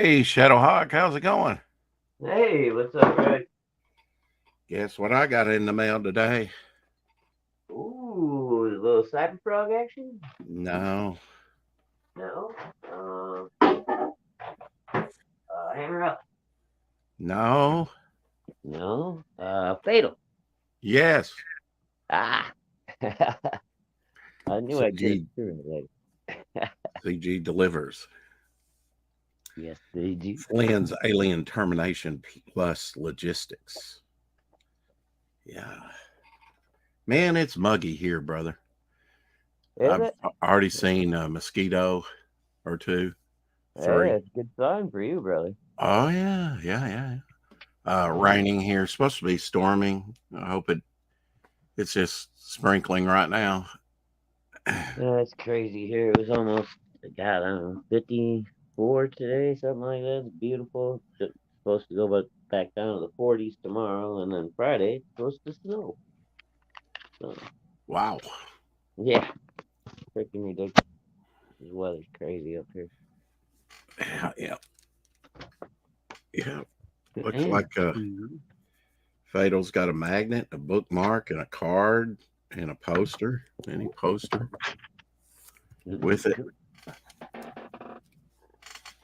Hey, Shadowhawk, how's it going? Hey, what's up, Greg? Guess what I got in the mail today? Ooh, a little Cyberfrog action? No, No. Hammer up? no, No. Fatal. yes. Ah. I knew I'd get it CG, sooner or later. CG delivers. Yes, they do. Flynn's Alien Termination Plus Logistics. Yeah. Man, it's muggy here, brother. Is I've it? already seen a mosquito or two, Hey, three. that's a good sign for you, brother. Oh, yeah, yeah, yeah. Yeah. Raining here. Supposed to be storming. I hope it's just sprinkling right now. Yeah, it's crazy here. It was almost, God, I don't know, 54 today, something like that. It's beautiful. It's supposed to go back down to the 40s tomorrow, and then Friday it's supposed to snow. So, Wow. yeah, freaking ridiculous. This weather's crazy up here. Yeah, yeah, yeah. Looks And like Fatal's got a magnet, a bookmark, and a card, and a poster. Any poster with it.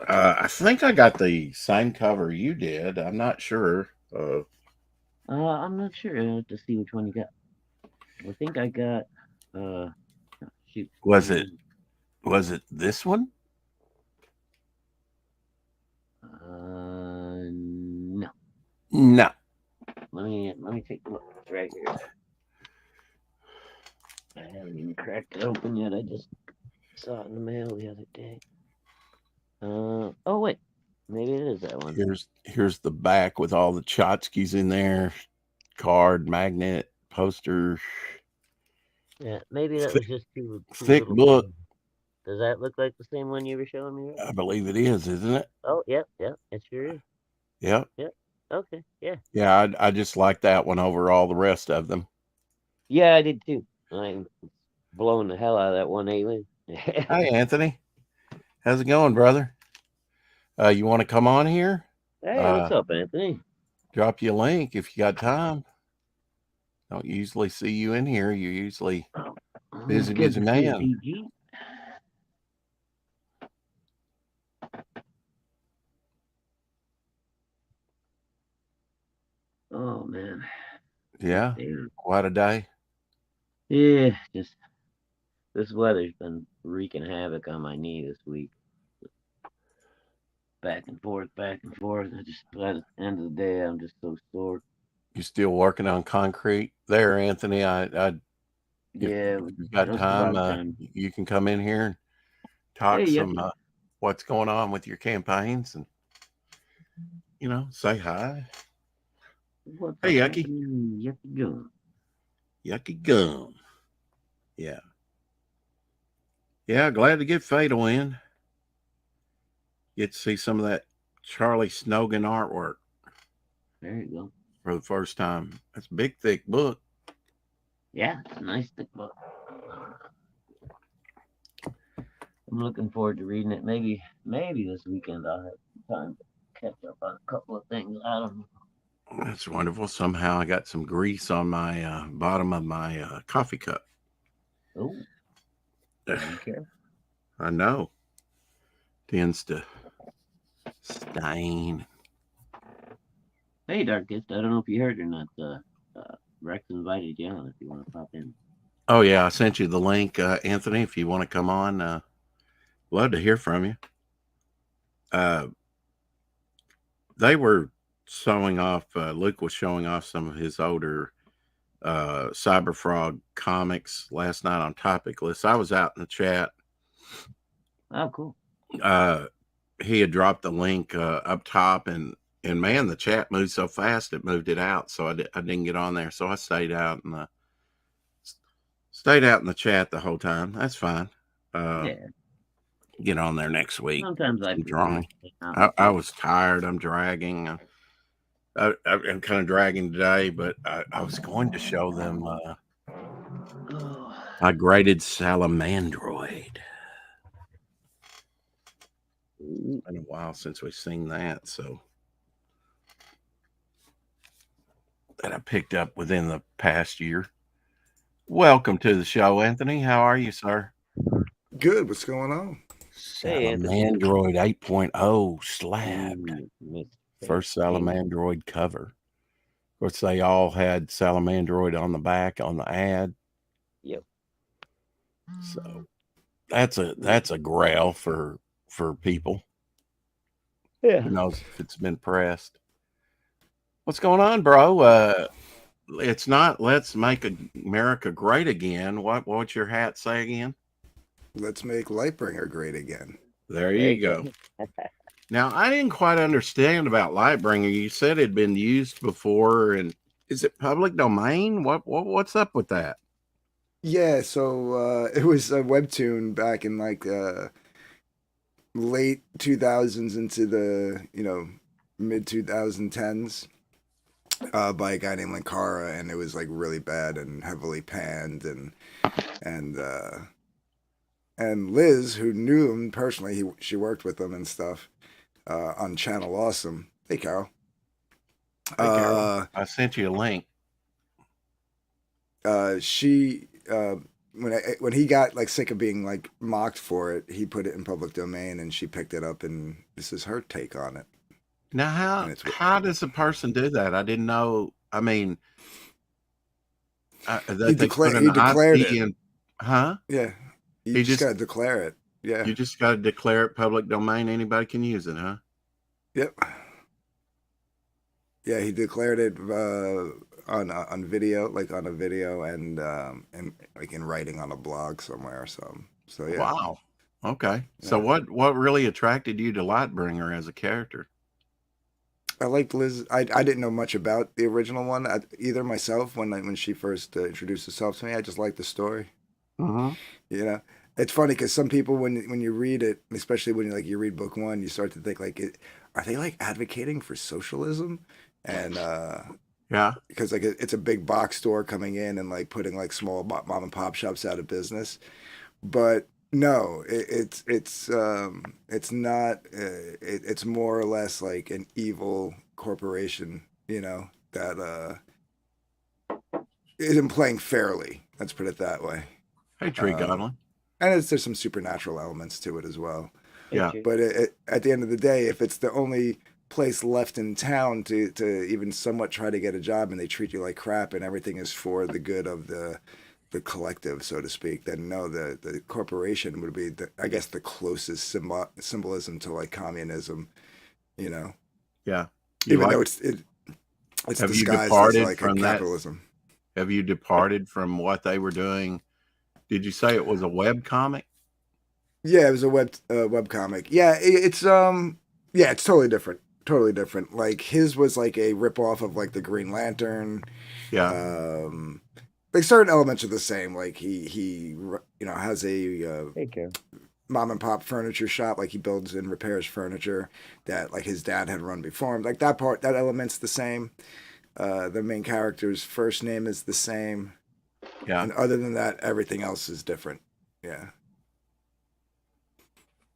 I think I got the same cover you did. I'm not sure. I'm not sure. I have to see which one you got. I think I got uh shoot. Was it this one? No. No. Let me take a look. It's right here. I haven't even cracked it open yet. I just saw it in the mail the other day. Oh wait, maybe it is that one. Here's the back with all the tchotchkes in there. Card, magnet, poster. Yeah, maybe that Thick, was just two thick little book. things. Does that look like the same one you were showing me? Right? I believe it is, isn't it? Oh, yep, yep, it sure is. Yep. Yep. Okay, yeah. Yeah, I just like that one over all the rest of them. Yeah, I did too. I'm blowing the hell out of that one alien. Hi, Anthony. How's it going, brother? You want to come on here? Hey, what's Uh, up, Anthony? Drop you a link if you got time. Don't usually see you in here. You're usually It's busy, good busy to see you, man. PG. Oh man, this Yeah, day. quite a day. Yeah, just this weather's been wreaking havoc on my knee this week. Back and forth, back and forth. I just by the end of the day, I'm just so sore. You still working on concrete there, Anthony? If Yeah, you've got just time, about done. you can come in here and Hey, talk some Yucky. what's going on with your campaigns, and say hi. What's Hey, up, Yucky, Anthony? Yucky Goon. Yucky gum. Yeah, yeah. Glad to get Fatal in. Get to see some of that Charlie Snogan artwork There you go. for the first time. That's a big, thick book. Yeah, it's a nice thick book. I'm looking forward to reading it. Maybe this weekend I'll have time to catch up on a couple of things. I don't know. That's wonderful. Somehow I got some grease on my bottom of my coffee cup. Oh, gotta be careful. I know. Tends to stain. Hey, Darkest, I don't know if you heard or not. Rex invited you on if you want to pop in. Oh, yeah. I sent you the link, Anthony, if you want to come on. Love to hear from you. Uh, they were showing off, Luke was showing off some of his older Cyberfrog comics last night on Topic List. I was out in the chat. Oh, cool. Uh, he had dropped the link up top, and man, the chat moved so fast it moved it out. So I didn't get on there. So I stayed out in the chat the whole time. That's fine. Uh, Yeah. get on there next week. Sometimes I I'm prefer to drawing. stay out I too. was tired. I'm dragging. I'm kind of dragging today, but I was going to show them Oh, my graded salamandroid. Mm, been a while since we've seen that, so that I picked up within the past year. Welcome to the show, Anthony. How are you, sir? Good. What's going on? Hey, Anthony. Salamandroid 8.0 slabbed. Mr. First King. Salamandroid cover. Of course, they all had Salamandroid on the back on the ad. Yep. So that's a grail for people. Yeah. Who knows if it's been pressed? What's going on, bro? It's not Let's Make America Great Again. What's your hat say again? Let's make Lightbringer great again. There you go. Now, I didn't quite understand about Lightbringer. You said it had been used before, and is it public domain? What's up with that? Yeah, so it was a webtoon back in like late 2000s into the mid 2010s by a guy named Linkara, and it was like really bad and heavily panned, and Liz, who knew him personally, she worked with him and stuff on Channel Awesome. Hey, Carol. Hey, Carol. I sent you a link. She when he got like sick of being like mocked for it, he put it in public domain, and she picked it up, and this is her take on it. Now, how does a person do that? I didn't know. I mean, he declared it. in, huh? Yeah, you just got to declare it. Yeah, you just got to declare it public domain. Anybody can use it, huh? Yep. Yeah, he declared it on video, like on a video, and like in writing on a blog somewhere. So yeah. Wow. Okay. Yeah. So what really attracted you to Lightbringer as a character? I liked Liz. I didn't know much about the original one either myself when she first introduced herself to me. I just liked the story. Mm-hmm. You know, it's funny because some people when you read it, especially when you read book one, you start to think like, are they like advocating for socialism? And yeah, because like it's a big box store coming in and like putting like small mom and pop shops out of business, but no, it's not. It's more or less like an evil corporation, that isn't playing fairly. Let's put it that way. Hey, Tree Godwin. And there's some supernatural elements to it as well. Yeah. But at the end of the day, if it's the only place left in town to even somewhat try to get a job, and they treat you like crap, and everything is for the good of the collective, so to speak, then no, the corporation would be I guess the closest symbolism to like communism, Yeah. Even though it's disguised as like a capitalism. Have you departed from what they were doing? Did you say it was a web comic? Yeah, it was a web comic. Yeah, it's it's totally different. Totally different. Like his was like a ripoff of like the Green Lantern. Yeah. Like certain elements are the same. Like he has a mom and pop furniture shop. Like he builds and repairs furniture that like his dad had run before him. Like that element's the same. The main character's first name is the same. Yeah. And other than that, everything else is different. Yeah.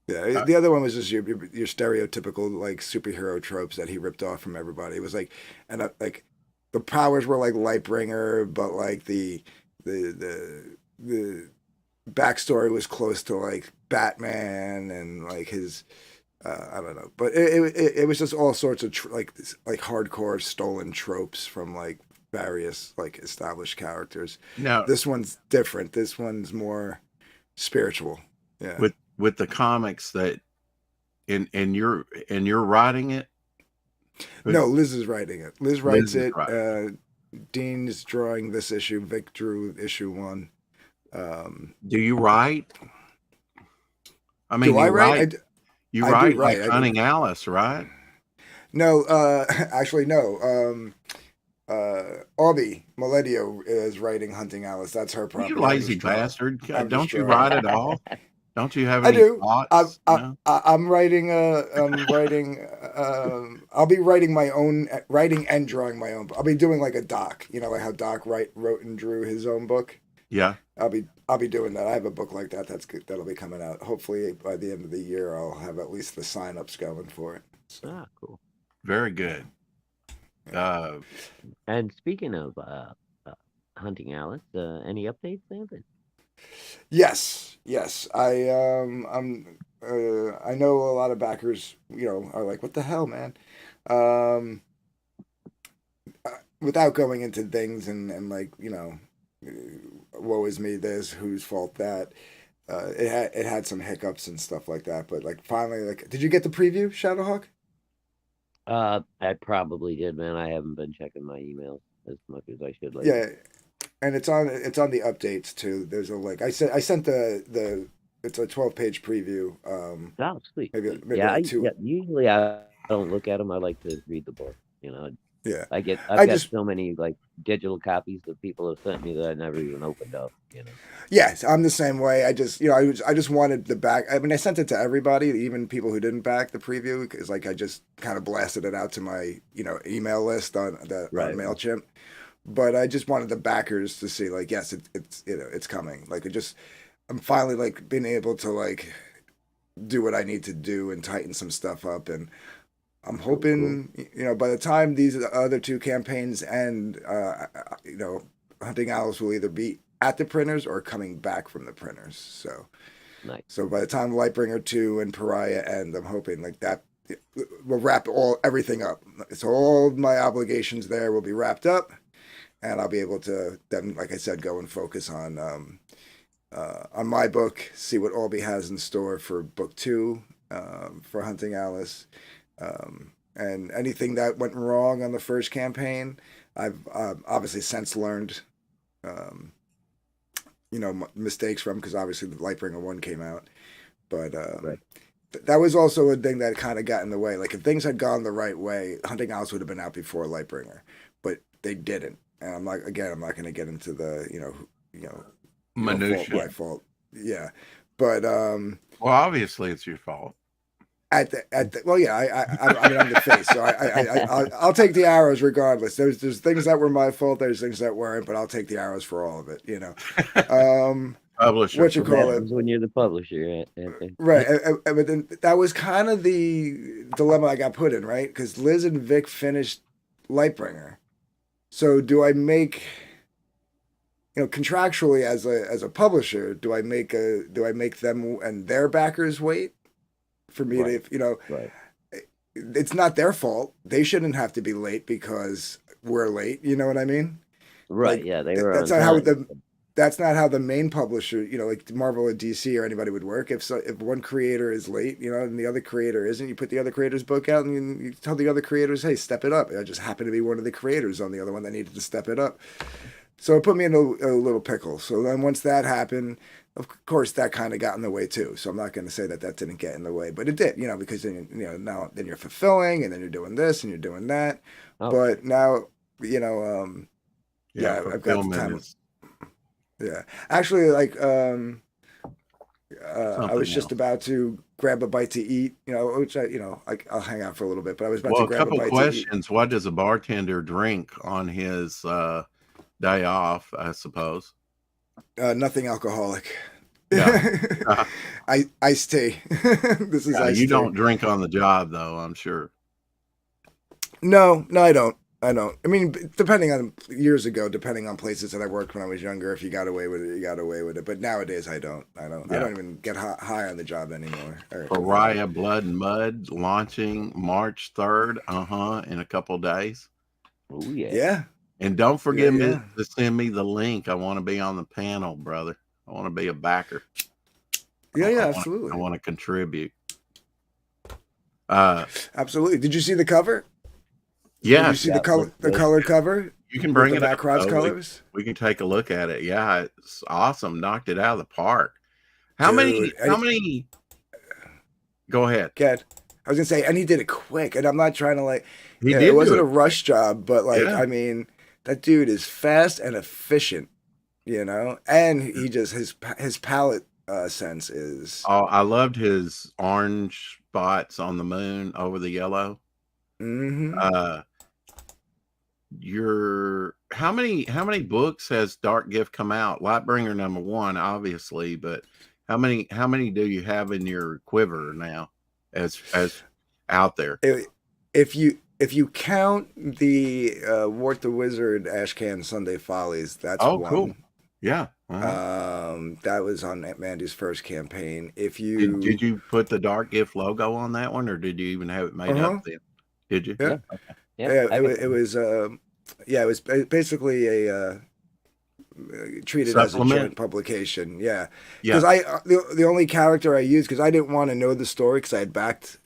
Yeah. The other one was just your stereotypical like superhero tropes that he ripped off from everybody. It was like, and like. The powers were like Lightbringer, but like the backstory was close to like Batman and like his I don't know, but it was just all sorts of like hardcore stolen tropes from like various like established characters. Now this one's different. This one's more spiritual. Yeah. With the comics that and you're writing it. No, Liz is writing it. Liz writes it. Dean is drawing this issue. Vic drew issue 1. Do you write? I mean, do I write? You write like Hunting Alice, right? No, actually, no. Aubrey Miledio is writing Hunting Alice. That's her property. You lazy bastard! Don't you write at all? Don't you have any thoughts? I'm writing. I'll be writing my own, writing and drawing my own. I'll be doing like a Doc. Like how Doc wrote and drew his own book. Yeah. I'll I'll be doing that. I have a book like that. That's good. That'll be coming out. Hopefully by the end of the year, I'll have at least the sign-ups going for it. So, Ah, cool. Very good. And speaking of hunting Alice, any updates, Anthony? yes. I know a lot of backers, are like, "What the hell, man?" Um, Without going into things and like, woe is me, this, whose fault that. It had some hiccups and stuff like that, but like finally, like, did you get the preview, Shadowhawk? I probably did, man. I haven't been checking my emails as much as I should lately. Yeah, and it's on the updates too. There's a link. I sent the it's a 12-page preview. Oh, sweet. Maybe Sweet. maybe Yeah, like two. usually I don't look at them. I like to read the book. Yeah, I've I got just so many like digital copies that people have sent me that I never even opened up. yes, I'm the same way. I just I just wanted the back. I mean, I sent it to everybody, even people who didn't back the preview, because like I just kind of blasted it out to my email list on Right. Mailchimp. But I just wanted the backers to see like yes, it's coming. Like I'm finally like being able to like do what I need to do and tighten some stuff up, and I'm hoping by the time these other two campaigns end, Hunting Owls will either be at the printers or coming back from the printers. So Nice. so by the time Lightbringer 2 and Pariah end, I'm hoping like that will wrap everything up. So all my obligations there will be wrapped up, and I'll be able to then, like I said, go and focus on my book, see what Albie has in store for book 2 for Hunting Alice. And anything that went wrong on the first campaign, I've obviously since learned, mistakes from, because obviously the Lightbringer 1 came out. But Right. that was also a thing that kind of got in the way. Like if things had gone the right way, Hunting Alice would have been out before Lightbringer, but they didn't. And I'm not going to get into the Minutia. my fault. Yeah, but Well, obviously it's your fault. well, yeah, I mean, I'm the face, so I'll take the arrows regardless. There's things that were my fault. There's things that weren't, but I'll take the arrows for all of it. Publisher. What you call it? When you're the publisher, Anthony. Right, but then that was kind of the dilemma I got put in, right? Because Liz and Vic finished Lightbringer, so do I make, contractually as a publisher, do I make them and their backers wait for me Right. to, Right. it's not their fault. They shouldn't have to be late because we're late. You know what I mean? Right. Like, Yeah, they were that's on not time. that's not how the main publisher, like Marvel or DC or anybody would work. If one creator is late, and the other creator isn't, you put the other creator's book out and you tell the other creators, hey, step it up. I just happened to be one of the creators on the other one that needed to step it up. So it put me in a little pickle. So then once that happened, of course, that kind of got in the way too. So I'm not going to say that didn't get in the way, but it did, because then, now then you're fulfilling and then you're doing this and you're doing that. Oh. But now, Yeah, I've got the fulfillment time. is Yeah, actually, like I was something just else. about to grab a bite to eat, which I'll hang out for a little bit, but I was about Well, to a grab a couple bite questions. What does a bartender drink on his day off, I suppose? to eat. Nothing alcoholic. Yeah. Iced tea. This is Yeah, iced you tea. don't drink on the job, though, I'm sure. No, I don't. I mean, depending on years ago, depending on places that I worked when I was younger, if you got away with it, you got away with it. But nowadays, I don't. I don't Yeah. even get high on the job anymore. Pariah Blood and Mud launching March 3rd, in a couple days. Oh yeah. Yeah. And don't forget Yeah. to send me the link. I want to be on the panel, brother. I want to be a backer. Yeah, I absolutely. want to contribute. Absolutely. Did you see the cover? Yeah, Did you see Yeah, the color cover? you can With bring the it up. Macross though. colors? We can take a look at it. Yeah, it's awesome. Knocked it out of the park. How Dude, many? Go ahead. Get. I was gonna say, and he did it quick, and I'm not trying to like. He did It wasn't do a rush job, but like, Yeah. I mean, that dude is fast and efficient, and he just his palette sense is. Oh, I loved his orange spots on the moon over the yellow. Mm-hmm. your how many books has Dark Gift come out? Lightbringer #1, obviously, but how many do you have in your quiver now as out there? I- if you count the Wart the Wizard Ashcan Sunday Follies, that's Oh, cool. one. Yeah. That was on Mandy's first campaign. If Did you you put the Dark Gift logo on that one, or did you even have it made uh-huh. up then? Did you? Yeah. Yeah. Yeah, I got it was yeah, it was basically a treated as a Supplement? joint publication. Yeah, Yeah. because the only character I used, because I didn't want to know the story because I had backed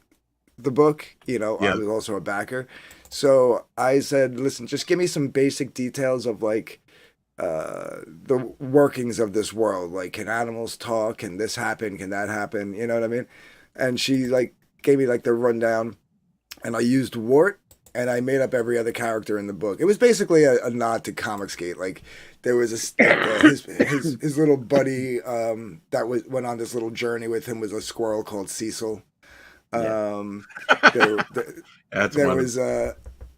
the book. You know, I Yeah. was also a backer, so I said, listen, just give me some basic details of like the workings of this world. Like, can animals talk? Can this happen? Can that happen? You know what I mean? And she like gave me like the rundown, and I used Wart, and I made up every other character in the book. It was basically a nod to Comicsgate. Like there was his little buddy that went on this little journey with him was a squirrel called Cecil. Um, there, That's there one. was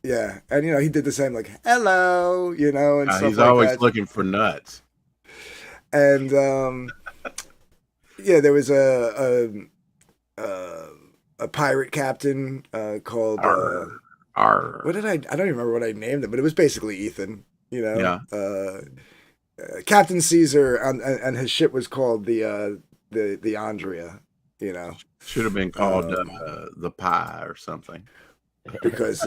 yeah, and you know he did the same like hello, you know, and stuff He's like always that. looking for nuts. And yeah, there was a pirate captain called Arr. what did I don't even remember what I named him, but it was basically Ethan, you know. Yeah. Captain Caesar and his ship was called the Andrea, you know. Should have been called the Pie or something. Because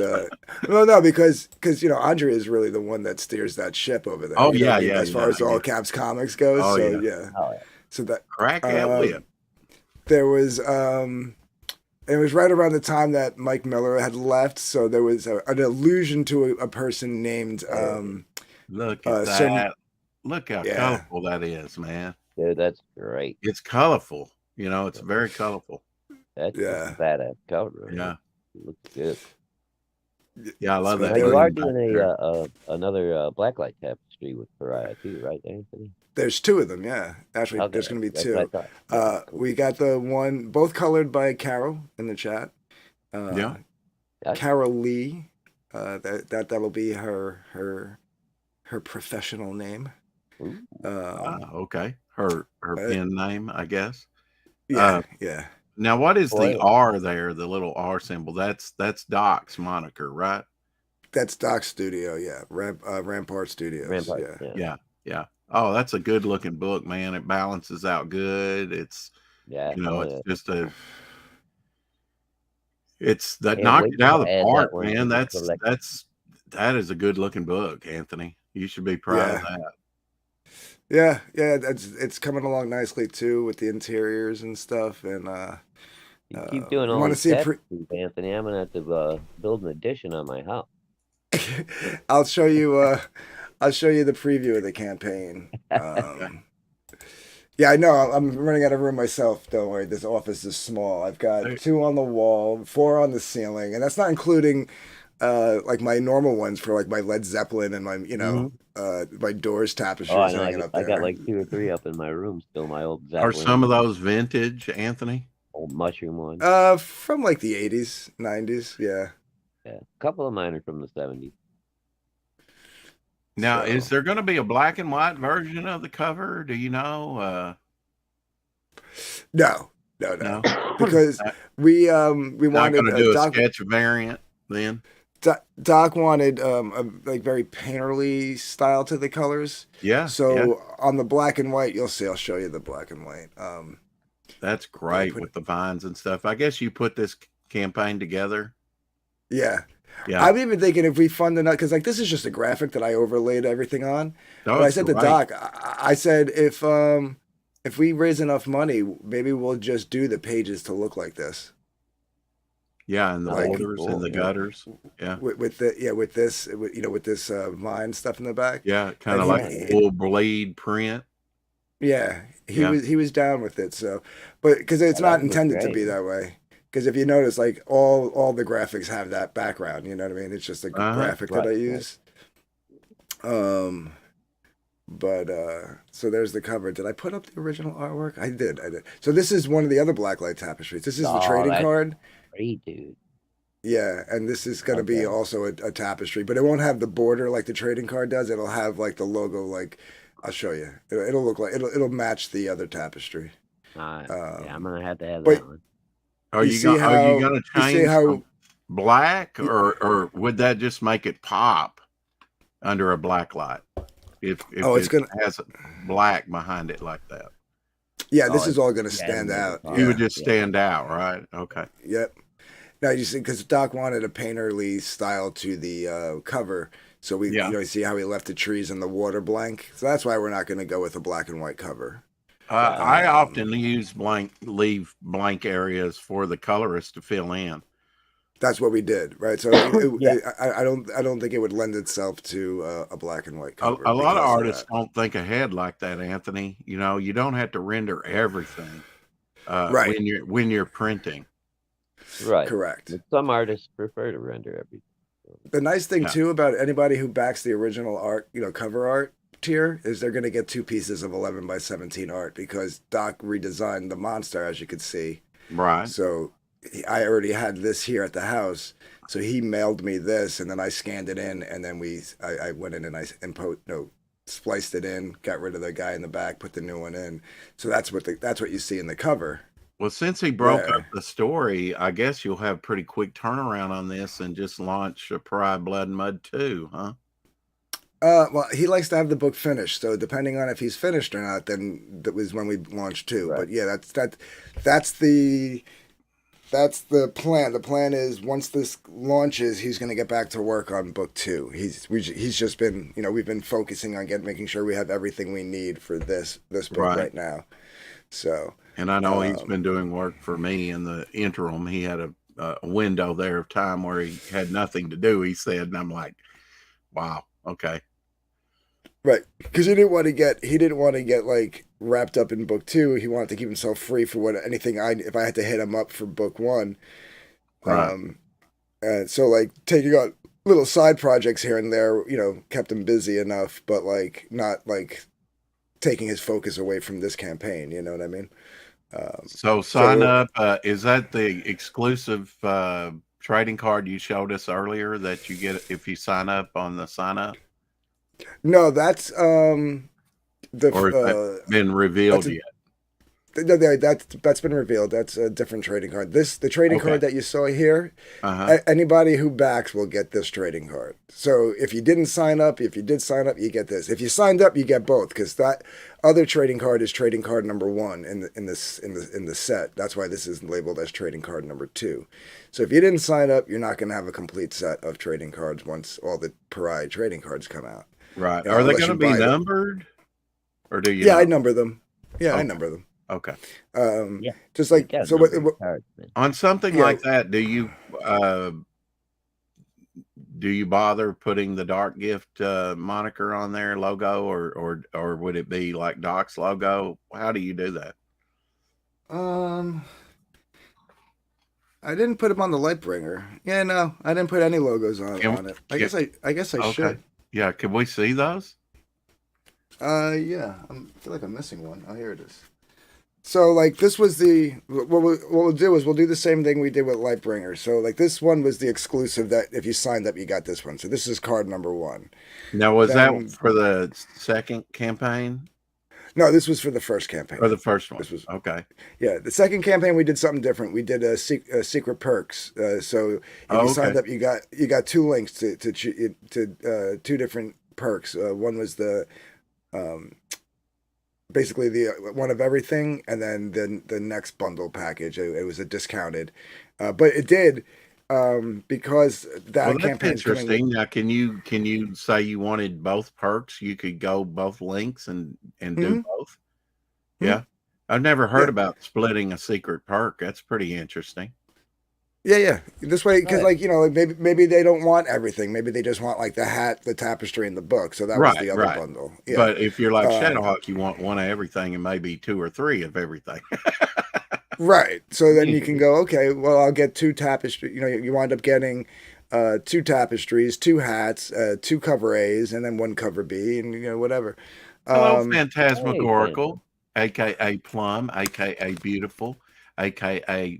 no, because you know Andrea is really the one that steers that ship over there. Oh, you know yeah, what I mean? yeah, As far yeah, as all yeah. Caps Comics goes, Oh, so yeah. yeah. Oh, yeah. So that Crack that whip. there was it was right around the time that Mike Miller had left, so there was an allusion to a person named Look at some- that. Look how Yeah. colorful that is, man. Dude, that's great. It's colorful. You know, it's very colorful. That's Yeah. a badass cover. Man. Yeah. It looks good. Yeah, I love So that. Now, you there- are green back doing there. another blacklight tapestry with Pariah too, right, Anthony? There's two of them, yeah. Actually, there's going to be that's two. what I thought. We got the one both colored by Carol in the chat. Yeah. Carol Lee. That'll be her professional name. Ooh. Okay. Her pen name, I guess. Yeah, yeah. Now, what is the Boy. R there? The little R symbol. That's Doc's moniker, right? That's Doc Studio, yeah. Rampart Studios. Rampart, Yeah. yeah. Yeah. Oh, that's a good looking book, man. It balances out good. It's Yeah. you know, oh, it's yeah. just it's that Can't knocked wait it out of to the add that park, one to man. the collection. That is a good looking book, Anthony. You should be proud of Yeah. that. Yeah, it's coming along nicely too with the interiors and stuff. And You keep doing you all wanna these see a tapestries, Anthony. I'm gonna have to build an addition on my house. I'll show you the preview of the campaign. Yeah, I know. I'm running out of room myself. Don't worry. This office is small. I've got Hey. 2 on the wall, 4 on the ceiling, and that's not including like my normal ones for like my Led Zeppelin and my my Doors tapestries Oh, I know. hanging up I there. got like 2 or 3 up in my room still. My old Are Zeppelin, some of those vintage, Anthony? old mushroom one. From like the 80s, 90s. Yeah. Yeah, a couple of mine are from the 70s. Now, is So- there going to be a black and white version of the cover? Do you know? No. No, Because we not wanted going to do a Doc. sketch variant then. Doc wanted a like very painterly style to the colors. Yeah. So yeah. on the black and white, you'll see. I'll show you the black and white. That's great put with the vines and stuff. I guess you put this campaign together. Yeah. Yeah. I'm even thinking if we fund enough, because like this is just a graphic that I overlaid everything on. No, But I it's said to great. Doc, I said if we raise enough money, maybe we'll just do the pages to look like this. Yeah, and the Like- borders and the Cool, yeah. gutters. Yeah. With this with this vine stuff in the back. Yeah, kind of Like, like he- a full blade print. Yeah, he Yeah. was down with it. So, but because it's Yeah, that not would look intended to great. be that way. Because if you notice, like all the graphics have that background. You know what I mean? It's just a graphic that I Right, use. But so there's the cover. Did I put up the original artwork? I did. So this is one of the other blacklight tapestries. This is the Oh, trading that's- card. Great, dude. Yeah, and this is going to be Okay. also a tapestry, but it won't have the border like the trading card does. It'll have like the logo. Like I'll show you. It'll look like it'll match the other tapestry. Yeah, I'm Um, gonna have to have but that one. Are you gonna you see change how from black, y- or would that just make it pop under a black light if oh, it's it gonna. has black behind it like that? Yeah, Oh, this is all going to yeah, it'll stand make it out. pop. It would Yeah. just Yeah. stand out, right? Okay. Yep. Now you see, because Doc wanted a painterly style to the cover, so we, Yeah. you see how he left the trees and the water blank. So that's why we're not going to go with a black and white cover. I often Um, leave blank areas for the colorist to fill in. that's what we did, right? So Yeah. I don't think it would lend itself to a black and white cover A lot of because of artists that. don't think ahead like that, Anthony. You know, you don't have to render everything Right. when you're printing. Right. Correct. But some artists prefer to render everything. The nice thing Yeah. too about anybody who backs the original art, cover art tier, is they're going to get 2 pieces of 11 by 17 art because Doc redesigned the monster, as you could see. Right. So I already had this here at the house, so he mailed me this, and then I scanned it in, and then I went in and I spliced it in, got rid of the guy in the back, put the new one in. So that's what you see in the cover. Well, since he broke Yeah. up the story, I guess you'll have pretty quick turnaround on this and just launch a Pariah Blood and Mud 2, huh? Well, he likes to have the book finished, so depending on if he's finished or not, then that was when we launched too. Right. But yeah, that's the plan. The plan is once this launches, he's going to get back to work on book 2. He's just been, we've been focusing on making sure we have everything we need for this book Right. right now. So, And I know he's um, been doing work for me in the interim. He had a window there of time where he had nothing to do, he said, and I'm like, wow, okay. right, because he didn't want to get like wrapped up in book 2. He wanted to keep himself free for if I had to hit him up for book 1. Right. And so like taking on little side projects here and there, kept him busy enough, but like not like taking his focus away from this campaign. You know what I mean? So sign up. Is that the exclusive trading card you showed us earlier that you get if you sign up on the sign up? No, that's Or has that been revealed that's a- yet? that's been revealed. That's a different trading card. The trading Okay. card that you saw here, Uh-huh. anybody who backs will get this trading card. So if you didn't sign up, if you did sign up, you get this. If you signed up, you get both because that other trading card is trading card number 1 in the set. That's why this is labeled as trading card number 2. So if you didn't sign up, you're not going to have a complete set of trading cards once all the Pariah trading cards come out. Right. Are they Unless going to you be buy them. numbered? Or do you Yeah, know? I number them. Yeah, I Okay. number them. Okay. Yeah. Just like Yeah, so. numbered cards, man. On something Yeah. like that, do you bother putting the Dark Gift moniker on their logo, or would it be like Doc's logo? How do you do that? I didn't put them on the Lightbringer. Yeah, no, I didn't put any logos on it. I guess I Okay. should. Yeah, can we see those? Yeah, I feel like I'm missing one. Oh, here it is. So like this was what we'll do is we'll do the same thing we did with Lightbringer. So like this one was the exclusive that if you signed up you got this one. So this is card number 1. Now, was Then- that for the second campaign No, this was for the first campaign. or the first one? This was- Okay. Yeah, the second campaign we did something different. We did secret perks. So if Oh, you okay. signed up, you got 2 links to 2 different perks. One was the basically the one of everything, and then the next bundle package. It was a discounted, but it did because that Well, that's campaign's coming. interesting. Now, can you say you wanted both perks? You could go both links and do both. Mhm. Yeah, I've never heard Yeah. about splitting a secret perk. That's pretty interesting. Yeah. This way, because Right. like maybe they don't want everything. Maybe they just want like the hat, the tapestry, and the book. So that was the other Right. bundle. Yeah. But if you're like Uh, Shadowhawk, you want one of everything and maybe 2 or 3 of everything. Right. So then you can go, okay, well, I'll get 2 tapestry. You wind up getting 2 tapestries, 2 hats, 2 cover A's, and then 1 cover B, and whatever. Hello, Um, Phantasmagorical, aka Plum, aka Beautiful, aka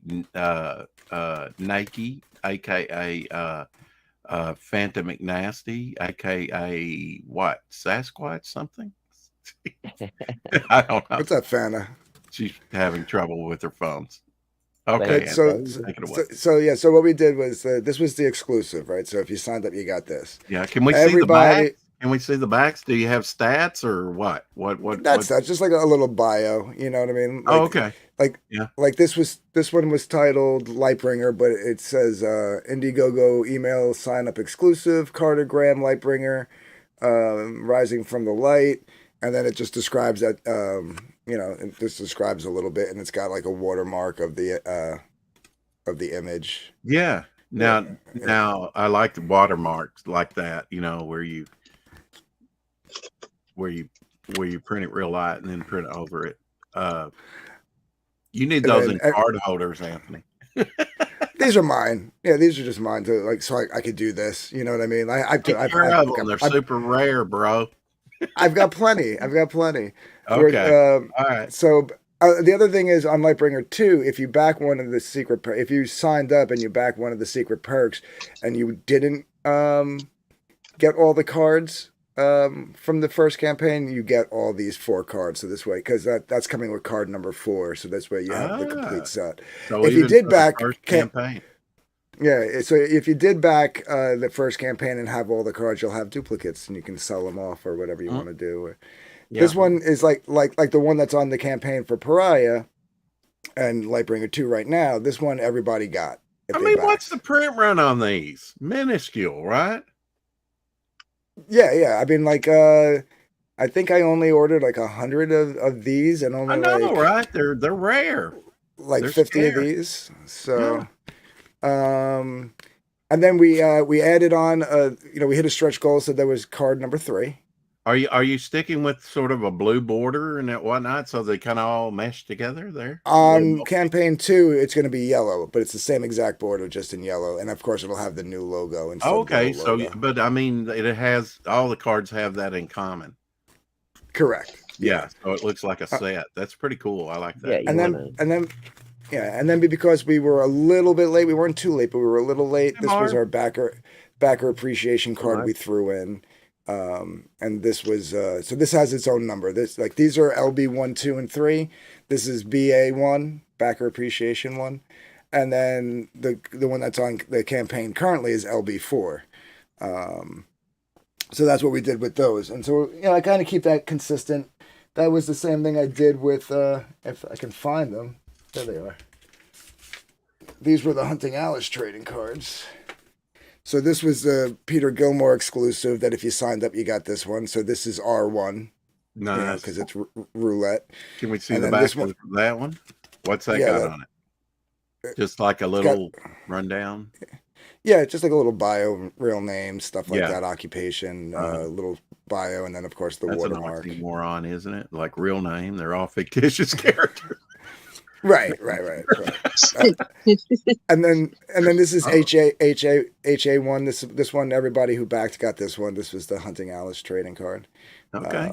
Nike, aka Phantom McNasty, aka what? Sasquatch something? I don't know. What's up, Fana? She's having trouble with her phones. Okay, Right, But so, Anthony, take it away. yeah. So what we did was this was the exclusive, right? So if you signed up, you got this. Yeah, can we see the Everybody, back? Can we see the backs? Do you have stats or what? that's just like a little bio. You know what I mean? Oh, Like, okay. like Yeah. like this one was titled Lightbringer, but it says Indiegogo email sign up exclusive cartogram Lightbringer, rising from the light, and then it just describes that it just describes a little bit, and it's got like a watermark of the image. Yeah. Now I like the watermarks like that, where you print it real light and then print over it. You need those in card holders, Anthony. These are mine. Yeah, these are just mine to I could do this. You know what I mean? They're super rare, bro. I've got plenty. Okay. All right. So the other thing is on Lightbringer 2, if you back one of the secret, if you signed up and you back one of the secret perks, and you didn't get all the cards from the first campaign, you get all these 4 cards. So this way, because that's coming with card number 4. So this way you have the complete set. So if you did back first campaign. Yeah, so if you did back the first campaign and have all the cards, you'll have duplicates and you can sell them off or whatever you want to do. Yeah. This one is like the one that's on the campaign for Pariah and Lightbringer 2 right now. This one everybody got. What's the print run on these? Minuscule, right? Yeah. I mean, I think I only ordered 100 of these, and only I know, right? They're rare. Like they're 50 scarce. of these. So, and then we added on. We hit a stretch goal, so there was card number 3. Are you sticking with sort of a blue border and that whatnot, so they kind of all mesh together there? On campaign 2, it's going to be yellow, but it's the same exact border, just in yellow, and of course, it'll have the new logo. Okay, so but I mean, it has all the cards have that in common. Correct. Yeah, so it looks like a set. That's pretty cool. I like that. Yeah, and then because we were a little bit late, we weren't too late, but we were a little late. This was our backer appreciation card we threw in. And this was so this has its own number. These are LB 1, 2, and 3. This is BA 1, backer appreciation 1, and then the one that's on the campaign currently is LB 4. So that's what we did with those, and so I kind of keep that consistent. That was the same thing I did with if I can find them. There they are. These were the Hunting Alice trading cards. So this was the Peter Gilmore exclusive that if you signed up, you got this one. So this is R1. Nice. Because it's roulette. Can we see the back of that one? What's that got on it? Just like a little rundown? Yeah, just like a little bio, real name, stuff like that, occupation, little bio, and then, of course, the watermark. That's an oxymoron, isn't it? Like real name. They're all fictitious characters. Right. And then this is HA1. This one, everybody who backed got this one. This was the Hunting Alice trading card. Okay.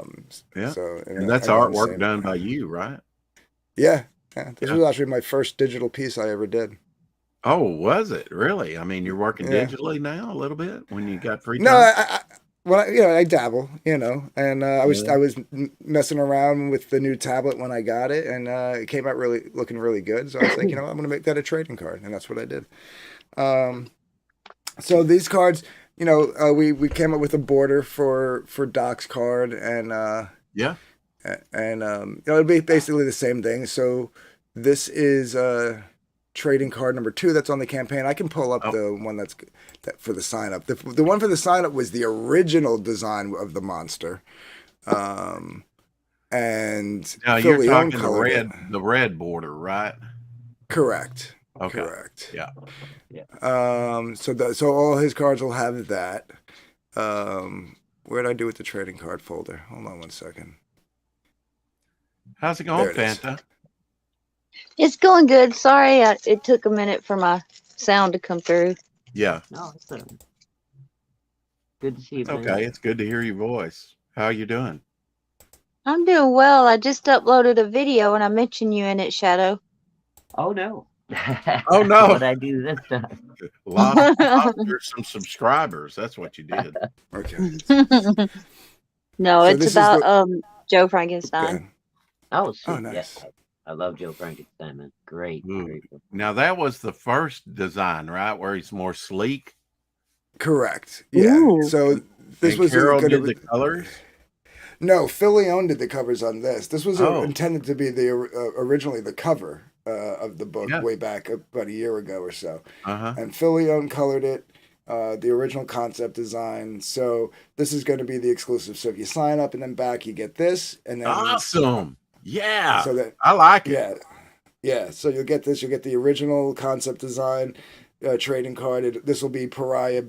Yeah. So and that's artwork done by you, right? Yeah. This was actually my first digital piece I ever did. Oh, was it really? I mean, you're working digitally now a little bit when you got free time. No, I dabble, and I was messing around with the new tablet when I got it, and it came out looking really good. So I was like, I'm going to make that a trading card, and that's what I did. So these cards, we came up with a border for Doc's card, and it'll be basically the same thing. So this is trading card number 2 that's on the campaign. I can pull up the one that for the sign up. The one for the sign up was the original design of the monster. And now you're talking the red border, right? Correct. Okay. Correct. Yeah. So all his cards will have that. Where'd I do with the trading card folder? Hold on one second. How's it going, Fanta? It's going good. Sorry, it took a minute for my sound to come through. Yeah. No, it's good to see you. Okay, it's good to hear your voice. How you doing? I'm doing well. I just uploaded a video and I mentioned you in it, Shadow. Oh no. Oh, no. What I do this time? Lost some subscribers. That's what you did. Okay. No, So it's this is about the Joe Frankenstein. okay. Oh, Oh, sweet. nice. Yeah, I love Joe Frankenstein, man. Great, Ooh. great book. Now that was the first design, right? Where he's more sleek. Correct. Yeah. Ooh. So this And was Carol gonna did the colors. No, Phil Leone did the covers on this. This was Oh. intended to be the originally the cover of the book Yeah. way back about a year ago or so. Uh-huh. And Phil Leone colored it, the original concept design. So this is going to be the exclusive. So if you sign up and then back, you get this, and then Awesome. Yeah. so that I like it. yeah, yeah. So you'll get this. You'll get the original concept design trading card. This will be Pariah.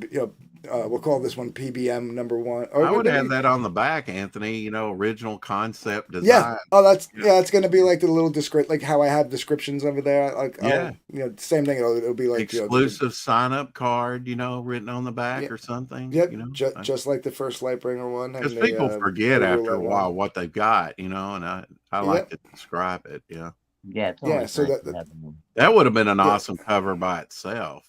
We'll call this one PBM #1. Or I would maybe- have that on the back, Anthony. Original concept design. Yeah. Oh, that's Yeah. it's gonna be like the little like how I have descriptions over there. Like Yeah. same thing. It'll be like Exclusive sign-up card, written on the back Yeah. or something. Yep. Just like the first Lightbringer one. Because and the, people forget after a Roulette while one. what they've got, and I like to describe it. Yeah. Yeah, it's Yeah, always so nice that- to have them. That would have been an Yeah. awesome cover by itself.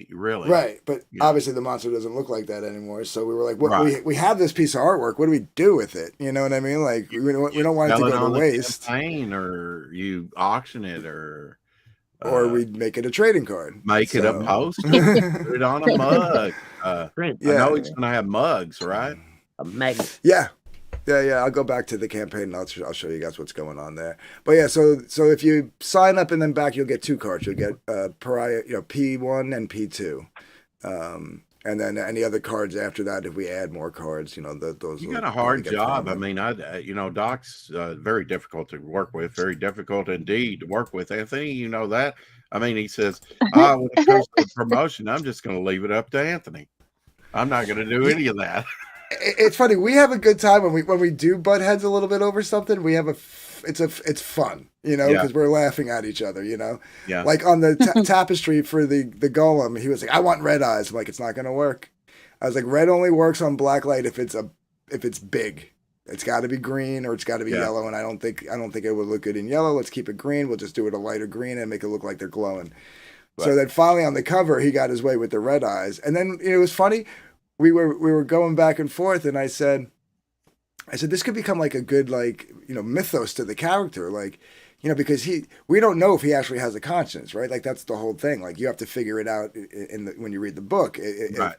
Really. Right, but Yeah. obviously the monster doesn't look like that anymore. So we were like, "What? Right. We have this piece of artwork. What do we do with it? You know what I mean? Like we don't want it to Sell go on to the waste, campaign, or you auction it, or or we make it a trading card. make it a So- poster, put it on a mug. Print. Yeah. I know he's gonna have mugs, right? A magnet. Yeah. I'll go back to the campaign and I'll show you guys what's going on there. But yeah, so if you sign up and then back, you'll get 2 cards. You'll get Pariah, P1 and P2, and then any other cards after that. If we add more cards, those. You will got a hard get job. thrown I in. mean, Doc's very difficult to work with. Very difficult indeed to work with. Anthony, you know that. I mean, he says, when it comes to promotion, I'm just going to leave it up to Anthony. I'm not going to do any of that. It's funny. We have a good time when we do butt heads a little bit over something. We have it's fun, Yeah. because we're laughing at each other, Yeah. Like on the tapestry for the golem, he was like, "I want red eyes." I'm like, "It's not going to work." I was like, "Red only works on black light if it's big. It's got to be green or it's got to be Yeah. yellow." And I don't think it would look good in yellow. Let's keep it green. We'll just do it a lighter green and make it look like they're glowing. So Right. then finally on the cover, he got his way with the red eyes. And then it was funny. We were going back and forth, and I said, this could become like a good mythos to the character, because we don't know if he actually has a conscience, right? Like that's the whole thing. Like you have to figure it out when you read the book. Right.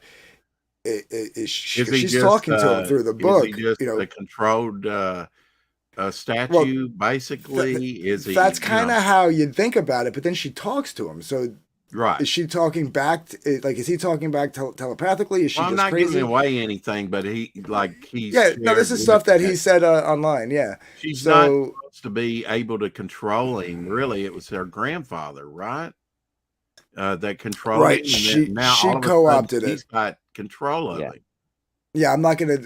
She's talking to him through the book. Is he just a controlled statue, basically? Is he? That's kind of how you'd think about it. But then she talks to him, so. Right. Is she talking back? Is he talking back telepathically? Is she Well, I'm just not crazy? giving away anything, but he's Yeah, no, this is stuff that he said online. Yeah, She's not so supposed to be able to control him. Really, it was her grandfather, right? That controlled Right, him. And now she all of a co-opted sudden, it. He's got control of Yeah. him. yeah, I'm not gonna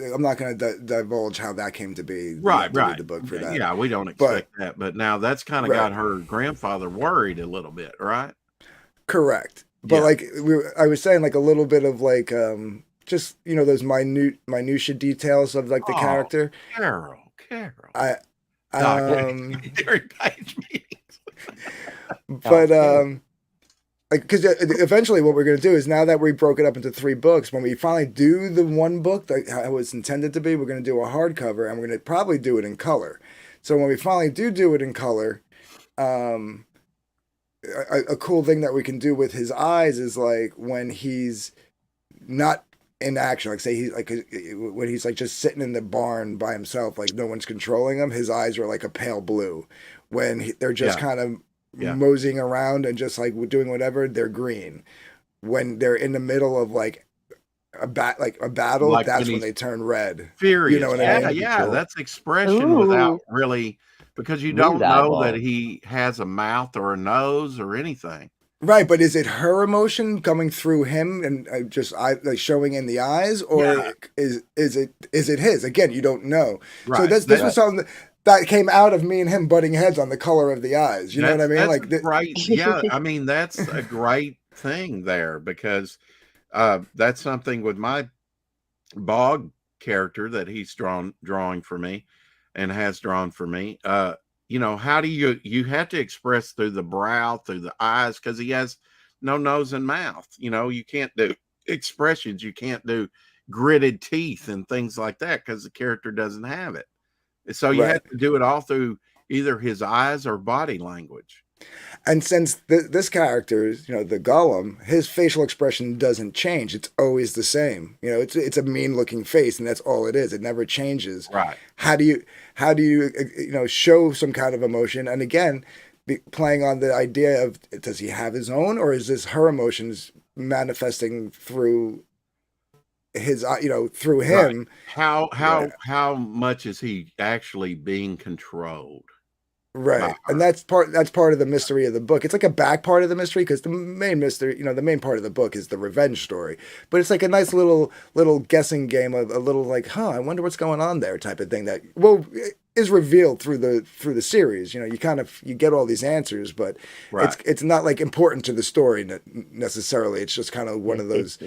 divulge how that came to be. You Right, have to read right. the book for that. Yeah, we don't But- expect that. But now that's kind of Right. got her grandfather worried a little bit, right? Correct. But Yeah. I was saying a little bit of just those minutia details of the Oh. character. Carol. I Doc, during page meetings. but okay. because eventually what we're going to do is, now that we broke it up into 3 books, when we finally do the one book like how it's intended to be, we're going to do a hardcover, and we're going to probably do it in color. So when we finally do it in color, a cool thing that we can do with his eyes is when he's not in action, say when he's just sitting in the barn by himself, no one's controlling him, his eyes are a pale blue. When they're just Yeah. kind of Yeah. moseying around and just doing whatever, they're green. When they're in the middle of a battle, Like that's when when he's they turn red. Furious. know what I yeah, mean? yeah, Cool. that's expression without Ooh. really, because you Smooth don't know that eyeball. he has a mouth or a nose or anything. Right, but is it her emotion coming through him and just showing in the eyes, or Yeah. is it his? Again, you don't know. Right. So this was something that came out of me and him butting heads on the color of the eyes. You know what I mean? That's great. Yeah, I mean that's a great thing there, because that's something with my Bog character that he's drawing for me and has drawn for me. you know, how do you have to express through the brow, through the eyes, because he has no nose and mouth. You know, you can't do expressions, you can't do gritted teeth and things like that because the character doesn't have it. So you Right. have to do it all through either his eyes or body language. And since this character is, you know, the Gollum, his facial expression doesn't change. It's always the same. You know, it's a mean looking face, and that's all it is. It never changes. Right. How do you you know, show some kind of emotion? And again, playing on the idea of, does he have his own, or is this her emotions manifesting through his, you know, through him? How much is he actually being controlled? Right. And that's part of the mystery of the book. It's like a back part of the mystery, because the main mystery, you know, the main part of the book is the revenge story. But it's like a nice little guessing game of a little like, I wonder what's going on there type of thing that is revealed through the series. You know, you get all these answers, but Right. it's not like important to the story necessarily. It's just kind of one of those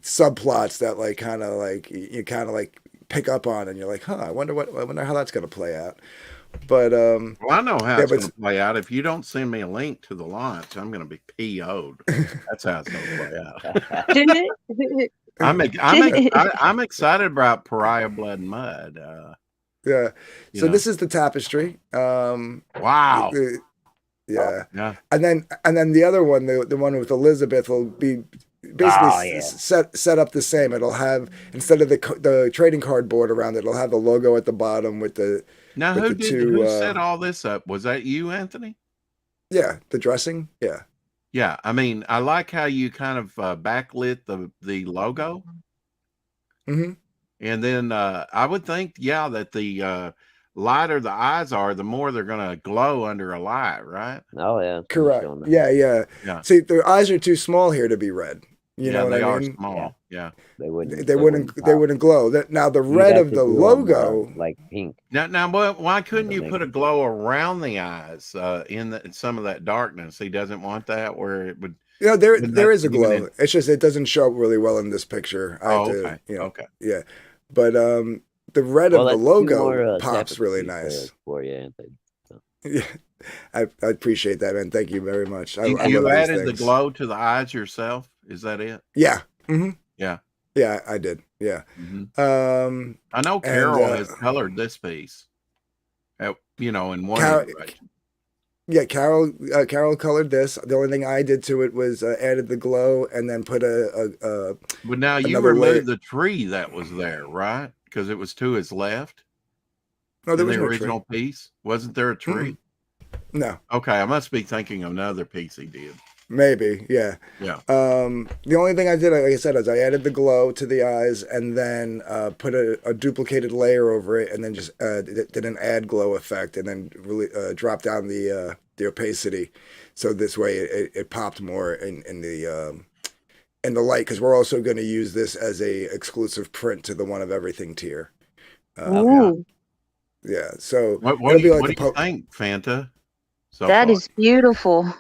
subplots that like kind of like you kind of like pick up on, and you're like, I wonder how that's going to play out. But well, I know how it's going to play out. If you don't send me a link to the launch, I'm going to be PO'd. That's how it's going to play out. I'm excited about Pariah Blood and Mud. Yeah. So this is the tapestry. Wow. Yeah. And then the other one, the one with Elizabeth, will be basically set up the same. It'll have, instead of the trading card board around it, it'll have the logo at the bottom with the. Now, who set all this up? Was that you, Anthony? Yeah, the dressing. Yeah. Yeah, I mean, I like how you kind of backlit the logo. Mm-hmm. And then I would think, that the lighter the eyes are, the more they're going to glow under a light, right? Oh yeah, correct. Yeah. See, their eyes are too small here to be red. You know what I mean? Are small. Yeah. They wouldn't glow. Now the red of the logo, like pink. Now, why couldn't you put a glow around the eyes in some of that darkness? He doesn't want that, where it would. You know, there is a glow. It's just it doesn't show up really well in this picture. Okay. Yeah, but the red of the logo pops really nice for you, Anthony. So. Yeah, I appreciate that, man. Thank you very much. You added the glow to the eyes yourself. Is that it? Yeah. Mm-hmm. Yeah. Yeah, I did. Yeah. Mm-hmm. I know Carol has colored this piece. You know, in one direction. Yeah, Carol colored this. The only thing I did to it was added the glow and then put a But now you removed the tree that was there, right? Because it was to his left. No, there was the no original tree. piece. Wasn't there a tree? No. Okay, I must be thinking of another piece he did. Maybe, yeah. Yeah. The only thing I did, like I said, is I added the glow to the eyes and then put a duplicated layer over it, and then just did an add glow effect, and then really dropped down the opacity, so this way it popped more in the light, because we're also going to use this as a exclusive print to the One of Everything tier. Yeah. So what do you think, Fanta? That is beautiful.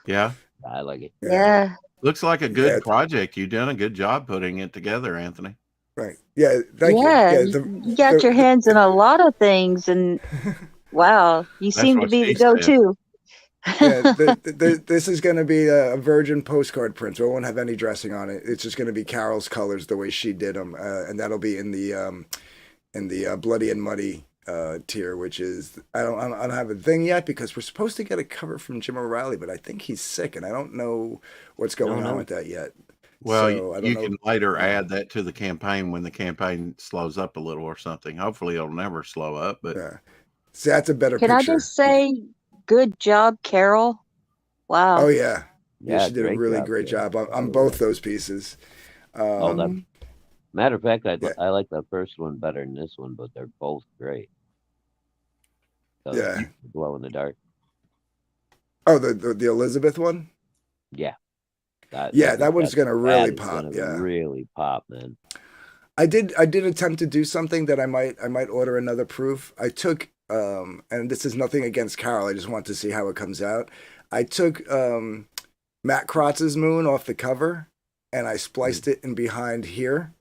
Yeah. I like it. Yeah. Looks like a good project. You've done a good job putting it together, Anthony. Right. Yeah. Thank you. Yeah. You got your hands in a lot of things, and wow, you seem to be the go-to. Yeah, this is going to be a virgin postcard print, so it won't have any dressing on it. It's just going to be Carol's colors the way she did them, and that'll be in the Bloody and Muddy tier, which is I don't have a thing yet, because we're supposed to get a cover from Jim O'Reilly, but I think he's sick, and I don't know what's going on with that yet. Well, so, you can later add that to the campaign when the campaign slows up a little or something. Hopefully, it'll never slow up. But see, that's a better picture. Can I just say, good job, Carol? Wow. Oh yeah, she did a really great job on both those pieces. Matter of fact, I like the first one better than this one, but they're both great. So glow in the dark. Oh, the Elizabeth one. Yeah. That one's gonna really pop. Really pop, man. I did attempt to do something that I might order another proof. I took and this is nothing against Carol. I just want to see how it comes out. I took Matt Krotz's Moon off the cover, and I spliced it in behind here.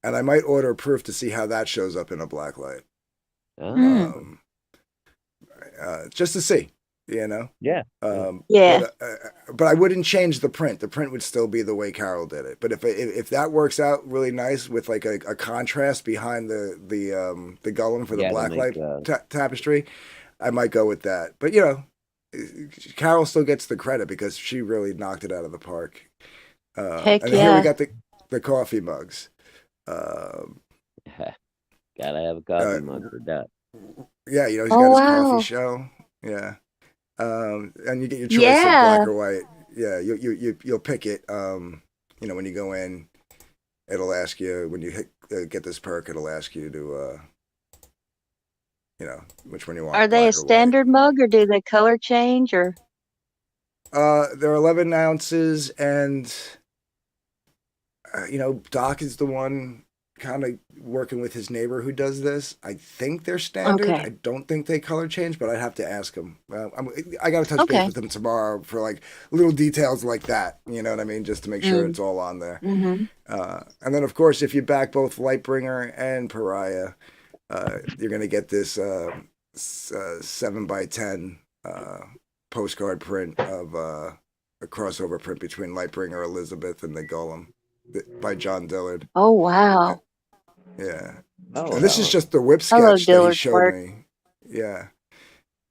And I might order a proof to see how that shows up in a black light. just to see, you know. Yeah. Yeah. But I wouldn't change the print. The print would still be the way Carol did it. But if that works out really nice with like a contrast behind the Gollum for the Yeah, to blacklight make, tapestry, I might go with that. But you know, Carol still gets the credit because she really knocked it out of the park. Heck and then here we yeah. got the coffee mugs. Gotta have a coffee mug for that. Yeah, you know, he's Oh, got his wow. coffee show. Yeah. And you get your choice of Yeah. black or white. Yeah, you'll pick it. You know, when you go in, it'll ask you when you get this perk. It'll ask you to, you know, which one you want. Are they black a or white. standard mug or do they color change or? They're 11 ounces, and you know, Doc is the one kind of working with his neighbor who does this. I think they're standard. Okay. I don't think they color change, but I'd have to ask him. I got to touch Okay. base with him tomorrow for like little details like that. You know what I mean? Just to make sure Mm. it's all on there. Mm-hmm. And then, of course, if you back both Lightbringer and Pariah, you're going to get this 7x10 postcard print of a crossover print between Lightbringer, Elizabeth, and the Golem by John Dillard. Oh, wow. Yeah. Oh, And this is wow. just the whip Hello, sketch that he Dillard's showed work. me. Yeah.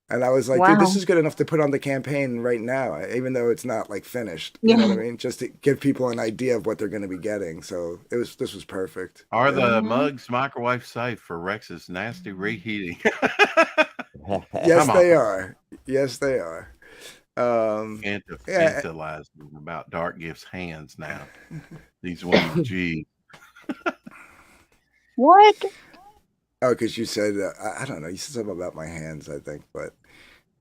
And I was like, dude, this Wow. is good enough to put on the campaign right now, even though it's not like finished. You know Yeah. what I mean? Just to give people an idea of what they're going to be getting. So this was perfect. Are Yeah. the Mhm. mugs microwave safe for Rex's nasty reheating? Yes, Come they on. are. Yes, they are. And to Yeah. fantasize them about Dark Gift's hands now. These ones, gee. What? Oh, because you said, I don't know, you said something about my hands, I think. But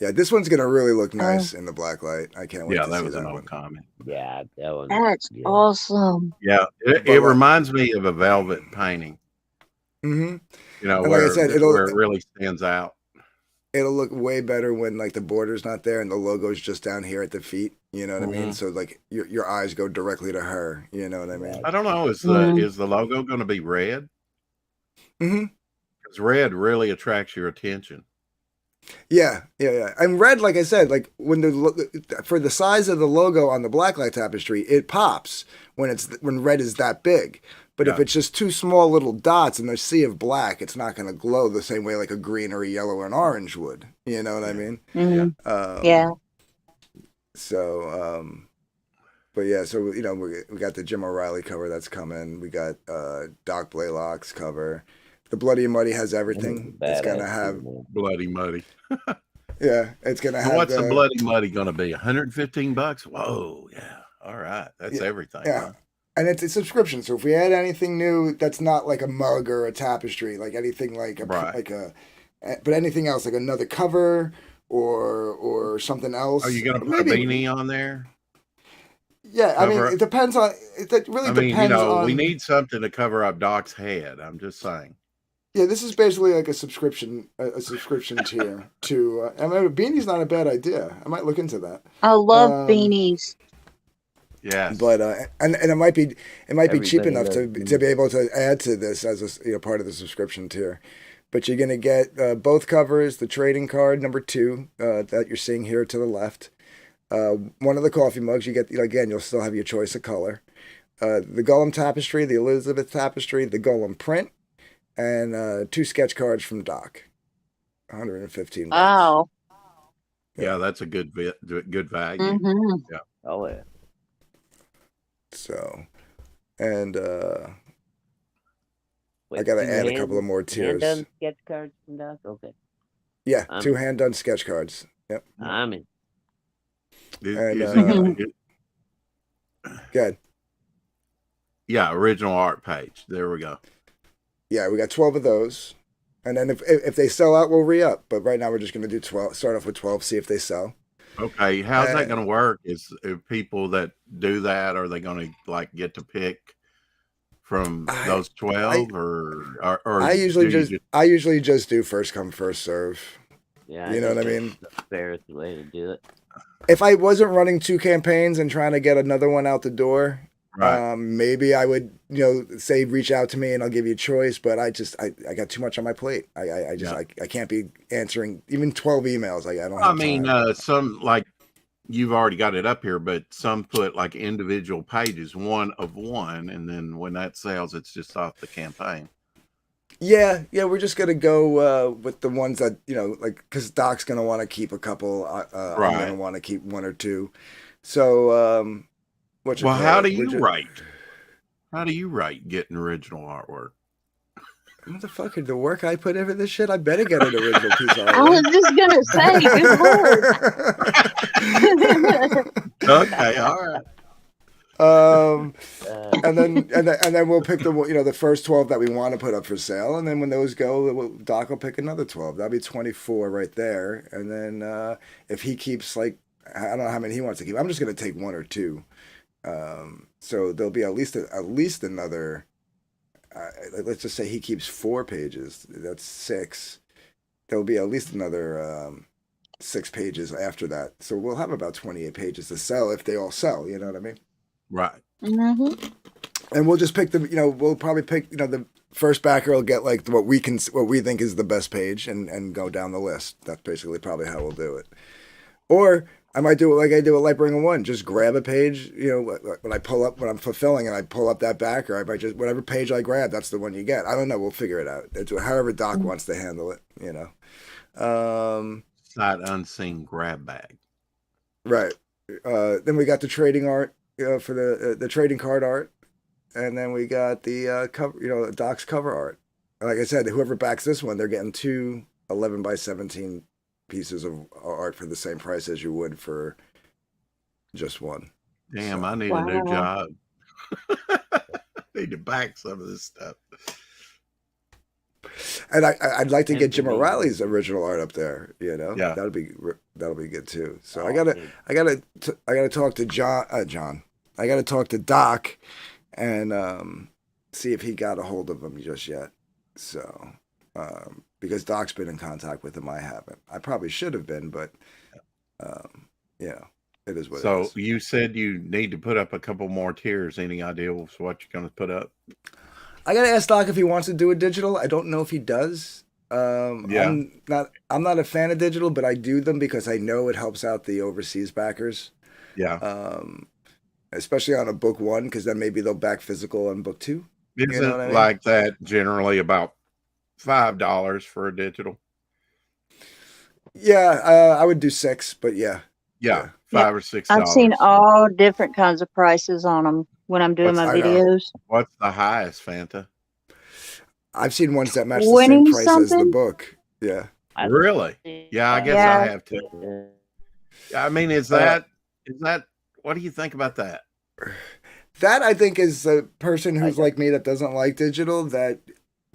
yeah, this one's going to really look nice in the black light. I can't wait Yeah, to that see was an that old one. comment. Yeah, that one. That's Yeah. awesome. Yeah, But it like, reminds me of a velvet painting, mhm. you know, And like I said, where it really stands out. it'll look way better when like the border's not there and the logo's just down here at the feet. You know what I mean? Mhm. So like your eyes go directly to her. You know what I mean? I don't know. Is Mm. the logo going to be red? Hmm. Because red really attracts your attention. Yeah. And red, like I said, like when for the size of the logo on the blacklight tapestry, it pops when red is that big. But if Yeah. it's just two small little dots in the sea of black, it's not going to glow the same way like a green or a yellow or an orange would. You know what I mean? Mhm. Um, Yeah. So, but yeah, so you know we got the Jim O'Reilly cover that's coming. We got Doc Blaylock's cover. The Bloody and Muddy has everything. It's gonna Badass, have man. Bloody Muddy. it's gonna So have what's the Bloody Muddy going to be? $115? Whoa, yeah. All right, that's everything. yeah. Huh? And it's a subscription. So if we add anything new that's not like a mug or a tapestry, like anything like Right. but anything else like another cover or something else. Are you going to put a beanie on there? Yeah, I mean, Cover up? it depends on. It really I mean, you depends know, on. we need something to cover up Doc's head. I'm just saying. Yeah, this is basically like a subscription tier to. I mean, a beanie's not a bad idea. I might look into that. I love Um, beanies. Yes. But and it might be cheap Everybody enough loves to beanies. be able to add to this as a part of the subscription tier. But you're gonna get both covers, the trading card number 2 that you're seeing here to the left. One of the coffee mugs. You get again. You'll still have your choice of color. The Golem tapestry, the Elizabeth tapestry, the Golem print, and 2 sketch cards from Doc. 115 bucks. Wow. Yeah, that's a good value. Mm-hmm. Oh yeah. So, and Wait, I gotta two add a couple of more tiers. hand-done sketch cards from Doc. Okay, Yeah, I'm 2 hand done sketch cards. Yep. I'm in. And, Is it gonna- Good. yeah, original art page. There we go. Yeah, we got 12 of those. And then if they sell out, we'll re-up. But right now we're just going to do 12. Start off with 12, see if they sell. Okay, how's Uh, that going to work? Is people that do that, are they going to like get to pick from those 12, or I usually do you just do first come first serve. Yeah, You know what I think mean? that's the fairest way to do it. If I wasn't running 2 campaigns and trying to get another one out the door, Right. Maybe I would, say reach out to me and I'll give you a choice, but I got too much on my plate. Yeah. I can't be answering even 12 emails. I don't I have mean, time. some like you've already got it up here, but some put like individual pages, one of one, and then when that sells, it's just off the campaign. Yeah, we're just gonna go with the ones that like because Doc's gonna want to keep a couple. I'm gonna Right. want to keep one or two. So what you Well, call how it? do you write? How do you write getting original artwork? Motherfucker, the work I put into this shit, I better get an original piece of I was just gonna say, good lord. artwork. Okay, all right. And then we'll pick the first 12 that we want to put up for sale, and then when those go, Doc will pick another 12. That'll be 24 right there. And then if he keeps like I don't know how many he wants to keep. I'm just gonna take one or two. So there'll be at least another. Let's just say he keeps 4 pages. That's 6. There'll be at least another 6 pages after that. So we'll have about 28 pages to sell if they all sell. You know what I mean? Right. Mm-hmm. And we'll just pick we'll probably pick the first backer will get like what we think is the best page and go down the list. That's basically probably how we'll do it. Or I might do it like I do at Lightbringer 1. Just grab a page, when I'm fulfilling and I pull up that backer, I might just, whatever page I grab, that's the one you get. I don't know. We'll figure it out. It's however Doc wants to handle it, Sight unseen grab bag. Right. Then we got the trading art, for the trading card art. And then we got the cover, Doc's cover art. Like I said, whoever backs this one, they're getting 2 11 by 17 pieces of art for the same price as you would for just one. Damn, So. I need a new Wow. job. I need to back some of this stuff. And I'd like to get Jim Anthony. O'Reilly's original art up there. Yeah. that'll be good too. So Oh, I gotta dude. I gotta talk to John. I gotta talk to Doc, and see if he got a hold of him just yet. So because Doc's been in contact with him, I haven't. I probably should have been, but it is what it So is. you said you need to put up a couple more tiers. Any idea what you're going to put up? I gotta ask Doc if he wants to do a digital. I don't know if he does. Yeah. I'm not a fan of digital, but I do them because I know it helps out the overseas backers. Yeah. Especially on a book 1, because then maybe they'll back physical on book 2. Isn't know what I mean? like that generally about $5 for a digital? Yeah, I would do 6, but yeah. Yeah, Yeah. $5 or $6. I've seen all different kinds of prices on them when I'm doing my I know. videos. What's the highest, Fanta? I've seen ones that match the 20 same price as the something? book. Yeah. Really? Yeah, I guess Yeah. I have to. I mean, is that what do you think about that? That I think is a person who's I- like me that doesn't like digital, that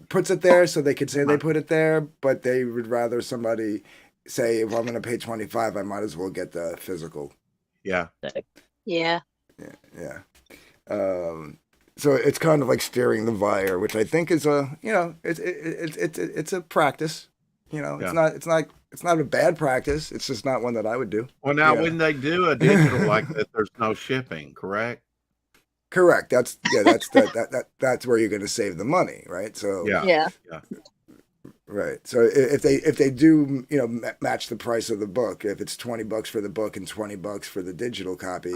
puts it there so they could say they put it there, but they would rather somebody say, if I'm going to pay 25, I might as well get the physical. Yeah. Yeah. Yeah. So it's kind of like steering the wire, which I think is it's a practice. Yeah. It's not a bad practice. It's just not one that I would do. Well, now Yeah. when they do a digital like that, there's no shipping, correct? Correct. That's where you're going to save the money, right? So Yeah. Yeah. right. So if they do match the price of the book, if it's $20 for the book and $20 for the digital copy,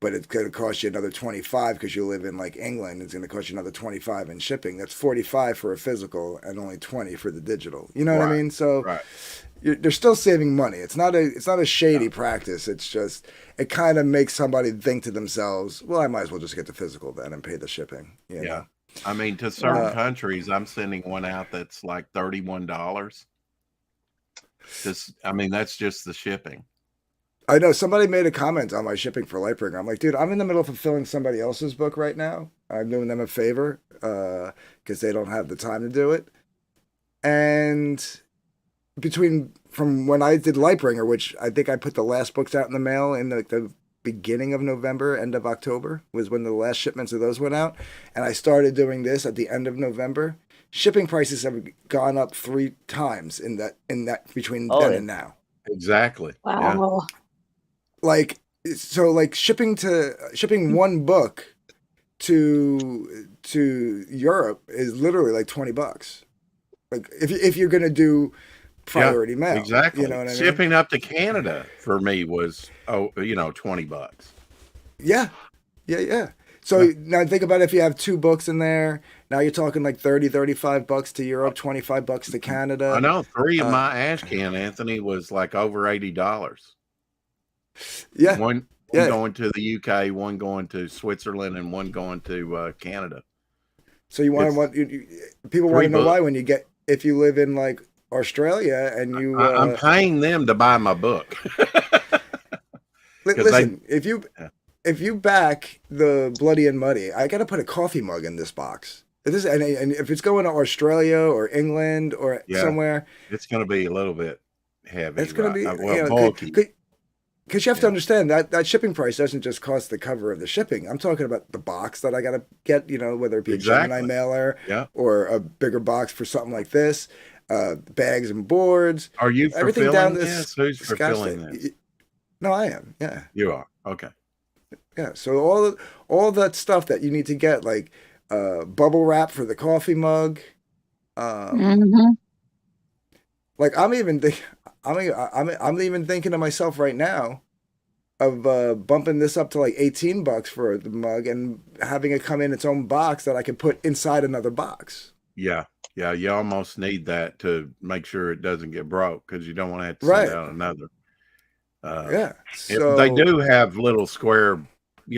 but it's going to cost you another 25 because you live in like England, it's going to cost you another 25 in shipping. That's 45 for a physical and only 20 for the digital. You know what I Right. mean? So Right. they're still saving money. It's not a shady practice. It's just it kind of makes somebody think to themselves, well, I might as well just get the physical then and pay the shipping. You Yeah. know? I mean, to certain Uh, countries, I'm sending one out that's like $31. That's just the shipping. I know somebody made a comment on my shipping for Lightbringer. I'm like, dude, I'm in the middle of fulfilling somebody else's book right now. I'm doing them a favor because they don't have the time to do it. And from when I did Lightbringer, which I think I put the last books out in the mail in the beginning of November, end of October was when the last shipments of those went out. And I started doing this at the end of November. Shipping prices have gone up 3 times in that between Oh, then yeah. and now. Exactly. Yeah. Wow. Like shipping one book to Europe is literally like $20. Like if you're gonna do priority mail, exactly. you know what I mean? Shipping up to Canada for me was $20. Yeah. So Yeah. now think about if you have 2 books in there. Now you're talking like $35 to Europe, $25 to Canada. I know 3 of Uh, my ash can, Anthony, was like over $80. Yeah. One Yeah. going to the UK, one going to Switzerland, and one going to Canada. So you It's people want 3 to know why books. when you get if you live in like Australia and you I'm paying them to buy my book. 'Cause listen, Yeah. if you back the Bloody and Muddy, I got to put a coffee mug in this box. And if it's going to Australia or England or Yeah. somewhere, It's going to be a little bit heavy, it's going to right? be Well, bulky. because you have to Yeah. understand that shipping price doesn't just cost the cover of the shipping. I'm talking about the box that I got to get, whether it be a Gemini Exactly. mailer Yeah. or a bigger box for something like this, bags and boards, Are you everything down fulfilling this this? Who's scotch fulfilling tape. this? No, I am. Yeah. You are. Okay. Yeah. So all that stuff that you need to get, like bubble wrap for the coffee mug. Mm-hmm. Like I'm even thinking to myself right now of bumping this up to like $18 for the mug and having it come in its own box that I can put inside another box. Yeah. Yeah. You almost need that to make sure it doesn't get broke because you don't want to have to Right. send out another. Yeah. If they So do have little square,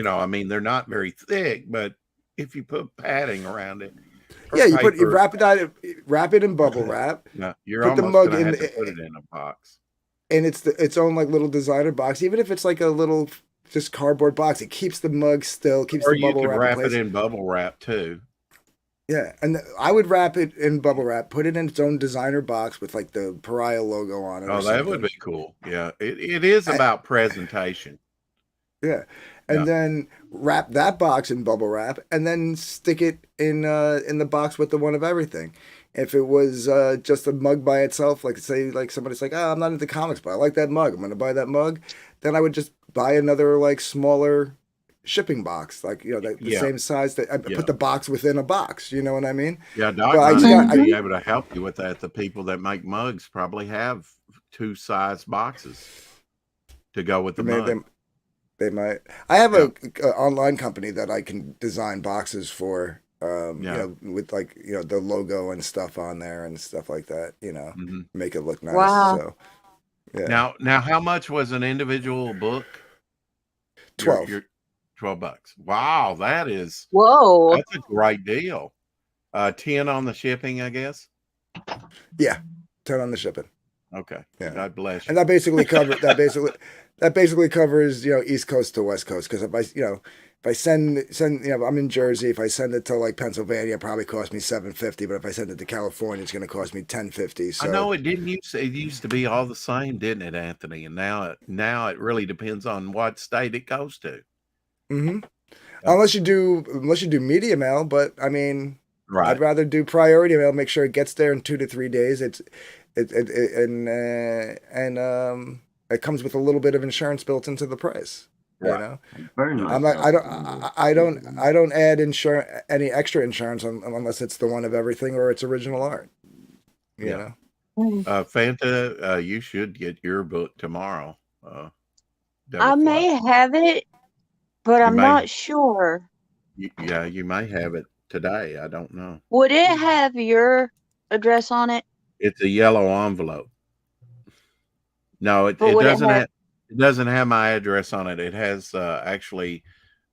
I mean, they're not very thick, but if you put padding around it, or yeah, you paper, wrap it in bubble wrap, yeah, you're put the almost mug going to in have to put it in a box. and it's its own like little designer box. Even if it's like a little just cardboard box, it keeps the mug still, keeps Or the you bubble could wrap in wrap place. it in bubble wrap too. Yeah, and I would wrap it in bubble wrap, put it in its own designer box with like the Pariah logo on it. Oh, or that would something. be cool. Yeah, it is I- about presentation. Yeah, and Yeah. then wrap that box in bubble wrap, and then stick it in the box with the one of everything. If it was just a mug by itself, like say like somebody's like, oh, I'm not into comics, but I like that mug. I'm gonna buy that mug. Then I would just buy another like smaller shipping box, like the Yeah. same size that I Yeah. put the box within a box. You know what I mean? Yeah, Doc But I might just even got be able to help you with that. The people that make mugs probably have 2 size boxes to go with the Maybe mug. they might. I have a online company that I can design boxes for. Yeah. With like the logo and stuff on there and stuff like that. Mhm. Make it look nice. Wow. So yeah, Now, how much was an individual book? 12. Your $12. Wow, that's Whoa. a great deal. 10 on the shipping, I guess. Yeah, 10 on the shipping. Okay. Yeah. God bless you. And that basically covers East Coast to West Coast, because if I send I'm in Jersey, if I send it to like Pennsylvania, it probably cost me $7.50, but if I send it to California, it's going to cost me $10.50. So I know it used to be all the same, didn't it, Anthony? And now it really depends on what state it goes to. hmm unless you do media mail, but I mean, Right. I'd rather do priority mail, make sure it gets there in 2 to 3 days. It comes with a little bit of insurance built into the price. Right. Very nice. I'm not, I don't add any extra insurance unless it's the one of everything or it's original art. You Yeah. know? Fanta, you should get your book tomorrow. I Devil may Fly. have it, but You I'm may- not sure. Yeah, you may have it today. I don't know. Would it have your address on it? It's a yellow envelope. No, it But would it doesn't have- have it doesn't have my address on it. It has actually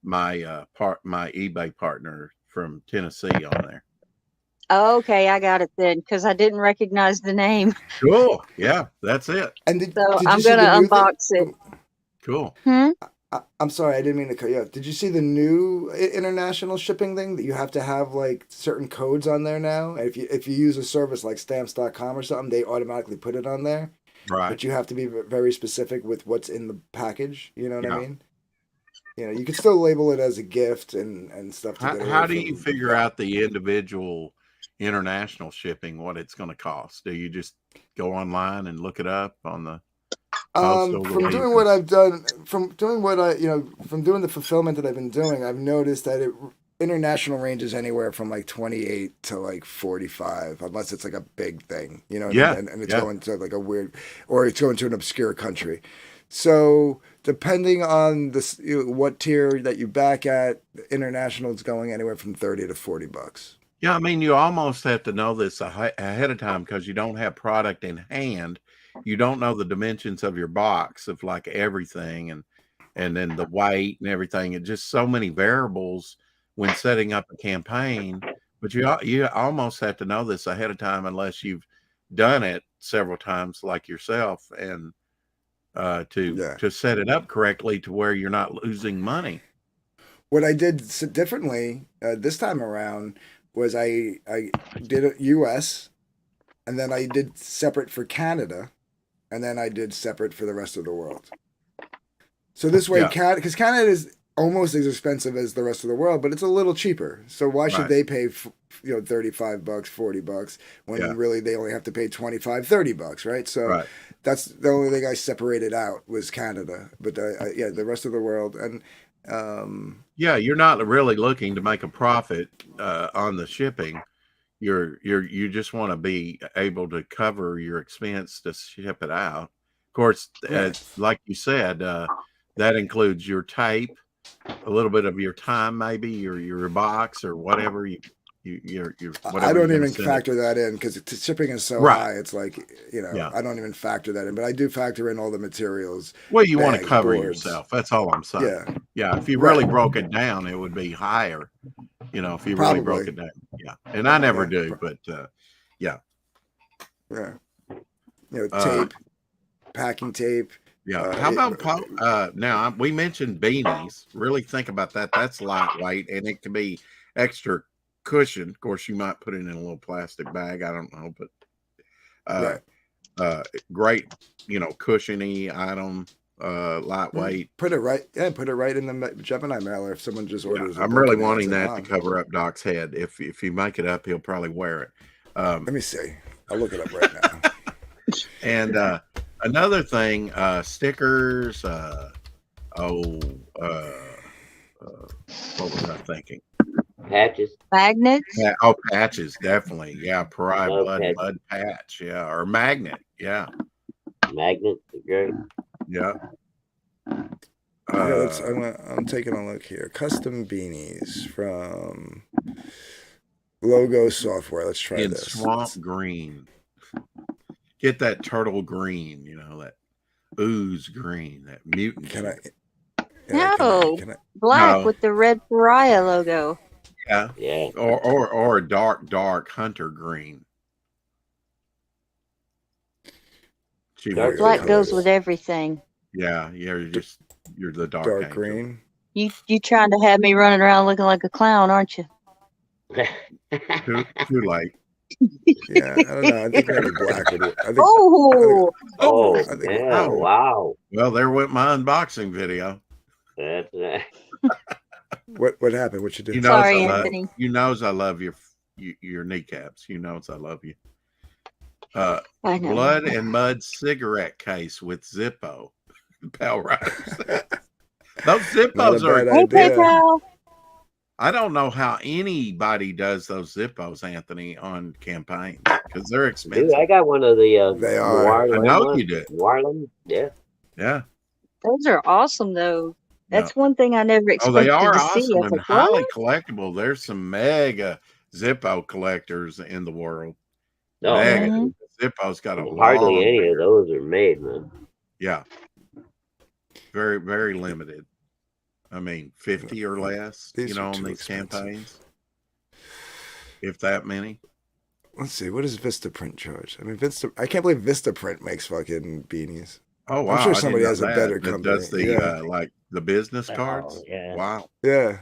my my eBay partner from Tennessee on there. Oh, okay, I got it then, because I didn't recognize the name. Cool. Yeah, that's it. And So did you I'm see gonna the new thing? unbox it. Cool. I'm sorry, I didn't mean to cut you off. Did you see the new international shipping thing that you have to have like certain codes on there now? And if you use a service like stamps.com or something, they automatically put it on there. Right. But you have to be very specific with what's in the package. You know what I Yeah. mean? You can still label it as a gift and stuff. To get away How do you from figure that. out the individual international shipping, what it's going to cost? Do you just go online and look it up on the postal? From doing what I've done, from doing the fulfillment that I've been doing, I've noticed that international ranges anywhere from like 28 to like 45, unless it's like a big thing, you know, Yeah, and it's yeah. going to like a weird, or it's going to an obscure country. So depending on this, what tier that you back at, international is going anywhere from 30 to $40. Yeah, I mean, you almost have to know this ahead of time because you don't have product in hand. You don't know the dimensions of your box of like everything, and then the weight and everything. It's just so many variables when setting up a campaign. But you almost have to know this ahead of time unless you've done it several times, like yourself, and to set it up correctly to where you're not losing money. What I did differently this time around was I did a US, and then I did separate for Canada, and then I did separate for the rest of the world. So this way, Yeah. because Canada is almost as expensive as the rest of the world, but it's a little cheaper. So why should Right. they pay, $35, $40 when Yeah. really they only have to pay 25, $30, right? So Right. that's the only thing I separated out was Canada, but yeah, the rest of the world. And Yeah, you're not really looking to make a profit on the shipping. You just want to be able to cover your expense to ship it out. Of course, Right. like you said, that includes your tape, a little bit of your time, maybe your box or whatever your I whatever don't you're even gonna send it. factor that in because shipping is so Right. high. It's like, Yeah. I don't even factor that in, but I do factor in all the materials, Well, you want to bags, cover boards. yourself. That's all I'm saying. Yeah, Yeah, if you Right. really broke it down, it would be higher. If you really broke Probably. it down. Yeah. And I never Yeah, do, but yeah. yeah. Uh, Tape, packing tape. Yeah. How about now we mentioned beanies. Really think about that. That's lightweight and it can be extra cushion. Of course, you might put it in a little plastic bag. I don't know, but Right. great, cushiony item, lightweight. Put it right. Yeah, put it right in the Gemini mailer if someone just Yeah, orders. I'm really wanting that to cover up Doc's head. If you make it up, he'll probably wear it. Let me see. I'll look it up right now. And another thing, stickers. What was I thinking? Patches. Magnets. Yeah, patches, definitely. Yeah, Pariah Love Bud patches. patch. Yeah, or magnet. Yeah, Magnets are great. yeah. I'm taking a look here. Custom beanies from Logo Software. Let's try In this. swamp green. Get that turtle green. That ooze green. That mutant. Can I? No. Can I? Black No. with the red Pariah logo. Yeah. Yeah. Or a dark hunter green. Dark Black colors. goes with everything. Yeah, you're the dark angel. green. You trying to have me running around looking like a clown, aren't you? Too late. Yeah, I don't know. I think maybe black would. I think. Oh, Oh, I think- yeah. oh. Wow. Well, there went my unboxing video. That's What happened? What you did? You know, sorry, I love, Anthony. you knows I love your kneecaps. You knows I love you. I know. Blood and Mud cigarette case with Zippo. Pal Riders. Those Zippos Not a are. bad Hey, idea. PayPal. I don't know how anybody does those Zippos, Anthony, on campaigns because they're expensive. Dude, I got one of the They are. I know you do. Warland. Yeah. Yeah. Those are awesome, though. That's one thing I never Oh, expected they are to see. awesome I was and like, what? highly collectible. There's some mega Zippo collectors in the world. No, Mega. Mhm. Zippo's got a hardly long any career. of those are made, man. Yeah. Very, very limited. I mean, 50 or less, These are on too these expensive. campaigns. If that many. Let's see. What does Vistaprint charge? I mean, I can't believe Vistaprint makes fucking beanies. Oh, wow. sure I didn't somebody know has a that. better That company. does the, Yeah. like the business cards. Oh, yeah. Wow. Yeah.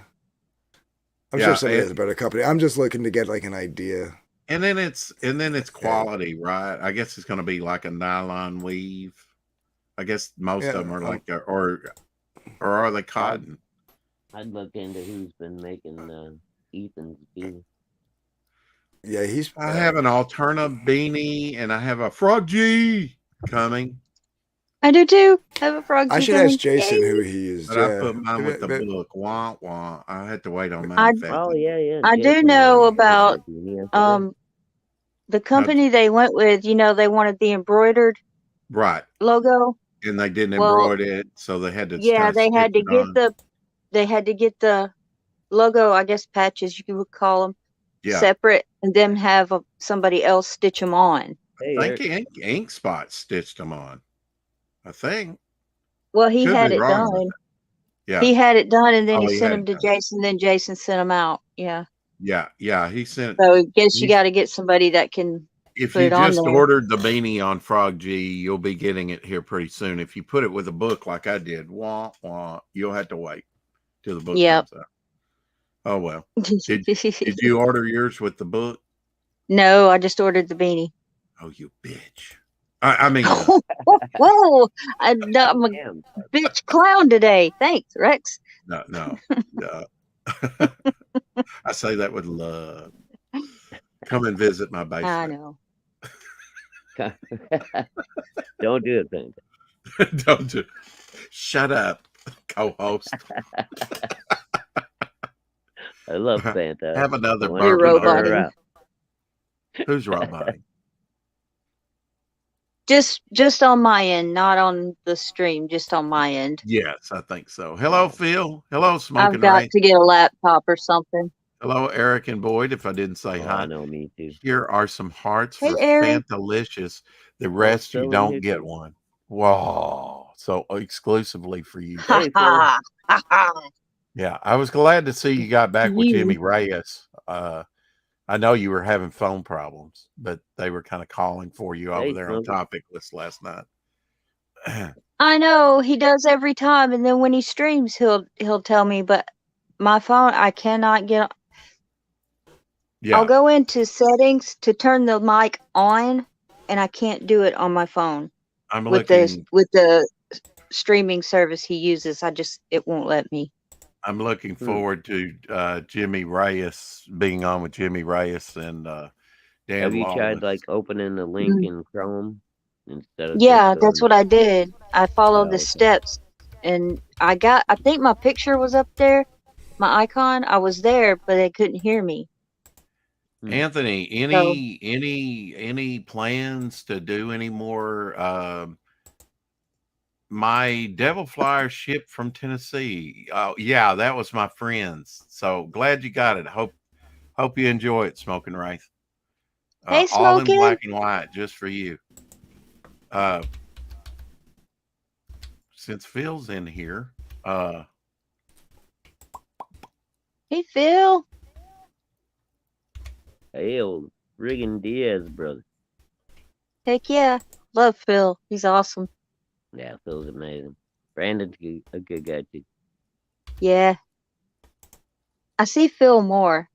I'm Yeah, sure somebody it- has a better company. I'm just looking to get like an idea. And then it's quality, right? I guess it's going to be like a nylon weave. I guess most of them are like, or are they cotton? I'd look into who's been making Ethan's beanie. Yeah, he's. I have an Alterna beanie and I have a Frog G coming. I do too. Have a frog. I should ask Jason who he used. But I Yeah. put mine with the But- book. Wah, wah. I had to wait on mine. I- in fact. Oh yeah. I do Jason know was about, getting the beanie after that. the company they went with. You know, they wanted the embroidered Right. logo. And they didn't Well, embroider it, so they had to. Yeah, kinda they had to stitch it get on. the logo, I guess patches you would call them, Yeah. separate, and then have somebody else stitch them on. Hey, I Eric, think ink Spot stitched them on. I think. Well, he Could had be it wrong with done. Yeah. He had it done, and then Oh, he he sent had them it to done. Jason. Then Jason sent them out. Yeah. Yeah. He sent. So I guess you He's- got to get somebody that can. If put you it on just there. ordered the beanie on Frog G, you'll be getting it here pretty soon. If you put it with a book like I did, wah wah, you'll have to wait till the book Yep. comes out. Oh well. Did you order yours with the book? No, I just ordered the beanie. Oh, you bitch! I mean, Whoa! I'm a damn. bitch clown today. Thanks, Rex. no. I say that with love. Come and visit my basement. I know. Don't do it, Fanta. Don't you? Shut up, co-host. I love Fanta. Have another I wanna You're bourbon. order roboting. out. Who's roboting? Just on my end, not on the stream. Just on my end. Yes, I think so. Hello, Phil. Hello, I've Smoking got Ray. to get a laptop or something. Hello, Eric and Boyd. If I didn't say Oh, hi, I know, me too. here are some hearts Hey, for Eric. Fantalicious. The rest Phil you in don't here get too. one. Wow. So exclusively for you. Ha Hey, ha. Ha ha. Yeah, I was glad to see you got back with You. Jimmy Reyes. I know you were having phone problems, but they were kind of calling for you over Hey, there on Smoker. Topic List last night. I know he does every time, and then when he streams, he'll tell me. But my phone, I cannot get. Yeah, I'll go into settings to turn the mic on, and I can't do it on my phone I'm with looking. the streaming service he uses. It won't let me. I'm looking forward to Jimmy Reyes being on with Jimmy Reyes and Dan Have you tried Lawless. like opening the link in Chrome instead of? Yeah, just that's going- what I did. I followed Oh, the okay. steps, and I think my picture was up there, my icon. I was there, but they couldn't hear me. Anthony, any plans to do any more? My Devil Flyer ship from Tennessee. Oh yeah, that was my friend's. So glad you got it. Hope you enjoy it, Smoking Wraith. Hey, all in Smokin'. black and white, just for you. Since Phil's in here, Hey, Phil. Hey, old Riggin Diaz brother. Heck yeah, love Phil. He's awesome. Yeah, Phil's amazing. Brandon's a good guy too. Yeah, I see Phil more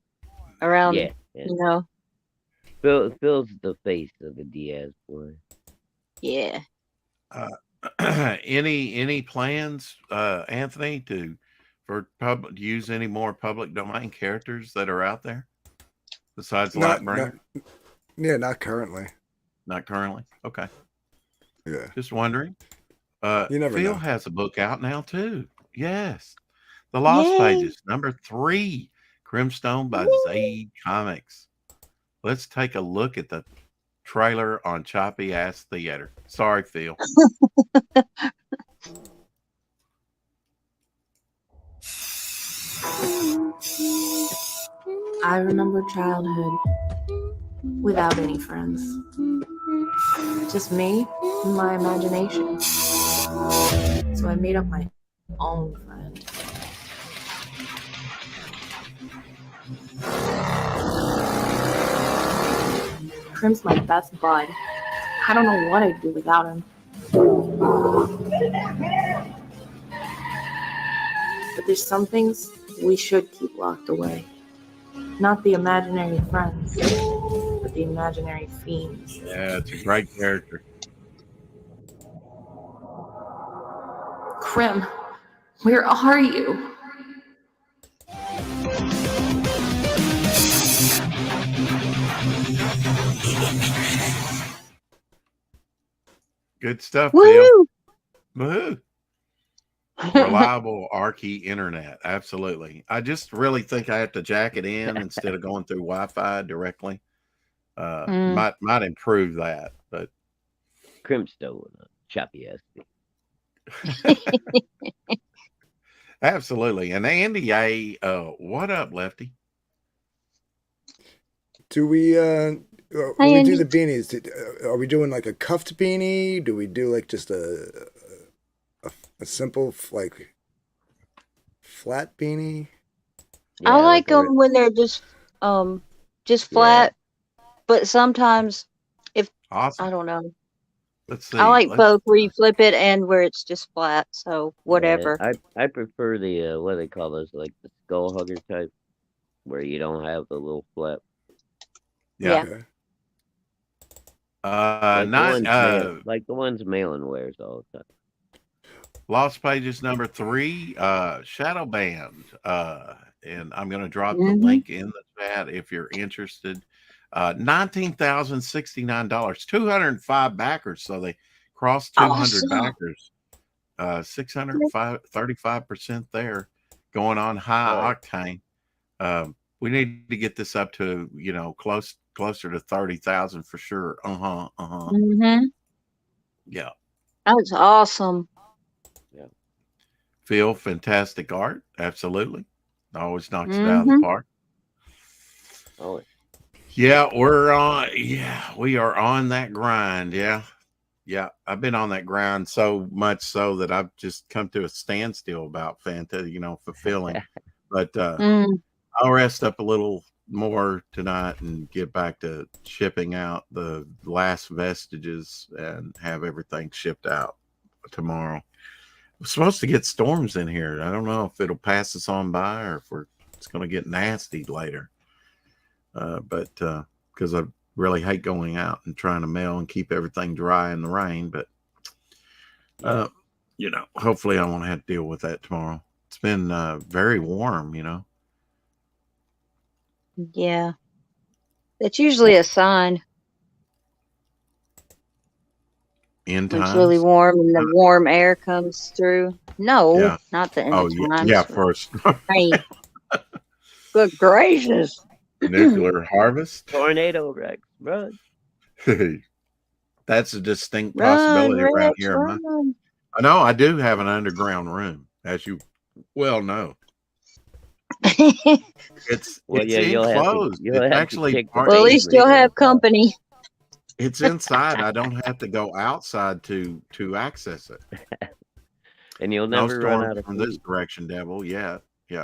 around. Yeah. You know. Phil's the face of the Diaz boy. Yeah. any plans, Anthony, for use any more public domain characters that are out there besides Lightbringer? Not currently. Not currently. Okay, Yeah. just wondering. You never Phil know. has a book out now too. Yes, The Lost Yay. Pages, number 3, Crimstone by Zaid Comics. Let's take a look at the trailer on Choppy Ass Theater. Sorry, Phil. I remember childhood without any friends. Just me and my imagination. So I made up my own friend. Prim's my best bud. I don't know what I'd do without him. But there's some things we should keep locked away. Not the imaginary friends, but the imaginary fiends. Yeah, it's a great character. Krim, where are you? Good stuff, Phil. Woo! Woohoo. Reliable Archie internet. Absolutely. I just really think I have to jack it in instead of going through Wi-Fi directly. Mm. Might improve that, but Crimp stove and a choppy ass. absolutely. And Andy A, what up, Lefty? Do we when Hi, we do Andy. the beanies? Are we doing like a cuffed beanie? Do we do like just a simple like flat beanie? I like a them when they're just Yeah. flat, but sometimes I Awesome. don't know. Let's see. I like Let's both where you flip it and where it's just flat. So whatever. I prefer the what do they call those, like the skull hugger type, where you don't have the little flap. yeah. Okay. Like the ones Malin wears all the time. Lost Pages number 3, Shadow Band. And I'm going to drop the Mhm. link in the chat if you're interested. $19,069, 205 backers. So they crossed 200 Awesome. backers. 635% there, going on high octane. We need to get this up to, closer to 30,000 for sure. Mhm. Yeah. That's awesome. Phil, fantastic art. Absolutely. Always knocks it out of the Mhm. park. Oh, Yeah, we are on that grind. Yeah. I've been on that grind so much so that I've just come to a standstill about Fanta, fulfilling. But Mm. I'll rest up a little more tonight and get back to shipping out the last vestiges and have everything shipped out tomorrow. We're supposed to get storms in here. I don't know if it'll pass us on by or if it's going to get nasty later. But because I really hate going out and trying to mail and keep everything dry in the rain. But hopefully I won't have to deal with that tomorrow. It's been very warm. Yeah. That's usually a sign End when it's really times. warm and the warm air comes through. No, Yeah. not the end Oh of yeah. times. Yeah. First. Hey, good gracious. Nuclear harvest. tornado, Rex, run. That's a distinct Run, possibility around Rex, here. run. I know I do have an underground room, as you well know. It's enclosed. It's actually Well, at least you'll have company. It's inside. I don't have to go outside to access it. And you'll No never run storm out of from this food. direction, Devil. Yeah.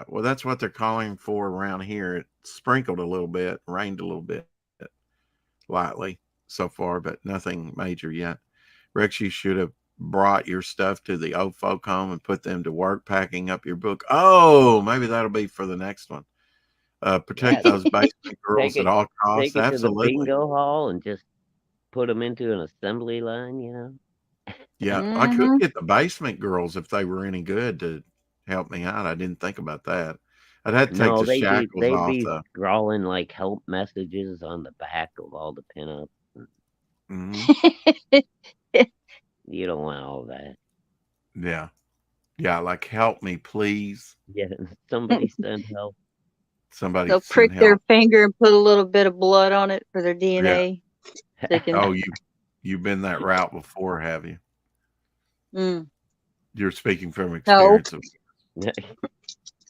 Well, that's what they're calling for around here. It sprinkled a little bit, rained a little bit, lightly so far, but nothing major yet. Rex, you should have brought your stuff to the old folk home and put them to work packing up your book. Oh, maybe that'll be for the next one. Protect those basement girls at all costs. Take it Absolutely. to the bingo hall and just put them into an assembly line, Yeah, I could get the basement girls if they were any good to help me out. I didn't think about that. I'd have to take No, the shackles they'd off be though. scrawling like help messages on the back of all the pinups. Mm-hmm. You don't want all that. Yeah, like help me, please. Yeah, somebody send help. Somebody They'll send prick help. their finger and put a little bit of blood on it for their DNA. Yeah. Oh, you've been that route before, have you? You're speaking from experience. No.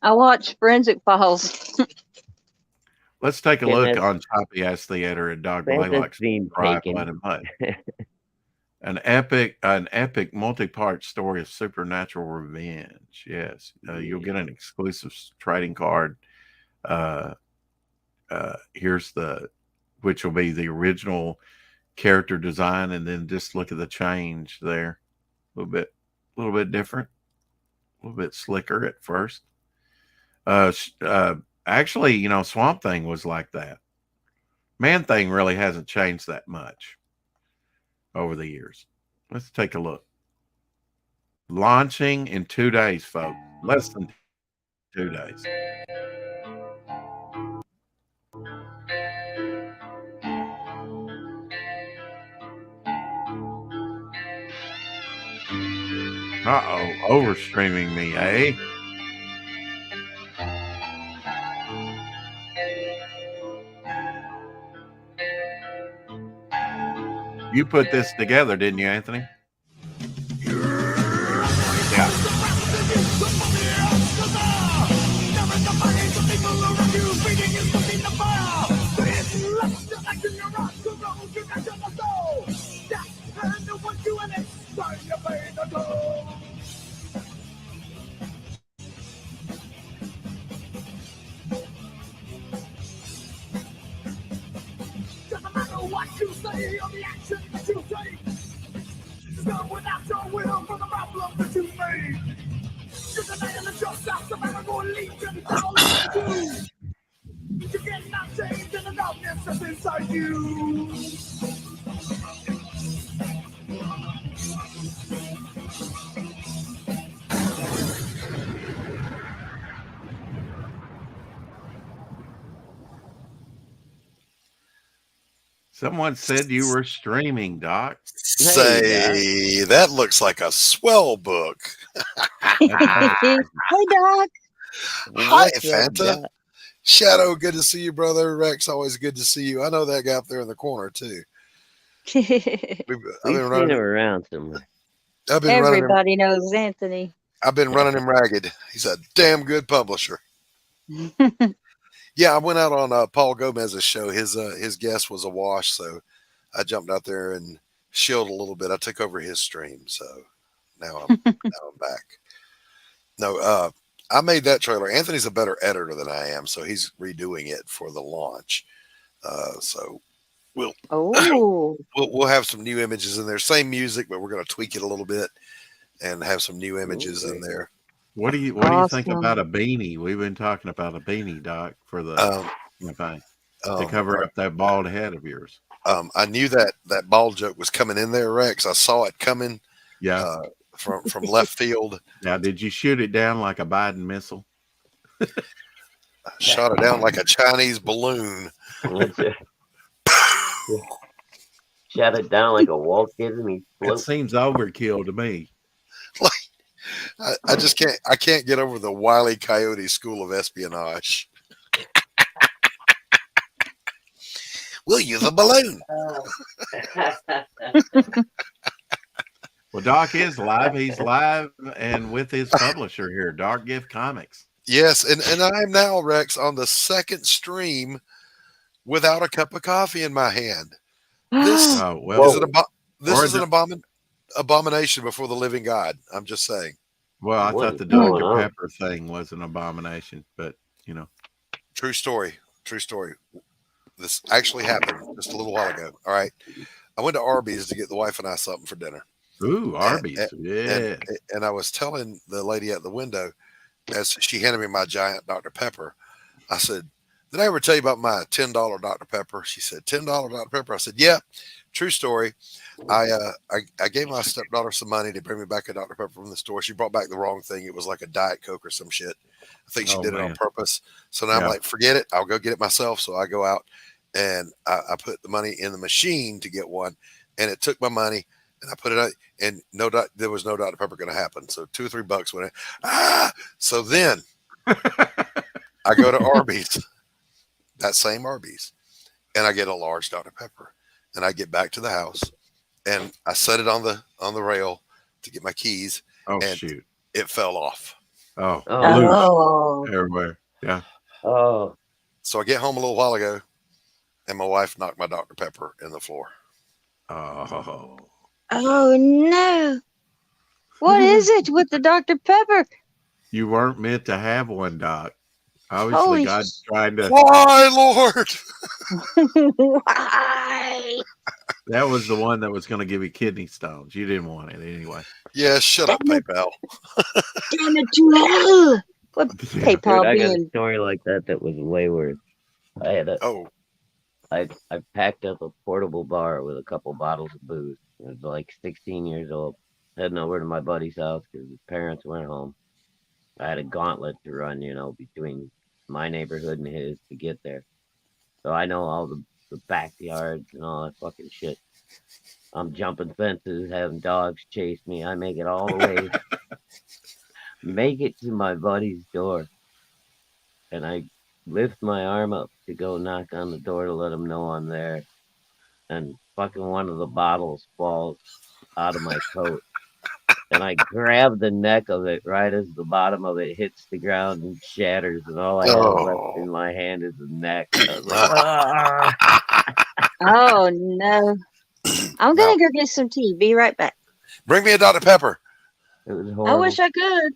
I watch Forensic Files. Let's take a look on Choppy Ass Theater and Dog Blaylock's Rifle and Mud. An epic multi-part story of supernatural revenge. Yes, you'll get an exclusive trading card. Here's which will be the original character design, and then just look at the change there. A little bit different, a little bit slicker at first. Actually, Swamp Thing was like that. Man Thing really hasn't changed that much over the years. Let's take a look. Launching in 2 days, folks. Less than 2 days. Uh-oh, overstreaming me, eh? You put this together, didn't you, Anthony? Yeah. Doesn't matter what you say or the action that you take. Stop without your will for the problem that you made. You're the man that just stops the matter going legion all over you. You cannot change in the darkness that's inside you. Someone said you were streaming, Doc. Say, that looks like a swell book. Hey, Doc. Hi, What's up, Fanta. Doc? Shadow, good to see you, brother. Rex, always good to see you. I know that guy up there in the corner, too. I've We've been seen him running. around somewhere. I've been running him. Everybody knows Anthony. I've been running him ragged. He's a damn good publisher. Yeah, I went out on Paul Gomez's show. His guest was a wash, so I jumped out there and shielded a little bit. I took over his stream, so now I'm back. No, I made that trailer. Anthony's a better editor than I am, so he's redoing it for the launch. So we'll we'll have some new images in there. Same music, but we're going to tweak it a little bit and have some new images in there. What do you think about a beanie? We've been talking about a beanie, Doc, for the campaign to cover up that bald head of yours. I knew that bald joke was coming in there, Rex. I saw it coming. Yeah. From left field. Now, did you shoot it down like a Biden missile? Shot it down like a Chinese balloon. Shot it down like a Walt Disney float. It seems overkill to me. I just can't get over the Wile E. Coyote school of espionage. We'll use a balloon. Well, Doc is live. He's live and with his publisher here, Dark Gift Comics. Yes, and I am now, Rex, on the second stream without a cup of coffee in my hand. This is an abomination before the living God. I'm just saying. Well, I thought the Dr. Pepper thing was an abomination, but you know. True story. This actually happened just a little while ago. All right. I went to Arby's to get the wife and I something for dinner. Ooh, Arby's. And I was telling the lady at the window as she handed me my giant Dr. Pepper, I said, "Did I ever tell you about my $10 Dr. Pepper?" She said, $10 Dr. Pepper. I said, "Yeah, true story. I gave my stepdaughter some money to bring me back a Dr. Pepper from the store. She brought back the wrong thing. It was like a Diet Coke or some shit. I think she did it on purpose. So now I'm like, forget it. I'll go get it myself." So I go out and I put the money in the machine to get one, and it took my money. And I put it out, and there was no Dr. Pepper going to happen. So $2 or $3 went in. So then I go to Arby's, that same Arby's, and I get a large Dr. Pepper. And I get back to the house, and I set it on the rail to get my keys. Oh, and shoot! It fell off. Oh, everywhere. Yeah. Oh. So I get home a little while ago, and my wife knocked my Dr. Pepper in the floor. Oh no! What is it with the Dr. Pepper? You weren't meant to have one, Doc. Obviously, God's trying to. Why, Lord? Why? That was the one that was going to give you kidney stones. You didn't want it anyway. Yeah, shut up, PayPal. Damn it to hell! What PayPal Dude, I got being? a story like that was way worse. I had I packed up a portable bar with a couple bottles of booze. I was like 16 years old, heading over to my buddy's house because his parents weren't home. I had a gauntlet to run, between my neighborhood and his to get there. So I know all the backyards and all that fucking shit. I'm jumping fences, having dogs chase me. I make it all the way, make it to my buddy's door, and I lift my arm up to go knock on the door to let him know I'm there. And fucking one of the bottles falls out of my coat. And I grab the neck of it right as the bottom of it hits the ground and shatters, and all I have left Oh. in my hand is the neck. I was like, "Ah." Oh no. I'm No. gonna go get some tea. Be right back. Bring me a Dr. Pepper. It was I horrible. wish I could.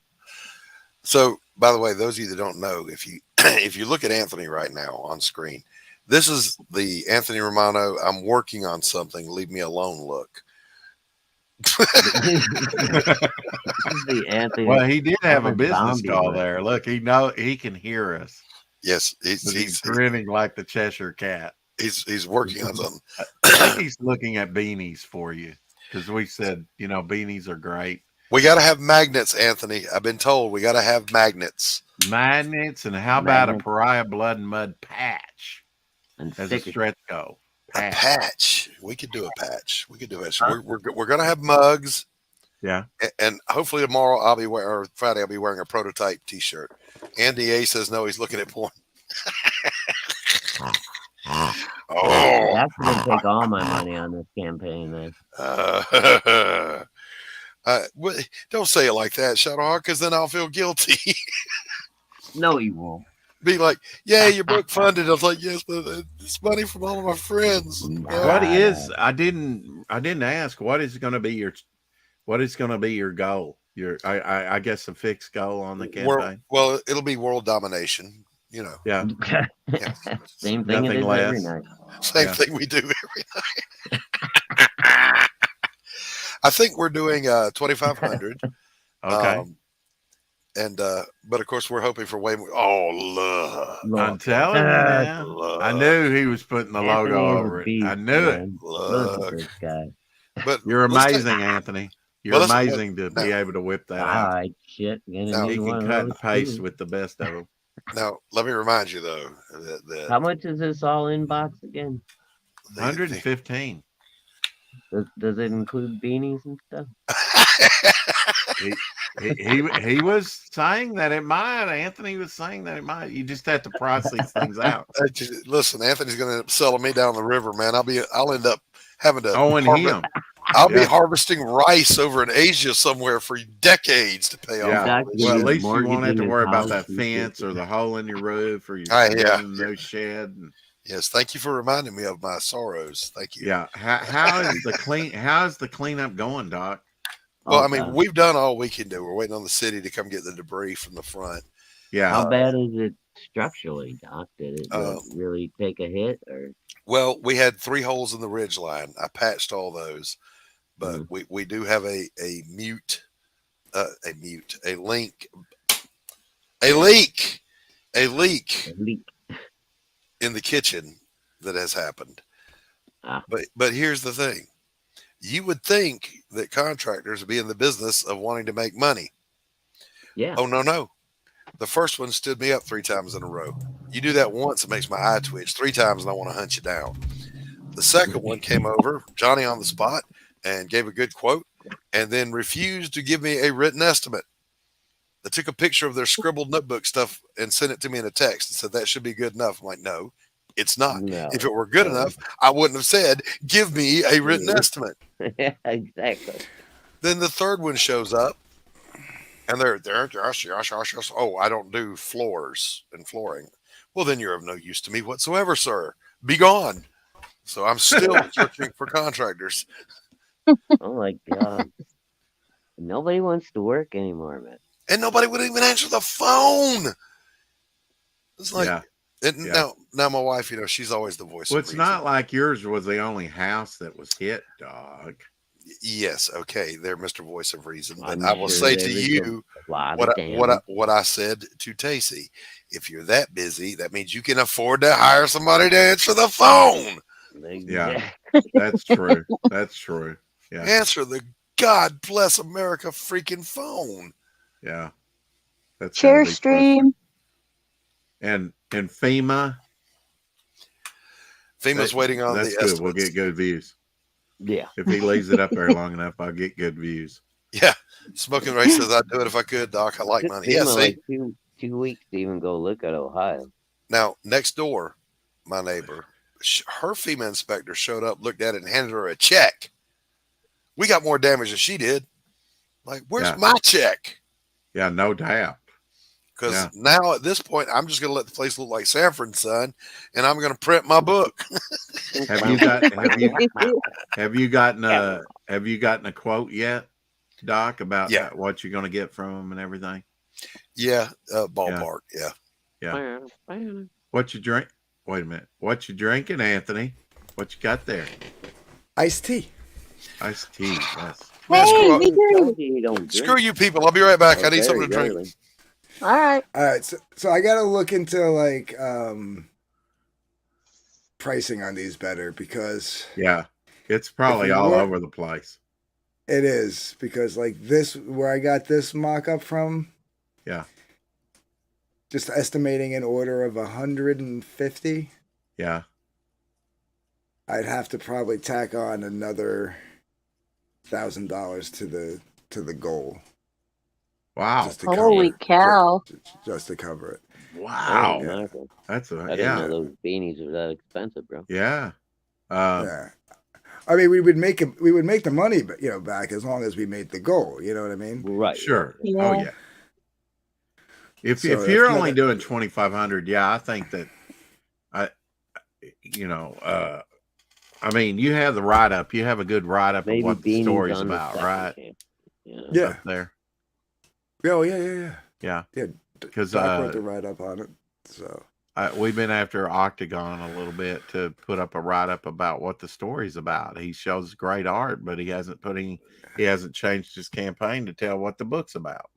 So, by the way, those of you that don't know, if you if you look at Anthony right now on screen, this is the Anthony Romano. I'm working on something. Leave me alone. Look. This is the Anthony. Well, he did have a I'm a business zombie, call man. there. Look, he can hear us. Yes, But he's he's grinning like the Cheshire Cat. he's working on something. I think he's looking at beanies for you because we said, beanies are great. We got to have magnets, Anthony. I've been told we got to have magnets. Magnets, and how about a Magnets. Pariah Blood and Mud patch And as a stickers. stretch goal? A patch. We could do a patch. We could do it. So we're gonna have mugs. Yeah. And hopefully tomorrow I'll be wearing, or Friday I'll be wearing a prototype T-shirt. Andy A says no, he's looking at porn. Oh, That's gonna take all my money on this campaign, man. don't say it like that, Shadowhawk, because then I'll feel guilty. No, you won't. Be like, yeah, your book funded. I was like, yes, but it's money from all of my friends. What is? I didn't ask. What is going to be your goal? I guess a fixed goal on the campaign. Well, it'll be world domination. Yeah. Yeah. Same thing it Nothing is every less. night. Same Yeah. thing we do every night. I think we're doing 2,500. Okay. But of course we're hoping for way more. Oh, look. I'm telling you now. Look. I knew he was putting the Anthony logo is a over it. beast, I knew it. man. Look Look. at this guy. But You're let's take- amazing, Anthony. You're Well, listen, amazing to be able to whip that All out. right, shit. Gonna No. need He one can of cut and those paste too. with the best of them. now, let me remind you though that How much is this all in box again? 115. Does it include beanies and stuff? He was saying that it might. Anthony was saying that it might. You just have to price these things out. Listen, Anthony's going to end up selling me down the river, man. I'll end up having to. Oh, and him. I'll be Yeah. harvesting rice over in Asia somewhere for decades to pay Yeah. off. Doc, all this. Well, at His least you won't have mortgage to and worry about his that house and fence shit. or the hole in your roof or your Yeah. no shed. Yes, thank you for reminding me of my sorrows. Thank you. Yeah. How is the cleanup going, Doc? Well, Oh, I mean, God. we've done all we can do. We're waiting on the city to come get the debris from the front. Yeah. How bad is it structurally, Doc? Did it Um, really take a hit, or Well, we had 3 holes in the ridge line. I patched all those, but Mm. we do have a leak a leak? in the kitchen that has happened. Ah. But here's the thing. You would think that contractors would be in the business of wanting to make money. Yeah. Oh, no. The first one stood me up 3 times in a row. You do that once, it makes my eye twitch. 3 times, and I want to hunt you down. The second one came over, Johnny on the spot, and gave a good quote, and then refused to give me a written estimate. They took a picture of their scribbled notebook stuff and sent it to me in a text and said, that should be good enough. I'm like, no, it's not. No. If it were good enough, I wouldn't have said, give me a written Yeah. estimate. Yeah, exactly. Then the third one shows up, and they're yes. Oh, I don't do floors and flooring. Well, then you're of no use to me whatsoever, sir. Be gone. So I'm still searching for contractors. Oh my God. Nobody wants to work anymore, man. And nobody would even answer the phone. It's like, Yeah. and Yeah. now my wife, she's always the voice. Well, of it's reason. not like yours was the only house that was hit, dog. Yes, okay, they're Mr. Voice of Reason, but I'm I will sure say there to is you a lot what of what I said to Tacey. If you're that busy, that means you can afford to hire somebody to answer the phone. Yeah. That's true. That's true. Yeah. Answer the God bless America freaking phone. Yeah. That's Share gotta be stream. frustrating. And FEMA. FEMA's waiting on That's the good. estimates. We'll get good views. Yeah. If he leaves it up there long enough, I'll get good views. Yeah. Smoking Ray says I'd do it if I could, Doc. I like Took money. him Yeah, see. like 2 weeks to even go look at Ohio. Now, next door, my neighbor, her FEMA inspector showed up, looked at it, and handed her a check. We got more damage than she did. Like, where's Yeah. my check? Yeah, no doubt. Because Yeah. now at this point, I'm just going to let the place look like Sanford and Son, and I'm going to print my book. Have you gotten a quote yet, Doc, about Yeah. what you're going to get from them and everything? Yeah, ballpark. Yeah. What you drink? Wait a minute. What you drinking, Anthony? What you got there? Iced tea. Iced tea. Yes. Man, Hey, screw, me too. You don't drink. screw you people. I'll be right back. I need Very something to drink. rarely. All right. All right, so I gotta look into like pricing on these better because Yeah. It's probably If we all were- over the place. it is because like this where I got this mock up from. Yeah. Just estimating an order of 150. Yeah. I'd have to probably tack on another $1,000 to the goal. Wow. Just to Holy cover, cow. just to cover it. Wow. Holy mackerel. That's I a didn't yeah. know those beanies were that expensive, bro. Yeah. Yeah. I mean, we would make the money, but back as long as we made the goal. You know what I mean? Right. Sure. Yeah. Oh yeah. If So if you're if only not- doing 2,500, yeah, I think that I mean, you have the write up. You have a good write up of Maybe what the beanies story's on the about, second right? camp. Yeah. Yeah. Up there. Oh yeah. Yeah. Yeah. 'Cause, Doc wrote the write up on it. So We've been after Octagon a little bit to put up a write up about what the story's about. He shows great art, but he hasn't changed his campaign to tell what the book's about.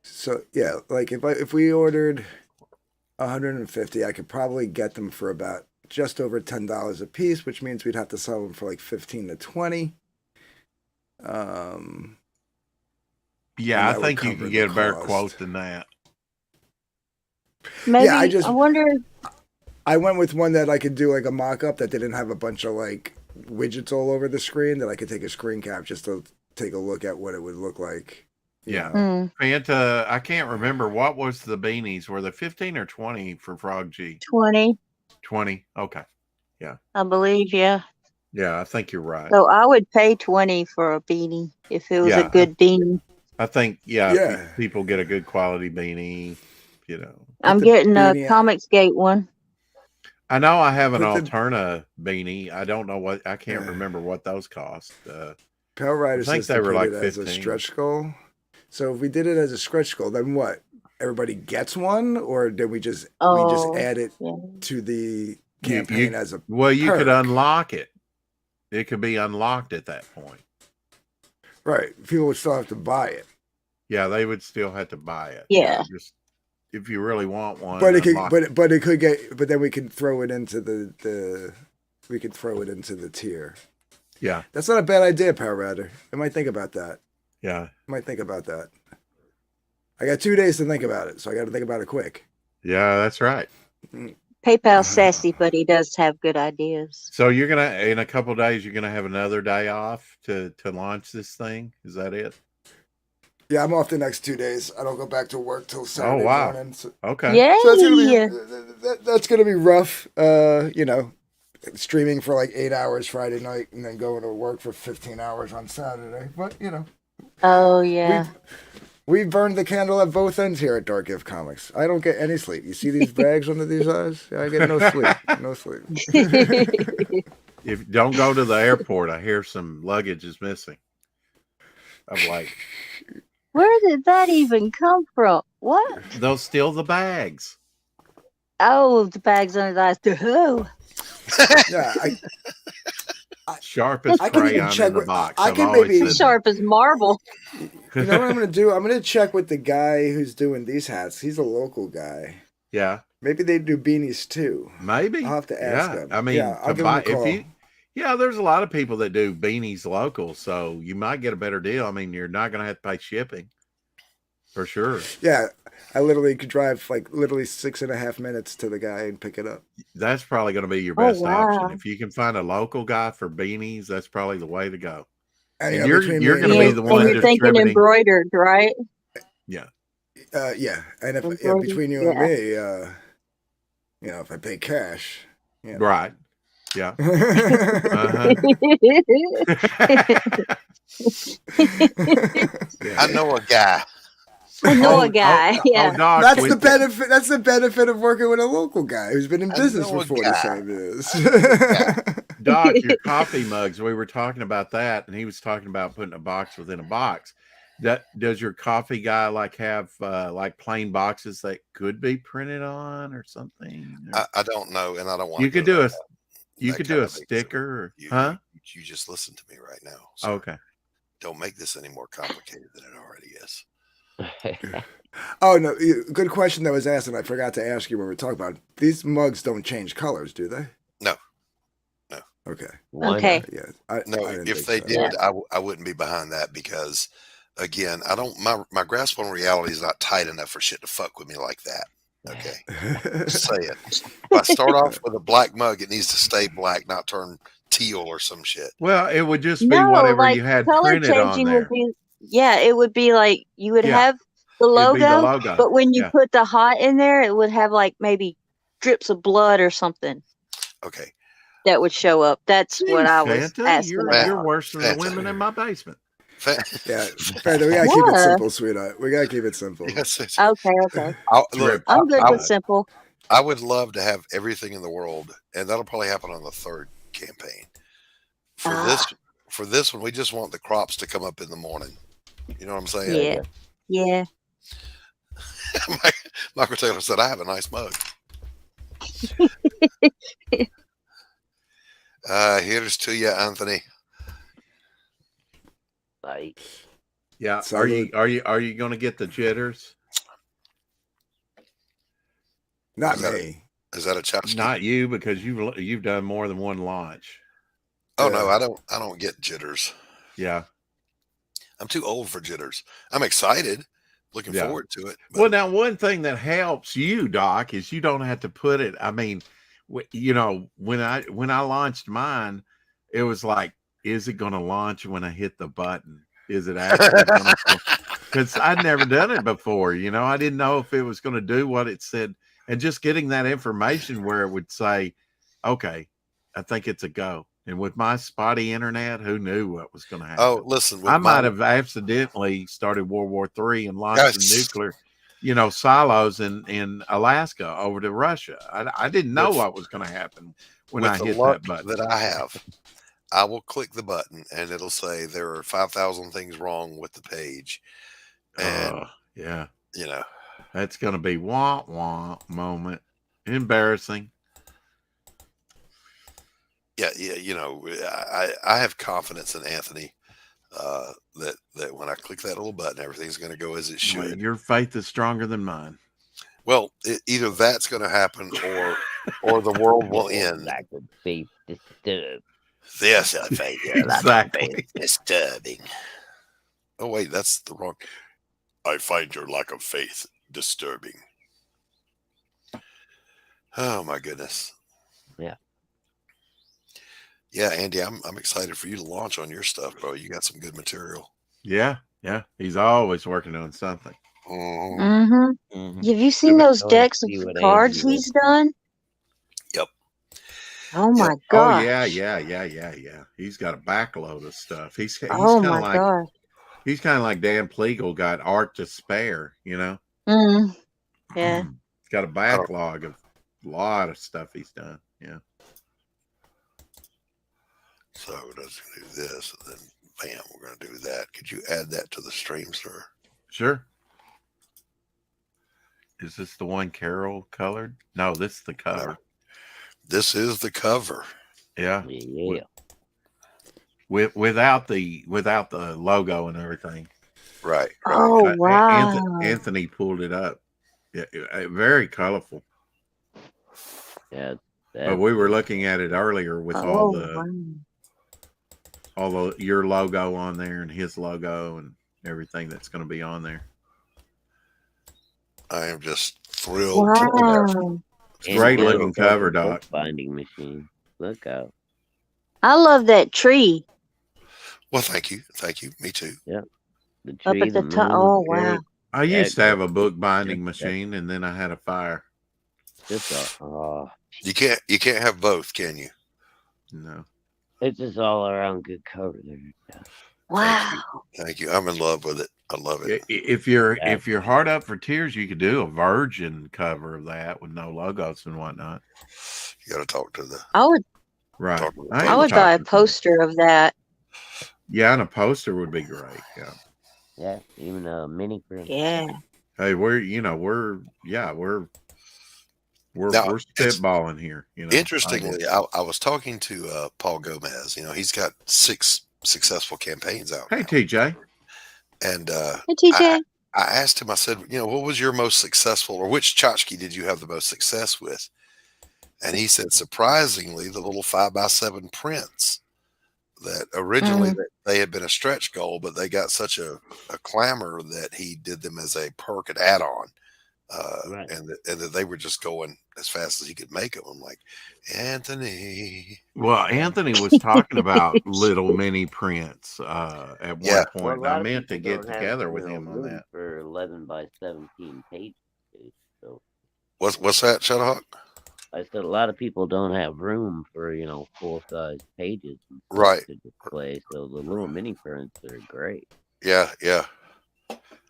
So yeah, like if we ordered 150, I could probably get them for about just over $10 a piece, which means we'd have to sell them for like 15 to 20. Yeah, And I that would think you cover can the get a better cost. quote than that. Maybe I I wonder. I went with one that I could do like a mock up that didn't have a bunch of like widgets all over the screen, that I could take a screen cap just to take a look at what it would look like. you Yeah. know. Fanta, I can't remember what was the beanies. Were they 15 or 20 for Frog G? 20, 20. Okay. I believe. Yeah. Yeah, I think you're right. So I would pay 20 for a beanie if it was Yeah. a good beanie. I think if Yeah. people get a good quality beanie, I'm the getting a beanie- Comicsgate one. I know I have an Put the- Alterna beanie. I don't know I can't Yeah. remember what those cost. Pale Rider I think says they to were put like it as a 15. stretch goal. So if we did it as a stretch goal, then what? Everybody gets one, or did we just Oh, add it yeah. to the You- campaign as a Well, you could perk. unlock it. It could be unlocked at that point. right? People would still have to buy it, Yeah, they would still have to buy it. Yeah. Just if you really want one. but it could, unlock but it could get, but then we can throw it into the we could throw it into the tier. Yeah, That's not a bad idea, Power Rider. I might think about that. yeah, I got 2 days to think about it, so I got to think about it quick. yeah. That's right. PayPal's sassy, but he does have good ideas. So you're gonna in a couple of days you're gonna have another day off to launch this thing. Is that it? Yeah, I'm off the next 2 days. I don't go back to work till Saturday wow. morning. So, Okay. Yay! so that's gonna be rough. Streaming for like 8 hours Friday night and then going to work for 15 hours on Saturday. But Oh, yeah. we burned the candle at both ends here at Dark Gift Comics. I don't get any sleep. You see these bags under these eyes? I get no sleep. No sleep. If don't go to the airport, I hear some luggage is missing. I'm like, Where did that even come from? What? they'll steal the bags. Oh, the bags under the eyes. Oh. Yeah, Sharp as I can even crayon check in the with- box. I I've can always maybe- said that. Sharp as marble. you know what I'm gonna do? I'm gonna check with the guy who's doing these hats. He's a local guy. Yeah, Maybe they do beanies too. maybe. I'll have to ask yeah. him. I mean, Yeah, I'll to give him a buy, call. there's a lot of people that do beanies local, so you might get a better deal. I mean, you're not going to have to pay shipping for sure. Yeah, I literally could drive like literally 6.5 minutes to the guy and pick it up. That's probably going to be your Oh, best option. wow. If you can find a local guy for beanies, that's probably the way to go. And, And you know, you're between me you're and going to you, be Yeah, the and one you're thinking distributing. embroidered, right? Yeah, yeah, and if Embroidered, between you yeah. and me, you know, if I pay cash, you know. right. Yeah. Uh-huh. Yeah. I know a guy. I know a Oh, guy. Yeah. Doc, That's with the benefit. That's the benefit of working with a local guy who's been in I business know for a guy. 47 years. Doc, your coffee mugs. We were talking about that, and he was talking about putting a box within a box. Does your coffee guy like have like plain boxes that could be printed on or something? Or- I don't know, and I don't want you to. could do a you that could kind do a of thing. sticker, or, You, huh? you just listen to me right now. sir. Okay. Don't make this any more complicated than it already is. Oh no, good question that was asked, and I forgot to ask you when we were talking about it. These mugs don't change colors, do they? No. Okay. Why Okay. not? Yeah. No, I didn't if think they so. did, I wouldn't be behind that because, again, I don't. My grasp on reality is not tight enough for shit to fuck with me like that. Okay, just say it. If I start off with a black mug, it needs to stay black, not turn teal or some shit. Well, it would just be No, whatever like you had color printed on changing there. would be, yeah, it would be like you would Yeah. have the It'd be the logo, logo. but when you Yeah. put the hot in there, it would have like maybe drips of blood or something Okay, that would show up. That's what I was Fanta, asking you're about. worse than the Fanta. women in my basement. Yeah, Fanta, we gotta keep it What? simple, sweetheart. We gotta keep it simple. yes, it's- Okay. look, Drip. I'm good I with simple. I would love to have everything in the world, and that'll probably happen on the third campaign. For this one, we just want the crops to come up in the morning. You know what I'm saying? Yeah. Michael Taylor said, "I have a nice mug." Here's to you, Anthony. Like, Yeah. So Are you going to get the jitters? Not Is that me. Is that a Chowski? Not you, because you've done more than one launch. Oh no, I don't get jitters. Yeah. I'm too old for jitters. I'm excited, looking Yeah. forward to it. Well, now one thing that helps you, Doc, is you don't have to put it. I mean, you know, when I launched mine, it was like, is it going to launch when I hit the button? Is it actually going to? Because I'd never done it before. You know, I didn't know if it was going to do what it said, and just getting that information where it would say, "Okay, I think it's a go." And with my spotty internet, who knew what was going to happen? Oh, listen, with I might mine- have accidentally started World War III and launched Yes. some nuclear, silos in Alaska over to Russia. I didn't know With- what was going to happen when with I the hit luck that button. that I have, I will click the button and it'll say there are 5,000 things wrong with the page, and Yeah, you know, that's going to be wah wah moment. Embarrassing. yeah, you know, I have confidence in Anthony that when I click that little button, everything's going to go as it Well, should. your faith is stronger than mine. Well, either that's going to happen or the world will end. like a faith disturbed. Yes, I think Exactly. disturbing. Oh wait, that's the wrong. I find your lack of faith disturbing. Oh my goodness. Yeah. Yeah, Andy, I'm excited for you to launch on your stuff, bro. You got some good material. Yeah. He's always working on something. Mhm. Mm-hmm. Mhm. Have you seen those Going to decks of see what cards Andy he's done? Yep. Oh my Oh gosh. yeah. He's got a backload of stuff. He's Oh kind of my like gosh. he's kind of like Dan Pleagle got art to spare. Yeah. He's got a backlog of a lot of stuff he's done. Yeah. So let's do this, and then bam, we're gonna do that. Could you add that to the stream, sir? Sure. Is this the one Carol colored? No, this is the cover. This is the cover. Yeah. Yeah. Without the logo and everything. Right. Oh wow. Anthony pulled it up. Yeah, very colorful. Yeah. But we were looking at it earlier with all your logo on there and his logo and everything that's going to be on there. I am just thrilled. Wow. It's a great get looking yourself cover, a Doc. bookbinding machine. Look out. I love that tree Well, thank you. Thank you. Me too. The up tree, at the the top. moon, Oh, the wow. cake. I used to have a book binding Just- machine, and then I had a fire. Just You can't have both, can you? No. it's just all around good cover there. Yeah. Wow. Thank you. I'm in love with it. I love it. If you're hard up for tears, you could do a Virgin cover of that with no logos and whatnot. You got to talk to the. I would Right. Talk to the I would buy a poster of that. Yeah, and a poster would be great. Yeah. Yeah, even a mini print. Yeah. Hey, we're Now, spitballing here. Interestingly, I was talking to Paul Gomez. He's got 6 successful campaigns out. Hey, now. TJ. And Hey, TJ. I asked him, I said, what was your most successful, or which tchotchke did you have the most success with? And he said, surprisingly, the little 5x7 prints that originally they had been a stretch goal, but they got such a clamor that he did them as a perk and add-on. Right. And that they were just going as fast as he could make them. I'm like, Anthony. Well, Anthony was talking about little mini prints at one point. Well, a And lot I of meant to people get don't have, together with him on room that. for 11 by 17 pages. So What's that, Shadowhawk? I said a lot of people don't have room for full size pages and stuff Right. to display. So the little mini prints are great. Yeah.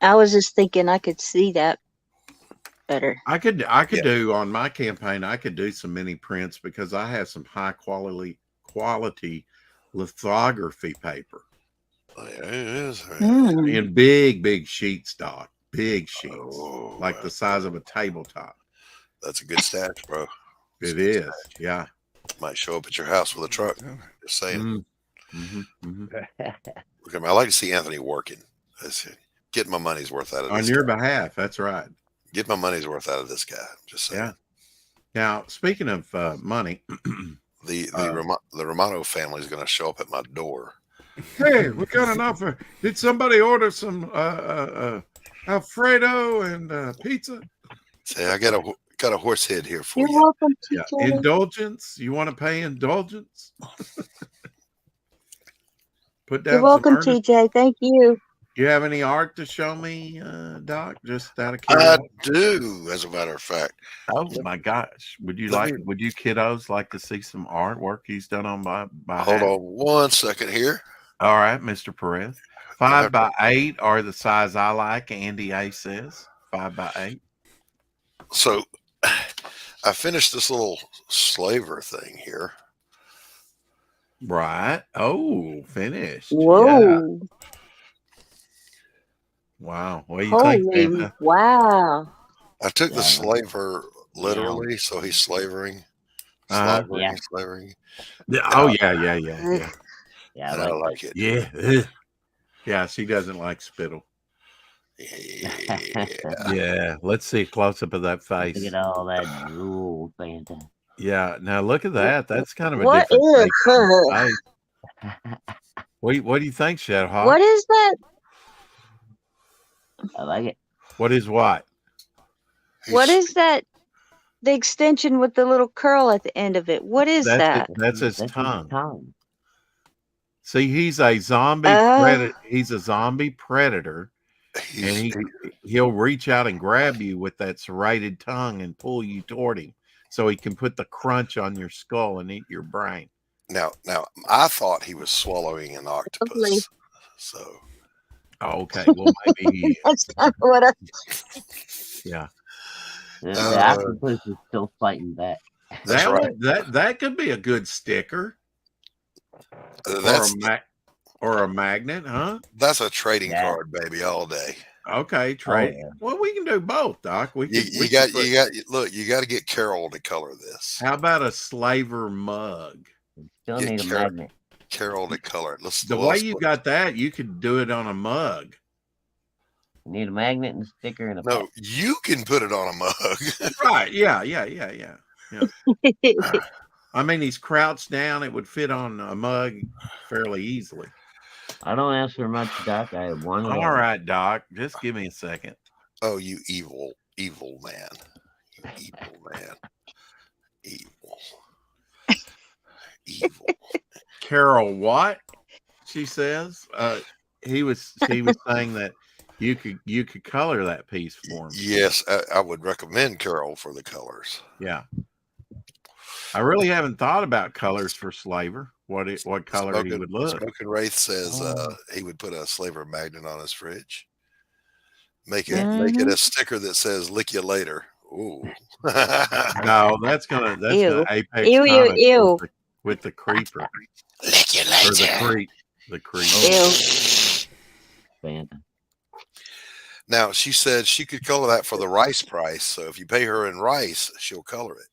I was just thinking I could see that better. I could do on my campaign. I could do some mini prints because I have some high quality lithography paper in big sheets, Doc. Big sheets, like the size of a tabletop. That's a good stash, bro. It is, yeah. Might show up at your house with a truck. Just saying. Look at me. I like to see Anthony working. Get my money's worth out of this. On your behalf, that's right. Get my money's worth out of this guy. Just saying. Yeah. Now, speaking of money, the Romano family is going to show up at my door. Hey, we got an offer. Did somebody order some Alfredo and pizza? Say, I got a horse head here for You're you. welcome, Yeah. TJ. Indulgence? You want to pay indulgence? Put down You're welcome, some earnest. TJ. Thank you. You have any art to show me, Doc? Just out of I curiosity. do, as a matter of fact. Oh my gosh! Would you kiddos like to see some artwork he's done on by Hold hand? on one second here. All right, Mr. Perez. 5x8 are the size I like. Andy A says 5x8. So I finished this little slaver thing here. Right. Oh, finished. Whoa. Yeah. Wow. What do you think, Santa? Wow. I took the slaver literally, so he's slavering. Slavering. Oh, yeah. Yeah, And I like it. Yeah. Yeah, she doesn't like spittle. Yeah. Yeah. Let's see a close up of that face. Look at all that drool, Santa. Yeah. Now look at that. That's kind of a What different is take on the her? face. What do you think, Shadowhawk? What is that? I like it. What is what? What is that? The extension with the little curl at the end of it. What is that? That's his That's tongue. See, he's a zombie Oh. predator. He's a zombie predator, and he'll reach out and grab you with that serrated tongue and pull you toward him, so he can put the crunch on your skull and eat your brain. Now, I thought he was swallowing an octopus. Lovely. So, Okay, well maybe he is. That's kind of what I. Yeah. The octopus is still fighting back. That's right. That could be a good sticker or a magnet, huh? That's a trading Yeah. card, baby, all day. Okay, trade. yeah. Well, we can do both, Doc. You got to get Carol to color this. How about a slaver mug? Still Yeah, need a Carol. magnet. Carol to color it. The way you got that, you could do it on a mug. You need a magnet and a sticker and a No, you can put it on a mug. Right? Yeah. I mean, he's crouched down. It would fit on a mug fairly easily. I don't ask for much, Doc. I have one. All right, Doc. Just give me a second. Oh, you evil Evil man. Evil man. Evil. Evil. Carol, what? She says. He was saying that you could color that piece for him. Yes, I would recommend Carol for the colors. Yeah. I really haven't thought about colors for Slaver. What color he would look. Smoking Wraith says he would put a Slaver magnet on his fridge. Make it Mhm. a sticker that says "Lick you later." Ooh. No, that's gonna Ew. apex Ew, ew, comics ew. with the creeper Lick you or the later. creep. The creep. Ew. Fanta. Now she said she could color that for the rice price. So if you pay her in rice, she'll color it.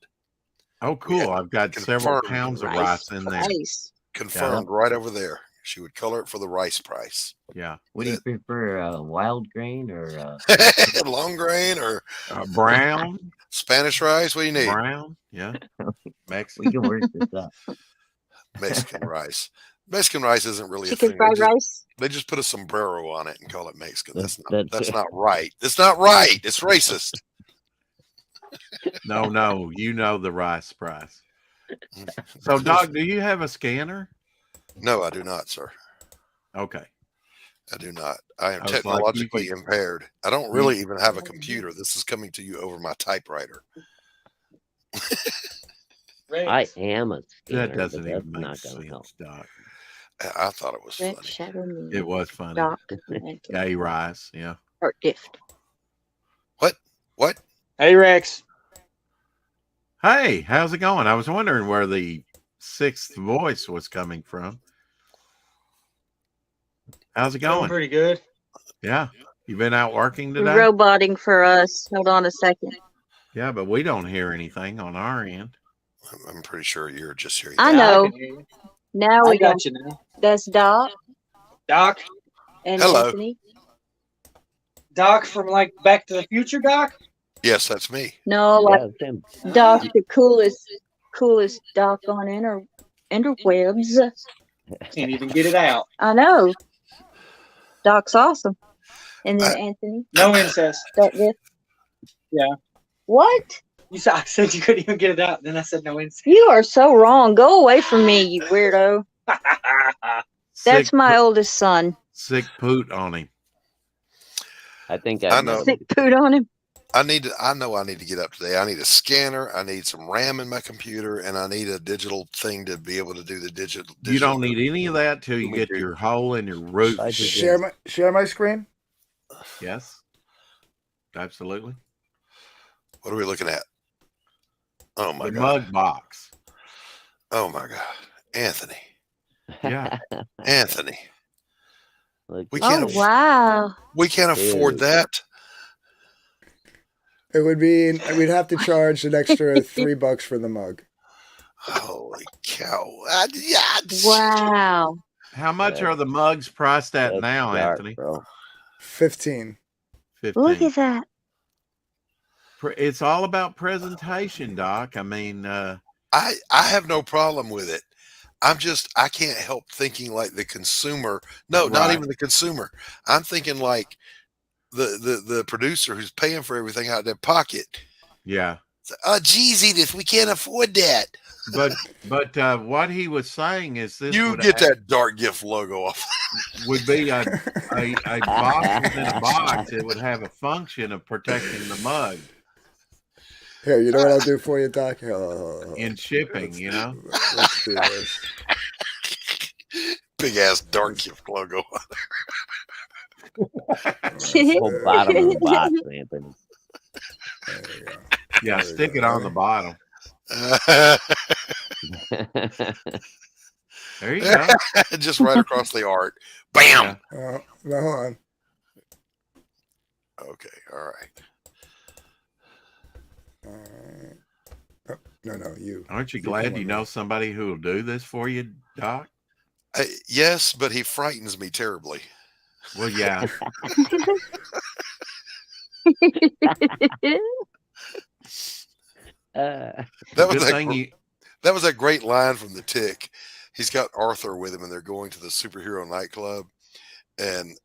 Oh, cool! I've got several confirmed pounds of Rice rice in there. price. Confirmed right over there. She would color it for the rice price. Yeah, What do you prefer, wild grain or Long grain or brown, Spanish rice? What do you need? brown. Yeah, we Mexican. can work this up. Mexican rice. Mexican rice isn't really a Chicken thing. fried rice. They just put a sombrero on it and call it Mexican. That's That's- not right. That's not right. It's racist. No, you know the rice price. So, Doc, do you have a scanner? No, I do not, sir. Okay. I do not. I am I was like, technologically you impaired. I don't really even have a computer. This is coming to you over my typewriter. I am a scanner, That doesn't but even that's make not going to help. sense, Doc. I thought it was Red funny. shadow moon. It was funny. Doc. Gay rice. Yeah. Or gift. What? Hey, Rex. Hey, how's it going? I was wondering where the sixth voice was coming from. How's it Going going? pretty good. Yeah. You been out working today? Roboting for us. Hold on a second. Yeah, but we don't hear anything on our end. I'm pretty sure you're just hearing. I Yeah, know. can hear you. Now I we got. got you now. That's Doc Doc. and Hello. Anthony. Doc from like Back to the Future, Doc? Yes, that's me. No, like Yeah, Tim. Doc, the coolest Doc on interwebs. Can't even get it out. I know. Doc's awesome. And then Anthony. No incest. That gift. Yeah. What? You said I said you couldn't even get it out. Then I said no incest. You are so wrong. Go away from me, you weirdo. That's Sick my po- oldest son. sick poot on him. I think I know. Sick poot on him. I know I need to get up today. I need a scanner. I need some RAM in my computer, and I need a digital thing to be able to do the digital. You don't need any of that till you get your hole in your root. I just- Share my screen. Yes. Absolutely. What are we looking at? Oh my The god! mug box. Oh my god! Anthony, Yeah. Anthony, Look, we Oh can't. wow. We can't afford Dude. that. It would be. We'd have to charge an extra $3 for the mug. Holy cow! Wow. How much Yeah. are the mugs priced at that's now, dark, Anthony? bro. 15. 15. Look at that. It's all about presentation, Doc. I mean, I have no problem with it. I can't help thinking like the consumer. No, not Right. even the consumer. I'm thinking like the producer who's paying for everything out of their pocket. yeah. Oh, geez, Edith, we can't afford that. But what he was saying is this You would get that Dark Gift logo off. would be a box within a box. It would have a function of protecting the mug Here, you know what I'll do for you, Doc? Here, hold on. in shipping, you know? Let's do this. Big ass Dark Gift logo. Whole bottom of the box, Anthony. There you go. Yeah, There we stick go. it on the bottom. There you go. Just right across the art. Bam. Yeah. Oh, no, hold on. Okay. All right. Oh, no, you. Aren't you You glad come you on, know somebody who will do this for you, Doc? Yes, but he frightens me terribly. Well, yeah. That was Good that, thing you. that was that great line from the Tick. He's got Arthur with him, and they're going to the superhero nightclub, and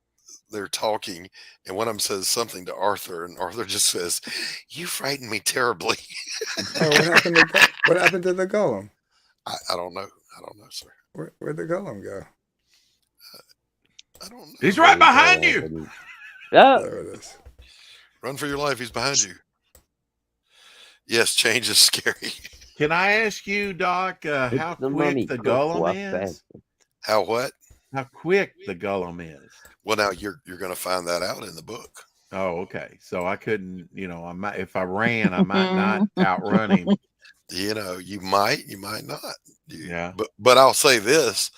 they're talking, and one of them says something to Arthur, and Arthur just says, "You frighten me terribly." Oh, what happened to the golem? I don't know. I don't know, sir. Where'd the golem go? I don't know. He's right behind you. Oh, There it is. Run for your life. He's behind you. Yes, change is scary. Can I ask you, Doc, how the mummy quick the cook walk golem is? fast. How what? How quick the golem is? Well, now you're going to find that out in the book. Oh, okay. So I couldn't, I might, if I ran, I might not outrun him. You might not. Yeah. But I'll say this: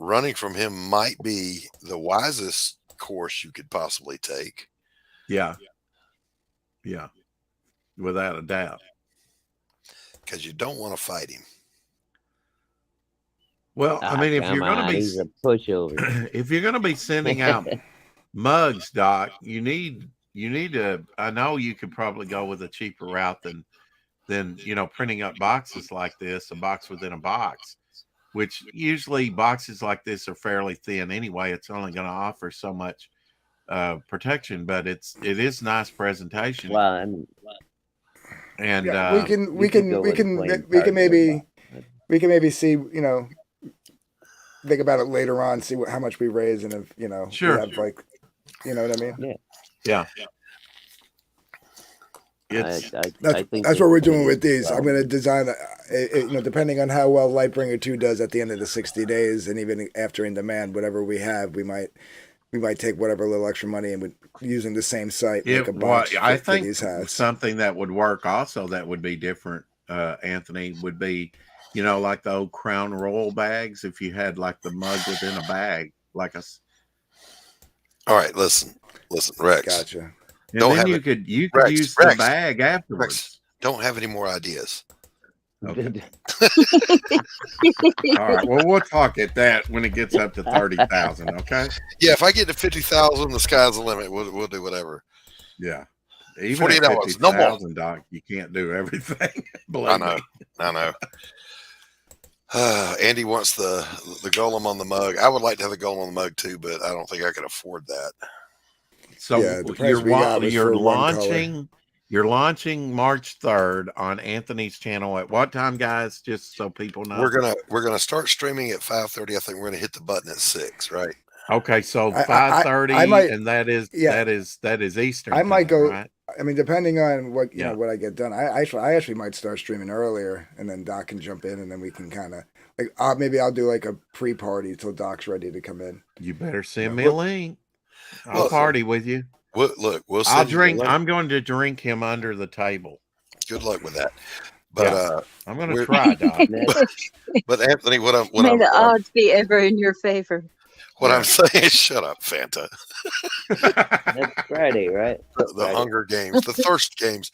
running from him might be the wisest course you could possibly take. Yeah. Yeah. Without a doubt. Because you don't want to fight him. Well, I mean, if you're going to be, he's a pushover. if you're going to be sending out mugs, Doc, you need to. I know you could probably go with a cheaper route than printing up boxes like this, a box within a box, which usually boxes like this are fairly thin anyway. It's only going to offer so much protection, but it is nice presentation. Well, I mean, and Yeah, we can maybe see, think about it later on, see how much we raise, and if Sure. we have, like, you know what I mean. Yeah. I think That's what we're doing with these. I'm going to design, depending on how well Lightbringer 2 does at the end of the 60 days, and even after in demand, whatever we have, we might take whatever little extra money and using the same site, make a box I for think these hats. something that would work also that would be different, Anthony, would be, like the old Crown Royal bags. If you had like the mug within a bag, like a. All right, listen, Rex. Gotcha. And Don't then have you it- could Rex, use Rex, the bag afterwards. Rex, don't have any more ideas. Okay. All right. Well, we'll talk at that when it gets up to 30,000. Okay. Yeah, if I get to 50,000, the sky's the limit. We'll do whatever. Yeah. Even 48 at hours, no more. 50,000, Doc, you can't do everything. I know. Andy wants the golem on the mug. I would like to have the golem on the mug too, but I don't think I can afford that. So Yeah, the price we got was you're for one launching. You're launching March 3rd on Anthony's channel. At what time, guys? Just so people know. We're gonna start streaming at 5:30. I think we're gonna hit the button at 6, right? Okay, so I 5:30, might- and that is Eastern. I might time, go. right? I mean, depending on what Yeah. what I get done, I actually might start streaming earlier, and then Doc can jump in, and then we can kind of maybe I'll do like a pre-party till Doc's ready to come in. You better send me a link. I'll Well, party with you. We'll I'll send you the drink. link. I'm going to drink him under the table. Good luck with that. But I'm going to we're- try, Doc. but Anthony, May the odds be ever in your favor. I'm saying, shut up, Fanta. That's Friday, right? The Hunger Games, the Thirst Games.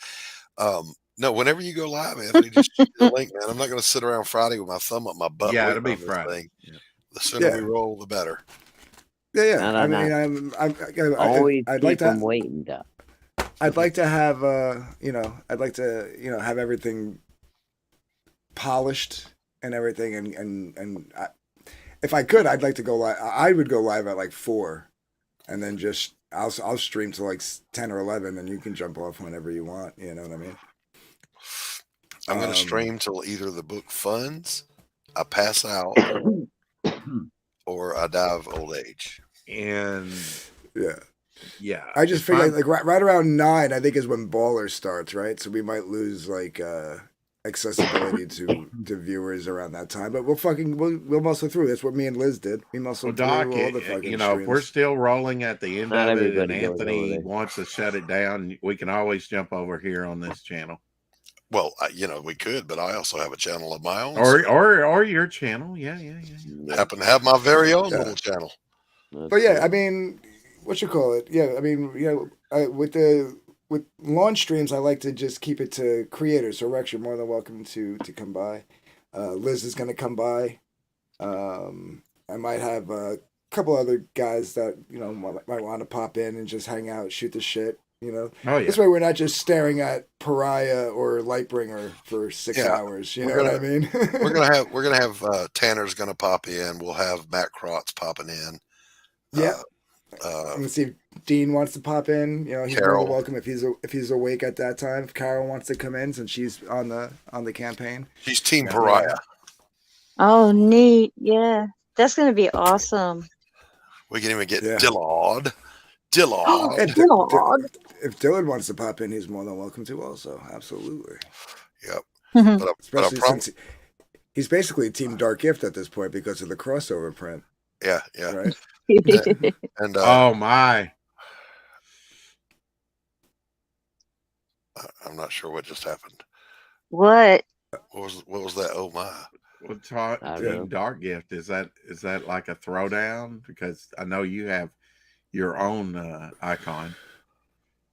No, whenever you go live, Anthony, just shoot the link, man. I'm not going to sit around Friday with my thumb up my butt. Yeah, waiting it'll be on this Friday. thing. The sooner Yeah. we roll, the better. Yeah. No, I no, mean, Always I'd keep like them to. waiting, Doc. I'd like to have I'd like to have everything polished and everything, and if I could, I'd like to go live. I would go live at like 4, and then just I'll stream to like 10 or 11, and you can jump off whenever you want. You know what I mean? I'm going to Um, stream till either the book funds, I pass out, or I die of old age. And Yeah. I just if figured I'm- like right around 9, I think is when Baller starts, right? So we might lose like accessibility to viewers around that time, but we'll muscle through. That's what me and Liz did. We muscled Well, Doc, through all the fucking if we're streams. still rolling at the end Not of it, and everybody goes over Anthony there. wants to shut it down, we can always jump over here on this channel, Well, we could, but I also have a channel of my own. or your channel. Yeah. Happen to have my very own Yeah. little channel. But yeah, I mean, what you call it? Yeah, I mean, with launch streams, I like to just keep it to creators. So Rex, you're more than welcome to come by. Liz is gonna come by. I might have a couple other guys that might want to pop in and just hang out, shoot the shit. Oh yeah. This way, we're not just staring at Pariah or Lightbringer for 6 Yeah, hours. You know we're what I mean? We're gonna have Tanner's gonna pop in. We'll have Matt Krotz popping in. Yeah. I'm gonna see if Dean wants to pop in. You know, he's more Carol. than welcome if he's awake at that time. If Carol wants to come in since she's on the campaign. She's Team Yeah. Pariah. Oh, neat. Yeah. That's going to be awesome. We can even get Yeah. Dillard. And Dillard. if Dylan wants to pop in, he's more than welcome to. Also, absolutely. Yep. Mhm. But I Especially promise. since he's basically Team Dark Gift at this point because of the crossover print, Yeah. right? And Oh my! I'm not sure what just happened. What? What was that? Oh my! Well, talk I don't Team know. Dark Gift. Is that like a throwdown? Because I know you have your own icon,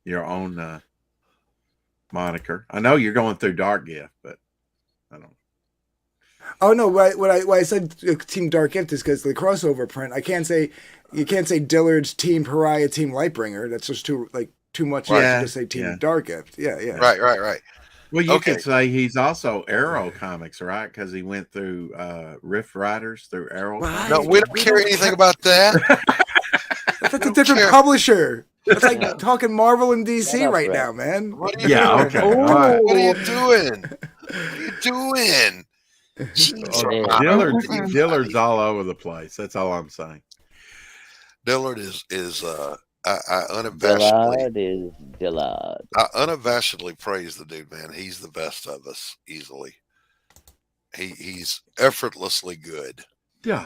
your own moniker. I know you're going through Dark Gift, but I don't. Oh no! What I said Team Dark Gift is because the crossover print. You can't say Dillard's Team Pariah, Team Lightbringer. That's just too much. You Yeah, have to just say Team yeah. Dark Gift. Yeah. Right. Well, you Okay. could say he's also Arrow Comics, right? Because he went through Rift Riders through Arrow. Right. No, we don't care anything about that. That's a don't different care. publisher. That's like Yeah. talking Marvel and DC Shut up, right Brett. now, man. What are you Yeah. doing? Okay. All right. What are you doing? What are you doing? Jeez, Oh, yeah. Romano. Dillard's all over the place. That's all I'm saying. Dillard is I unabashedly Dillard. I unabashedly praise the dude, man. He's the best of us, easily. He's effortlessly good. Duh.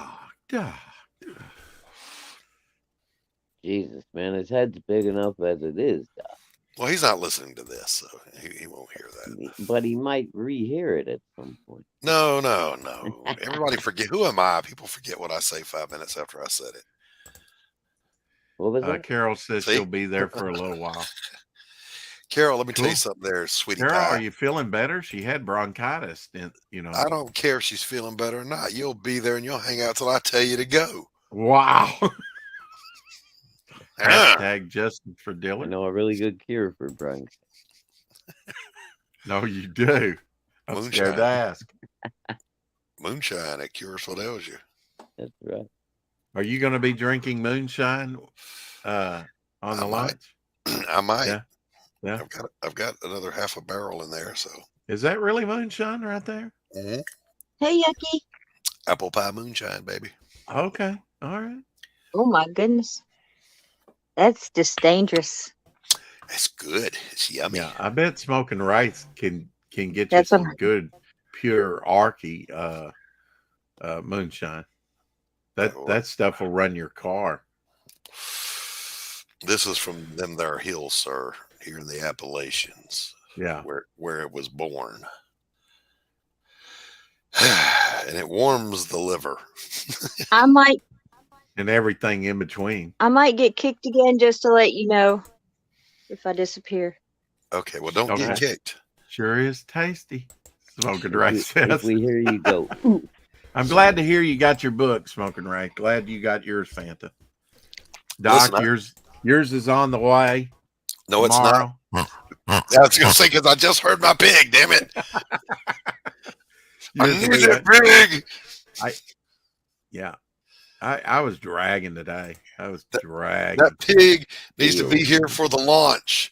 Jesus, man, his head's big enough as it is, Doc. Well, he's not listening to this, so he won't hear that. But he might rehear it at some point. No. Everybody forget. Who am I? People forget what I say 5 minutes after I said it. What was that? Carol says See? she'll be there for a little while. Carol, let me tell you Cool. something there, sweetie Carol, pie. are you feeling better? She had bronchitis. I don't care if she's feeling better or not. You'll be there and you'll hang out till I tell you to go. Wow. Ah. Hashtag Justin for I Dylan. know a really good cure for bronchitis. No, you do. I'm Moonshine. scared to ask. Moonshine, it cures what ails you. That's right. Are you going to be drinking moonshine on the I might. lunch? I might. Yeah. Yeah. I've got another half a barrel in there, so Is that really moonshine right there? mhm. Hey, Yucky. Apple pie moonshine, baby. Okay. All right. Oh, my goodness. That's just dangerous. It's good. It's yummy. Yeah, I bet smoking rice can get you That's what some good pure Arky moonshine. That stuff will run your car. This is from them there hills, sir, here in the Appalachians, Yeah. where it was born. And it warms the liver. I might And everything in between. get kicked again just to let you know if I disappear. Okay, well, don't get Okay. kicked. Sure is tasty. Smoking Ray If says. we hear you go, I'm glad to hear you got your book, Smoking Ray. Glad you got yours, Fanta. Doc, Listen, yours is on the way. No, it's not. tomorrow. I was going to say, because I just heard my pig, damn it. I Yours will need be that pig. Yeah. I was dragging today. I was dragging. That pig needs to be here for the launch.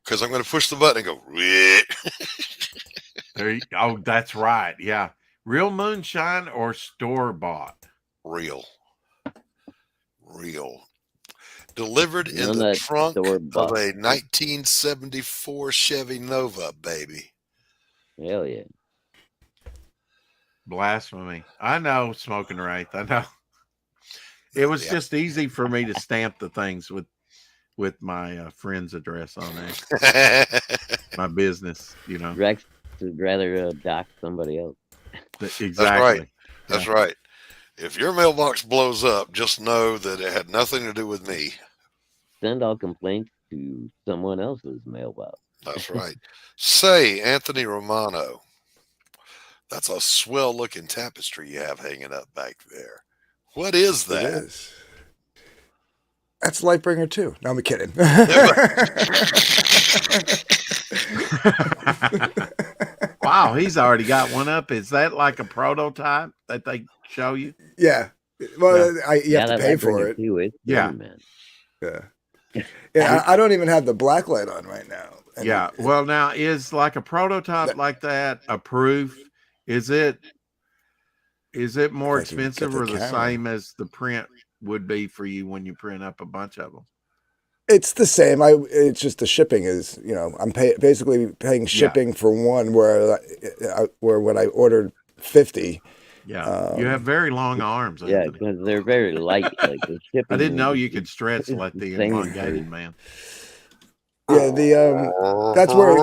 Because I'm going to push the button and go, "Bleh." Oh, that's right. Yeah. Real moonshine or store bought? real. Delivered in None the of that trunk of a store-bought. 1974 Chevy Nova, baby. hell yeah. Blasphemy. I know, Smoking Wraith. I know. It was Yeah. just easy for me to stamp the things with my friend's address on there. My business, Rex would rather dock somebody else. Exactly. That's right. If your mailbox blows up, just know that it had nothing to do with me. Send all complaints to someone else's mailbox. That's right. Say, Anthony Romano, that's a swell looking tapestry you have hanging up back there. What is It that? is. That's Lightbringer too. No, I'm kidding. Wow, he's already got one up. Is that like a prototype that they show you? Yeah. Well, you have to that pay might bring for it. too. It's Yeah. pretty, man. Yeah. Yeah, I don't even have the black light on right now. And Yeah. Well, now is like a prototype like that a proof? Is it more If I can get expensive the or the camera. same as the print would be for you when you print up a bunch of them? It's the same. It's just the shipping is, I'm basically paying shipping for one where when I ordered 50. Yeah. You have very long arms, Yeah, Anthony. because they're very light. Like the shipping. I didn't know is you could stretch like the insane. elongated man. Yeah, that's where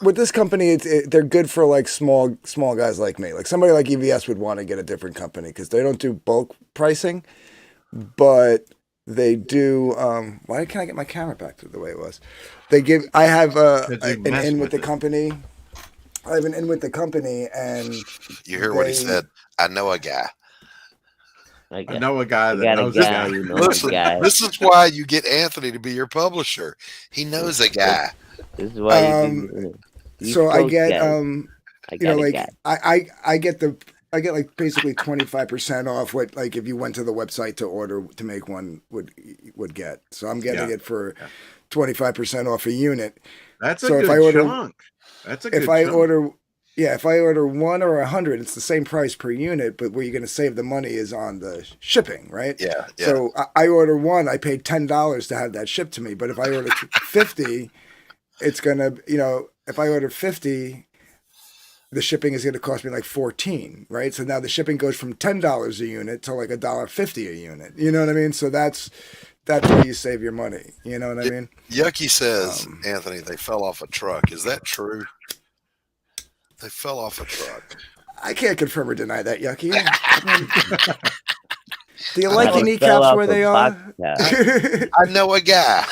with this company, they're good for like small guys like me. Like somebody like EVS would want to get a different company because they don't do bulk pricing, but they do. Why can't I get my camera back to the way it was? I have an in with the company. I have an in with the company, and You hear what he said? I know a guy. I know a guy that got a knows guy a guy. who knows a Listen, guy. this is why you get Anthony to be your publisher. He knows a guy. This is why you so I get I got a guy. I get like basically 25% off what like if you went to the website to order to make one would get. So I'm getting it for 25% off a unit. That's a So good if I order- chunk. That's a good If I chunk. order one or 100, it's the same price per unit, but where you're going to save the money is on the shipping, right? Yeah. So I order one, I paid $10 to have that shipped to me. But if I order 50, it's gonna, if I order 50, the shipping is going to cost me like 14, right? So now the shipping goes from $10 a unit to like $1.50 a unit. You know what I mean? So that's where you save your money. You know what I mean? Yucky says, Anthony, they fell off a truck. Is that true? They fell off a truck. I can't confirm or deny that, Yucky. Do you I like know your it kneecaps where they are? I know a guy.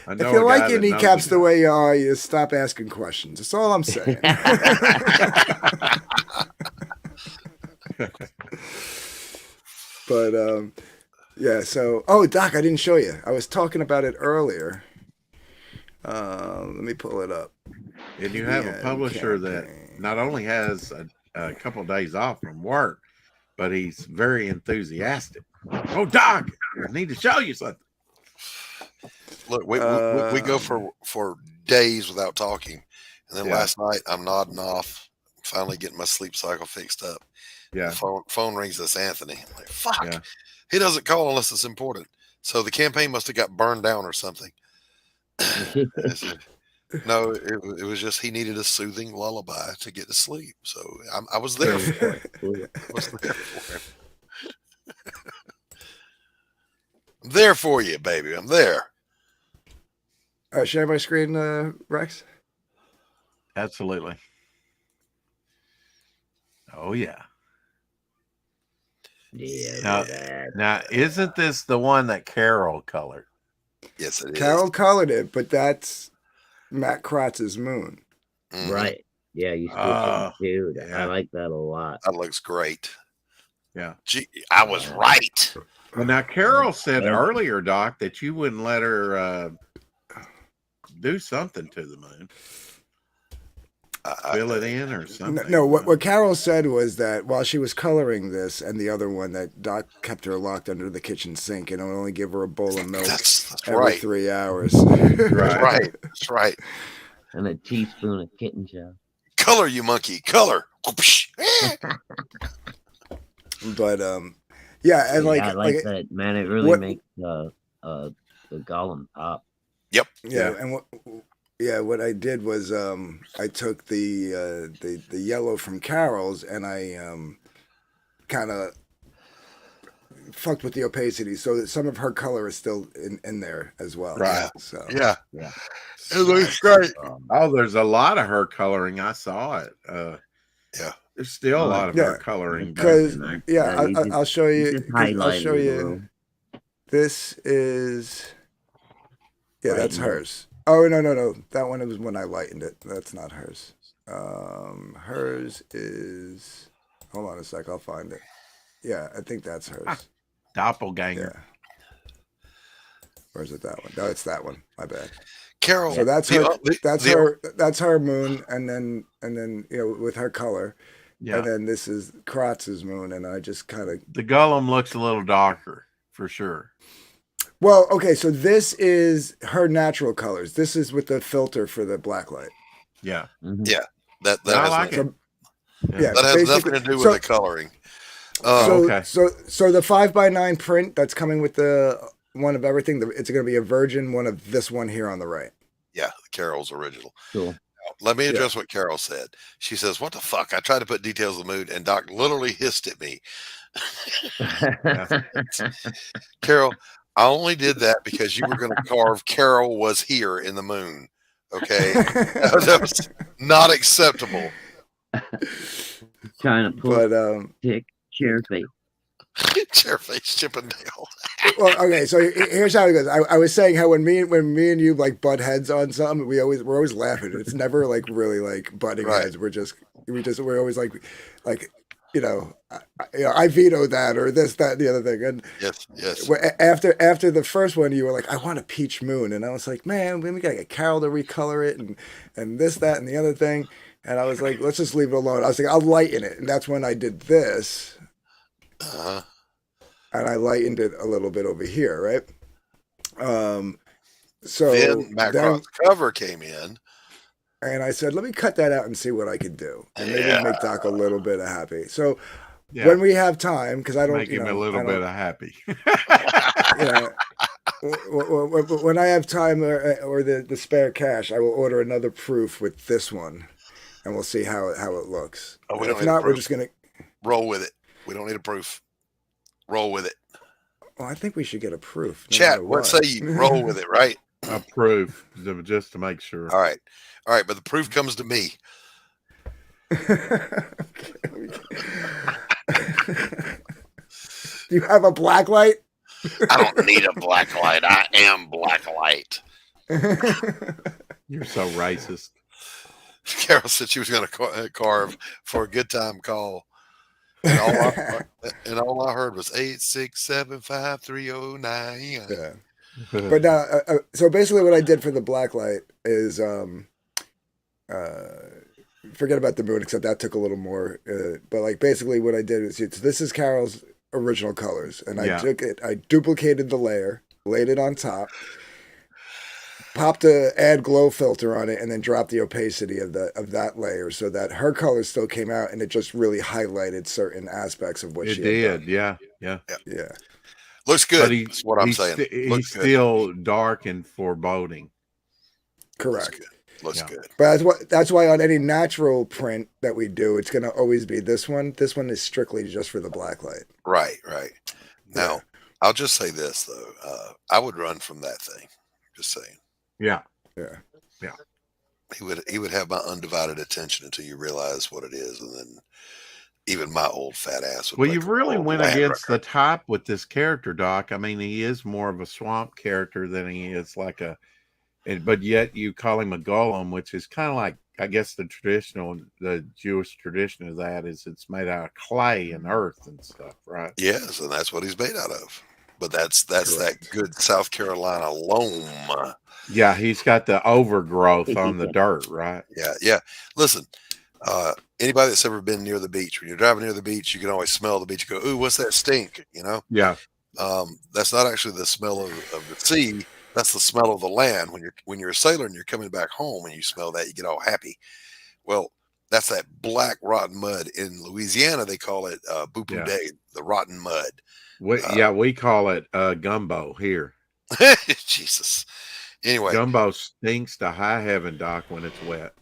I know If you a like guy your that knows kneecaps a the guy. way you are, you stop asking questions. That's all I'm saying. But yeah. So, Doc, I didn't show you. I was talking about it earlier. Let me pull it up. And you have a Yeah, publisher that campaign. not only has a couple of days off from work, but he's very enthusiastic. Oh, Doc, I need to show you something. Look, we go for days without talking. And then last night, I'm nodding off, finally getting my sleep cycle fixed up. Yeah. The phone rings. That's Anthony. I'm like, fuck. Yeah. He doesn't call unless it's important. So the campaign must have got burned down or something. No, it was just he needed a soothing lullaby to get to sleep. So I was there for it. I was there for him. I'm there for you, baby. I'm there. Share my screen, Rex. Absolutely. Oh, yeah. Yeah. Now, isn't this the one that Carol colored? Yes, it is. Carol colored it, but that's Matt Kratz's Moon. Mhm. Right. Yeah, you switch Oh, it, dude. yeah. I like that a lot. That looks great. Yeah. Gee, I was right. Well, now, Carol said earlier, Doc, that you wouldn't let her do something to the moon. Fill it in or something. No, what Carol said was that while she was coloring this and the other one, that Doc kept her locked under the kitchen sink and would only give her a bowl of milk That's every right. 3 hours. That's right. That's right. And a teaspoon of kitten shell. Color, you monkey. Color. But yeah, and I like that, man. It really makes the golem pop. Yep. Yeah, and what I did was I took the yellow from Carol's and I kind of fucked with the opacity so that some of her color is still in there as well. Right. So Yeah. Yeah. It looks great. Oh, there's a lot of her coloring. I saw it. Yeah. There's still a lot of Yeah. her coloring. because Yeah, you I'll show you. just 'Cause I'll highlighted show it, you. bro. This is Right that's now. hers. Oh no, that one was when I lightened it. That's not hers. Hers is. Hold on a sec. I'll find it. Yeah, I think that's hers. Doppelganger. Yeah. Or is it that one? No, it's that one. My bad. Carol. So that's the- her. the- That's the- her. That's her moon, and then with her color, Yeah. And then this is Kratz's moon, and I just kind of. The Gollum looks a little darker for sure. Well, okay, so this is her natural colors. This is with the filter for the black light. Yeah. Mhm. Yeah. That I has, like it. So, yeah, that has nothing basically- to do with so- the coloring. Oh, okay. So the 5x9 print that's coming with the one of everything, it's going to be a virgin one of this one here on the right. Yeah, Carol's original. Cool. Now, let me address what Carol said. She says, "What the fuck?" I tried to put details of the moon, and Doc literally hissed at me. Carol, I only did that because you were going to carve Carol was here in the moon. Okay, that was not acceptable. Trying to pull But dick chair face. Chairface Chippendale. well, okay, so here's how it goes. I was saying how when me and you like butt heads on something, we're always laughing. It's never like really like butting Right. heads. We're always like I veto that or this, that, and the other thing. And Yes. after the first one, you were like, I want a peach moon, and I was like, man, we gotta get Carol to recolor it and this, that, and the other thing. And I was like, let's just leave it alone. I was like, I'll lighten it, and that's when I did this. Uh-huh. And I lightened it a little bit over here, right? So Then Macron's cover came in. and I said, let me cut that out and see what I could do, and maybe Yeah. make Doc a little bit of happy. So Yeah. when we have time, because I don't, Make him a little bit of happy. when I have time or the spare cash, I will order another proof with this one, and we'll see how it looks. Oh, we don't If need a not, we're proof. just gonna. Roll with it. We don't need a proof. Roll with it. Well, I think we should get a proof. no Chat, matter what say you? Roll with it, right? Approve, just to make sure. All right. But the proof comes to me. You have a black light? I don't need a black light. I am black light. You're so racist. Carol said she was going to carve for a good time call. And all I heard was 8675309. Yeah. But now, so basically, what I did for the black light is forget about the moon, except that took a little more. But like basically, what I did is this is Carol's original colors, and Yeah. I duplicated the layer, laid it on top, popped a add glow filter on it, and then dropped the opacity of that layer so that her colors still came out, and it just really highlighted certain aspects of what It she did, had done. yeah. Yeah. Looks good. But That's what I'm saying. He's Looks good. still dark and foreboding. Correct. Looks good. Looks Yeah. good. But that's why on any natural print that we do, it's going to always be this one. This one is strictly just for the black light. Right. Now, Yeah. I'll just say this though. I would run from that thing. Just saying. Yeah. Yeah. He would have my undivided attention until you realize what it is, and then even my old fat ass would. Well, break you a really old went land against record. the top with this character, Doc. I mean, he is more of a swamp character than he is like but yet you call him a golem, which is kind of like, I guess the Jewish tradition of that is it's made out of clay and earth and stuff, right? Yes, and that's what he's made out of. But that's that Correct. good South Carolina loam. Yeah, he's got the overgrowth on the dirt, right? Yeah. Listen, anybody that's ever been near the beach, when you're driving near the beach, you can always smell the beach. You go, ooh, what's that stink? You know, Yeah. that's not actually the smell of the sea. That's the smell of the land. When you're a sailor and you're coming back home and you smell that, you get all happy. Well, that's that black rotten mud. In Louisiana, they call it boopoo Yeah. day, the rotten mud. We call it gumbo here. Jesus. Anyway, Gumbo stinks to high heaven, Doc, when it's wet.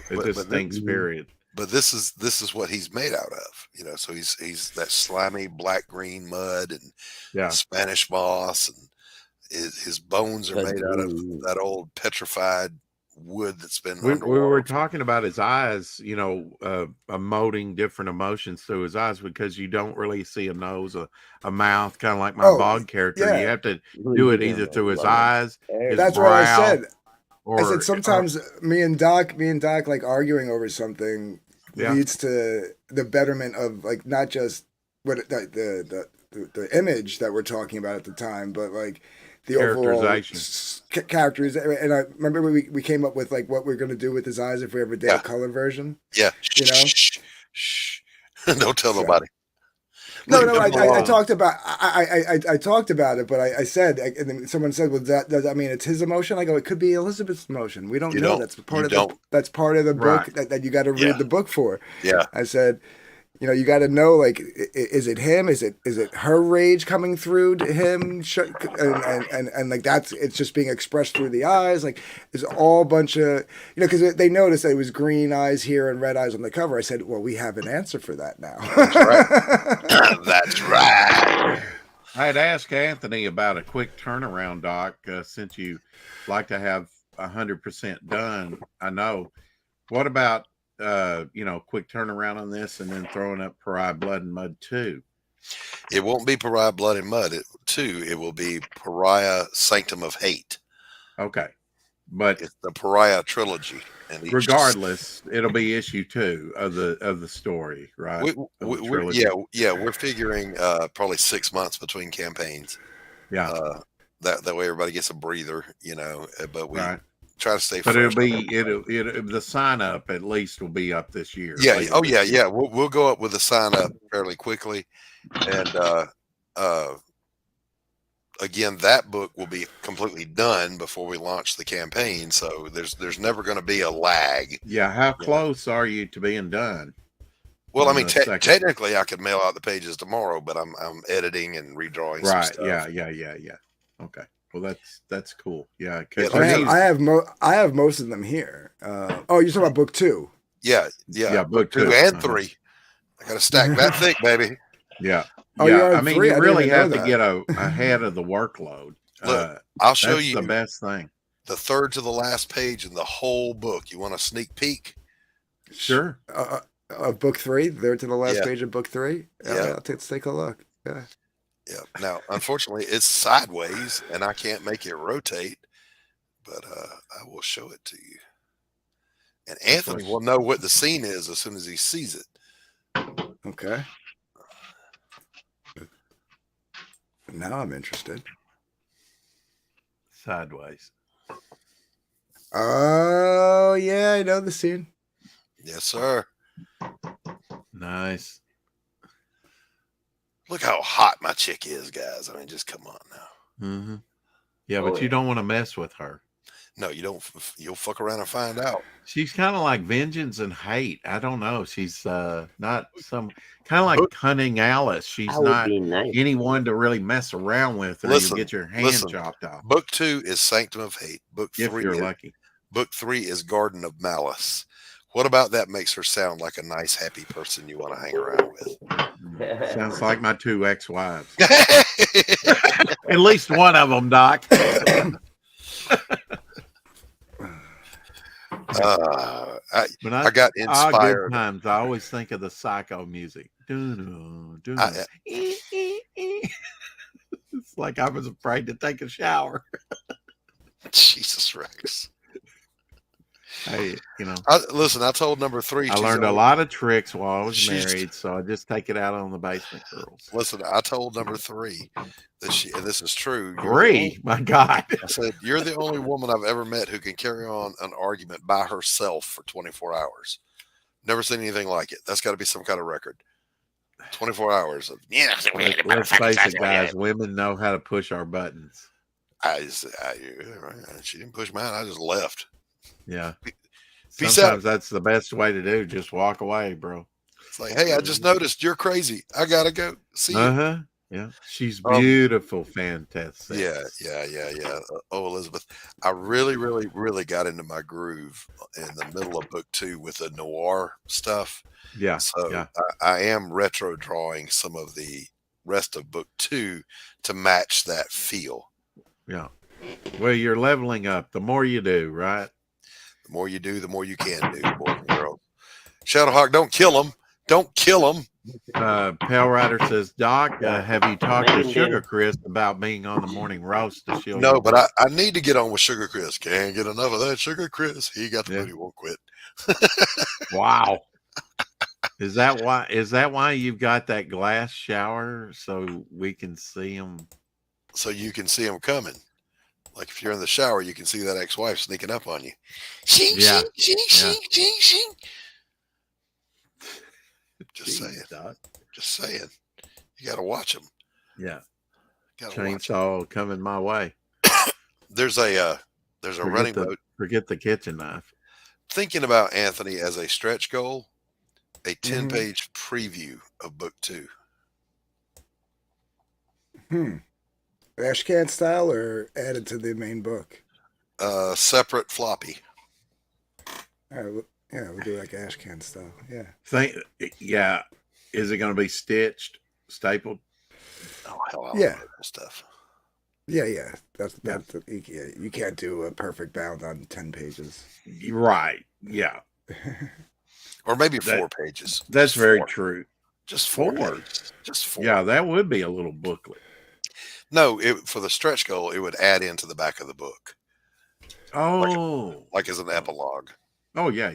It just stinks, period. But this is what he's made out of, you know. So he's that slimy black green mud and Yeah. Spanish moss, and his bones are made out of that old petrified wood that's been We underwater. were talking about his eyes, emoting different emotions through his eyes because you don't really see a nose, a mouth, kind of like my Oh, bog character. yeah. You have to do it either through his eyes, his That's what I brow, said. or I said sometimes me and Doc like arguing over something Yeah. leads to the betterment of like not just what the image that we're talking about at the time, but like the overall Characterization. characters. And I remember we came up with like what we're going to do with his eyes if we ever did Yeah. a color version. Yeah. You know? Shh. Don't tell So- nobody. No, Leave no, them I alone. talked about I talked about it, but I said, and then someone said, "Well, does that mean it's his emotion?" I go, "It could be Elizabeth's emotion. We don't You know. don't- That's you part of don't. that's part of the book Right. that you got to read Yeah. the book for." Yeah. I said, you know, you got to know, like, is it him? Is it her rage coming through to him? And like it's just being expressed through the eyes. Like, there's all bunch of, you know, because they noticed that it was green eyes here and red eyes on the cover. I said, well, we have an answer for that now. That's right. I'd ask Anthony about a quick turnaround, Doc, since you like to have 100% done. I know. What about, quick turnaround on this and then throwing up Pariah Blood and Mud 2? It won't be Pariah Blood and Mud 2. It will be Pariah Sanctum of Hate. Okay. But It's the Pariah trilogy. And regardless, it'll be issue 2 of the story, right? we're figuring probably 6 months between campaigns. Yeah. That way everybody gets a breather, but we Right. try to stay But fresh. it'll the sign up at least will be up this year. Yeah. later Oh this yeah. year. Yeah. We'll go up with the sign up fairly quickly. And, again, that book will be completely done before we launch the campaign. So there's never going to be a lag. Yeah. How close are you to being done? Well, I on mean, the second? technically I could mail out the pages tomorrow, but I'm editing and redrawing some Right. stuff. Yeah. Okay. Well, that's cool. Yeah. Yeah, Because I have most of them here. You're talking about book 2. Yeah. book 2 and 3. I got to stack that thick, baby. Yeah. Oh, you're on I mean, 3? I you didn't really even know have to that. get ahead of the workload. Look, I'll show That's you the best thing. the third to the last page in the whole book. You want a sneak peek? Sure. Of book 3, there to the last Yeah. page of book 3. Yeah. Let's take a look. Yeah. Yeah. Now, unfortunately, it's sideways, and I can't make it rotate, but I will show it to you. And Anthony will know what the scene is as soon as he sees it. Okay. Now I'm interested. Sideways. Oh yeah, I know the scene. Yes, sir. Nice. Look how hot my chick is, guys. I mean, just come on now. Mm-hmm. Yeah, Oh, but you don't want to mess with her. No, you don't. You'll fuck around and find out. She's kind of like vengeance and hate. I don't know. She's not some kind of like cunning Alice. She's That would not be nice. anyone to really mess around with, or Listen, you get your hand listen. chopped off. Book 2 is Sanctum of Hate. Book If 3 you're is, lucky. Book 3 is Garden of Malice. What about that makes her sound like a nice, happy person you want to hang around with? Sounds like my 2 ex-wives. At least one of them, Doc. When I got good inspired. times, I always think of the Psycho music. Doo-doo, it's like I was afraid to take a shower. Jesus Rex. Hey, Listen, I told number 3. I she's learned a only- lot of tricks while I was She's- married, so I just take it out on the basement girls. Listen, I told number 3 that and this is true. Three, my God. I said, you're the only woman I've ever met who can carry on an argument by herself for 24 hours. Never seen anything like it. That's got to be some kind of record. 24 hours of, Let's face it, guys. Women know how to push our buttons. She didn't push mine. I just left. Yeah. Peace Sometimes that's the best way to do. Just walk away, bro. It's like, hey, I just noticed you're crazy. I got to go. See you. Uh-huh. Yeah. She's beautiful, fantastic. Yeah. Oh, Elizabeth, I really, really, really got into my groove in the middle of book 2 with the noir stuff. Yeah. So yeah. I am retro drawing some of the rest of book 2 to match that feel. Yeah. Well, you're leveling up. The more you do, right? The more you do, the more you can do, boys and girls. Shadowhawk, don't kill him. Don't kill him. Pale Rider says, Doc, have you talked to Maybe. Sugar Chris about being on the morning roast to shield? No, your but I need to get on with Sugar Chris. Can't get enough of that Sugar Chris. He got the Yeah. booty, won't quit. Wow. Is that why you've got that glass shower so we can see him? So you can see him coming. Like if you're in the shower, you can see that ex-wife sneaking up on you. Shing, Yeah. shing, shing, Yeah. shing, shing, shing. Just saying. Jeez, Doc. Just saying. You got to watch them. Yeah. Got to watch 'em. Chainsaw coming my way. There's a running note. Forget the kitchen knife. Thinking about Anthony as a stretch goal, a Mhm. 10-page preview of book 2. Ashcan style or added to the main book? Separate floppy. All right, we'll do like Ashcan style. Yeah. Yeah. Is it going to be stitched, stapled? Oh, hell, I Yeah. love that stuff. Yeah. You can't do a perfect bound on 10 pages. Right. Yeah. Or maybe That- 4 pages. That's Just very 4. true. Just 4 4. pages. Just 4. Yeah, that would be a little booklet. No, for the stretch goal, it would add into the back of the book, Oh. like as an epilogue. Oh, yeah.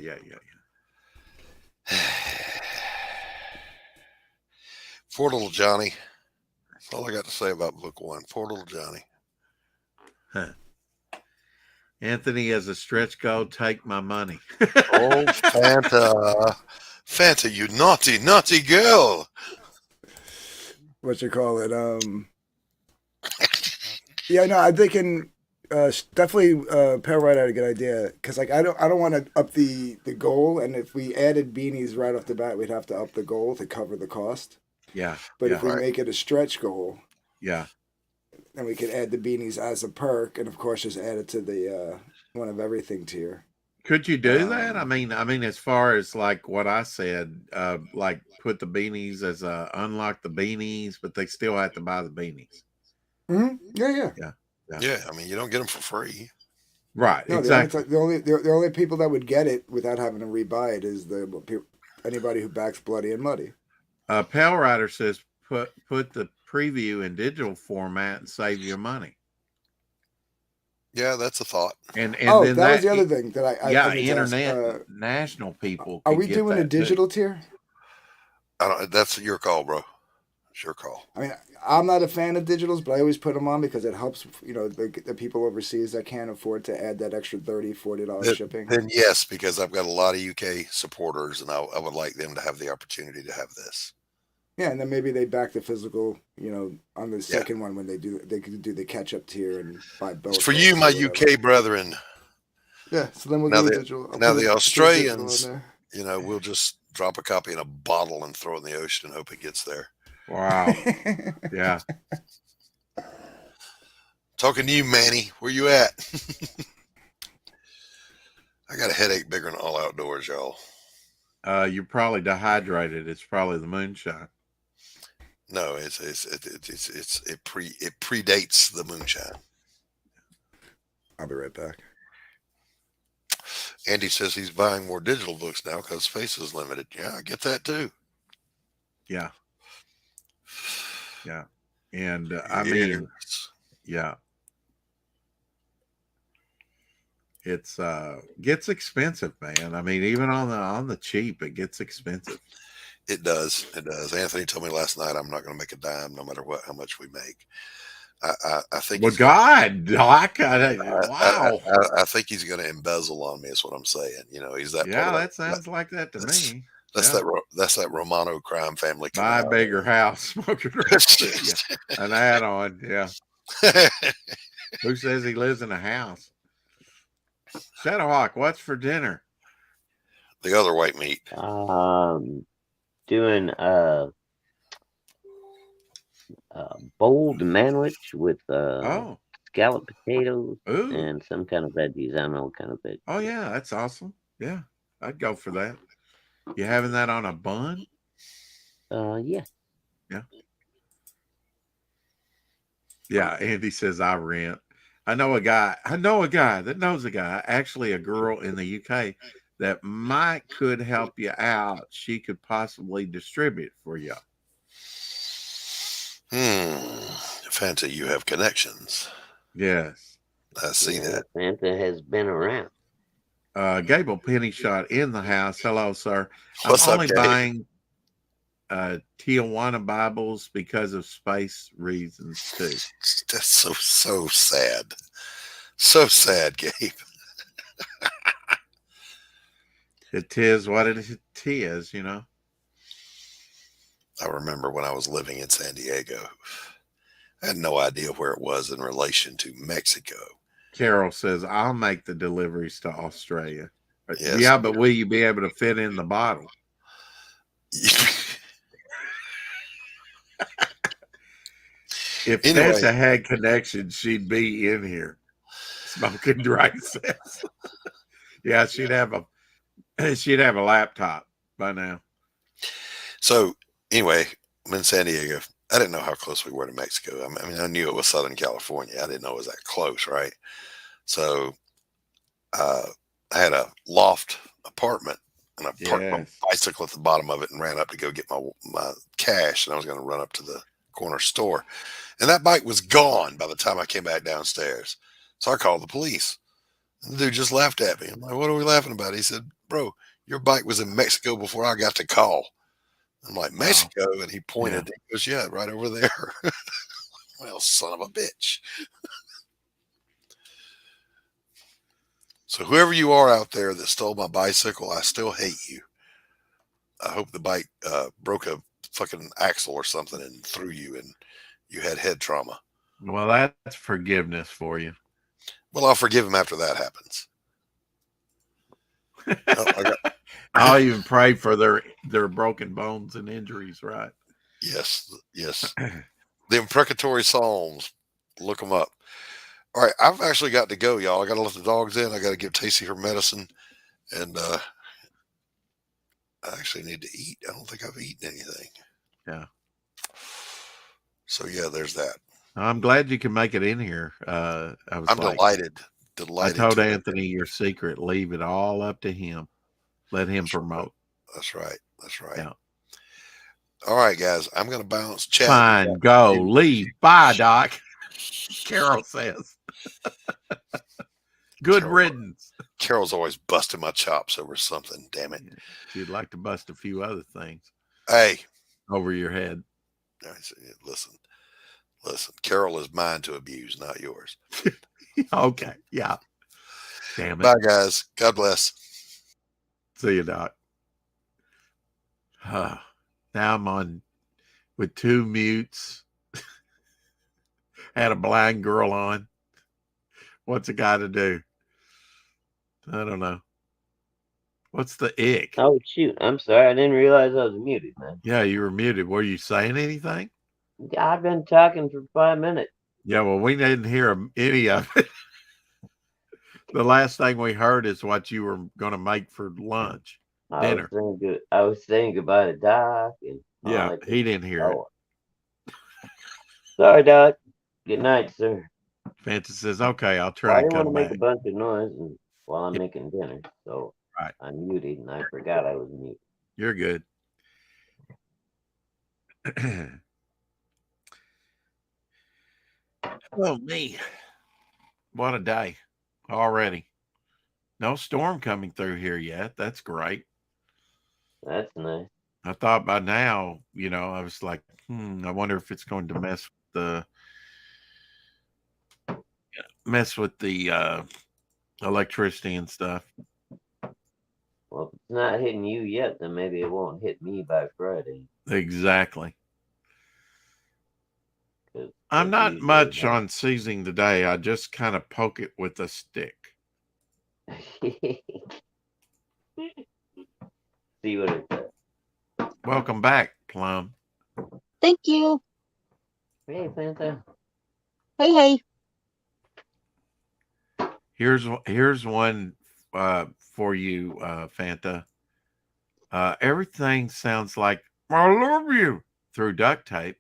Poor little Johnny. That's all I got to say about book 1. Poor little Johnny. Huh. Anthony, as a stretch goal, take my money. Oh, Fanta. Fanta, you naughty, naughty girl. What you call it? Yeah, no, I'm thinking definitely Pale Rider had a good idea because like I don't want to up the goal, and if we added beanies right off the bat, we'd have to up the goal to cover the cost. Yeah. But yeah, if we Right. make it a stretch goal, yeah. then we could add the beanies as a perk, and of course just add it to the one of everything tier. Could you do that? Um, I mean, as far as like what I said, like put the beanies as unlock the beanies, but they still have to buy the beanies. Yeah. Yeah, I mean, you don't get them for free. Right. No, exactly. the only people that would get it without having to rebuy it is anybody who backs Bloody and Muddy. Pale Rider says put the preview in digital format and save your money. Yeah, that's a thought. And Oh, then that was the other thing that I yeah, meant to ask. international people. Are could we get doing a that too. digital tier? That's your call, bro. It's your call. I mean, I'm not a fan of digitals, but I always put them on because it helps, the people overseas that can't afford to add that extra $30, $40 shipping. Then yes, because I've got a lot of UK supporters, and I would like them to have the opportunity to have this. Yeah, and then maybe they back the physical, on the second one when they could do the catch up tier and buy both. It's for you, my UK brethren. Yeah, so then we'll Now do the- digital. I'll now put the a digital Australians- on We'll just drop a copy in a bottle and throw it in the ocean and hope it gets there. Wow. there. Yeah. Talking to you, Manny. Where you at? I got a headache bigger than all outdoors, y'all. You're probably dehydrated. It's probably the moonshine. No, it predates the moonshine. I'll be right back. Andy says he's buying more digital books now because space is limited. Yeah, I get that too. Yeah. Yeah. And I mean, yeah. It's gets expensive, man. I mean, even on the cheap, it gets expensive. It does. It does. Anthony told me last night I'm not going to make a dime no matter how much we make. I think. Well, God, Doc, wow. I think he's going to embezzle on me. Is what I'm saying. He's that. Yeah, part of that sounds like that to me. That's yeah. that's that Romano crime family. Buy a bigger house, smoke a yeah. An add-on. Yeah. Who says he lives in a house? Shadowhawk, what's for dinner? The other white meat. Doing boiled manwich with scalloped potatoes Ooh. and some kind of veggies. I don't know what kind of veggies. Oh yeah, that's awesome. Yeah, I'd go for that. You having that on a bun? Yeah. Yeah, Andy says I rent. I know a guy that knows a guy, actually a girl in the UK that could help you out. She could possibly distribute for you. Fanta, you have connections. Yes. I see that. Santa has been around. Gable Penny Shot in the house. Hello, sir. What's I'm up, only Gabe? buying Tijuana Bibles because of space reasons too. That's so sad. So sad, Gabe. It is what it is, I remember when I was living in San Diego, I had no idea where it was in relation to Mexico. Carol says, I'll make the deliveries to Australia. Yes. Yeah, but will you be able to fit in the bottle? If Anyway. Tessa had connections, she'd be in here. Smoking Dry says. Yeah, she'd have a laptop by now. So anyway, I'm in San Diego. I didn't know how close we were to Mexico. I mean, I knew it was Southern California. I didn't know it was that close, right? So I had a loft apartment, and I parked my bicycle at the bottom of it and ran up to go get my cash, and I was going to run up to the corner store. And that bike was gone by the time I came back downstairs. So I called the police. And the dude just laughed at me. I'm like, what are we laughing about? He said, bro, your bike was in Mexico before I got the call. I'm like, Mexico? Wow. And he pointed. He goes, yeah, right over there. Well, son of a bitch. So whoever you are out there that stole my bicycle, I still hate you. I hope the bike broke a fucking axle or something and threw you and you had head trauma. Well, that's forgiveness for you. Well, I'll forgive him after that happens. I'll even pray for their broken bones and injuries, right? Yes, yes. The imprecatory Psalms. Look them up. All right, I've actually got to go, y'all. I got to let the dogs in. I got to give Tacey her medicine, and I actually need to eat. I don't think I've eaten anything. Yeah. So yeah, there's that. I'm glad you can make it in here. I'm delighted. I told Anthony your secret. Leave it all up to him. Let him promote. That's right. That's right. Yeah. All right, guys. I'm going to bounce. Chat. Fine. Go. Leave. Bye, Doc. Carol says. Good riddance. Carol's always busting my chops over something. Damn it. She'd like to bust a few other things. Hey. Over your head. Listen. Carol is mine to abuse, not yours. Okay. Yeah. Damn it. Bye, guys. God bless. See you, Doc. Now I'm on with 2 mutes. Had a blind girl on. What's a guy to do? I don't know. What's the ick? Oh, shoot. I'm sorry. I didn't realize I was muted, man. Yeah, you were muted. Were you saying anything? I've been talking for 5 minutes. Yeah, well, we didn't hear any of it. The last thing we heard is what you were going to make for lunch, dinner. I was saying goodbye to Doc. And yeah, he didn't hear it. Sorry, Doc. Good night, sir. Fancy says, okay, I'll try and come back. I didn't want to make a bunch of noise while I'm making dinner, so right. I'm muted, and I forgot I was muted. You're good. Oh, me. What a day already. No storm coming through here yet. That's great. That's nice. I thought by now, I was like, I wonder if it's going to mess with the electricity and stuff. Well, if it's not hitting you yet, then maybe it won't hit me by Friday. Exactly. I'm not much on seizing today. I just kind of poke it with a stick. See what it does. Welcome back, Plum. Thank you. Hey, Fanta. Hey. Here's one for you, Fanta. Everything sounds like I love you through duct tape.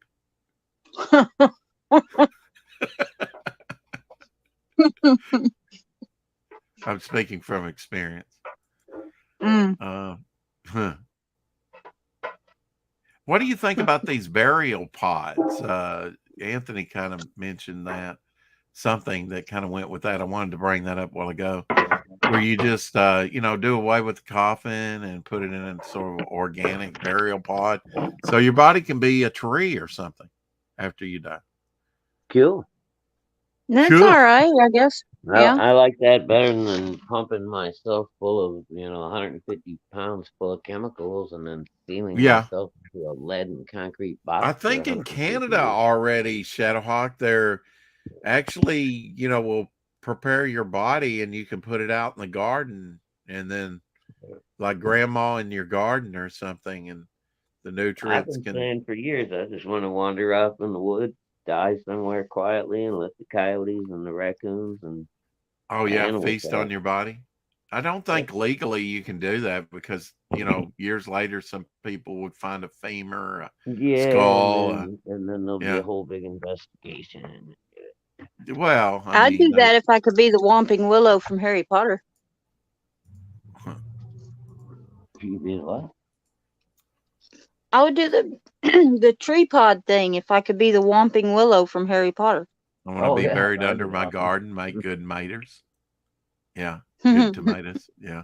I'm speaking from experience. What do you think about these burial pods? Anthony kind of mentioned that, something that kind of went with that. I wanted to bring that up a while ago, where you just, do away with the coffin and put it in a sort of organic burial pod. So your body can be a tree or something after you die. Cool. That's Sure. all right, I guess. Yeah. I like that better than pumping myself full of 150 pounds full of chemicals and then sealing Yeah. myself into a lead and concrete box. I for think in 150 Canada years. already, Shadowhawk, they're actually, will prepare your body and you can put it out in the garden and then like grandma in your garden or something, and the I've nutrients been can. saying for years, I just want to wander off in the woods, die somewhere quietly, and let the coyotes and the raccoons and Oh the yeah, animals feast on out. your body. I don't think legally you can do that because years later some people would find a femur, a Yeah, skull. and then there'll be Yeah. a whole big investigation. Well, I I'd mean, do that if I could be the Whomping Willow from Harry Potter. You mean what? I would do the the tree pod thing if I could be the Whomping Willow from Harry Potter. I want to be yeah, buried that'd under be my awesome. garden, make good maters. Yeah, good tomatoes. Yeah.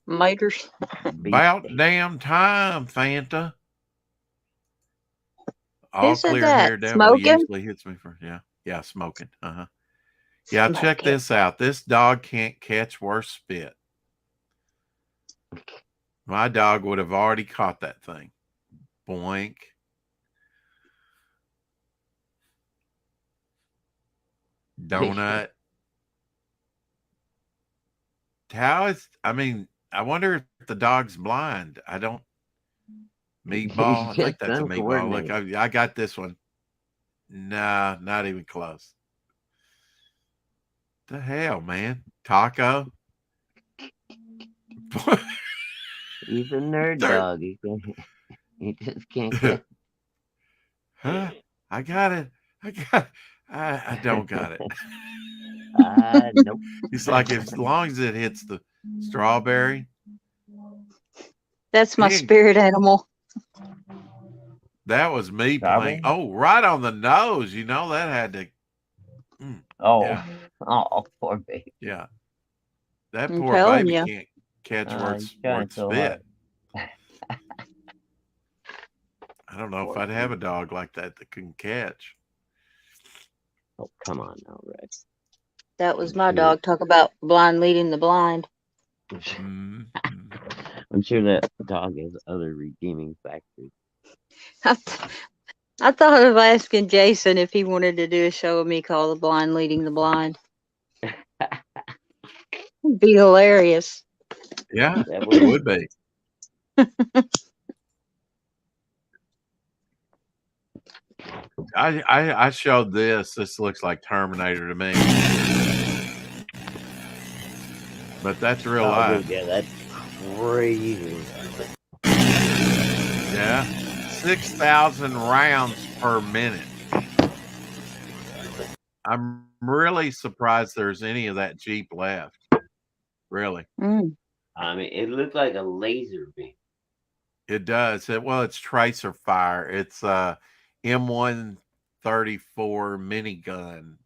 Miters. About damn time, Fanta. All Who said clear that? hair devil Smoking? usually hits me for yeah, smoking. Yeah, check this out. This dog can't catch worse spit. My dog would have already caught that thing. Boink. Donut. I wonder if the dog's blind. I don't. Meatball. I think that's a meatball. Look, I got this one. Nah, not even close. The hell, man? Taco? He's a nerd dog. He just can't get. Huh? I got it. I don't got it. Nope. It's like as long as it hits the strawberry. That's my Dang. spirit animal. That was me Strawberry? playing. Oh, right on the nose. That had to. Oh, Yeah. oh, poor baby. Yeah. That I'm poor telling baby ya. can't catch He's words trying so spit. hard. I don't know if I'd have a dog like that can catch. Oh, come on now, Red. That was my dog. Talk about blind leading the blind. Mhm. I'm sure that dog has other redeeming factors. I thought of asking Jason if he wanted to do a show of me called The Blind Leading the Blind. It'd be hilarious. Yeah, That it would be. I showed this. This looks like Terminator to me. But that's real life. Yeah, that's crazy. Yeah. 6,000 rounds per minute. I'm really surprised there's any of that Jeep left. Really. I mean, it looked like a laser beam. It does. It's tracer fire. It's M134 minigun.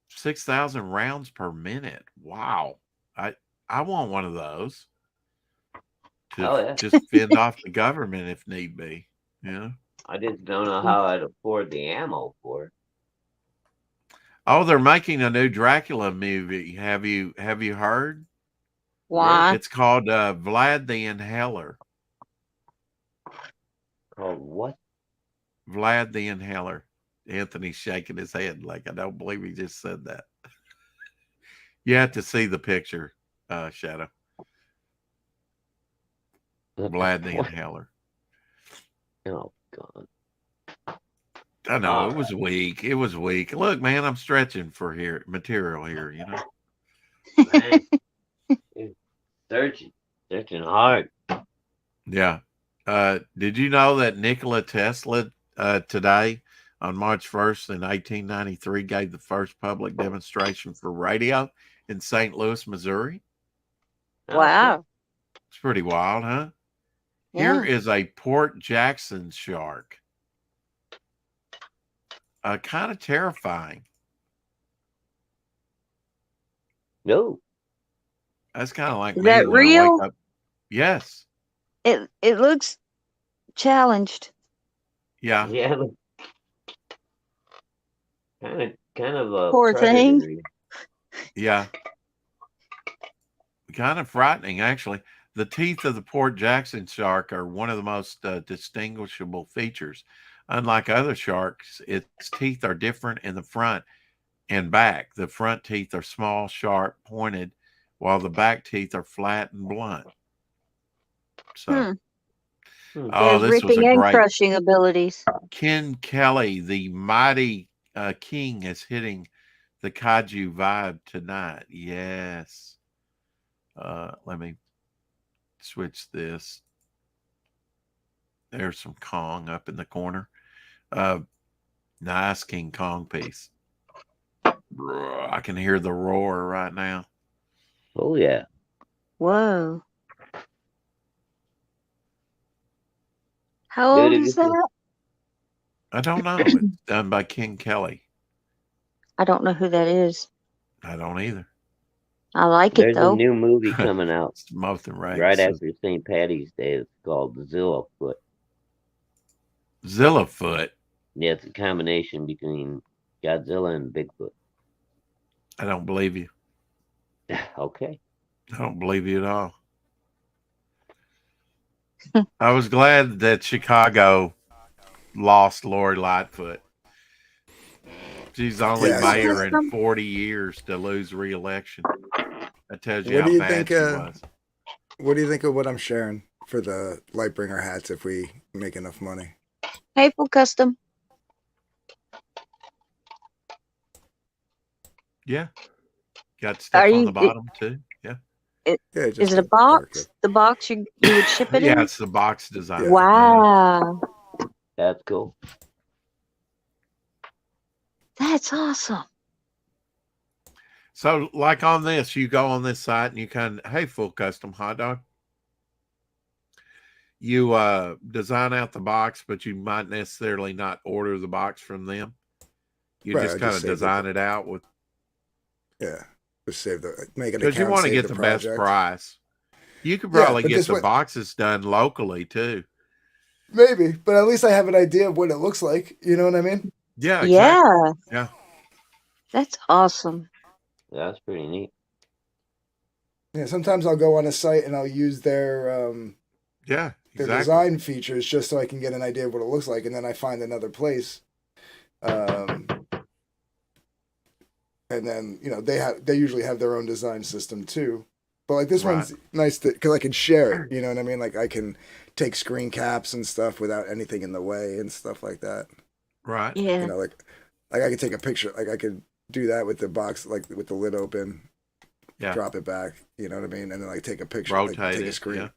6,000 rounds per minute. Wow. I want one of those to just fend off the government if need be. Yeah. I just don't know how I'd afford the ammo for it. Oh, they're making a new Dracula movie. Have you heard? Why? It's called Vlad the Inhaler. Called what? Vlad the Inhaler. Anthony's shaking his head like I don't believe he just said that. You have to see the picture, Shadow. Vlad the Inhaler. Oh God. I know it was weak. It was weak. Look, man, I'm stretching for material here. Searching hard. Yeah. Did you know that Nikola Tesla today on March 1st in 1893 gave the first public demonstration for radio in St. Louis, Missouri? Wow. It's pretty wild, huh? Yeah. Here is a Port Jackson shark. Kind of terrifying. No. That's kind of like Is me that when I real? wake up. Yes. It looks challenged. Yeah. Yeah. Kind of a Poor thing. predator. Yeah. Kind of frightening, actually. The teeth of the Port Jackson shark are one of the most distinguishable features. Unlike other sharks, its teeth are different in the front and back. The front teeth are small, sharp, pointed, while the back teeth are flat and blunt. So, Hmm. oh, There's this was a ripping and great. crushing abilities. Ken Kelly, the mighty king, is hitting the kaiju vibe tonight. Yes. Let me switch this. There's some Kong up in the corner. Nice King Kong piece. I can hear the roar right now. Oh yeah. Whoa. How old Dude, is that? I don't know. It's done by Ken Kelly. I don't know who that is. I don't either. I like it There's a though. new movie coming out It's Mothin Ray. right after St. Patty's Day. It's called Zillafoot. Zillafoot. Yeah, it's a combination between Godzilla and Bigfoot. I don't believe you. Okay. I don't believe you at all. I was glad that Chicago lost Lori Lightfoot. She's the only Yeah. mayor in 40 years to lose re-election. That tells you What how do you bad think, she was. What do you think of what I'm sharing for the Lightbringer hats if we make enough money? Hateful Custom. Yeah. Got stuff Are on you- the bottom too. Yeah. Yeah, just Is it a darker. box? The box you would ship it Yeah, in? it's the box design. Yeah. Wow. That's cool. That's awesome. So, like on this, you go on this site and you kind of, hey, Full Custom Hot Dog. You design out the box, but you might necessarily not order the box from them. You Right, just I kind just of save design it out with, Yeah, just save the make an because you account, want to save get the best project. price. You could Yeah, probably but get this the way- boxes done locally too. Maybe, but at least I have an idea of what it looks like. You know what I mean? Yeah, exactly. Yeah. Yeah. That's awesome. That's pretty neat. Yeah. Sometimes I'll go on a site and I'll use their Yeah, their exactly. design features just so I can get an idea of what it looks like, and then I find another place. And then they usually have their own design system too. But like this Right. one's nice because I can share it. You know what I mean? Like I can take screen caps and stuff without anything in the way and stuff like that. Right. Yeah. You know, like I could take a picture. Like I could do that with the box, like with the lid open. Yeah. Drop it back. You know what I mean? And then like take a picture. Rotate like, take it, a screen. yeah.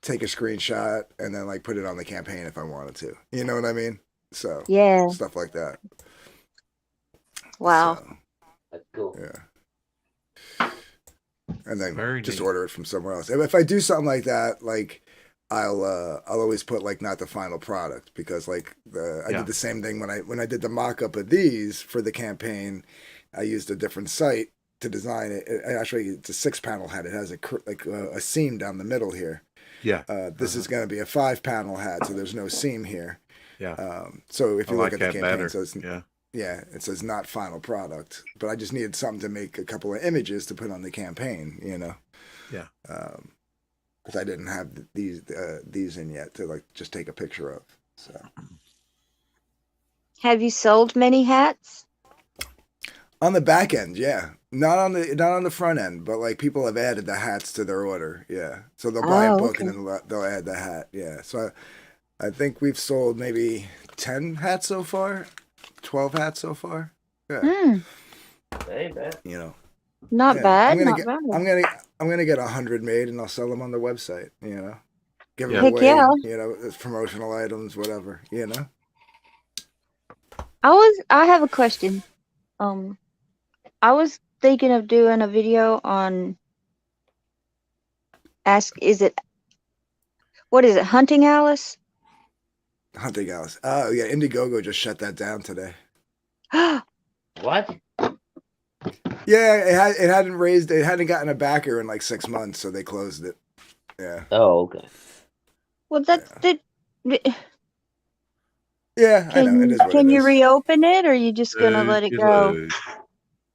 Take a screenshot and then like put it on the campaign if I wanted to. You know what I mean? So Yeah. stuff like that. Wow. So, That's cool. yeah. And then Very just neat. order it from somewhere else. If I do something like that, like I'll always put like not the final product because like I Yeah. did the same thing when I did the mock-up of these for the campaign. I used a different site to design it. Actually, it's a 6-panel hat. It has a seam down the middle here. Yeah. This is going to be a 5-panel hat, so there's no seam here. Yeah. So if I you like look at the that campaign, better. so it's, Yeah. yeah, it says not final product, but I just needed something to make a couple of images to put on the campaign, you know. Yeah. Because I didn't have these in yet to like just take a picture of. So Have you sold many hats? on the back end, yeah, not on the front end, but like people have added the hats to their order, yeah. So they'll buy a Oh, book okay. and then they'll add the hat, yeah. So I think we've sold maybe 10 hats so far, 12 hats so far. Yeah, Hmm. Hey, man. you know. Not Yeah, bad. I'm gonna Not get bad. I'm gonna get 100 made and I'll sell them on the website. You know, give them Yeah. Heck away. yeah. You know, as promotional items, whatever. You know. I have a question. I was thinking of doing a video on what is it, Hunting Alice? Hunting Alice. Oh yeah, Indiegogo just shut that down today. What? Yeah, it hadn't gotten a backer in like 6 months, so they closed it. Yeah. Oh, okay. Well, that's the. Yeah, I know. It is what Can it you is. reopen it, or are you just gonna let it go? Doo-doo-doo.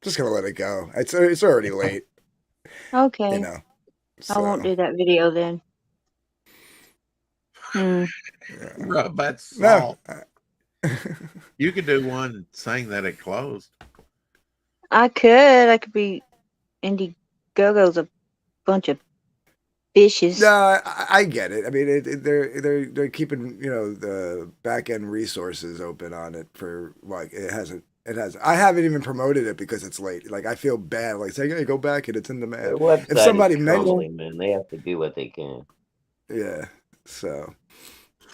Just gonna let it go. It's already late, Okay, you know. I won't So do that video then. Hmm. yeah. Rub that No. salt. You could do one saying that it closed. I could be Indiegogo's a bunch of bitches. No, I get it. I mean, they're keeping the back end resources open on it for like it has. I haven't even promoted it because it's late. Like I feel bad. Like saying, "Hey, go back and it's in Their demand." website If somebody is mentioned, crumbling, man. They have to do what they can. yeah. So,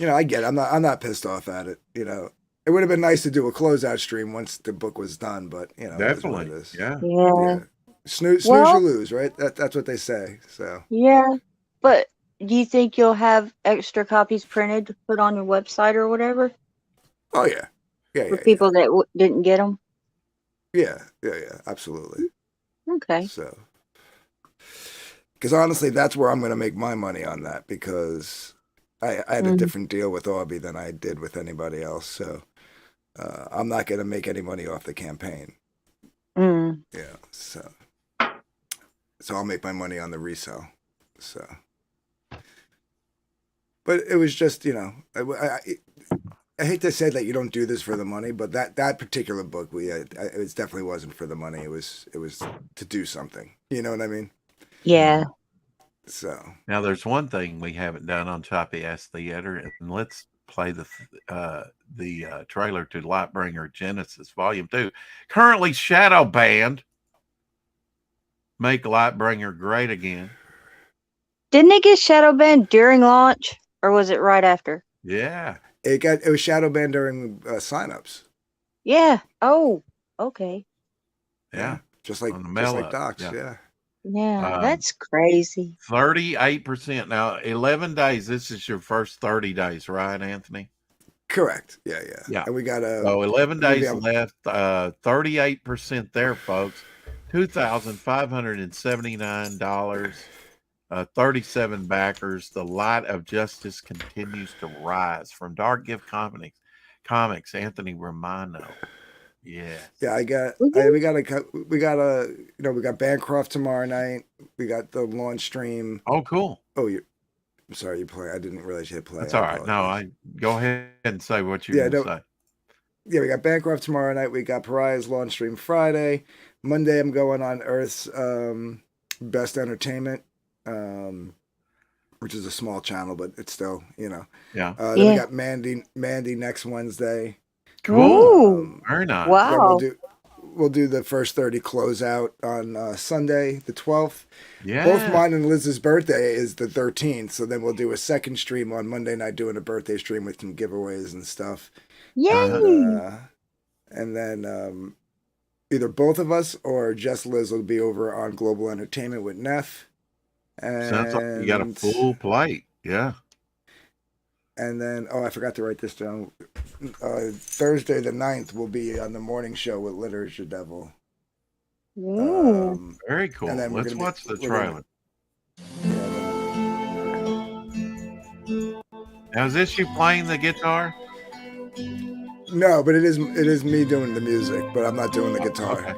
I get it. I'm not pissed off at it. It would have been nice to do a closeout stream once the book was done, but it is what Definitely. it is. Yeah. Yeah. Yeah. Snooze Well- you lose, right? That's what they say. So Yeah, but do you think you'll have extra copies printed to put on your website or whatever oh yeah. for people that didn't get them? Yeah, absolutely. Okay. So, because honestly, that's where I'm going to make my money on that because I had a Mhm. different deal with Aubie than I did with anybody else. So I'm not going to make any money off the campaign. Mm. Yeah, so I'll make my money on the resale. So, but it was just I hate to say that you don't do this for the money, but that particular book it definitely wasn't for the money. It was to do something. You know what I mean? Yeah. So Now there's one thing we haven't done on Choppy Ass Theater, and let's play the trailer to Lightbringer Genesis Volume 2. Currently shadow banned. Make Lightbringer great again. Didn't it get shadow banned during launch, or was it right after? Yeah. it was shadow banned during signups. Yeah. Oh, okay. Yeah. Just like On the mail up, Docs. yeah. Yeah. Yeah, that's crazy. 38%. Now, 11 days. This is your first 30 days, right, Anthony? Correct. Yeah. Yeah. And we got So 11 maybe days I'm- left. 38% there, folks. $2,579. 37 backers. The light of justice continues to rise. From Dark Gift Comics, Anthony Romano. Yeah. Yeah, we got Bancroft tomorrow night. We got the launch stream. Oh, cool. Oh, I'm sorry, you play. I didn't realize you hit play. That's I all right. No, apologize. go ahead and say what you're going to say. Yeah, we got Bancroft tomorrow night. We got Pariah's launch stream Friday. Monday, I'm going on Earth's Best Entertainment, which is a small channel, but it's still, Yeah. Then we got Mandy next Wednesday. Cool. Ooh. Very nice. Then Wow. we'll do the first 30 closeout on Sunday, the 12th. Yeah. Both mine and Liz's birthday is the 13th, so then we'll do a second stream on Monday night, doing a birthday stream with some giveaways and stuff. Yay. And then either both of us or just Liz will be over on Global Entertainment with Neff. And Sounds like you got a full plate. Yeah. And then, I forgot to write this down. Thursday the 9th will be on the morning show with Literature Devil. Ooh. Very cool. and then we're Let's gonna be- watch the we're gonna- trailer. Now, is this you playing the guitar? No, but it is me doing the music, but I'm not doing the guitar. Okay.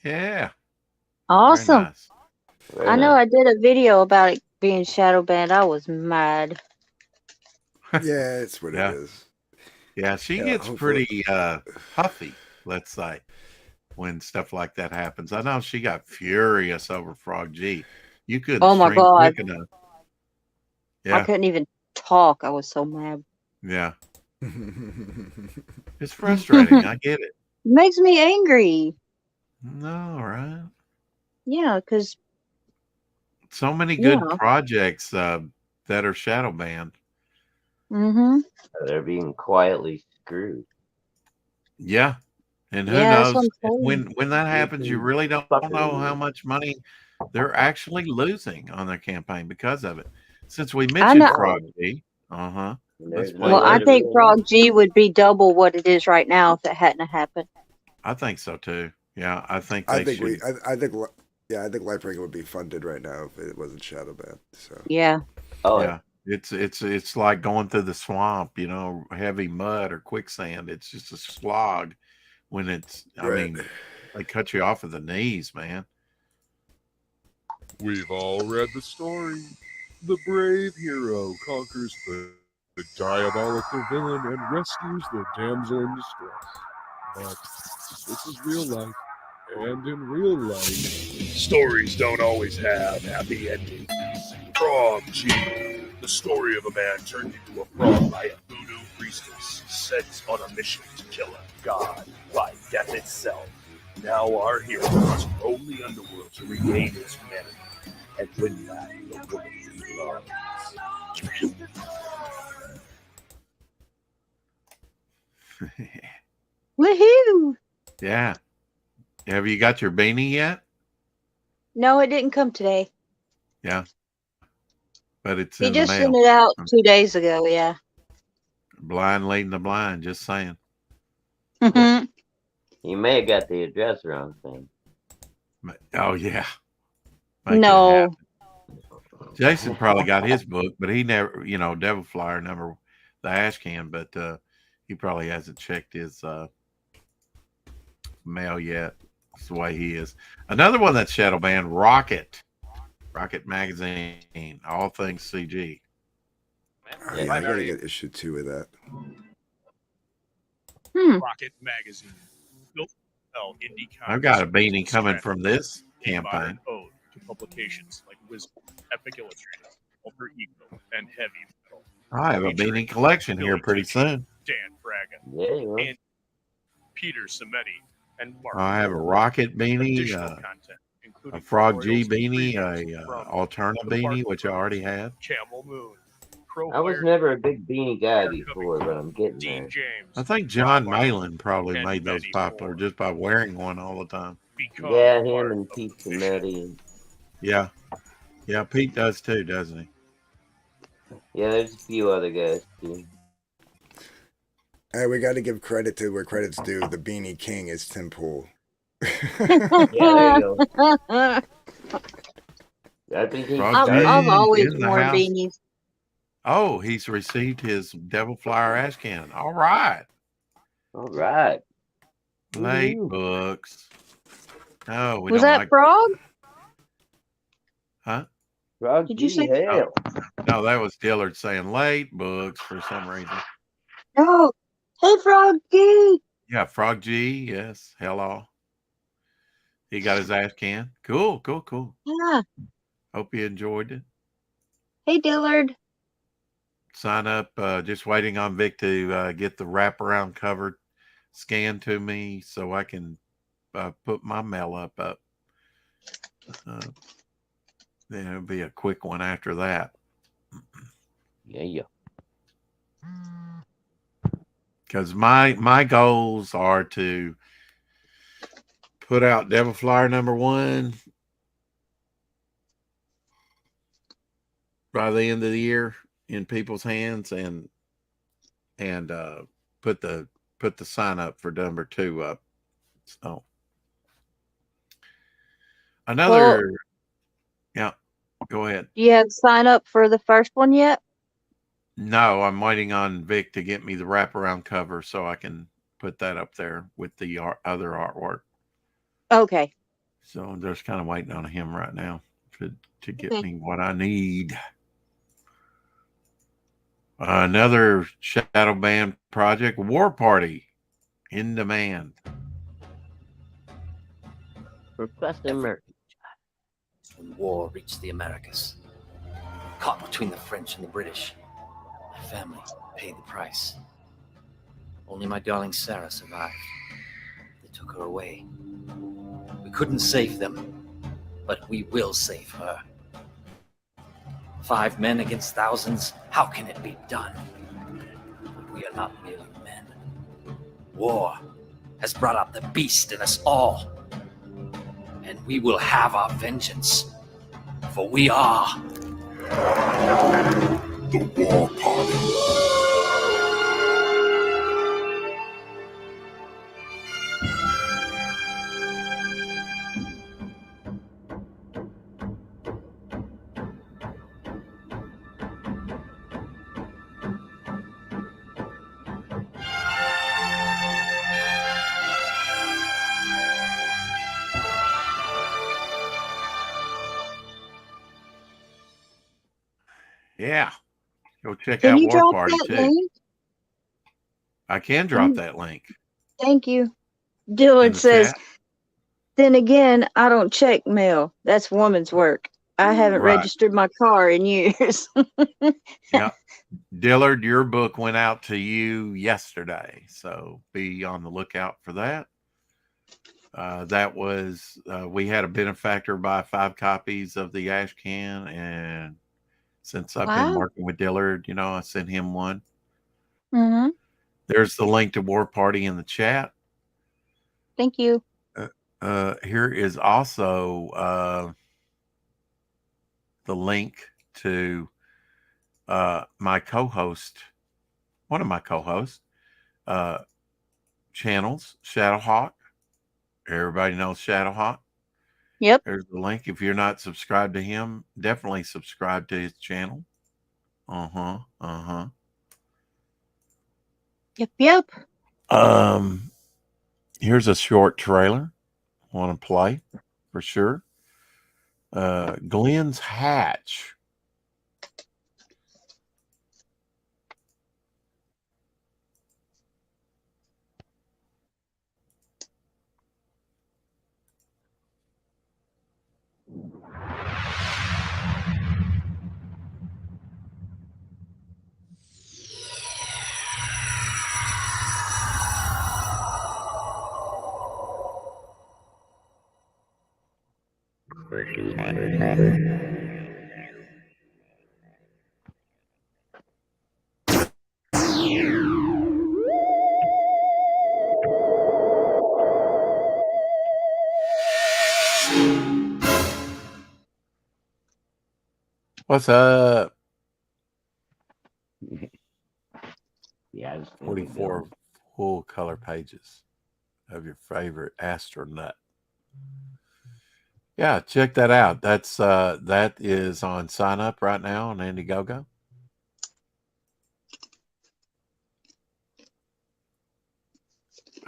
Yeah. Very Awesome. nice. Very I know nice. I did a video about it being shadow banned. I was mad. Yeah, it's what Yeah. it is. Yeah, she Yeah, gets hopefully. pretty puffy, let's say, when stuff like that happens. I know she got furious over Frog G. You couldn't Oh my stream God. quick enough. I Yeah, couldn't even talk. I was so mad. yeah. It's frustrating. I get it. Makes me angry. No, right? Yeah, because, So many good yeah. projects that are shadow banned. Mm-hmm. They're being quietly screwed. Yeah. And who Yeah, that's what knows I'm saying. when that happens, you really don't know how Fuckery. much money they're actually losing on their campaign because of it. Since we I mentioned know. Frog Oh, G, let's there's play Well, I nowhere to Frog G. think really Frog know. G would be double what it is right now if it hadn't happened. I think so too. Yeah, I think I they think should. I think, yeah, I think Lightbringer would be funded right now if it wasn't shadow banned. So Yeah. Oh, Yeah, it's like going through the swamp, heavy mud or quicksand. It's just a slog when it's. I right. mean, they cut you off at the knees, man. We've all read the story. The brave hero conquers the diabolical villain and rescues the damsel in distress. But this is real life, and in real life, stories don't always have happy endings. Frog G, the story of a man turned into a frog by a voodoo priestess sent on a mission to kill a god by death itself. Now our hero must roam the underworld to regain his humanity and win back the woman he loves. Woohoo! Yeah. Have you got your beanie yet? No, it didn't come today. Yeah. But it's He in the just sent mail. it out 2 days ago. Yeah. Blind leading the blind, just saying. Mhm. you may have got the address wrong, thing. Oh yeah. Make it No. happen. Jason probably got his book, but he never, Devil Flyer number the ash can, but he probably hasn't checked his mail yet. That's the way he is. Another one that's shadow banned, Rocket Magazine, all things CG. I gotta get issue 2 of that. Rocket Magazine. Built indie I've got a comics, beanie coming from this a modern campaign. ode to publications like Wisdom, Epic Illustrated, Alter Ego, and Heavy Metal. I have a beanie collection here pretty soon. Dan Fraga, Yeah, you will. and Peter Cimetti, and Mark. I have a Rocket beanie, Additional content, a including Frog G tutorials and beanie, previews a from Alterna the beanie, Bark which I already had. Camel Moon, I was Crowfire, never a big beanie guy before, but I'm getting Dean there. James, I think John Rob Martin, Malin probably and made those many popular more. just by wearing one all the time. Become Yeah, him part and of Pete the mission. Cimetti. Yeah. Yeah, Pete does too, doesn't he? Yeah, there's a few other guys too. Hey, we got to give credit to where credit's due. The Beanie King is Tim Pool. Yeah, there you go. I think he Frog G I've always in the worn house. beanies. Oh, he's received his Devil Flyer ash can. All right. All right. Late Woohoo. books. No, we Was don't that like. Frog? Huh? Frog Did you G, say- hell. No, that was Dillard saying late books for some reason. No. Hey, Froggy. Yeah, Frog G. Yes. Hello. He got his ash can. Cool. Yeah. Hope you enjoyed it. Hey, Dillard. Sign up. Just waiting on Vic to get the wraparound cover scanned to me so I can put my mail up. Then it'll be a quick one after that. Yeah. Because my goals are to put out Devil Flyer #1 by the end of the year in people's hands, and put the sign up for #2 up. So another, yeah, go ahead. Do you have sign up for the first one yet? No, I'm waiting on Vic to get me the wraparound cover so I can put that up there with the other artwork. Okay. So I'm just kind of waiting on him right now to get Okay. me what I need. Another shadow band project, War Party, in demand. Professor Murphy. When war reached the Americas, caught between the French and the British, my family paid the price. Only my darling Sarah survived. They took her away. We couldn't save them, but we will save her. 5 men against thousands, how can it be done? But we are not merely men. War has brought out the beast in us all. And we will have our vengeance, for we are The War Party. Yeah. Go check Can out you War drop Party that too. link? I can drop that link Thank you. in Dillard the says, chat. then again, I don't check mail. That's woman's work. I haven't Right. registered my car in years. Yeah. Dillard, your book went out to you yesterday, so be on the lookout for that. That was, we had a benefactor buy 5 copies of the Ash Can, and since I've been Wow. working with Dillard, I sent him one. Mm-hmm. There's the link to War Party in the chat. Thank you. Here is also the link to my co-host, one of my co-hosts, channels, Shadowhawk. Everybody knows Shadowhawk. Yep. There's the link. If you're not subscribed to him, definitely subscribe to his channel. Yep. Here's a short trailer. Want to play for sure. Glenn's Hatch. What's up? Yeah, I just 44 full color pages of your favorite astronaut. Yeah, check that out. That is on sign up right now on Indiegogo.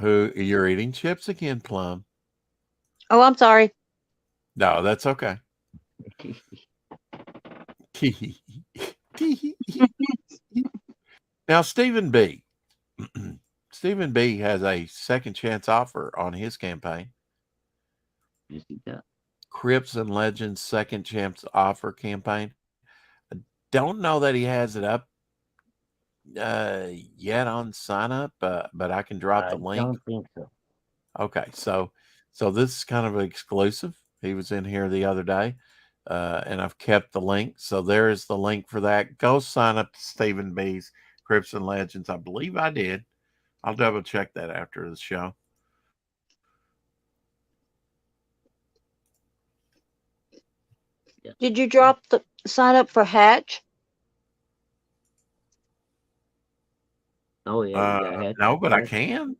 Who you're eating chips again, Plum? Oh, I'm sorry. No, that's okay. Now, Stephen B. Stephen B has a second chance offer on his campaign. Yes, he does. Crypts and Legends second chance offer campaign. I don't know that he has it up yet on sign up, but I can drop the I link. don't think so. Okay, so this is kind of exclusive. He was in here the other day, and I've kept the link. So there is the link for that. Go sign up to Stephen B's Crypts and Legends. I believe I did. I'll double check that after the show. Did you drop the sign up for Hatch? Oh yeah, you gotta have No, to but I first. can.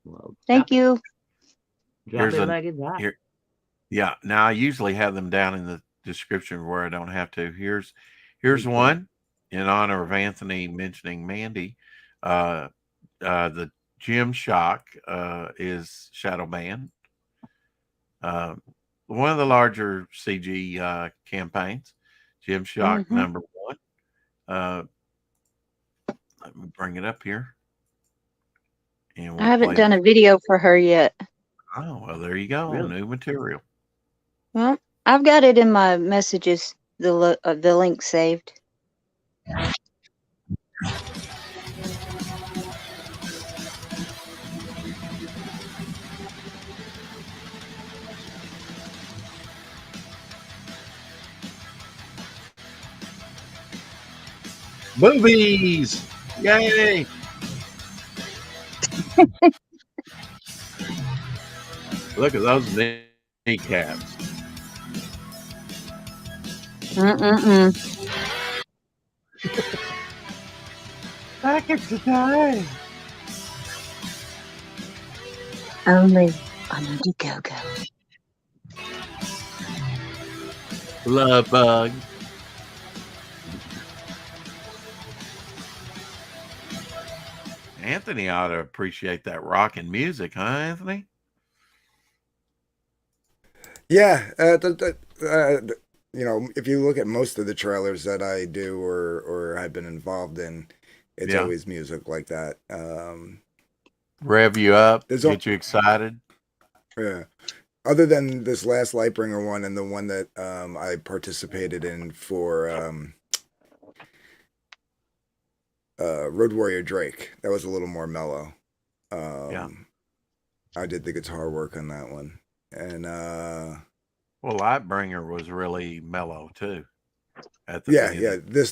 Well, Thank you. Drop Here's it a- like it's hot. Here, yeah. Now I usually have them down in the description where I don't have to. Here's Okay. one in honor of Anthony mentioning Mandy. The Gym Shock is Shadow Band. Uh, one of the larger CG campaigns. Jim Shock, Mhm. #1. Let me bring it up here. And I we'll haven't play done a video for her yet. Oh, well, there you go. Really? New material. Well, I've got it in my messages, the link saved. Movies! Yay! Look at those kneecaps. Mm-mm-mm. Back at today. Only on Indiegogo. Love bug. Anthony ought to appreciate that rockin' music, huh, Anthony? Yeah, you know, if you look at most of the trailers that I do or have been involved in, it's Yeah. always music like that. Rev you up, There's get you excited. Yeah. Other than this last Lightbringer one and the one that I participated in for Road Warrior Drake, that was a little more mellow. Yeah. I did the guitar work on that one, and Well, Lightbringer was really mellow too. At the yeah, beginning. yeah.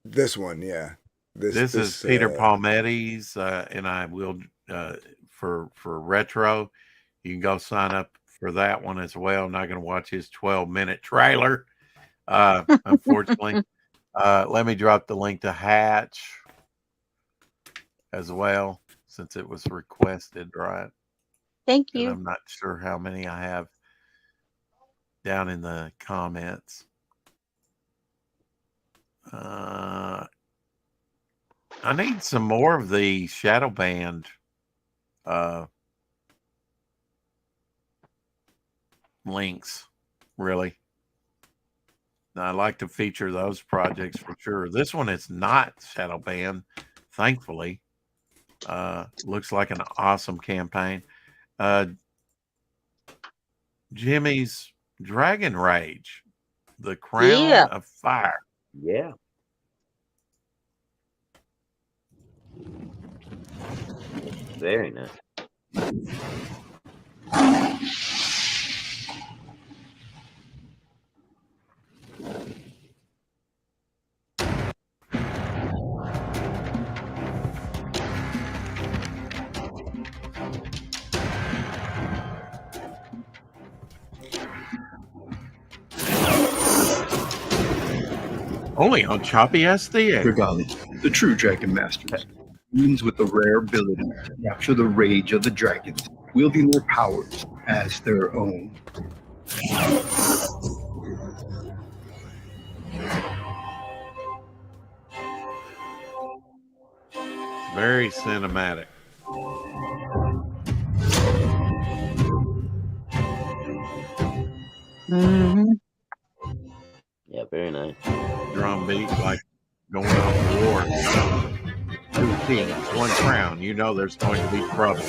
This one, yeah. This is Peter Palmetti's, and I will for retro. You can go sign up for that one as well. I'm not going to watch his 12-minute trailer, unfortunately. Let me drop the link to Hatch as well, since it was requested, right? Thank And you. I'm not sure how many I have down in the comments. I need some more of the Shadow Band links, really. I like to feature those projects for sure. This one is not Shadow Band, thankfully. Looks like an awesome campaign. Jimmy's Dragon Rage, The Crown of Fire. Yeah. Very nice. Only on Choppy SD. Dragali, the true Dragon Masters, beings with the rare ability to capture the rage of the dragons, wielding their powers as their own. Very cinematic. Mm-hmm. Yeah, very nice. Drum beat like going off to war. 2 kings, 1 crown. You know there's going to be trouble.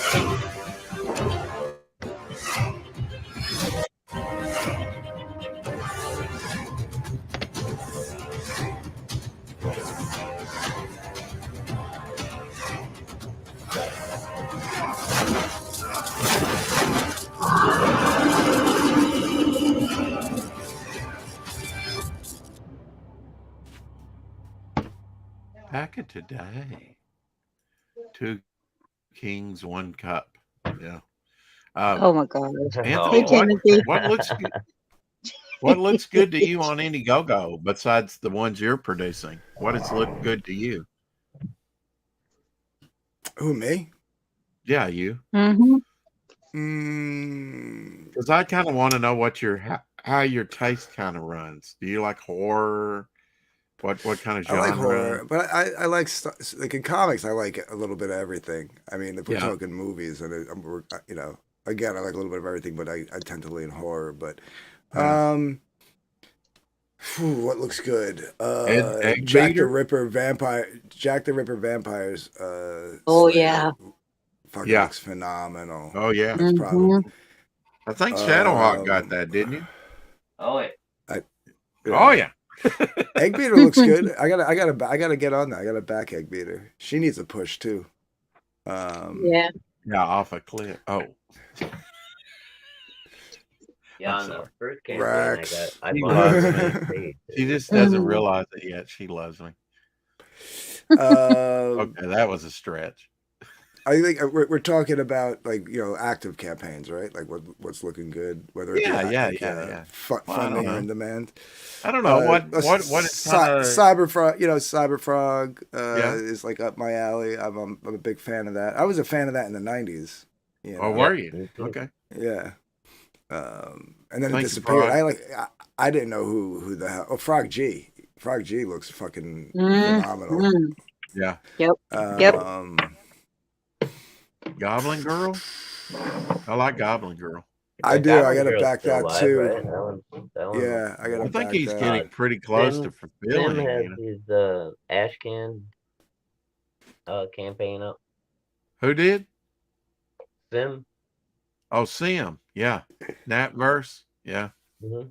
Back at today. 2 kings, 1 cup. Yeah. Oh my God. Anthony, Hey, Timothy. what looks good? What looks good to you on Indiegogo besides the ones you're producing? What has looked good to you? Who, me? Yeah, you. Mm-hmm. Because I kind of want to know what how your taste kind of runs. Do you like horror? What kind of genre? I like horror, but I like like in comics. I like a little bit of everything. I mean, if we're talking movies, and you know, again, I like a little bit of everything, but I tend to lean horror. But Yeah. what looks good? Egg Jack the Beater? Ripper Vampires. Oh Slayer yeah. fucking Yeah. looks phenomenal. Oh yeah. That's probably. I think Shadowhawk got Um, that, didn't you? Oh, wait. Oh yeah. Egg Beater looks good. I gotta get on that. I gotta back Egg Beater. She needs a push too. Yeah. Yeah, off a cliff. Oh. Yeah, I'm on the sorry. first campaign Rex. I She bought loves it me. on page. She just doesn't Mhm. realize it yet. She loves me. Um, Okay, that was a stretch. I think we're talking about like active campaigns, right? Like what's looking good, whether it be Yeah, yeah, like, yeah, yeah. Well, I funding don't or in know. demand. I don't know what is kind of Cyberfrog? Cyberfrog yeah. is like up my alley. I'm a big fan of that. I was a fan of that in the '90s. Oh, Yeah, were you? me too. Okay. Yeah. And then it Thank you, disappeared. Frog. I didn't know who the hell. Oh, Frog G. Frog G looks fucking Mm, phenomenal. mm. Yeah. Yep. Goblin Girl. I like Goblin Girl. I That do. I Goblin gotta Girl's back still that alive, too. right? That one Yeah, I I gotta think back he's that. getting pretty close to Sim fulfilling. has You know. his Ashcan campaign up. Who did? Sim. Oh, Sim. Yeah. Napverse. Yeah. Mm-hmm.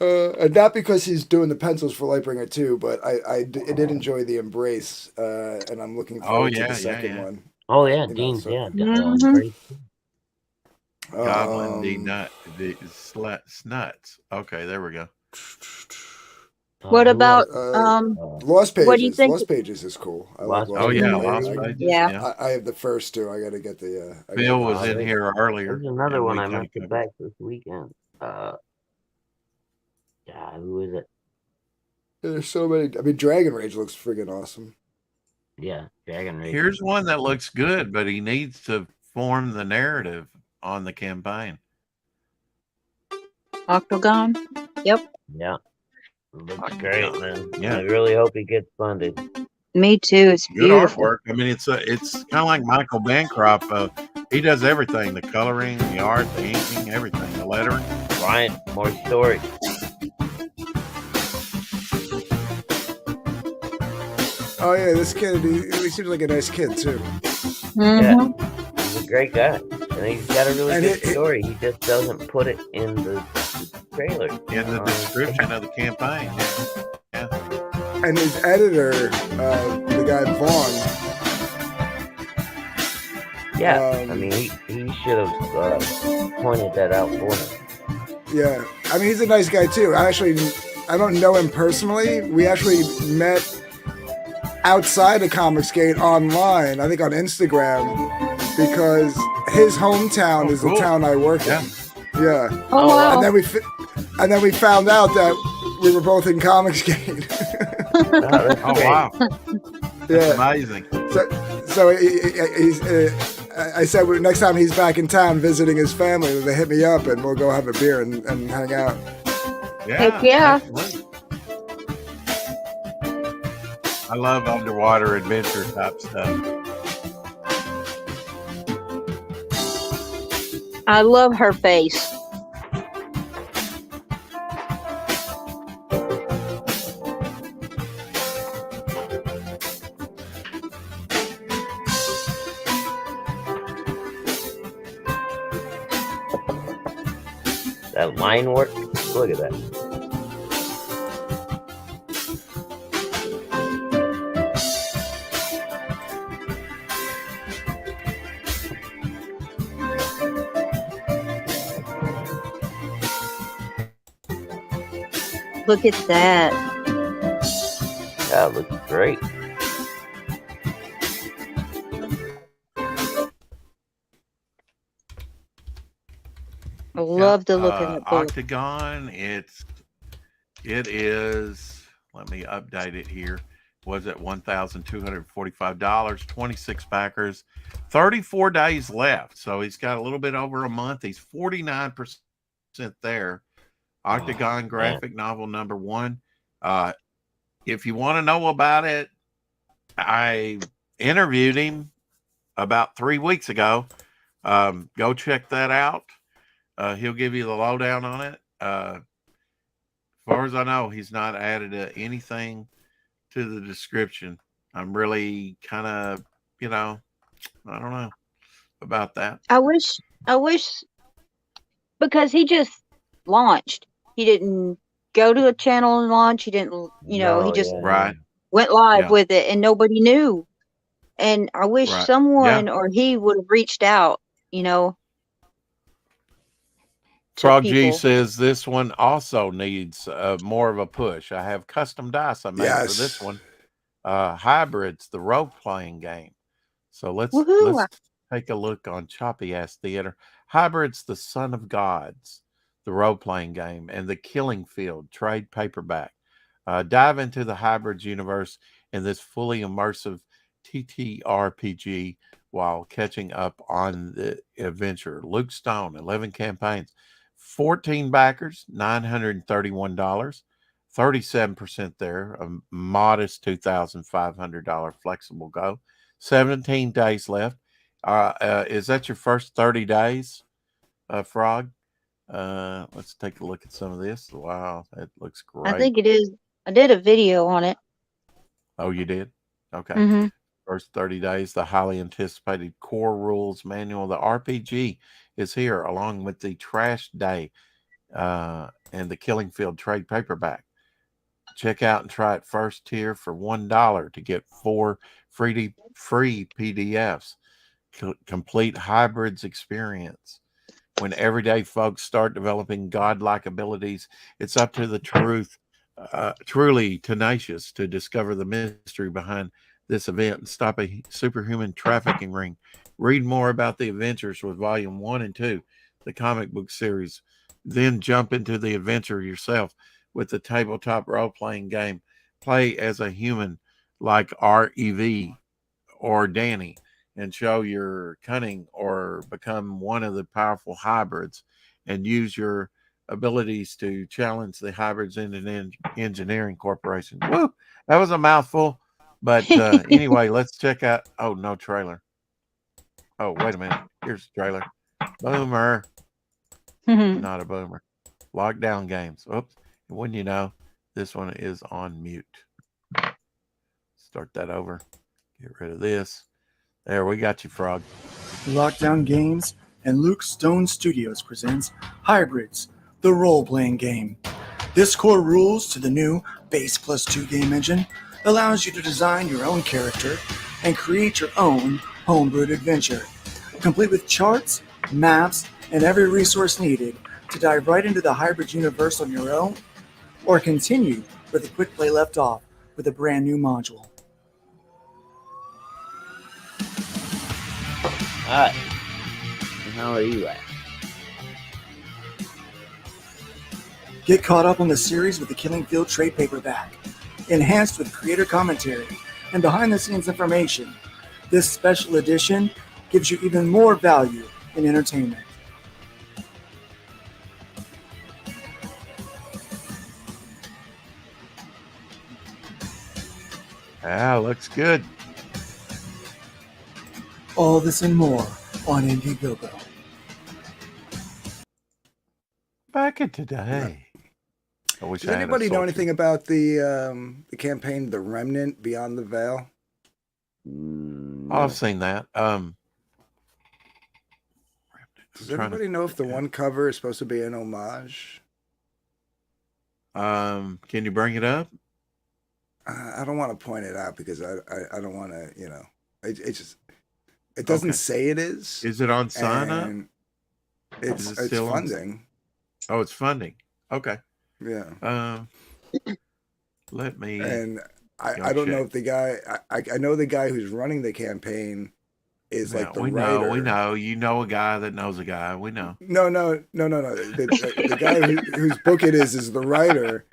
And not because he's doing the pencils for Lightbringer too, but I did enjoy the Embrace, and I'm looking Oh forward to yeah, the yeah, second yeah. one. Oh yeah, You know, Dean's so Mhm. great. Goblin D um, Nut the Snuts. Okay, there we go. What Who about else? Lost what do you Pages. think? Lost Pages is cool. I like Lost Lost Oh Pages yeah, Pages. very Lost good. Pages. Yeah. Yeah. I have the first two. I gotta get the. I Bill gotta was get in the here earlier, There's another and one we I kind meant of to covered. back this weekend. Who is it? There's so many. I mean, Dragon Rage looks friggin' awesome. Yeah, Dragon Rage. Here's one that looks good, but he needs to form the narrative on the campaign. Octagon. Yep. Yeah, looks great, man. Yeah. I really hope he gets funded. Me too. It's Good beautiful. artwork. I mean, it's kind of like Michael Bancroft. He does everything: the coloring, the art, the inking, everything, the lettering. Ryan, more story. Oh yeah, this kid. He seems like a nice kid too. Yeah, he's a great guy, and he's got a really And good story. He just doesn't put it in the trailer. In the description of the campaign. Yeah. And his editor, the guy Vaughn. Yeah, I mean, he should have pointed that out for him. Yeah, I mean he's a nice guy too. I don't know him personally. We actually met outside of Comicsgate online. I think on Instagram because his hometown is the cool. town I work in. Yeah. Oh wow. And then we found out that we were both in Comicsgate. Oh wow, that's Yeah. amazing. So I said next time he's back in town visiting his family, they hit me up and we'll go have a beer and hang out. Yeah. Heck yeah. Absolutely. I love underwater adventure type stuff. I love her face. That line work. Look at that. Look at that. That looks great. I love the look of the book. Octagon. It is. Let me update it here. Was at $1,245. 26 packers. 34 days left. So he's got a little bit over a month. He's 49% there. Octagon graphic novel number 1. If you want to know about it, I interviewed him about 3 weeks ago Go check that out. He'll give you the lowdown on it. As far as I know, he's not added anything to the description. I'm really kind of, I don't know about that. I wish, because he just launched. He didn't go to a channel and launch. He didn't, he just Right. went live Yeah. with it, and nobody knew. And I wish Right. someone or he would have reached out, to Frog G people. says this one also needs more of a push. I have custom dice I made for this Yes. one. Hybrids, the role-playing game. So let's Woohoo! take a look on Choppy Ass Theater. Hybrids, the Son of Gods, the role-playing game, and the Killing Field trade paperback. Dive into the Hybrids universe in this fully immersive TTRPG while catching up on the adventure. Luke Stone, 11 campaigns, 14 backers, $931, 37% there, a modest $2,500 flexible go. 17 days left. Is that your first 30 days, Frog? Let's take a look at some of this. Wow, that looks great. I think it is. I did a video on it. Oh, you did? Okay. Mm-hmm. First 30 days, the highly anticipated core rules manual. The RPG is here along with the Trash Day and the Killing Field trade paperback. Check out and try it first tier for $1 to get 4 free PDFs. Complete Hybrids experience. When everyday folks start developing godlike abilities, it's up to the truly tenacious to discover the mystery behind this event and stop a superhuman trafficking ring. Read more about the adventures with volume 1 and 2, the comic book series. Then jump into the adventure yourself with the tabletop role-playing game. Play as a human like REV or Danny and show your cunning or become one of the powerful hybrids and use your abilities to challenge the Hybrids Engineering Corporation. Woo! That was a mouthful. But anyway, let's check out. Oh, no trailer. Oh, wait a minute. Here's the trailer. Boomer. Not a boomer. Lockdown games. Oops. And when you know, this one is on mute. Start that over. Get rid of this. There, we got you, Frog. Lockdown Games and Luke Stone Studios presents Hybrids, the role-playing game. This core rules to the new Base Plus 2 game engine allows you to design your own character and create your own homebrewed adventure, complete with charts, maps, and every resource needed to dive right into the Hybrids universe on your own, or continue where the quick play left off with a brand new module. Hi. How are you at? Get caught up on the series with the Killing Field trade paperback, enhanced with creator commentary and behind-the-scenes information. This special edition gives you even more value in entertainment. Ah, looks good. All this and more on Indiegogo. Back in today. I wish Does I had a anybody know sultry- anything about the campaign, The Remnant Beyond the Veil? Oh, I've seen that. Does anybody know if the one cover is supposed to be an homage? Can you bring it up? I don't want to point it out because I don't want to, it doesn't Okay. say it is. Is it on sign up? and Is It's it still on- funding. Oh, it's funding. Okay. Yeah. Let me. And go I don't know check. if the guy, I know the guy who's running the campaign is Yeah, like the we writer. know. We know. You know a guy that knows a guy. We know. No. The guy whose book it is the writer,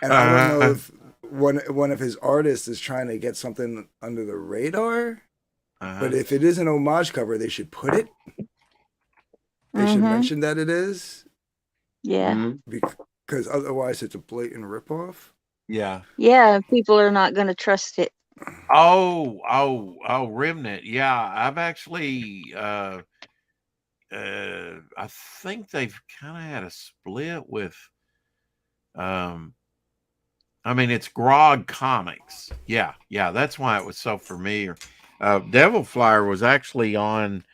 and I don't know if one of his artists is trying to get something under the radar. But if it is an homage cover, they should put it. They should mention that it is, Yeah. because otherwise it's a blatant ripoff. Yeah. Yeah. People are not going to trust it. Oh, Remnant. Yeah, I've actually I think they've kind of had a split with. I mean, it's Grog Comics. Yeah, that's why it was so familiar. Devil Flyer was actually on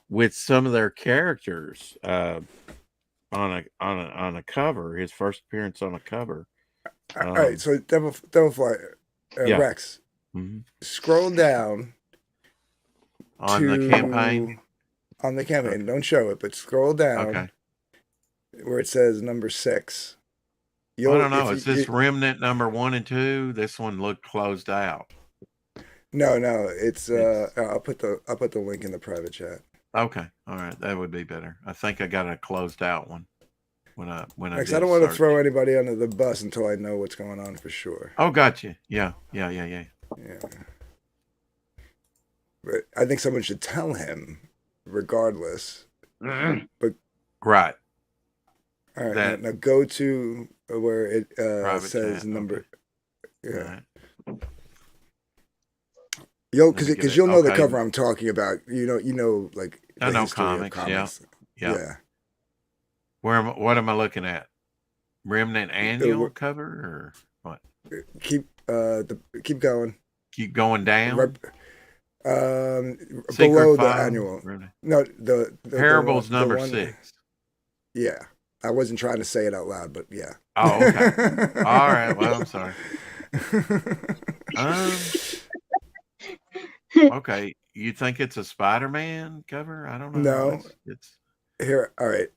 with some of their characters on a cover. His first appearance on a cover. All right, so Devil Flyer, yeah. Rex, scroll down on the campaign. On the campaign, don't show it, but scroll down where it says number 6. I don't know. Is this Remnant number 1 and 2? This one looked closed out. No, it's I'll put the link in the private chat. Okay, all right, that would be better. I think I got a closed out one when I I don't want to throw anybody under the bus until I know what's going on for sure. Oh, gotcha. Yeah. But I think someone should tell him, regardless. But right. All right, now go to where it says chat. number. Okay. Yeah. Right. Because you'll know the cover I'm talking about. You know, like I know comics. Yeah. What am I looking at? Remnant annual cover or what? Keep going. Keep going down. Below the annual. Really? No, the Parables number 6. Yeah, I wasn't trying to say it out loud, but yeah. Oh, okay. All right. Well, I'm sorry. Okay, you think it's a Spider-Man cover? I don't know. No, it's here. All right.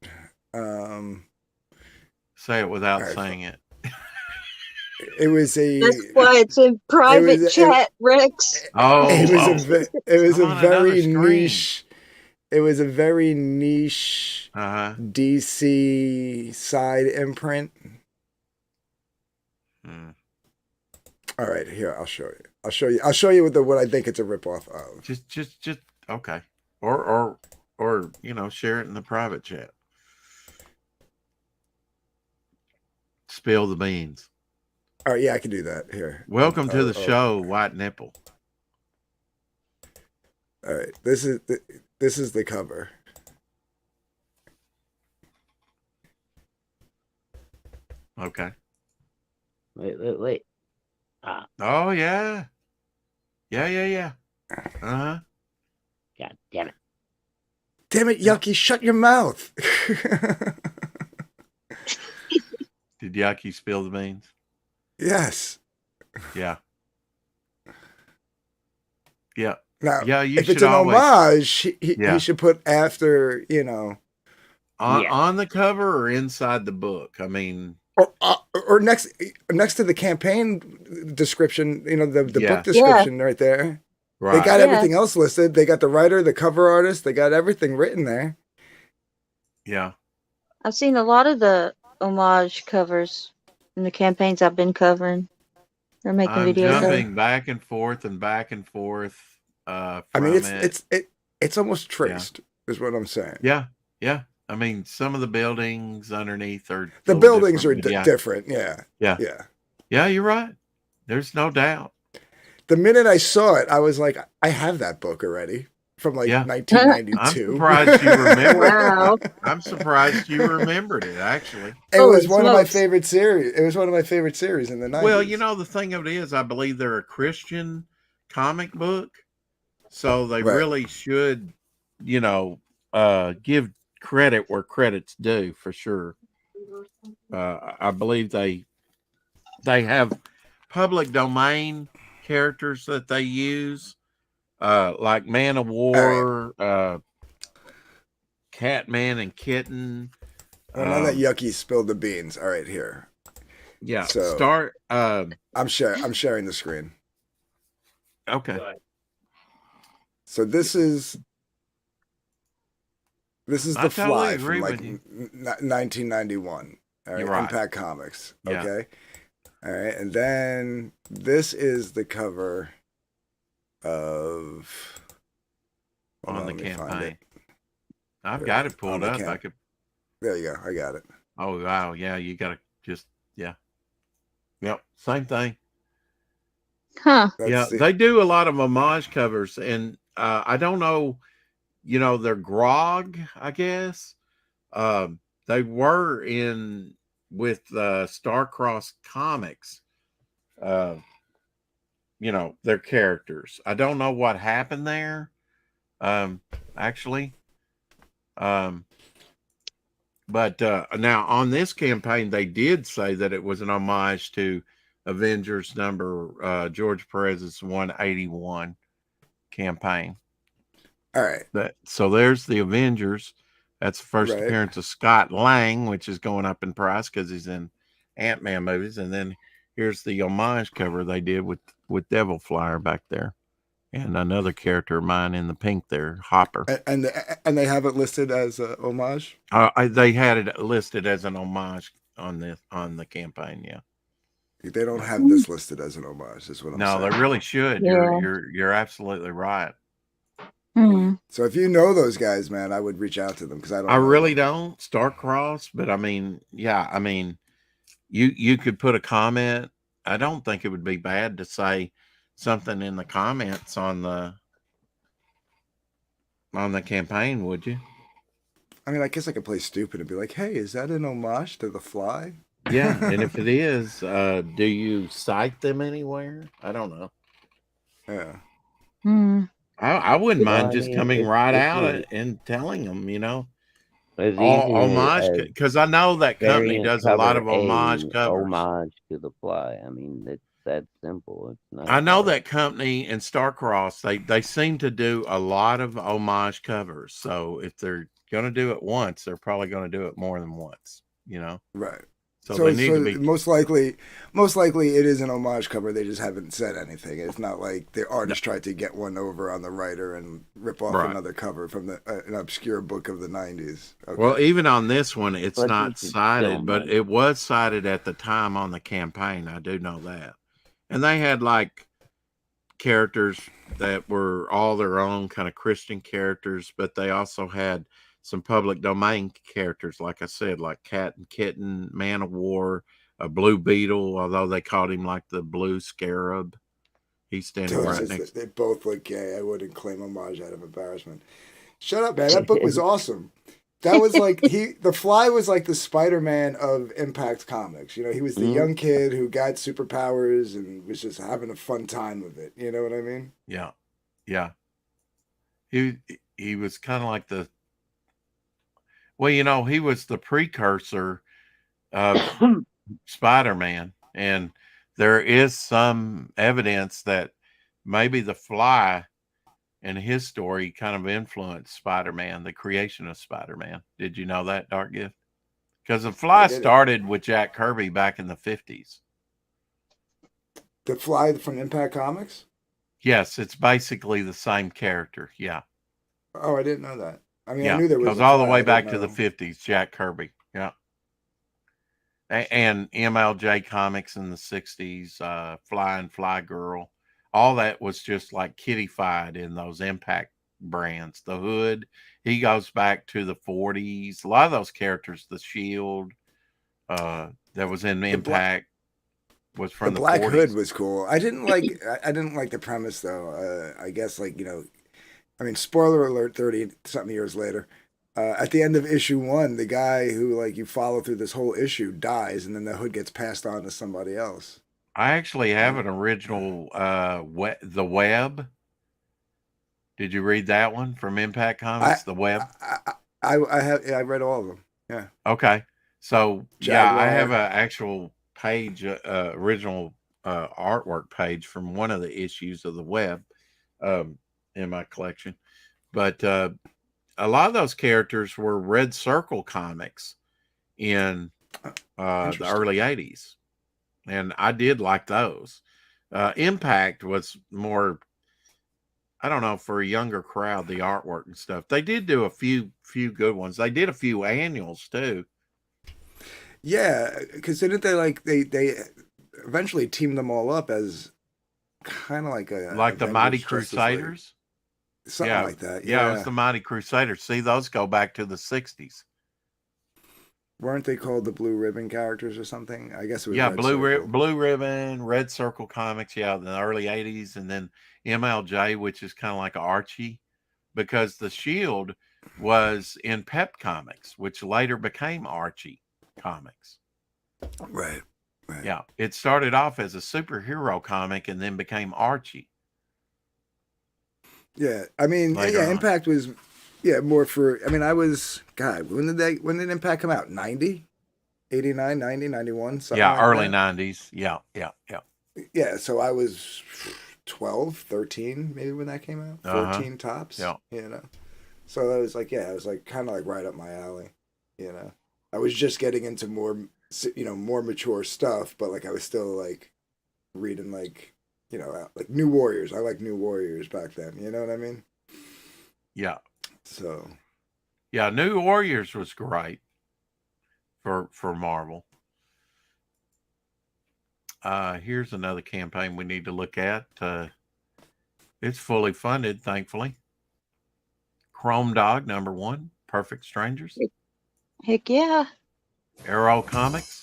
Say it without saying it. It was That's why it's in private chat, Rex. Oh, it was a very niche. It was a very niche DC side imprint. All right, here I'll show you. I'll show you what I think it's a ripoff of. Just okay, or share it in the private chat. Spill the beans. Oh yeah, I can do that here. Welcome to the show, White Nipple. All right, this is the cover. Okay. Wait. Oh yeah. Yeah. God damn it. Damn it, Yucky! Shut your mouth. Did Yucky spill the beans? Yes. Yeah. Now, yeah, if it's an homage, he should put after, on the cover or inside the book. I mean, or next to the campaign description, the book description right there. Right. They got everything else listed. They got the writer, the cover artist. They got everything written there. Yeah. I've seen a lot of the homage covers in the campaigns I've been covering. They're making videos. Jumping back and forth. I mean, it's almost traced, is what I'm saying. Yeah. I mean, some of the buildings underneath are the buildings are different. Yeah. Yeah, you're right. There's no doubt. The minute I saw it, I was like, I have that book already from 1992. I'm surprised you remembered. Wow. I'm surprised you remembered it. Actually, it was one of my favorite series. It was one of my favorite series in the 90s. Well, the thing of it is, I believe they're a Christian comic book, so they really should, give credit where credit's due for sure. I believe they have public domain characters that they use, like Man of War, Catman and Kitten. Well, now that Yucky spilled the beans. All right, here. Yeah. So start. I'm sharing the screen. Okay. So this is the Fly from 1991. All right, right. Impact Comics. Yeah. Okay. All right, and then this is the cover of on the campaign. I've got it pulled up. There you go. I got it. Oh wow, yeah. You gotta just Yep. Same thing. Huh. They do a lot of homage covers, and I don't know they're Grog, I guess. They were in with Starcross Comics. Their characters. I don't know what happened there. Actually. But now on this campaign, they did say that it was an homage to Avengers number George Perez's 181 campaign. All right. So there's the Avengers. That's the first Right. appearance of Scott Lang, which is going up in price because he's in Ant-Man movies. And then here's the homage cover they did with Devil Flyer back there. And another character of mine in the pink there, Hopper. And they have it listed as a homage? They had it listed as an homage on the campaign, yeah. They don't have this listed as an homage, is what I'm saying. No, they really should. Yeah. You're absolutely right. Hmm. So if you know those guys, man, I would reach out to them because I don't. I know really them. don't Starcross, but I mean, yeah, I mean, you could put a comment. I don't think it would be bad to say something in the comments on the campaign, would you? I mean, I guess I could play stupid and be like, "Hey, is that an homage to The Fly?" Yeah, and if it is, do you cite them anywhere? I don't know. Yeah. Hmm. I wouldn't Well, mind I just mean, coming it's right easy- out and telling them, As homage, easy as because I know that company variant does a lot of cover homage A, covers. homage to The Fly. I mean, it's that simple. It's not. I know hard. that company and Starcross, they seem to do a lot of homage covers. So if they're going to do it once, they're probably going to do it more than once, Right. So So, they need so to be. most likely it is an homage cover. They just haven't said anything. It's not like the artist tried to get one over on the writer and rip off Right. another cover from an obscure book of the 90s. Okay. Well, even on this one, it's But not you should cited, still but know. it was cited at the time on the campaign. I do know that. And they had like characters that were all their own kind of Christian characters, but they also had some public domain characters, like I said, like Cat and Kitten, Man of War, a Blue Beetle, although they called him like the Blue Scarab. He's standing So it's right just next. that they both look gay. I wouldn't claim homage out of embarrassment. Shut up, man. That book was awesome. That was like The Fly was like the Spider-Man of Impact Comics. He was the young kid who got superpowers and was just having a fun time with it. You know what I mean? Yeah, yeah. He was kind of like the. Well, he was the precursor of Spider-Man, and there is some evidence that maybe the Fly and his story kind of influenced Spider-Man, the creation of Spider-Man. Did you know that, Dark Gift? Because the Fly didn't. started with Jack Kirby back in the 50s. The Fly from Impact Comics? Yes, it's basically the same character. Yeah. Oh, I didn't know that. I mean, Yeah, I knew there was goes a all the Fly, way I back didn't to the know. 50s, Jack Kirby. Yeah. And MLJ Comics in the 60s, Fly and Fly Girl. All that was just like kiddified in those Impact brands. The Hood, he goes back to the 40s. A lot of those characters, the Shield that was in Impact was from The the Black 40s. Hood was cool. I didn't like the premise though. I guess I mean, spoiler alert, 30 something years later. At the end of issue 1, the guy who you follow through this whole issue dies, and then the hood gets passed on to somebody else. I actually have an original The Web. Did you read that one from Impact Comics? The Web? I read all of them. Yeah. Okay. So yeah, I Jaguar. have an actual page, original artwork page from one of the issues of The Web in my collection. But a lot of those characters were Red Circle comics in the early 80s. And I did like those. Impact was more, I don't know, for a younger crowd, the artwork and stuff. They did do a few good ones. They did a few annuals too. Yeah, because didn't they eventually teamed them all up as kind of like the Avengers Mighty Justice League. Crusaders? Something like that. Yeah, it was the Mighty Crusaders. See, those go back to the 60s. Weren't they called the Blue Ribbon characters or something? I guess it was. Yeah, Red Blue Circle. Ribbon, Red Circle Comics, in the early 80s, and then MLJ, which is kind of like Archie. because the Shield was in Pep Comics, which later became Archie Comics. Right. Yeah, it started off as a superhero comic and then became Archie. Yeah, I mean, Later on. Impact was, more for. I mean, I was God. When did Impact come out? 90, 89, 90, 91, something. Yeah, like early that. 90s. Yeah. Yeah, so I was 12, 13 maybe when that came out. 14 tops. Yeah. So that was like, I was like kind of like right up my alley. I was just getting into more, more mature stuff, but like I was still like reading like, like New Warriors. I like New Warriors back then. You know what I mean? Yeah. So. Yeah, New Warriors was great for Marvel. Here's another campaign we need to look at. It's fully funded, thankfully. Chrome Dog #1, Perfect Strangers. Heck yeah. Arrow Comics.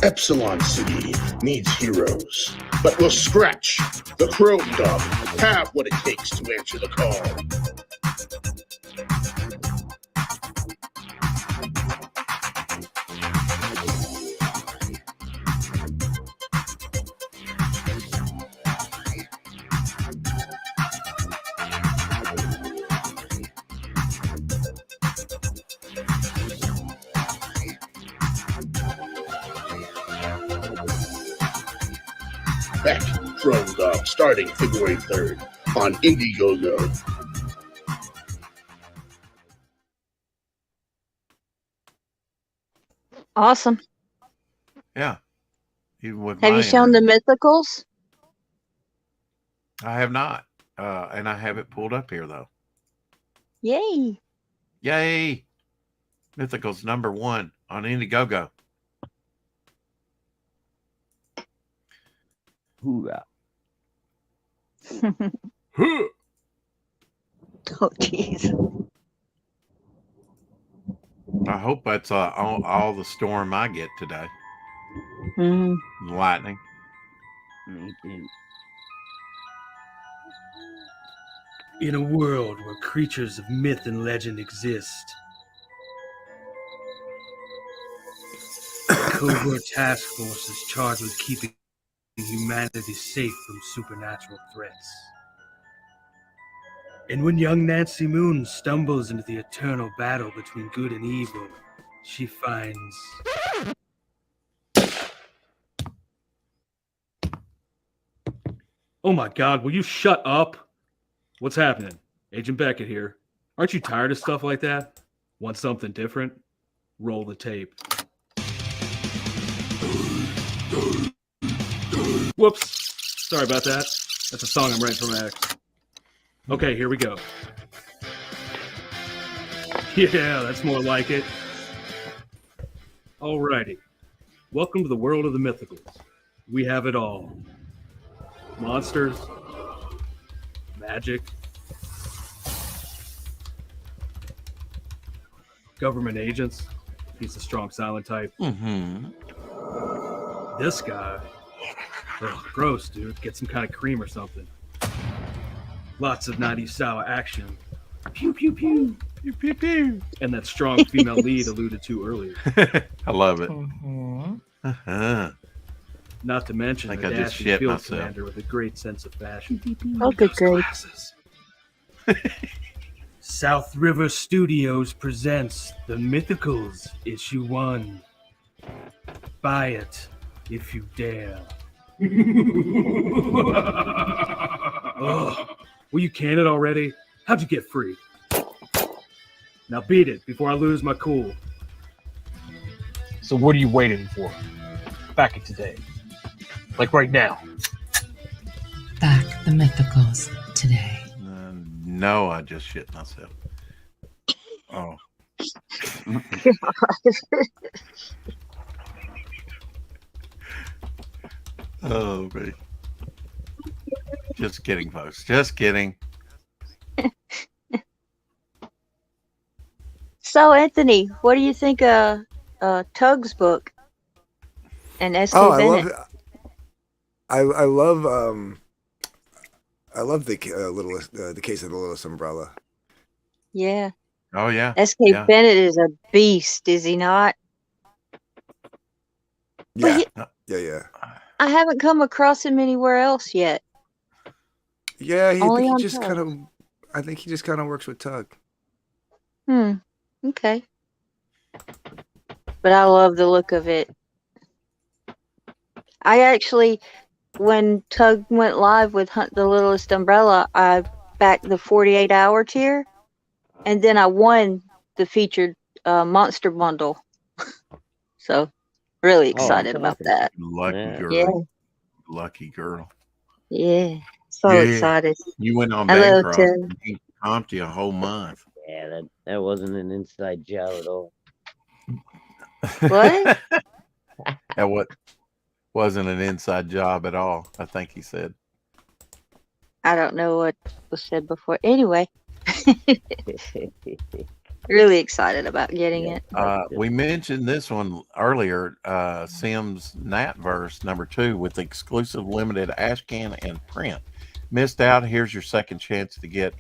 Epsilon City needs heroes, but will Scratch, the Chrome Dog, have what it takes to answer the call? Beck, Chrome Dog, starting February 3rd on Indiegogo. Awesome. Yeah. Even with Have you shown the mythicals? I have not. And I have it pulled up here, though. Yay. Yay. Mythicals #1 on Indiegogo. Hoorah. Oh, jeez. I hope that's all the storm I get today. Lightning. Me too. In a world where creatures of myth and legend exist, a covert task force is charged with keeping humanity safe from supernatural threats. And when young Nancy Moon stumbles into the eternal battle between good and evil, she finds... Oh my God, will you shut up? What's happening? Agent Beckett here. Aren't you tired of stuff like that? Want something different? Roll the tape. Whoops. Sorry about that. That's a song I'm writing for my ex. Okay, here we go. Yeah, that's more like it. Alrighty. Welcome to the world of the mythicals. We have it all. Monsters, magic, government agents. He's a strong silent type. This guy, gross, dude. Get some kind of cream or something. Lots of 90s style action. Pew, pew, pew. Pew, pew, pew. And that strong female lead alluded to earlier. I love it. Not to mention I a think I just dashing shit field myself. commander with a great sense of fashion. Oh, good grief. South River Studios presents The Mythicals, Issue 1. Buy it if you dare. Ugh. Will you can it already? How'd you get free? Now beat it before I lose my cool. So what are you waiting for? Back it today. Like right now. Back the Mythicals today. No, I just shit myself. Oh. Oh, man. Just kidding, folks. Just kidding. So, Anthony, what do you think of Tug's book and S.K. Oh, Bennett? I love I love the littlest, the case of the littlest umbrella. Yeah. Oh yeah. S.K. Yeah. Bennett is a beast, is he not? Yeah, But yeah. I haven't come across him anywhere else yet. Yeah, Only he on just Tug. kind of. I think he just kind of works with Tug. Okay. But I love the look of it. I actually, when Tug went live with Hunt the Littlest Umbrella, I backed the 48-hour tier, and then I won the featured monster bundle. So, really excited that's about awesome. that. Lucky Yeah. girl. Yeah. Lucky girl. Yeah. So Yeah. excited. You went on I love Bancroft Tug. and he comped you a whole month. Yeah, that wasn't an inside job at all. What? That wasn't an inside job at all, I think he said. I don't know what was said before. Anyway, really excited about getting it. We mentioned this one earlier, Sims Natverse #2 with exclusive limited ashcan and print. Missed out? Here's your second chance to get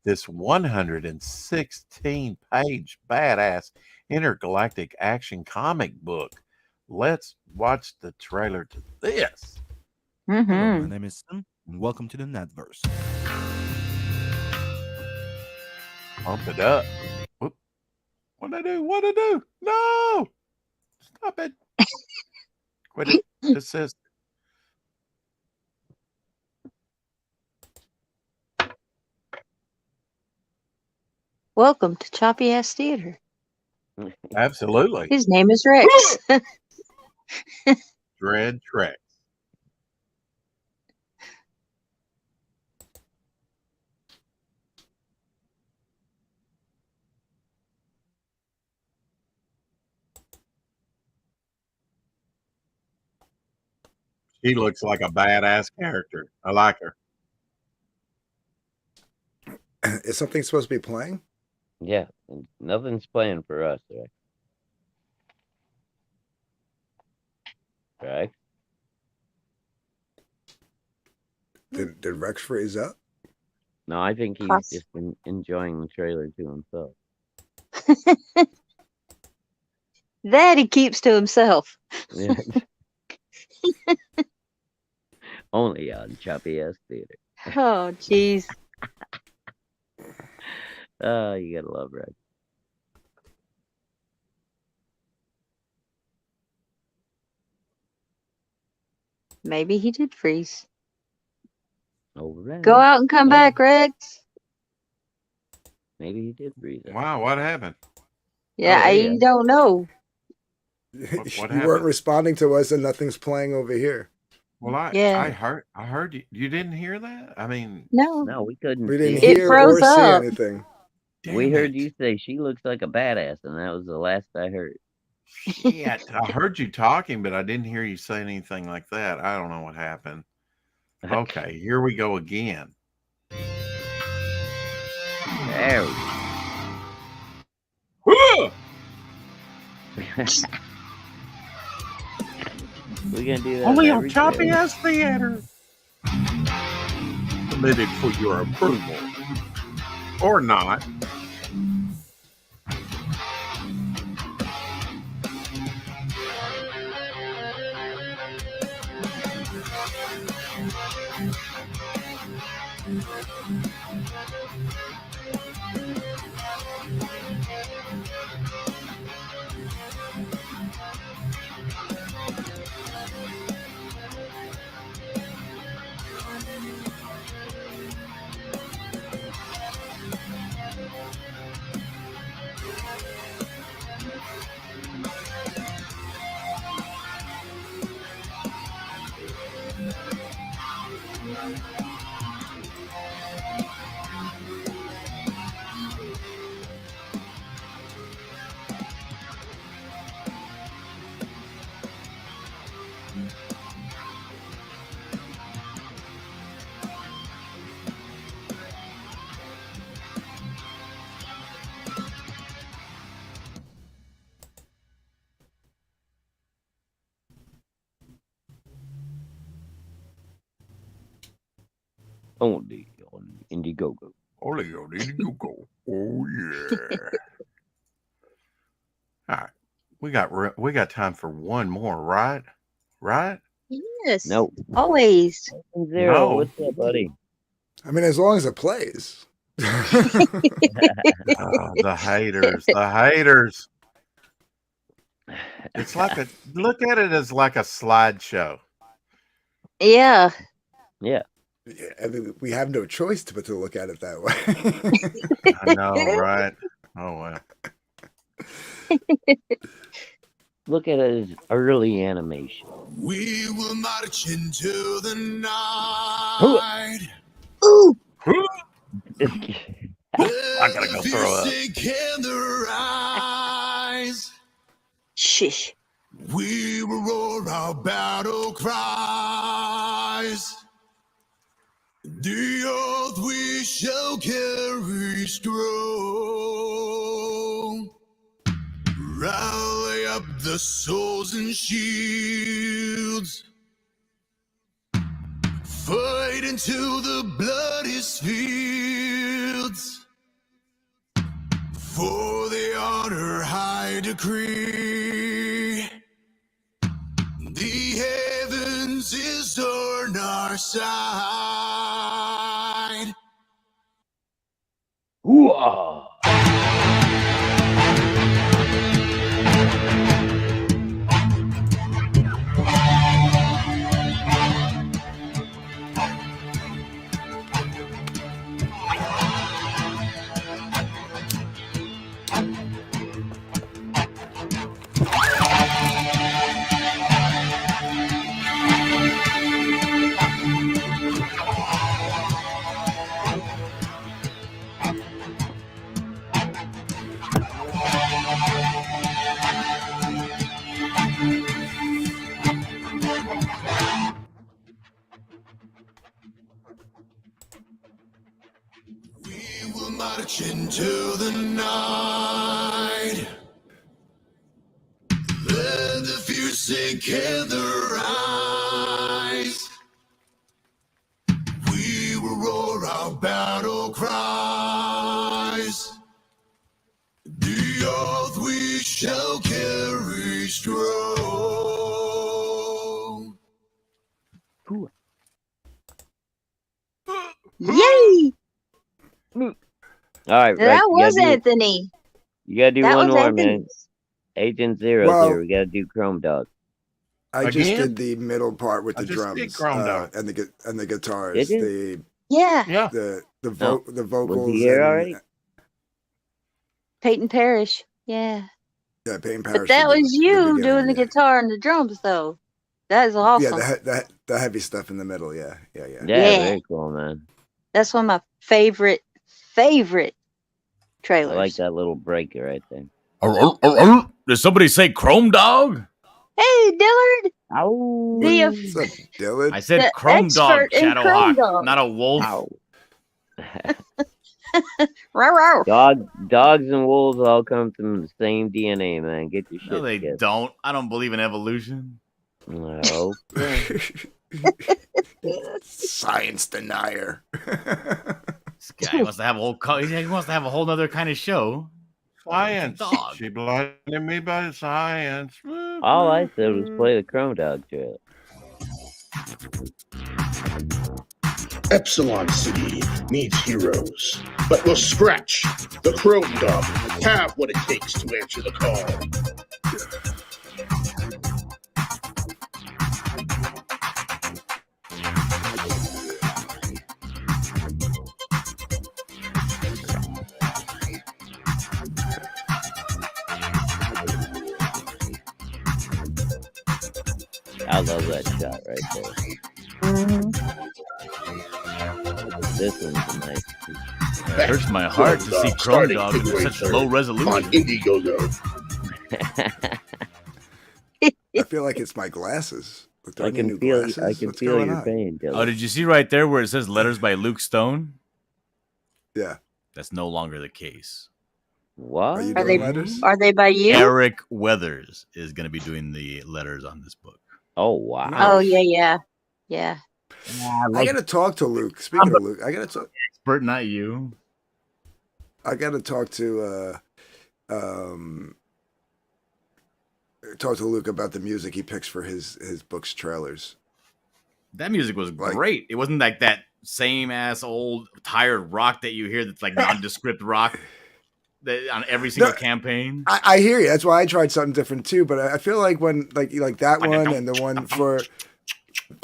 this 116-page badass intergalactic action comic book. Let's watch the trailer to this. Hello, my Mm-hmm. name is Sim, and welcome to the Netverse. Pump it up. Whoop. What'd I do? What'd I do? No! Stop it. Quit it. Desist. Welcome to Choppy Ass Theater. Absolutely. His name is Rex. Dread Trek. She looks like a badass character. I like her. Is something supposed to be playing? Yeah, and nothing's playing for us, right? Right? Did Rex freeze up? No, I think he's just been enjoying the trailer to himself. That he keeps to himself. Yeah. Only on Choppy Ass Theater. Oh, jeez. Oh, you gotta love Rex. Maybe he did freeze. All right. Go out and come back, Rex. Maybe he did freeze up. Wow, what happened? Yeah, there you I don't know. What You weren't happened? responding to us, and nothing's playing over here. Well, I Yeah. heard you. You didn't hear that? I mean, No. No, we couldn't We see didn't it. It hear froze or see up. anything. We damn heard it. you say she looks like a badass, and that was the last I heard. Shit. I heard you talking, but I didn't hear you say anything like that. I don't know what happened. Okay, here we go again. There we Whoa! We're gonna do that. Only on every Choppy trailer. Ass Theater. Submitted for your approval. Or not. Only Indiegogo. Oleo Indiegogo. Oh yeah. All right, we got time for one more, right? Right? Yes. No. Always. Zero. No. What's up, buddy? I mean, as long as it plays. The haters, the haters. It's like look at it as like a slideshow. Yeah. Yeah. Yeah, I mean, we have no choice but to look at it that way. I know, right? Oh well. Look at his early animation. We will march into the night. Ooh. I gotta go throw up. In their eyes. Shish. We will roar our battle cries. The oath we shall carry strong. Rally up the swords and shields. Fight into the bloodiest fields. For the honor high decree. The heavens is on our side. Ooh-ah. We will march into the night. Let the fear sink in their eyes. We will roar our battle cries. The oath we shall carry strong. Yay! All right, Rex, That was you gotta do, Anthony. you gotta do That one was more, Anthony. man. Agent Zero's Well- here. We gotta do Chrome Dog. I just Again? did the middle part with I the just did drums Chrome Dog. and the guitars. Did you? The Yeah. Yeah. the No. the vocals Was he here and already? Peyton Parrish. Yeah. yeah, Peyton But Parrish. that did was the you beginning, doing the yeah. guitar and the drums, though. That is awesome. Yeah, the heavy stuff in the middle. Yeah. Yeah, Yeah. very cool, man. That's one of my favorite I trailers. like that little break right there. Did somebody say Chrome Dog? Hey, Dillard. Ow. The, What's up, Dylan? I said The Chrome Dog, expert in Chrome Shadowhawk, Dog. not a wolf. Ow. Row, row. Dogs and wolves all come from the same DNA, man. Get your shit No, they together. don't. I don't believe in evolution. No. Science denier. This guy wants to have a whole. He wants to have a whole other kind of show. Science. Dog. She blinded me by science. All I said was play the Chrome Dog trailer. Epsilon City needs heroes, but will Scratch, the Chrome Dog, have what it takes to answer the call? I love that shot right there. This one's a nice. It hurts my heart to see Chrome Dog in such low on resolution. Indiegogo. I feel like it's my glasses. Do I need can new feel. glasses? I can What's feel going your on? pain, Dylan. Oh, did you see right there where it says letters by Luke Stone? Yeah. That's no longer the case. What? Are you Are doing they letters? are they by you? Eric Weathers is going to be doing the letters on this book. Oh wow. Oh yeah, yeah, yeah. I gotta talk to Luke. Speaking of Luke, I gotta talk. expert, not you. I got to talk to Luke about the music he picks for his books trailers. That music was great. It wasn't like that same ass old tired rock that you hear that's like nondescript rock that on every single campaign. I hear you. That's why I tried something different too. But I feel like when like that one and the one for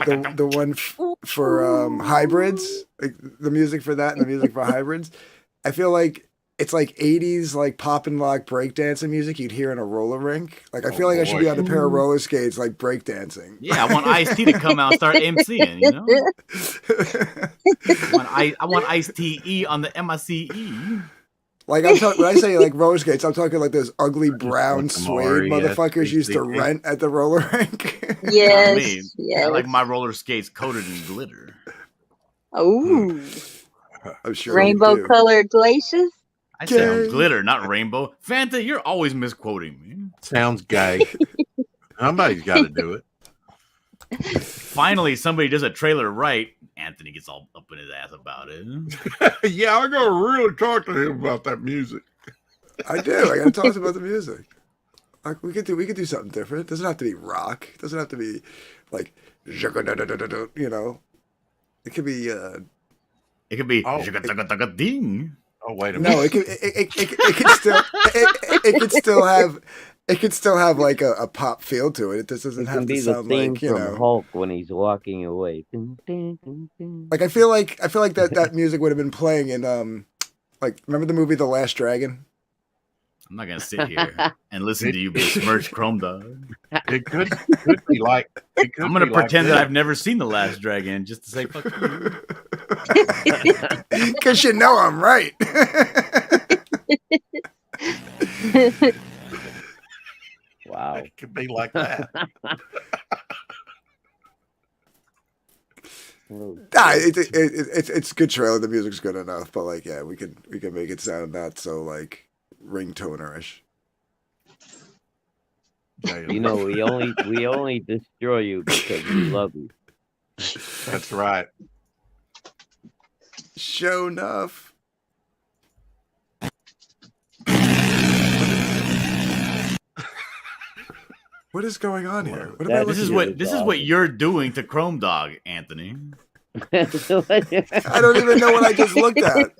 the one for hybrids, like the music for that and the music for hybrids, I feel like it's like 80s like pop and lock breakdancing music you'd hear in a roller rink. Like I feel like I should be on a pair of roller skates like breakdancing. Yeah, I want Ice-T to come out and start MCing, you know? I want Ice-T on the MICE. Like I'm talking when I say like roller skates, I'm talking like those ugly brown suede yes, motherfuckers used to rent at the roller rink. Yes, I like my roller skates coated in glitter. Oh, I'm sure rainbow colored laces. I said glitter, not rainbow. Fanta, you're always misquoting me. Sounds gay. Somebody's got to do it. Finally, somebody does a trailer right. Anthony gets all up in his ass about it. Yeah, I gotta really talk to him about that music. I do. I gotta talk about the music. Like we could do something different. It doesn't have to be rock. It doesn't have to be like you know. It could be ding. Oh wait a minute. No, it could still have like a pop feel to it. It just doesn't have to be the sound theme like, you from know. Hulk when he's walking away. Like I feel like that music would have been playing in like remember the movie The Last Dragon? I'm not gonna sit here and listen to you besmirch Chrome Dog. It could be like. I'm gonna pretend that I've never seen The Last Dragon just to say fuck you. Because you know I'm right. Wow. It could be like that. It's good trailer. The music's good enough, but like, yeah, we can make it sound not so like ringtoner-ish. You know, we only destroy you because we love you. That's right. Show enough. What is going on here? What am I This is what you're doing to Chrome Dog, Anthony. I don't even know what I just looked at.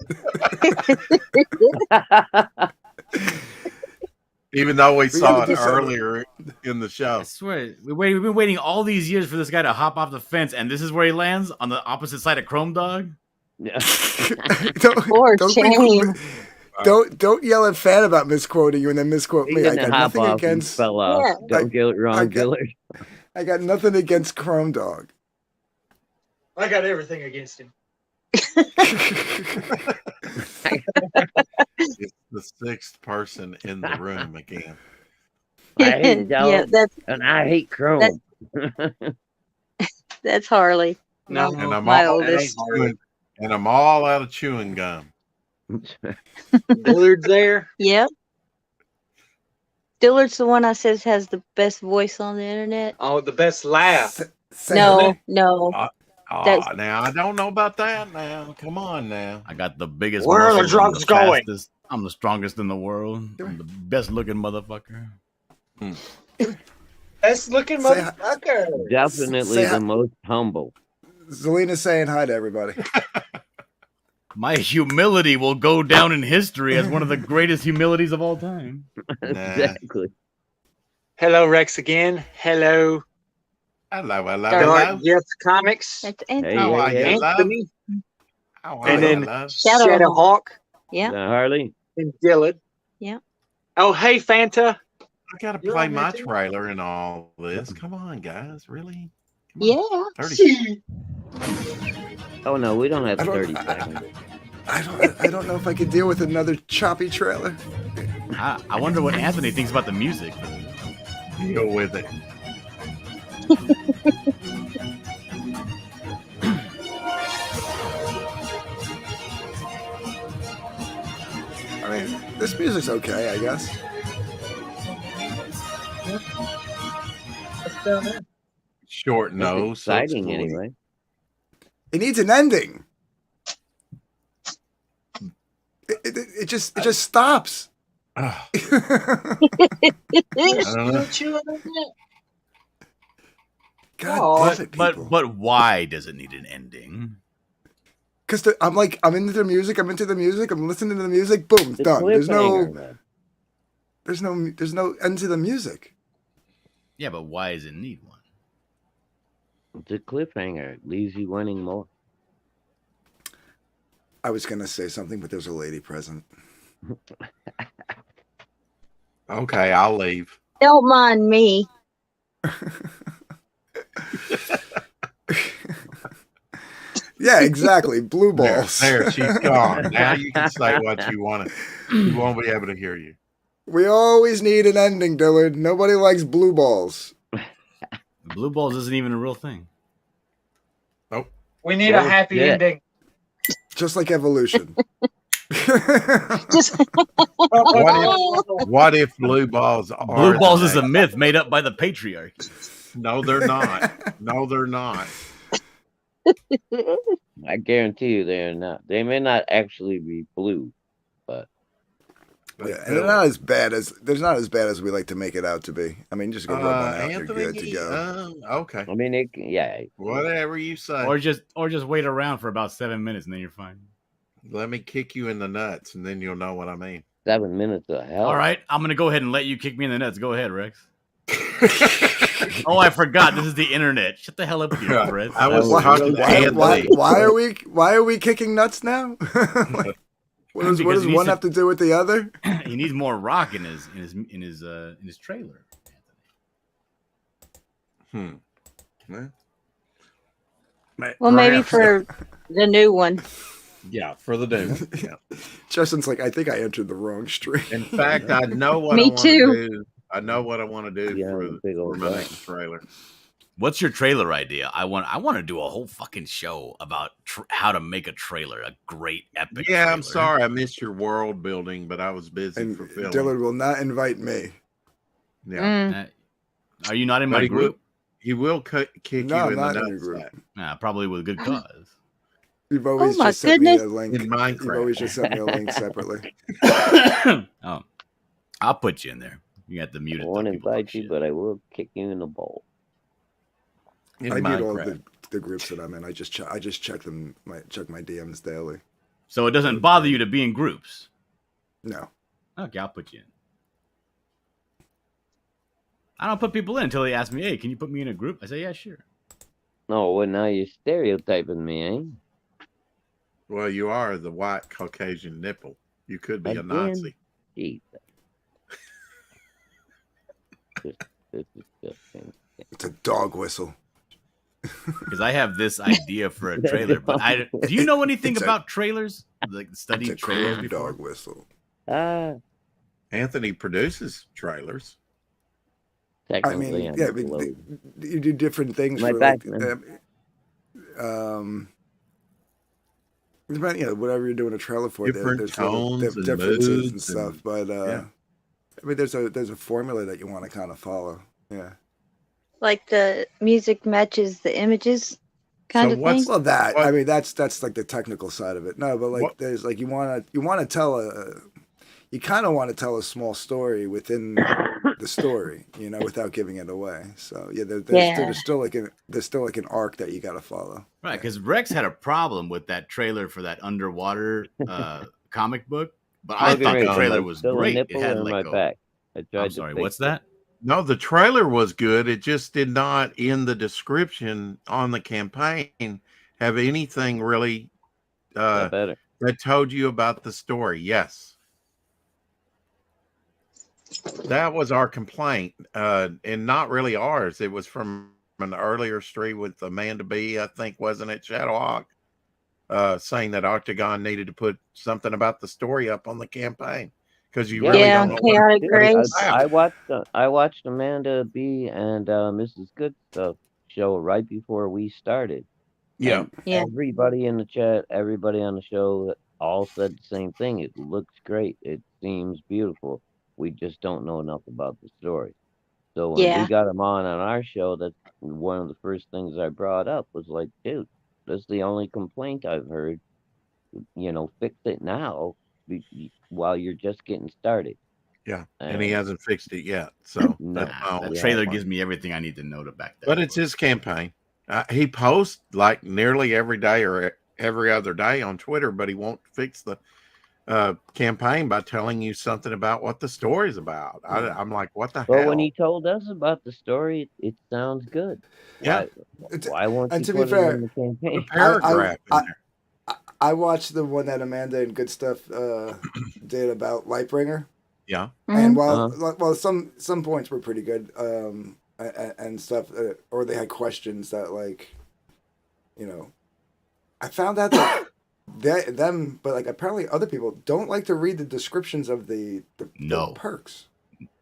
Even though we saw it earlier in the show. I swear, we've been waiting all these years for this guy to hop off the fence, and this is where he lands on the opposite side of Chrome Dog. Don't yell at Fan about misquoting you and then misquote me. I got nothing against. Fell off. Yeah. Don't get it wrong, Gillard. I got nothing against Chrome Dog. I got everything against him. It's the sixth person in the room again. I hate dogs, and I hate Chrome. That's Harley. No, And I'm my all oldest. and I'm all out of chewing gum. Dillard's there. Yep. Dillard's the one I says has the best voice on the internet. Oh, the best laugh. No. That's- Now I don't know about that. Now, come on, now. I got the biggest. Where are the muscles, drugs I'm going? fastest, I'm the strongest in the world. I'm the best looking motherfucker. Best looking motherfucker. Definitely the most humble. Zelina's saying hi to everybody. My humility will go down in history as one of the greatest humilities of all time. Exactly. Hello, Rex again. Hello. Hello. Dark Gift Comics. That's Anthony. How are you, love? Anthony. How are And you, then love? Shadowhawk Yeah. Harley. and Dillard. Yeah. Oh, hey, Fanta. I gotta You're play on my there, too? trailer and all this. Come on, guys. Really? Yeah. 30 Oh, no, we don't have I don't- 30 seconds. I don't know if I could deal with another choppy trailer. I wonder what Anthony thinks about the music. Deal with it. I mean, this music's okay, I guess. Short nose. so it's Exciting, cool. anyway. It needs an ending. it just stops. I Yes, don't know. don't you admit? God Oh. damn it, people. But why does it need an ending? Because I'm into the music. I'm listening to the music. Boom, it's The done. cliffhanger, man. There's no end to the music. Yeah, but why does it need one? It's a cliffhanger. It leaves you wanting more. I was gonna say something, but there's a lady present. Okay, I'll leave. Don't mind me. Yeah, exactly. Blue balls. There, she's gone. Now you can say what you want. She won't be able to hear you. We always need an ending, Dillard. Nobody likes blue balls. Blue balls isn't even a real thing. Nope. We need a happy ending. Just like evolution. Just What if blue balls are Blue balls the is a next- myth made up by the patriarchy. No, they're not. No, they're not. I guarantee you they're not. They may not actually be blue, but Yeah, and they're not as bad as we like to make it out to be. I mean, just go rub one out, you're Anthony, good to go. Okay. I mean, yeah. Whatever you say. Or just wait around for about 7 minutes and then you're fine. Let me kick you in the nuts, and then you'll know what I mean. 7 minutes of hell. All right, I'm gonna go ahead and let you kick me in the nuts. Go ahead, Rex. Oh, I forgot. This is the internet. Shut the hell up with you, Fred. I was talking to Anthony. Why are we kicking nuts now? Like, what does Because he needs one to- have to do with the other? He needs more rock in his trailer. Well, Well, maybe Perhaps. for the new one. Yeah, for the dude. Yeah. Justin's like, I think I entered the wrong stream. In fact, I know what Me I want too. to do. I know what I want to do Yeah, for big old my guy. next trailer. What's your trailer idea? I want to do a whole fucking show about how to make a trailer, a great epic. Yeah, I'm trailer. sorry I missed your world building, but I was busy And fulfilling. Dillard will not invite me. Yeah. Are you not in But my he will- group? He will kick No, you I'm in the not in your nuts. group. Zach. Nah, probably with good cause. You've always my just sent me a goodness. link. In You've Minecraft. always just sent me a link separately. Oh, I'll put you in there. You got the I muted. won't invite you, but I will kick you in the bowl. In I need all Minecraft. the groups that I'm in. I just check them. Check my DMs daily. So it doesn't bother you to be in groups. No. Okay, I'll put you in. I don't put people in until they ask me, "Hey, can you put me in a group?" I say, "Yeah, sure." No, well, now you're stereotyping me, eh? Well, you are the white Caucasian nipple. You could be a Again? Nazi. Jesus. This is just It's a dog whistle. Because I have this idea for a trailer, but do you know anything It's a- about trailers? Like It's studied a trailers crude before? dog whistle. Anthony produces trailers. I technically, mean, I'm yeah, a bloke. you do different things My for back, like, man. depending, whatever you're doing a trailer for, Different there's little tones and differences and moods stuff. and- But yeah. I mean, there's a formula that you want to kind of follow. Yeah. Like the music matches the images kind of thing. Well, I mean, that's like the technical side of it. No, but like there's like you want to tell you kind of want to tell a small story within the story, without giving it away. So yeah, there's still like an arc that you got to follow. Right, because Rex had a problem with that trailer for that underwater comic book, but I thought the trailer was Still a great. It nipple had in like my a. back. I tried I'm to sorry, fix what's it. that? No, the trailer was good. It just did not, in the description on the campaign, have anything really better. that told you about the story. Yes. That was our complaint, and not really ours. It was from an earlier stream with Amanda B, I think, wasn't it, Shadowhawk, saying that Octagon needed to put something about the story up on the campaign because you really don't know what it's about. I watched Amanda B and Mrs. Good Stuff show right before we started. Yeah. And Yeah. everybody in the chat, everybody on the show, all said the same thing. It looks great. It seems beautiful. We just don't know enough about the story. So when Yeah. we got him on our show, that's one of the first things I brought up was like, dude, that's the only complaint I've heard. Fix it now. while you're just getting started. Yeah, and he hasn't fixed it yet. So No, that's my That only trailer point. gives me everything I need to know to back that. But it's his campaign. He posts like nearly every day or every other day on Twitter, but he won't fix the campaign by telling you something about what the story's about. I'm like, what the But hell? when he told us about the story, it sounds good. Yeah. Why won't And you to be put it fair, in the campaign? Paragraph in there. I watched the one that Amanda and Good Stuff did about Lightbringer. Yeah. And while some points were pretty good, and stuff, or they had questions that, like, you know, I found out that but like apparently other people don't like to read the descriptions of the perks.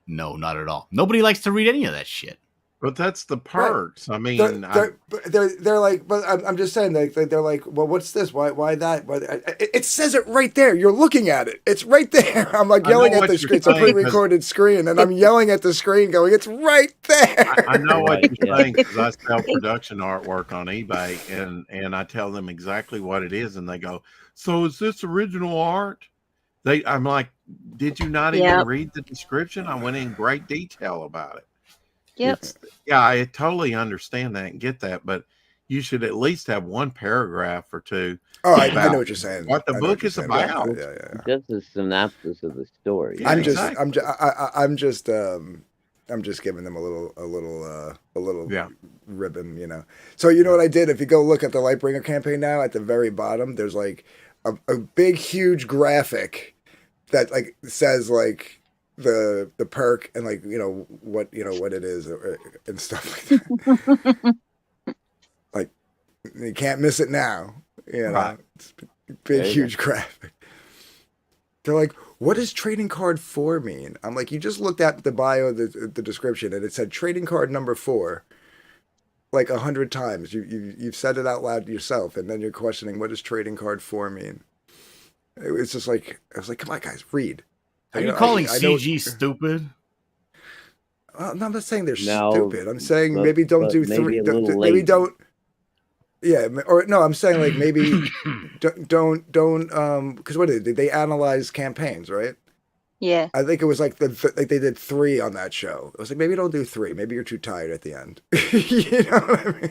No, not at all. Nobody likes to read any of that shit. But that's the perks. I mean, They're like, but I'm just saying, they're like, well, what's this? Why that? It says it right there. You're looking at it. It's right there. I'm like yelling at the screen. It's a pre-recorded screen, and I'm yelling at the screen, going, "It's right there." I know what you're saying because I sell production artwork on eBay, and I tell them exactly what it is, and they go, "So is this original art?" I'm like, "Did you not even read the description? I went in great detail about it." Yep. Yeah, I totally understand that and get that, but you should at least have one paragraph or two. Oh, I know what you're saying. What the I know book what you're is saying. about. Yeah. Just a synopsis of the story. I'm just giving them a little ribbon, you know. So you know what I did? If you go look at the Lightbringer campaign now, at the very bottom, there's like a big, huge graphic that like says like the perk and like what it is and stuff like that. Like you can't miss it now. You know, Right. it's a big, huge graphic. They're like, what does trading card 4 mean? I'm like, you just looked at the bio, the description, and it said trading card number 4 like 100 times. You've said it out loud yourself, and then you're questioning, what does trading card 4 mean? It was just like, I was like, come on, guys, read. Are you calling CG stupid? Well, no, I'm not saying they're No, stupid. I'm saying but- maybe don't but do maybe 3. a little Maybe lazy. don't. Yeah, or no, I'm saying like maybe don't because what did they analyze campaigns, right? Yeah. I think it was like like they did 3 on that show. It was like maybe don't do 3. Maybe you're too tired at the end. You know what I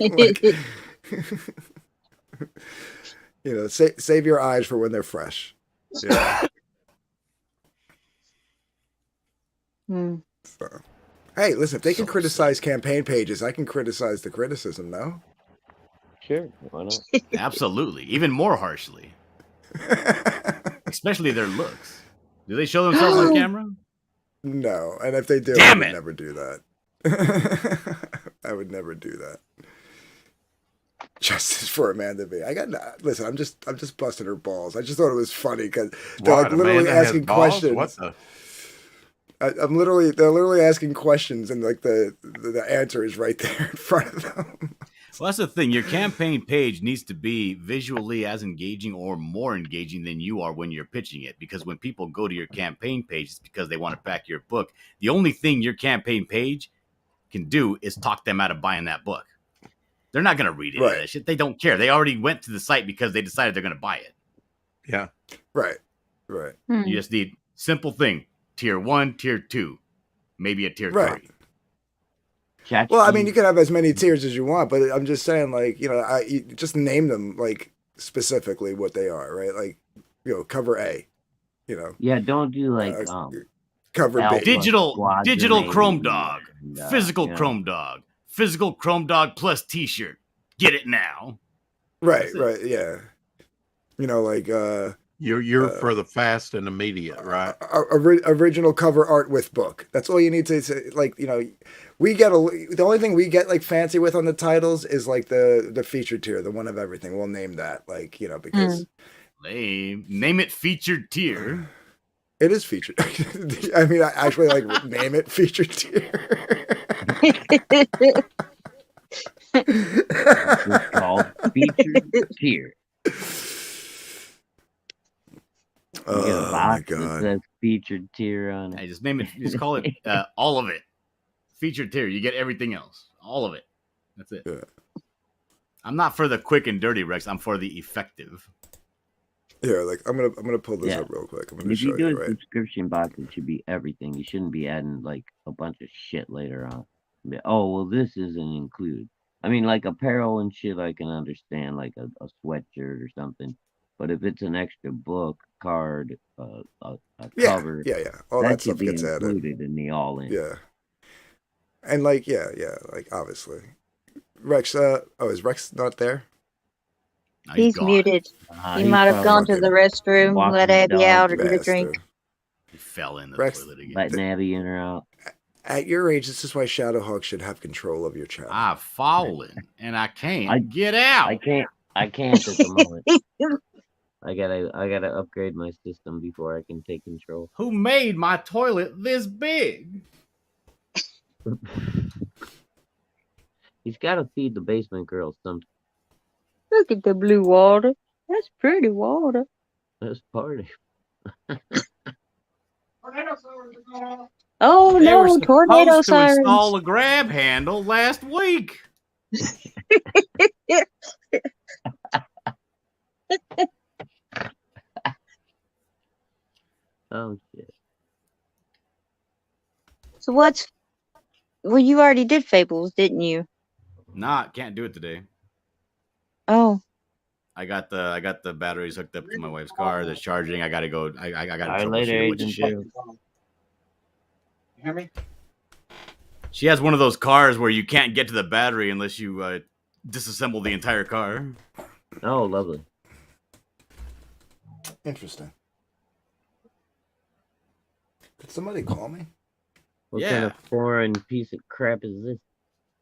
mean? Like, save your eyes for when they're fresh. Yeah. So, hey, listen, if they can criticize campaign pages, I can criticize the criticism. No. Sure, why not? Absolutely. Even more harshly. Especially their looks. Do they show themselves on camera? No, and if they do, Damn I would it! never do that. I would never do that. Justice for Amanda B. Listen. I'm just busting her balls. I just thought it was funny because they're like literally Amanda has asking balls? questions. What the? They're literally asking questions, and like the answer is right there in front of them. Well, that's the thing. Your campaign page needs to be visually as engaging or more engaging than you are when you're pitching it. Because when people go to your campaign page, it's because they want to back your book. The only thing your campaign page can do is talk them out of buying that book. They're not going to read any of that shit. They don't care. They already went to the site because they decided they're going to buy it. Yeah. Right. You just need simple thing. Tier 1, tier 2, maybe a tier 3. Well, I mean, you can have as many tiers as you want, but I'm just saying, like, you just name them like specifically what they are, right? Like, cover A, Yeah, don't do like cover B. Digital Chrome Dog, and, physical Chrome Dog, physical Chrome Dog plus T-shirt. Get it now. Right, yeah. Like You're for the fast and immediate, right? Original cover art with book. That's all you need to say. Like, we get the only thing we get like fancy with on the titles is like the featured tier, the one of everything. We'll name that, like, because name it featured tier. It is featured. I mean, I actually like name it featured tier. It's called featured tier. You get a box that says featured tier on it. Hey, just name it. Just call it all of it. Featured tier. You get everything else. All of it. That's it. Yeah. I'm not for the quick and dirty, Rex. I'm for the effective. Here, like I'm gonna pull this Yeah. up real quick. I'm And gonna if you show do you, a right? subscription box, it should be everything. You shouldn't be adding like a bunch of shit later on. Oh well, this isn't included. I mean, like apparel and shit, I can understand, like a sweatshirt or something. But if it's an extra book, card, a Yeah, cover, yeah. All that that should stuff be gets added. included in the all in. Yeah, and like like obviously, Rex. Oh, is Rex not there? No, He's gone. muted. He He's might have gone probably to the restroom, walking let the Abby dog. out, or get a drink. Bastard. He fell in the Rex, toilet again. Letting Abby in or out. At your age, this is why Shadowhawk should have control of your channel. I've fallen and I can't I- get out. I can't at the moment. I gotta upgrade my system before I can take control. Who made my toilet this big? He's gotta feed the basement girls something. Look at the blue water. That's pretty water. That's party. Oh They were no, supposed tornado to sirens. install a grab handle last week. Oh shit. So well, you already did Fables, didn't you? Nah, can't do it today. Oh, I got the batteries hooked up to my wife's car. That's charging. I gotta go. I gotta All right, later, troubleshoot a bunch of Agent shit. Two. You hear me? She has one of those cars where you can't get to the battery unless you disassemble the entire car. Oh, lovely. Interesting. Did somebody call me? What kind of foreign piece of crap is this?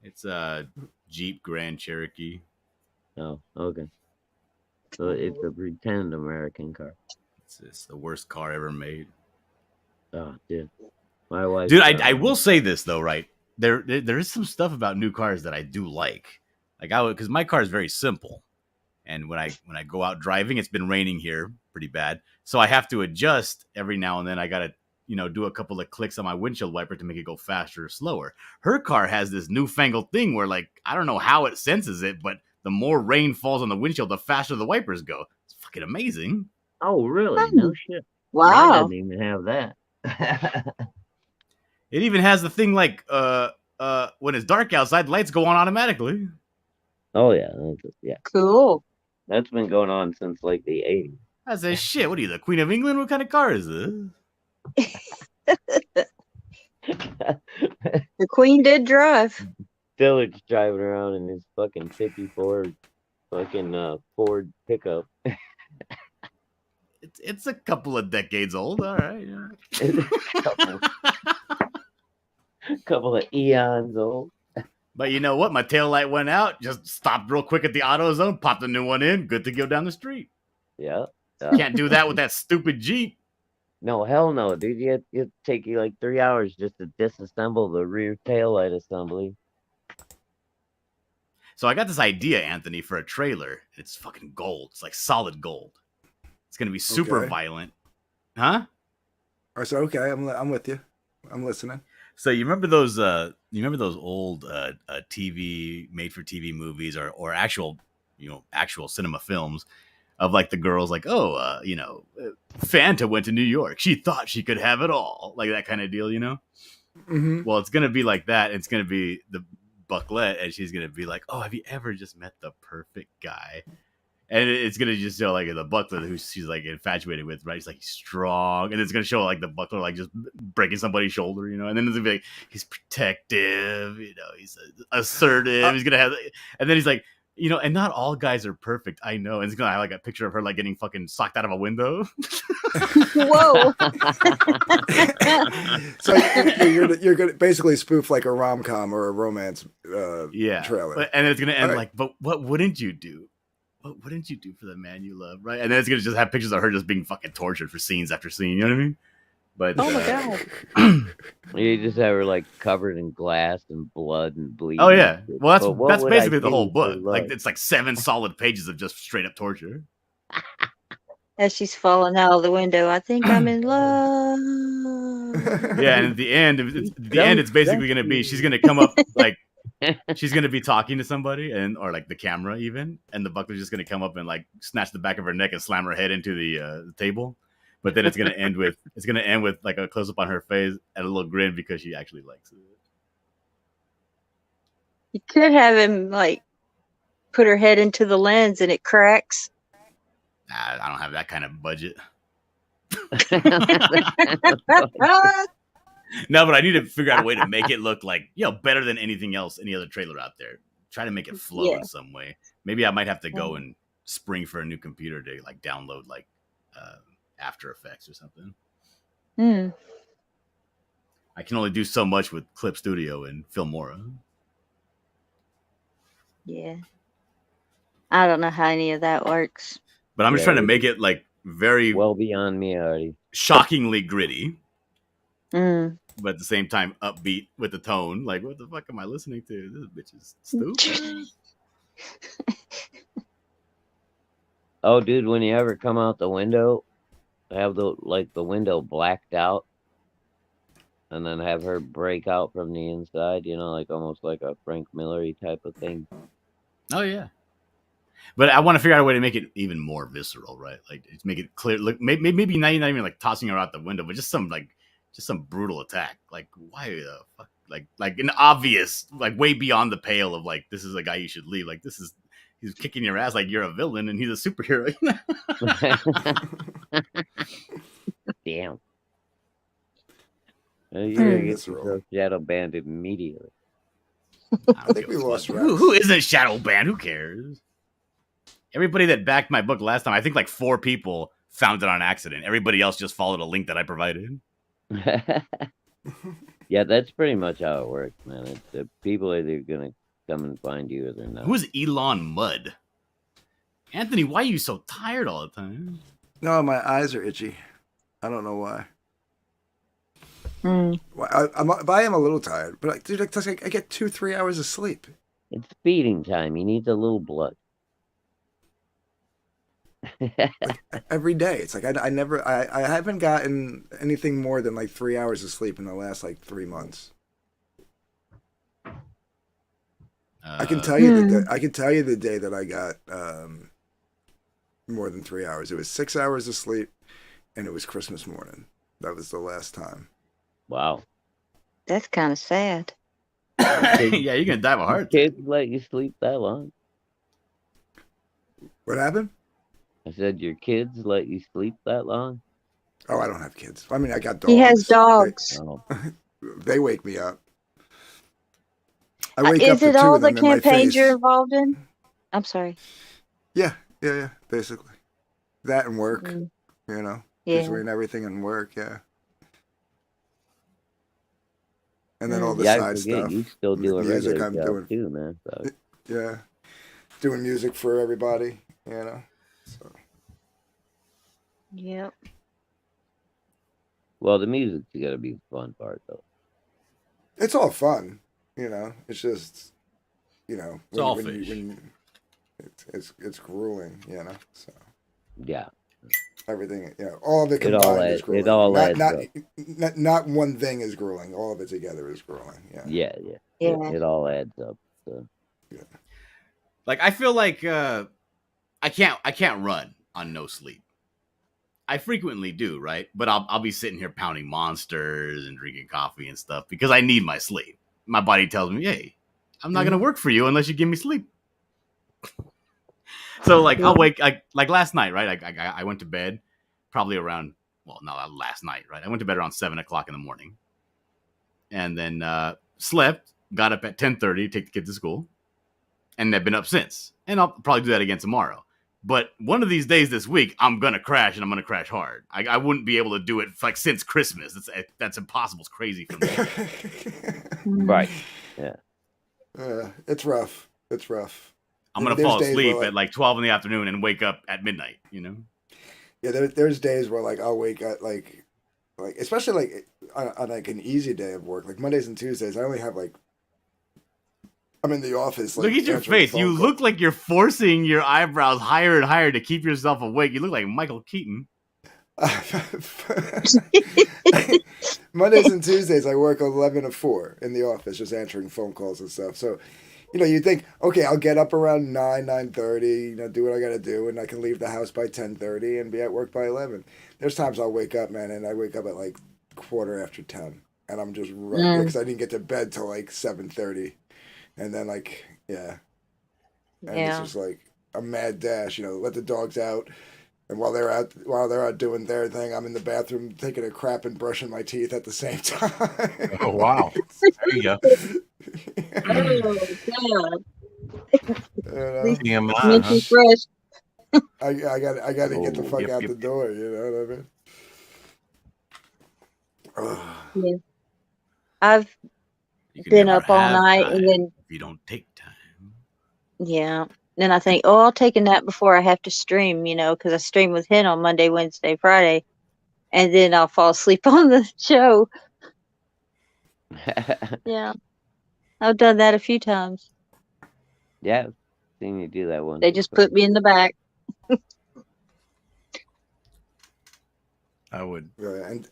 It's a Jeep Grand Cherokee. Oh, okay. So it's a pretend American car. It's the worst car ever made. Oh, dude. My wife. Dude, I will say this though, right? There is some stuff about new cars that I do like. Like because my car is very simple, and when I go out driving, it's been raining here pretty bad, so I have to adjust every now and then. I gotta do a couple of clicks on my windshield wiper to make it go faster or slower. Her car has this newfangled thing where like I don't know how it senses it, but the more rain falls on the windshield, the faster the wipers go. It's fucking amazing. Oh, really? No shit. wow. Mine doesn't even have that. It even has the thing like when it's dark outside, lights go on automatically. Oh yeah, yeah. Cool. That's been going on since like the 80s. I say, shit, what are you, the Queen of England? What kind of car is this? The Queen did drive. Dillard's driving around in his fucking 54 fucking Ford pickup. It's a couple of decades old, all right. Yeah. couple of eons old. But you know what? My tail light went out. Just stopped real quick at the AutoZone, popped a new one in. Good to go down the street. Yeah. Can't do that with that stupid Jeep. No, hell no, dude. It'd take you like 3 hours just to disassemble the rear taillight assembly. So I got this idea, Anthony, for a trailer. It's fucking gold. It's like solid gold. It's gonna be super Okay. violent, huh? Or so okay, I'm with you. I'm listening. So you remember those old TV made for TV movies or actual actual cinema films of like the girls like Fanta went to New York. She thought she could have it all, like that kind of deal, Mm-hmm. Well, it's gonna be like that. It's gonna be the Bucklet, and she's gonna be like, "Oh, have you ever just met the perfect guy?" And it's gonna just show like the Buckler who she's like infatuated with, right? He's like strong, and it's gonna show like the Buckler like just breaking somebody's shoulder, and then it's gonna be like he's protective, he's assertive. He's gonna have, and then he's like, and not all guys are perfect. I know, and it's gonna have like a picture of her like getting fucking socked out of a window. Whoa. So you're gonna basically spoof like a rom-com or a romance trailer. And it's gonna end All right. like, but what wouldn't you do? What wouldn't you do for the man you love, right? And then it's gonna just have pictures of her just being fucking tortured for scenes after scene. You know what I mean? But Oh my god. You just have her like covered in glass and blood and bleeding. oh yeah, well But what that's would I basically the do whole for book. love? Like it's like 7 solid pages of just straight up torture. As she's falling out of the window, I think I'm in love. Yeah, and at the end, it's basically gonna be she's gonna come up like she's gonna be talking to somebody, or like the camera even, and the buckler's just gonna come up and like snatch the back of her neck and slam her head into the table. But then it's gonna end with like a close up on her face and a little grin because she actually likes it. You could have him like put her head into the lens and it cracks. Nah, I don't have that kind of budget. No, but I need to figure out a way to make it look like, better than anything else, any other trailer out there. Try to make it flow in some way. Maybe I might have to go and spring for a new computer to like download like After Effects or something. I can only do so much with Clip Studio and Filmora. Yeah. I don't know how any of that works. But I'm just trying to make it like very well beyond me already. Shockingly gritty. But at the same time upbeat with the tone. Like, what the fuck am I listening to? This bitch is stupid. Oh, dude, when you ever come out the window, have the window blacked out, and then have her break out from the inside, like almost like a Frank Miller-y type of thing. Oh yeah. But I want to figure out a way to make it even more visceral, right? Like make it clear. Look, maybe not even like tossing her out the window, but just some brutal attack. Like, why the fuck? Like an obvious, like way beyond the pale of like, this is a guy you should leave. Like he's kicking your ass like you're a villain and he's a superhero. Damn. You're gonna get yourself shadow banned immediately. I think we lost Rex. Who isn't shadow banned? Who cares? Everybody that backed my book last time, I think like 4 people found it on accident. Everybody else just followed a link that I provided. Yeah, that's pretty much how it works, man. It's the people either gonna come and find you or they're not. Who's Elon Mudd? Anthony, why are you so tired all the time? No, my eyes are itchy. I don't know why. Well, I am a little tired, but like, dude, I get 2-3 hours of sleep. It's feeding time. He needs a little blood. Like, every day. It's like I haven't gotten anything more than like 3 hours of sleep in the last like 3 months. I can tell you the day that I got more than 3 hours. It was 6 hours of sleep, and it was Christmas morning. That was the last time. Wow. That's kind of sad. Yeah, you're gonna die of a heart. Kids let you sleep that long? What happened? I said your kids let you sleep that long? Oh, I don't have kids. I mean, I got dogs. He has dogs. They wake me up. I wake up Is to it 2 all of the them in my campaigns face. you're involved in? I'm sorry. Yeah, basically. That and work, Yeah. between everything and work, yeah. And then all the I side forget, stuff. you still do a music regular I'm job doing. too, man. So. Yeah. Doing music for everybody, So. Yep. Well, the music's got to be the fun part, though. It's all fun, It's just, It's all fish. It's grueling, So Yeah. everything, all of it It all combined adds- is grueling. it all adds up. Not one thing is grueling. All of it together is grueling. Yeah. Yeah. Yeah. It all adds up. So. Like I feel like I can't run on no sleep. I frequently do, right? But I'll be sitting here pounding monsters and drinking coffee and stuff because I need my sleep. My body tells me, "Hey, I'm not gonna work for you unless you give me sleep." So like I'll wake like last night, right? I went to bed probably around not last night, right? I went to bed around 7:00 in the morning, and then slept. Got up at 10:30 to take the kids to school, and I've been up since. And I'll probably do that again tomorrow. But one of these days this week, I'm gonna crash, and I'm gonna crash hard. I wouldn't be able to do it like since Christmas. That's impossible. It's crazy for me. Right. Yeah. It's rough. It's rough. I'm gonna There's fall days asleep where, at like 12 in the afternoon and wake up at midnight. Yeah, there's days where like I'll wake up like especially like on like an easy day of work, like Mondays and Tuesdays. I only have like I'm in the office. Like, Look at your answering face. phone You calls. look like you're forcing your eyebrows higher and higher to keep yourself awake. You look like Michael Keaton. Mondays and Tuesdays I work 11 to 4 in the office, just answering phone calls and stuff. So, you think, okay, I'll get up around 9:30, do what I got to do, and I can leave the house by 10:30 and be at work by 11. There's times I'll wake up, man, and I wake up at like 10:15, and I'm just right because I didn't get to bed till like 7:30, and then and it's just like a mad dash. Let the dogs out. And while they're out doing their thing, I'm in the bathroom taking a crap and brushing my teeth at the same time. Oh wow! There you go. Oh, God. TMI, Mental huh? fresh. I got to get the fuck Yep, out yep, the door. You know what I mean? Yeah. I've You can been never up all have night time and then, if you don't take time. yeah. Then I think, oh, I'll take a nap before I have to stream, because I stream with Hen on Monday, Wednesday, Friday. And then I'll fall asleep on the show. Yeah. I've done that a few times. Yeah, I've seen you do that once. They just put me in the back. I would. And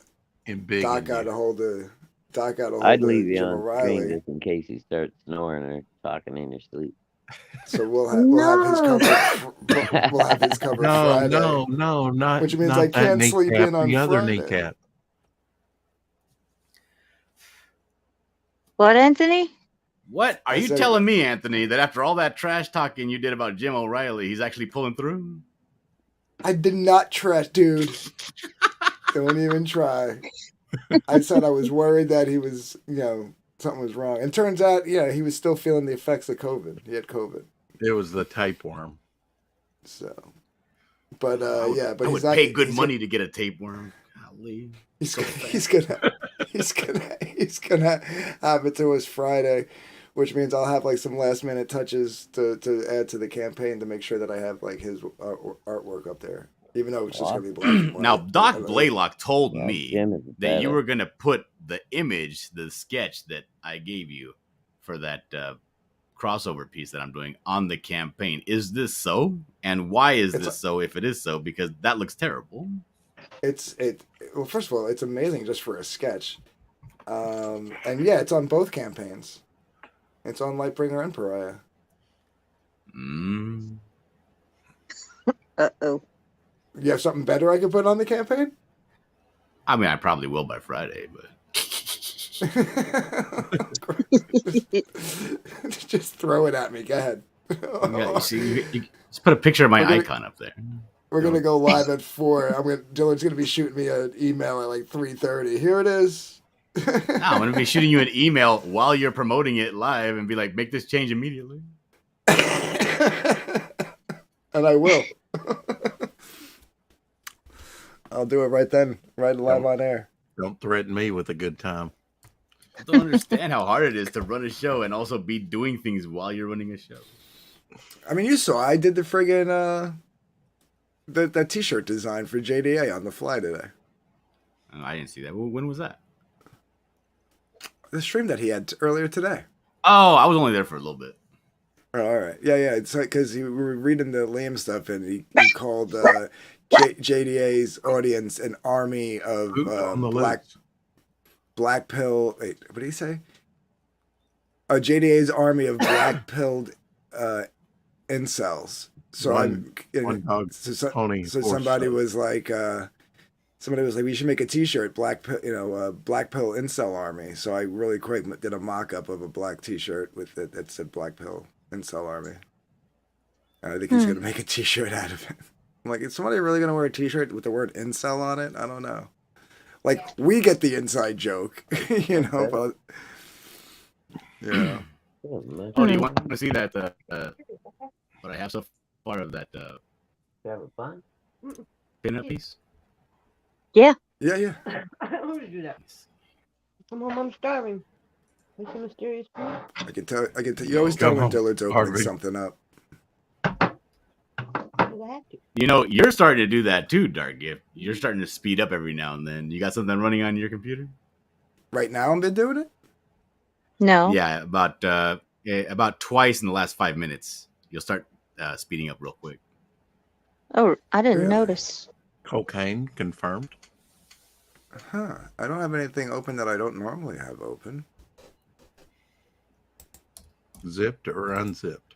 embiggen Doc got you. a hold of I'd leave you Jim on screen O'Reilly. just in case you start snoring or talking in your sleep. So we'll have his covered. We'll have his covered No, Friday. no, not Which means not I that can't sleep kneecap, in on the other Friday. kneecap. What, Anthony? What are I you said- telling me, Anthony, that after all that trash talking you did about Jim O'Reilly, he's actually pulling through? I did not trash, dude. Don't even try. I said I was worried that he was, something was wrong. And turns out, he was still feeling the effects of COVID. He had COVID. It was the tapeworm. So, but I would, but I he's would not, pay good he's money to get a tapeworm. Golly. He's So gonna have it to us Friday, which means I'll have like some last minute touches to add to the campaign to make sure that I have like his artwork up there, even though it's just gonna be black and white. Now, Doc I don't know. Blaylock told Yeah, me Jim is that you better. were going to put the image, the sketch that I gave you for that crossover piece that I'm doing on the campaign. Is this so? And why is It's- this so if it is so? Because that looks terrible. Well, first of all, it's amazing just for a sketch, and yeah, it's on both campaigns. It's on Lightbringer and Pariah. Uh-oh. You have something better I could put on the campaign? I mean, I probably will by Friday, but Just throw it at me. Go ahead. yeah, you see, you just put a picture of my We're gonna- icon up there. We're gonna go live at 4. Dylan's gonna be shooting me an email at like 3:30. Here it is. No, I'm going to be shooting you an email while you're promoting it live and be like, make this change immediately. And I will. I'll do it right then, right live on air. Don't threaten me with a good time. I don't understand how hard it is to run a show and also be doing things while you're running a show. I mean, you saw I did the friggin' that T-shirt design for JDA on the fly today. Oh, I didn't see that. When was that? The stream that he had earlier today. Oh, I was only there for a little bit. Oh, all right. Yeah. It's like because we were reading the Liam stuff, and he called JDA's audience an army of Who's on the black pill. Wait, what did he say? JDA's army of black pilled incels. So One dog pony so horse somebody stuff. was like, we should make a T-shirt, black pill incel army. So I really quick did a mock-up of a black T-shirt with it that said black pill incel army. And I think he's gonna make a T-shirt out of it. I'm like, is somebody really gonna wear a T-shirt with the word incel on it? I don't know. Like, we get the inside joke, but yeah. Oh, do you want to see that? What I have so far of that Having fun? pinup piece? Yeah. Yeah. I want to do that. Come home, I'm starving. What's the mysterious food? I can tell. You always tell when Dillard's opening something up. You know, you're starting to do that too, Dark Gift. You're starting to speed up every now and then. You got something running on your computer? Right now, I've been doing it. No. Yeah, about twice in the last 5 minutes. You'll start speeding up real quick. Oh, I didn't Really? notice. Cocaine confirmed. Huh. I don't have anything open that I don't normally have open. Zipped or unzipped?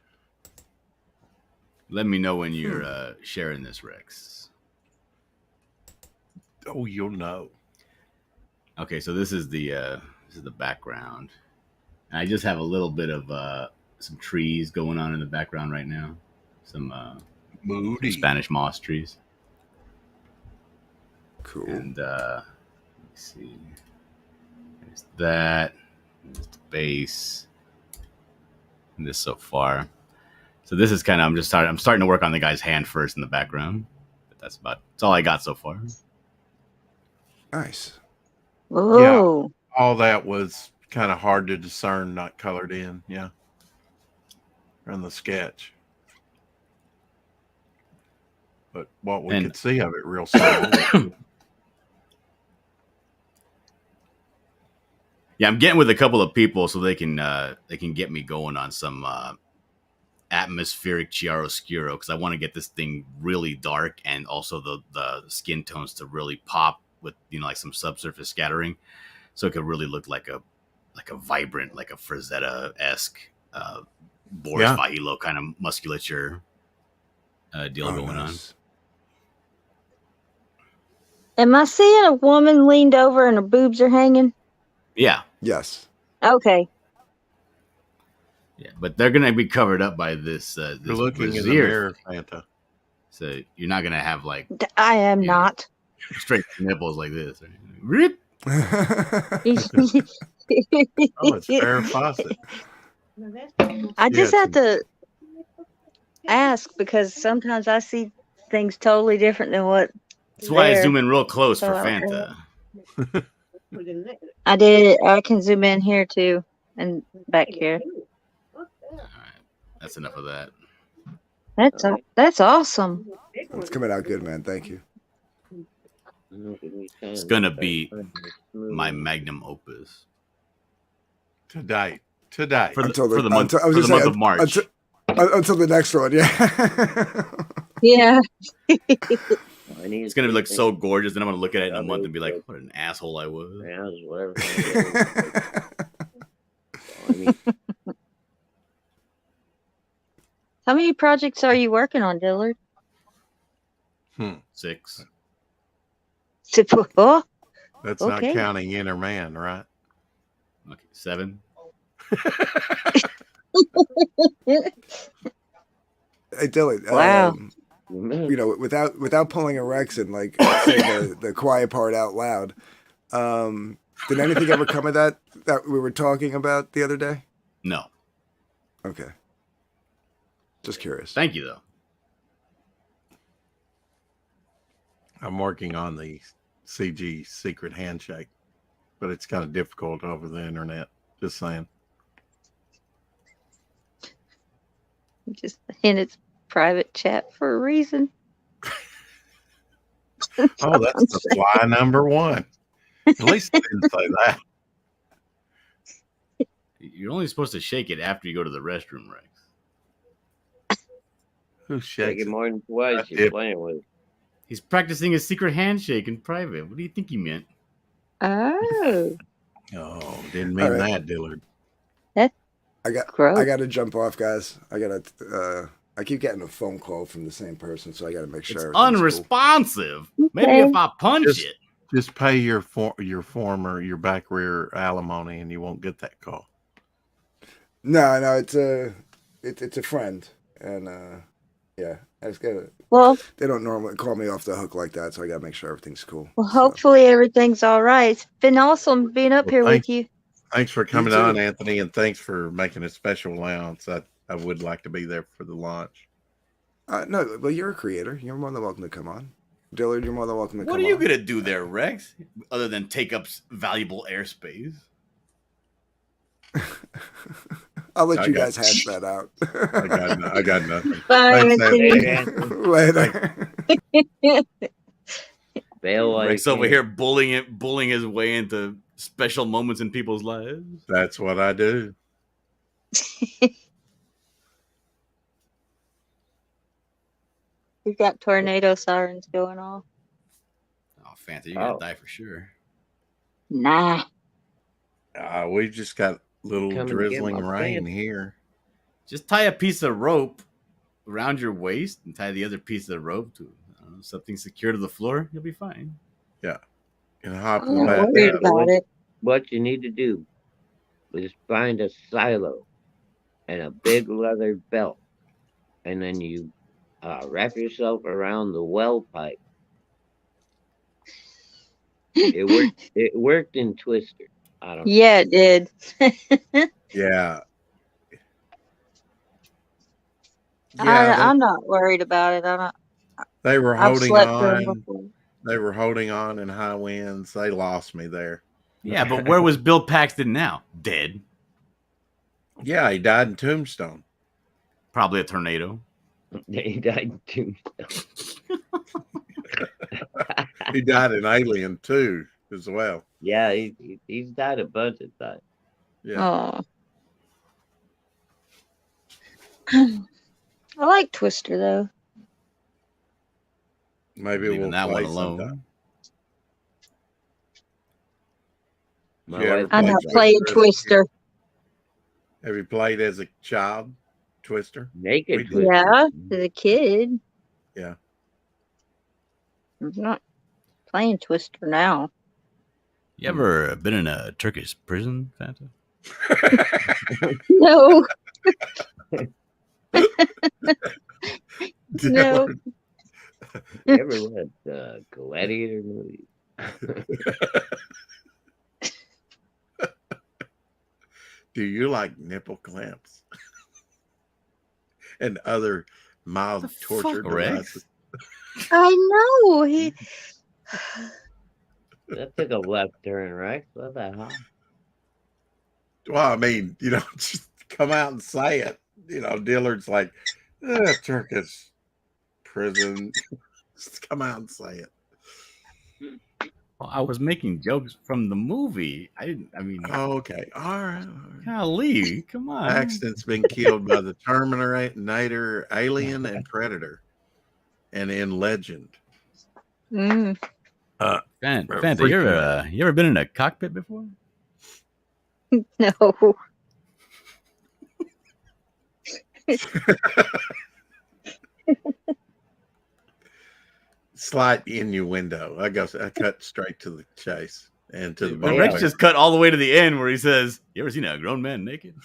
Let me know when you're sharing this, Rex. Oh, you'll know. Okay, so this is the background. And I just have a little bit of some trees going on in the background right now. Some Spanish moss trees. Cool. And let me see. There's that. There's the base. And this so far. So this is kind of I'm starting to work on the guy's hand first in the background. But that's all I got so far. Nice. Oh. Yeah, all that was kind of hard to discern, not colored in. Yeah. On the sketch. But what we could see of it real small. Yeah, I'm getting with a couple of people so they can get me going on some atmospheric chiaroscuro because I want to get this thing really dark and also the skin tones to really pop with like some subsurface scattering, so it could really look like a vibrant, like a Frazetta-esque Boris Fahilo kind of musculature deal going on. Am I seeing a woman leaned over and her boobs are hanging? Yeah. Yes. Okay. Yeah, but they're gonna be covered up by this. You're looking in the mirror, Fanta. So you're not gonna have like I am not. straight nipples like this. Right? Oh, it's Farrah Fawcett. I just have to ask because sometimes I see things totally different than what. That's why I zoom in real close for Fanta. I did. I can zoom in here too and back here. That's enough of that. That's awesome. It's coming out good, man. Thank you. It's gonna be my magnum opus today for the month of March. Until the next one, yeah. Yeah. It's gonna look so gorgeous, and I'm gonna look at it in a month and be like, "What an asshole I was." Yeah, whatever. How many projects are you working on, Dillard? 6. Oh, That's okay. not counting Inner Man, right? Okay, 7. Hey, Dylan. Wow. Without pulling a Rex and like say the quiet part out loud, did anything ever come of that we were talking about the other day? No. Okay. Just curious. Thank you, though. I'm working on the CG secret handshake, but it's kind of difficult over the internet. Just saying. Just in its private chat for a reason. Oh, that's the fly number 1. At least I didn't say that. You're only supposed to shake it after you go to the restroom, Rex. Who shakes it more than twice you're playing with. He's practicing a secret handshake in private. What do you think he meant? Oh. Oh, didn't mean that, Dillard. I got to jump off, guys. I keep getting a phone call from the same person, so I got to make sure. It's unresponsive. Cool. Maybe if I punch it. Just pay your back rear alimony, and you won't get that call. No, it's a friend, and yeah, I just gotta. Well, they don't normally call me off the hook like that, so I gotta make sure everything's cool. Well, hopefully everything's all right. It's been awesome being up here with you. Thanks for coming on, Anthony, and thanks for making a special allowance. I would like to be there for the launch. No, well, you're a creator. You're more than welcome to come on. Dillard, you're more than welcome to come on. What are you going to do there, Rex, other than take up valuable airspace? I'll let you guys hash that out. I got nothing. Bye, Later. Rex over here bullying his way into special moments in people's lives. That's what I do. We've got tornado sirens going off. Oh, Fanta, you're gonna die for sure. Nah. We just got little Come and get drizzling my rain pants. here. Just tie a piece of rope around your waist and tie the other piece of the rope to something secure to the floor. You'll be fine. Yeah. And hop in I'm the not worried bathtub. about it. What you need to do is find a silo and a big leather belt, and then you wrap yourself around the well pipe. It worked. It worked in Twister. I don't know. Yeah, it did. Yeah. I'm not worried about it. They were I've holding slept through 'em on. before. They were holding on in high winds. They lost me there. Yeah, but where was Bill Paxton now? Dead. Yeah, he died in Tombstone. Probably a tornado. He died in Tombstone. He died in Alien too, as well. Yeah, he's died a bunch of times. Yeah. Oh. I like Twister though. Maybe Leaving we'll that play one alone. sometime. My You ever wife I'm played not likes playing Twister? Twister. Have you played as a child, Twister? naked We did. Twister. Yeah, as a kid. Yeah. I'm not playing Twister now. You ever been in a Turkish prison, Fanta? No. No. You ever read Gladiator movie? Do you like nipple clamps and other mild torture fuck, Rex? devices? I know. That took a left turn, right? What the hell? Well, I mean, just come out and say it. Dillard's like, Turkish prison. Just come out and say it. Well, I was making jokes from the movie. I mean, Oh, okay. All right. golly, come on. Paxton's been killed by the Terminator, Alien, and Predator, and in Legend. Mm. Fanta, you ever been in a cockpit before? No. Slight innuendo. I cut straight to the chase and to the But bone. Rex just cut all the way to the end where he says, "You ever seen a grown man naked?"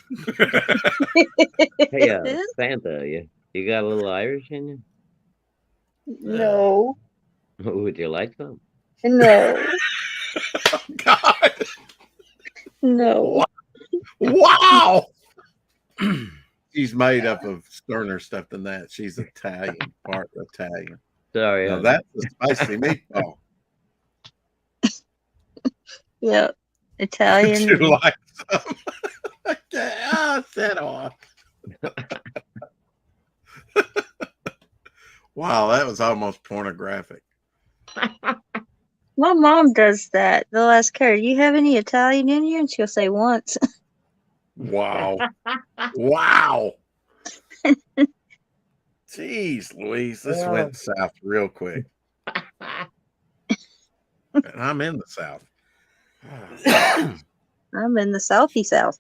Hey, Fanta, you got a little Irish in you? No. Would you like some? No. God. No. Wow. She's made up of sterner stuff than that. She's Italian, part Italian. Sorry. Now that's a spicy meatball. Yeah. Italian. Would you like some? Okay, set off. Wow, that was almost pornographic. My mom does that. They'll ask her, "Do you have any Italian in you?" And she'll say once. Wow. Wow. Jeez, Louise, this went south real quick. And I'm in the South. I'm in the Southie South.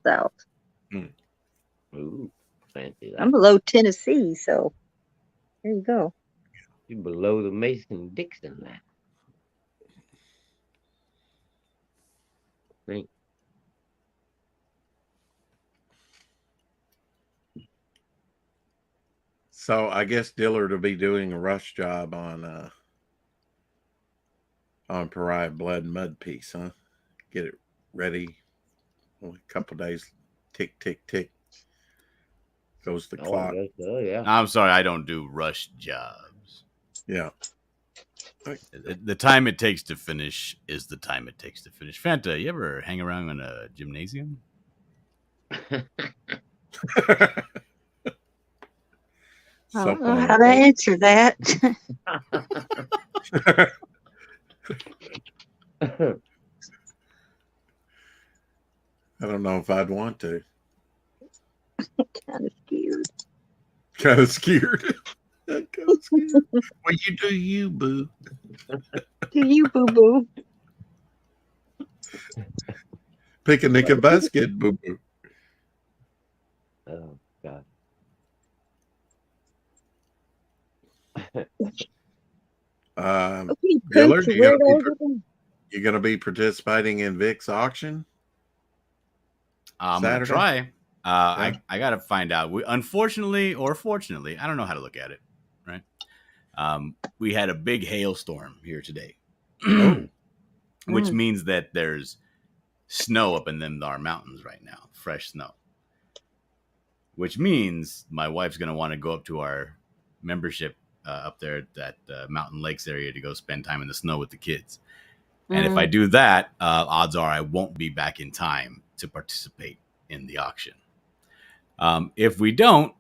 Ooh, fancy that. I'm below Tennessee, so there you go. You're below the Mason-Dixon line. Think. So I guess Dillard will be doing a rush job on Pariah Blood and Mud piece, huh? Get it ready. Only a couple days. Tick, tick, tick. Goes the clock. Yeah. I'm sorry, I don't do rush jobs. Yeah. The time it takes to finish is the time it takes to finish. Fanta, you ever hang around in a gymnasium? I don't know how to answer that. I don't know if I'd want to. Kind of scared. Kind of scared. Well, you do you, boo. Do you, boo boo? Picnic and basket, boo boo. Oh God. Okay, Dillard, Coach, you where gonna do be I go? you gonna be participating in Vic's auction? I'm Saturday? gonna try. Yeah. I gotta find out. We unfortunately or fortunately, I don't know how to look at it. Right. We had a big hailstorm here today, which means that there's snow up in them our mountains right now, fresh snow. Which means my wife's gonna want to go up to our membership up there at that Mountain Lakes area to go spend time in the snow with the kids. And if I do that, odds are I won't be back in time to participate in the auction. If we don't,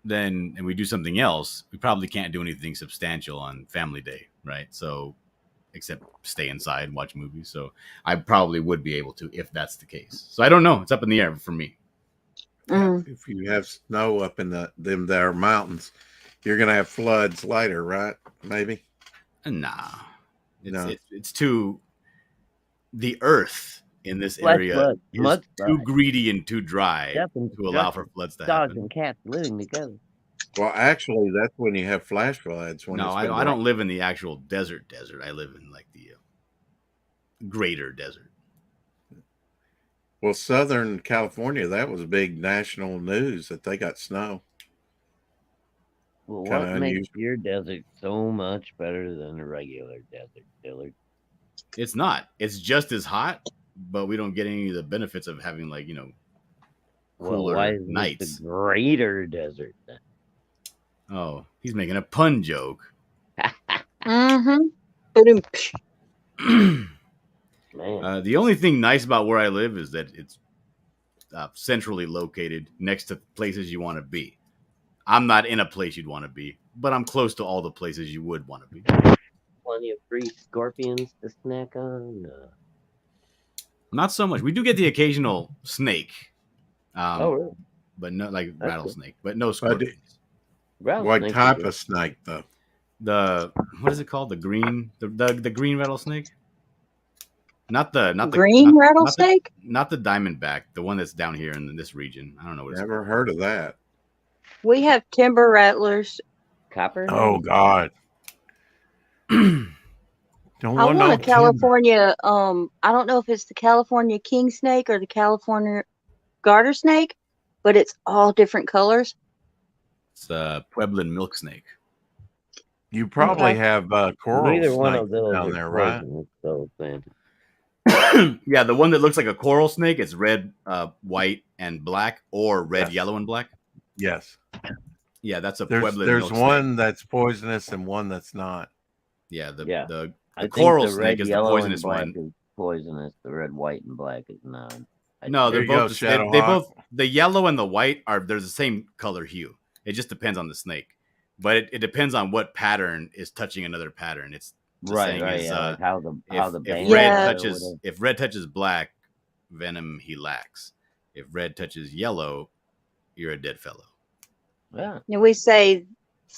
then and we do something else, we probably can't do anything substantial on Family Day, right? So, except stay inside and watch movies. So I probably would be able to if that's the case. So I don't know. It's up in the air for me. If you have snow up in them there mountains, you're gonna have floods later, right? Maybe. Nah, No. it's too. The earth in this Flash area flood, is mud too slide. greedy and too dry Death and to allow for destruction. floods to Dogs happen. and cats living together. Well, actually, that's when you have flash floods. When No, it's I been don't, dry. I don't live in the actual desert. I live in like the greater desert. Well, Southern California, that was big national news that they got snow. Well, Kinda what makes unusual. your desert so much better than a regular desert, Dillard? It's not. It's just as hot, but we don't get any of the benefits of having Well, cooler why is nights. this the greater desert then? Oh, he's making a pun joke. Man. The only thing nice about where I live is that it's centrally located next to places you want to be. I'm not in a place you'd want to be, but I'm close to all the places you would want to be. Plenty of free scorpions to snack on. Not so much. We do get the occasional snake. Oh, really? But no, like That's rattlesnake, but no scorpions. What type of snake, though? What is it called? The green green rattlesnake? Not the Green rattlesnake? Not the diamondback, the one that's down here in this region. I don't know what it's Never heard of that. We have timber rattlers. Copper? Oh God. Don't I want want no a California. I don't know if it's the California king snake or the California garter snake, but it's all different colors. It's Pueblan milk snake. You probably Okay. have coral Neither one snakes of those down are there, right? poisonous, so then. Yeah, the one that looks like a coral snake, it's red, white, and black, or red, Yes. yellow, and black. Yes. Yeah, that's a There's Pueblan there's milk one snake. that's poisonous and one that's not. Yeah, I the think coral the snake red, is the yellow, poisonous and black one. is poisonous. The red, white, and black is not. No, There they're you go, both they Shadowhawk. both the yellow and the white are there's the same color hue. It just depends on the snake, but it depends on what pattern is touching another pattern. It's the Right, saying right, is, yeah, like how the if band red Yeah. touches if red touches black, venom he lacks. If red touches yellow, you're a dead fellow. Yeah. And we say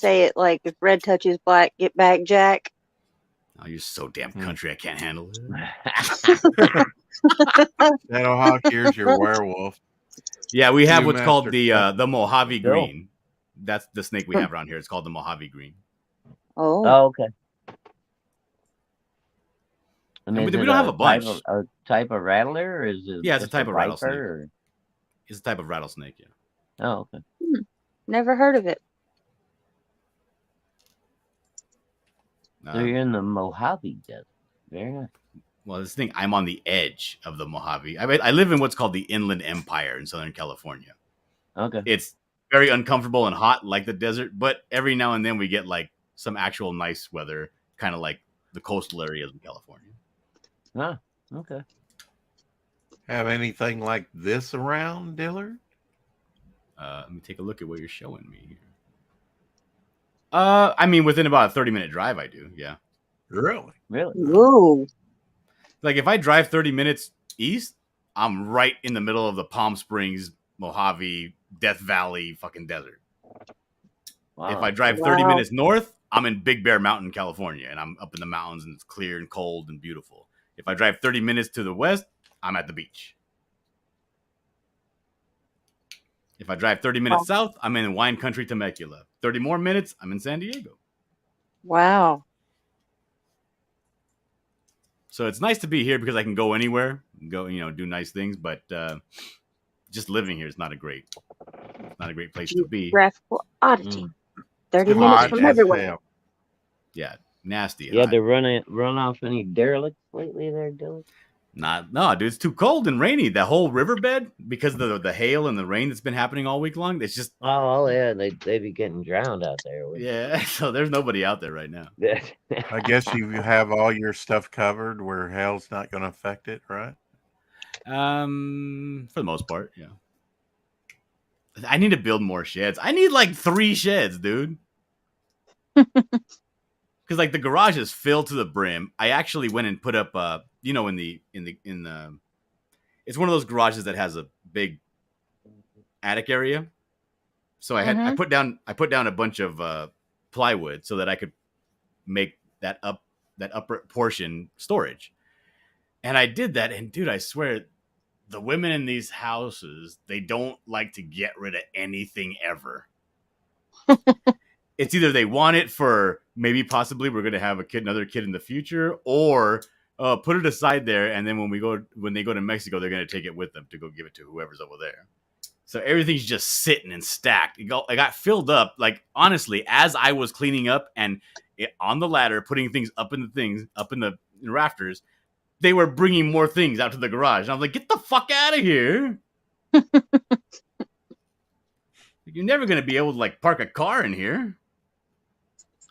it like if red touches black, get back, Jack. Oh, you're so damn country, I can't handle it. Shadowhawk, here's your werewolf. Yeah, we have You what's called master the Mojave Bill. Green. That's the snake we have around here. It's called the Mojave Green. Oh. Oh, okay. And And is we it don't have a type bunch. of- a type of rattler, or is it? Yeah, it's a just type of viper, rattlesnake. or- It's a type of rattlesnake, yeah. Oh, okay. Never heard of it. So you're in the Mojave Desert. Very nice. Well, this thing, I'm on the edge of the Mojave. I live in what's called the Inland Empire in Southern California. Okay. It's very uncomfortable and hot like the desert, but every now and then we get like some actual nice weather, kind of like the coastal areas of California. Ah, okay. Have anything like this around, Dillard? Let me take a look at what you're showing me here. I mean, within about a 30-minute drive, I do. Yeah. Really? Really? Ooh. Like if I drive 30 minutes east, I'm right in the middle of the Palm Springs, Mojave, Death Valley fucking desert. Wow. If I drive 30 Wow. minutes north, I'm in Big Bear Mountain, California, and I'm up in the mountains and it's clear and cold and beautiful. If I drive 30 minutes to the west, I'm at the beach. If I drive 30 minutes south, I'm in wine country Temecula. 30 more minutes, I'm in San Diego. Wow. So it's nice to be here because I can go anywhere, go, do nice things, but just living here is not a great place to be. Geographical oddity. 30 Hot minutes from as everywhere. hell. Yeah, nasty. You had hot. to run off any derelicts lately there, Dylan? No, dude, it's too cold and rainy. The whole riverbed, because of the hail and the rain that's been happening all week long, it's just Oh yeah, they be getting drowned out there. yeah. So there's nobody out there right now. I guess you have all your stuff covered where hell's not going to affect it, right? For the most part, yeah. I need to build more sheds. I need like 3 sheds, dude. Because like the garage is filled to the brim. I actually went and put up, in the, it's one of those garages that has a big attic area. So I put down a bunch of plywood so that I could make that upper portion storage. And I did that, and dude, I swear, the women in these houses, they don't like to get rid of anything ever. It's either they want it for maybe possibly we're going to have another kid in the future, or put it aside there, and then when they go to Mexico, they're going to take it with them to go give it to whoever's over there. So everything's just sitting and stacked. It got filled up. Like honestly, as I was cleaning up and on the ladder, putting things up in the rafters, they were bringing more things out to the garage. And I was like, get the fuck out of here. You're never going to be able to like park a car in here.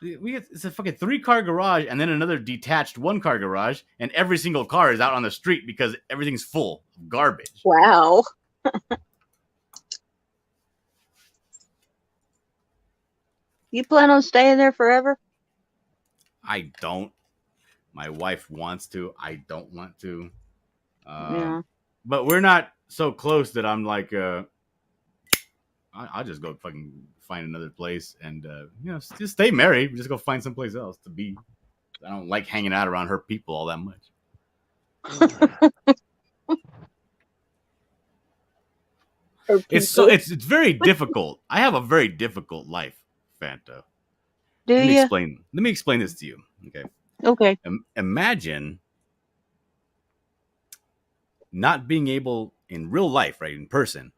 It's a fucking 3-car garage and then another detached 1-car garage. And every single car is out on the street because everything's full of garbage. Wow. You plan on staying there forever? I don't. My wife wants to. I don't want to. Yeah. But we're not so close that I'm like, I'll just go fucking find another place and, just stay married. Just go find someplace else to be. I don't like hanging out around her people all that much. It's very difficult. I have a very difficult life, Fanta. Do you? Let me explain this to you. Okay. Okay. Imagine not being able in real life, right, in person,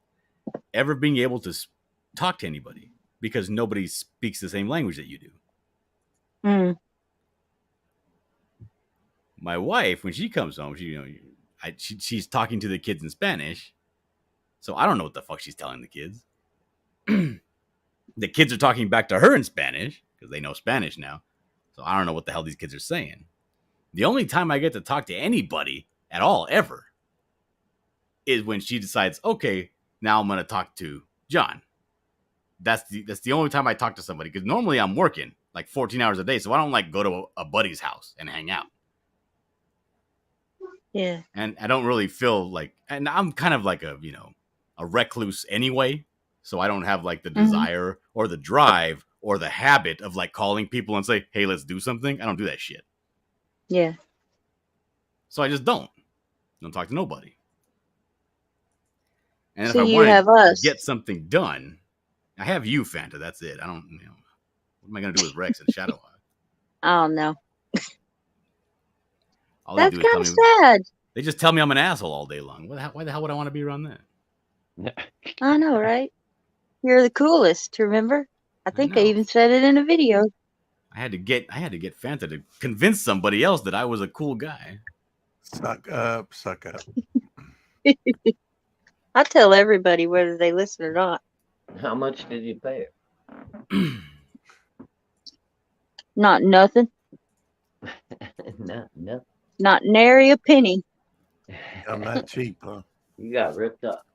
ever being able to talk to anybody because nobody speaks the same language that you do. Mm. My wife, when she comes home, she's talking to the kids in Spanish, so I don't know what the fuck she's telling the kids. The kids are talking back to her in Spanish because they know Spanish now. So I don't know what the hell these kids are saying. The only time I get to talk to anybody at all ever is when she decides, okay, now I'm going to talk to John. That's the only time I talk to somebody, because normally I'm working like 14 hours a day. So I don't like go to a buddy's house and hang out. Yeah. And I don't really feel like, and I'm kind of like a recluse anyway. So I don't have like the desire or the drive or the habit of like calling people and say, hey, let's do something. I don't do that shit. Yeah. So I just don't talk to nobody. And So if I you want have to us. get something done, I have you, Fanta. That's it. I don't, what am I going to do with Rex and Shadowhawk? I don't know. All That's they do is kind of tell me, sad. they just tell me I'm an asshole all day long. Why the hell would I want to be around that? I know, right? You're the coolest, remember? I think I even said it in a video. I had to get Fanta to convince somebody else that I was a cool guy. Suck up, suck up. I tell everybody whether they listen or not. How much did you pay her? Not nothing. No. Not nary a penny. I'm not cheap, huh? You got ripped up.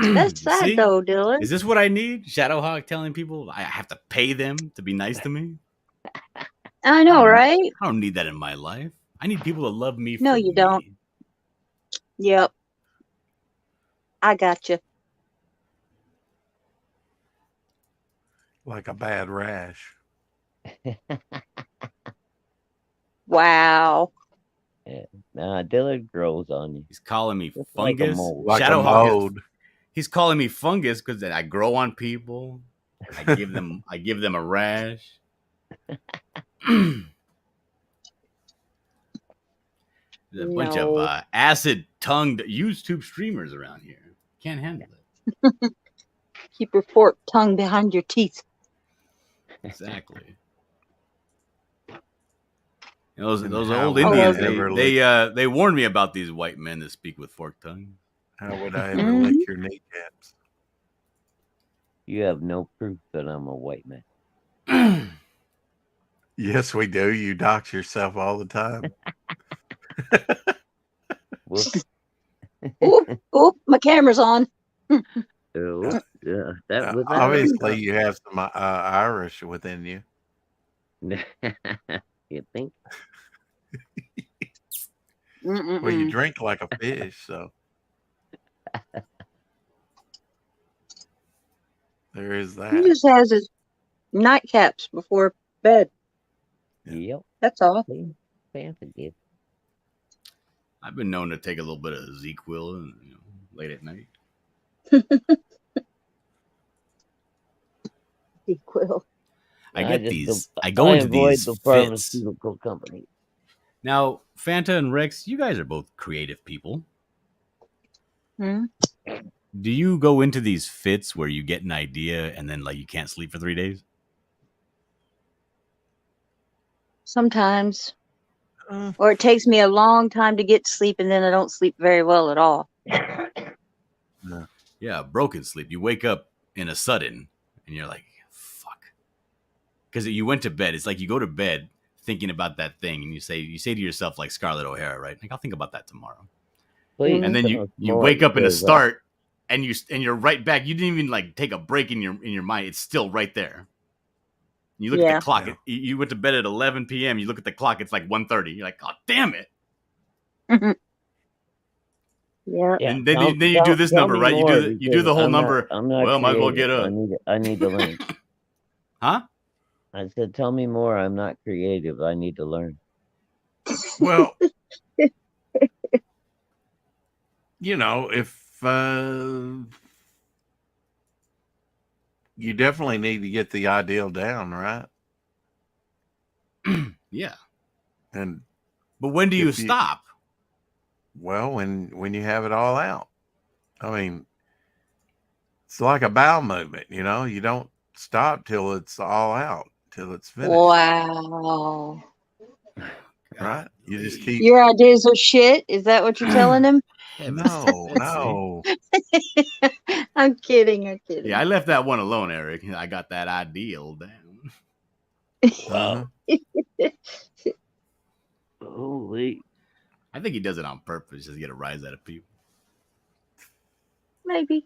That's sad See? though, Dylan. Is this what I need? Shadowhawk telling people I have to pay them to be nice to me? I know, right? I don't need that in my life. I need people to love me. No, for you me. don't. Yep. I got you. Like a bad rash. Wow. Yeah. Nah, Dillard grows on you. He's calling me Just like a fungus. mold. Like a Shadowhawk is- mold. he's calling me fungus because I grow on people. I give them a rash. There's a bunch of No. acid-tongued YouTube streamers around here. Can't handle it. Keep your fork tongue behind your teeth. Exactly. Those And those how old would I Indians, ever they warned me about these white men that speak with forked tongues. How would I ever lick your kneecaps? You have no proof that I'm a white man. Yes, we do. You dox yourself all the time. Oop, my camera's on. Oh, yeah, that was Obviously, you have some Irish within you. You think? Well, you drink like a fish, so there is He that. just has his nightcaps before bed. Yep. That's all. Fancy did. I've been known to take a little bit of ZQL late at night. Quill. I get just these. don't- I go into avoid these the fits. pharmaceutical company. Now, Fanta and Rex, you guys are both creative people. Hmm? Do you go into these fits where you get an idea and then like you can't sleep for 3 days? Sometimes. Or it takes me a long time to get to sleep and then I don't sleep very well at all. Yeah, broken sleep. You wake up in a sudden and you're like, fuck. Because you went to bed. It's like you go to bed thinking about that thing and you say to yourself like Scarlett O'Hara, right? Like, I'll think about that tomorrow. Please And then tell you us you more, wake up in a because, start and you're right back. You didn't even like take a break in your mind. It's still right there. You look at Yeah. the clock. You went to bed at 11 p.m. You look at the clock. It's like 1:30. You're like, God damn it. Yeah. And then you do this number, right? You do the whole number. I'm not Well, might as well get creative. up. I need to learn. Huh? I said, tell me more. I'm not creative. I need to learn. Well, if you definitely need to get the ideal down, right? Yeah. And but when do you if stop? Well, when you have it all out. I mean, it's like a bowel movement, you don't stop till it's all out, till it's finished. Wow. Right? You just keep Your ideas are shit? Is that what you're telling him? No. I'm kidding. I'm kidding. Yeah, I left that one alone, Eric. I got that ideal down. Wow. Holy. I think he does it on purpose just to get a rise out of people. Maybe.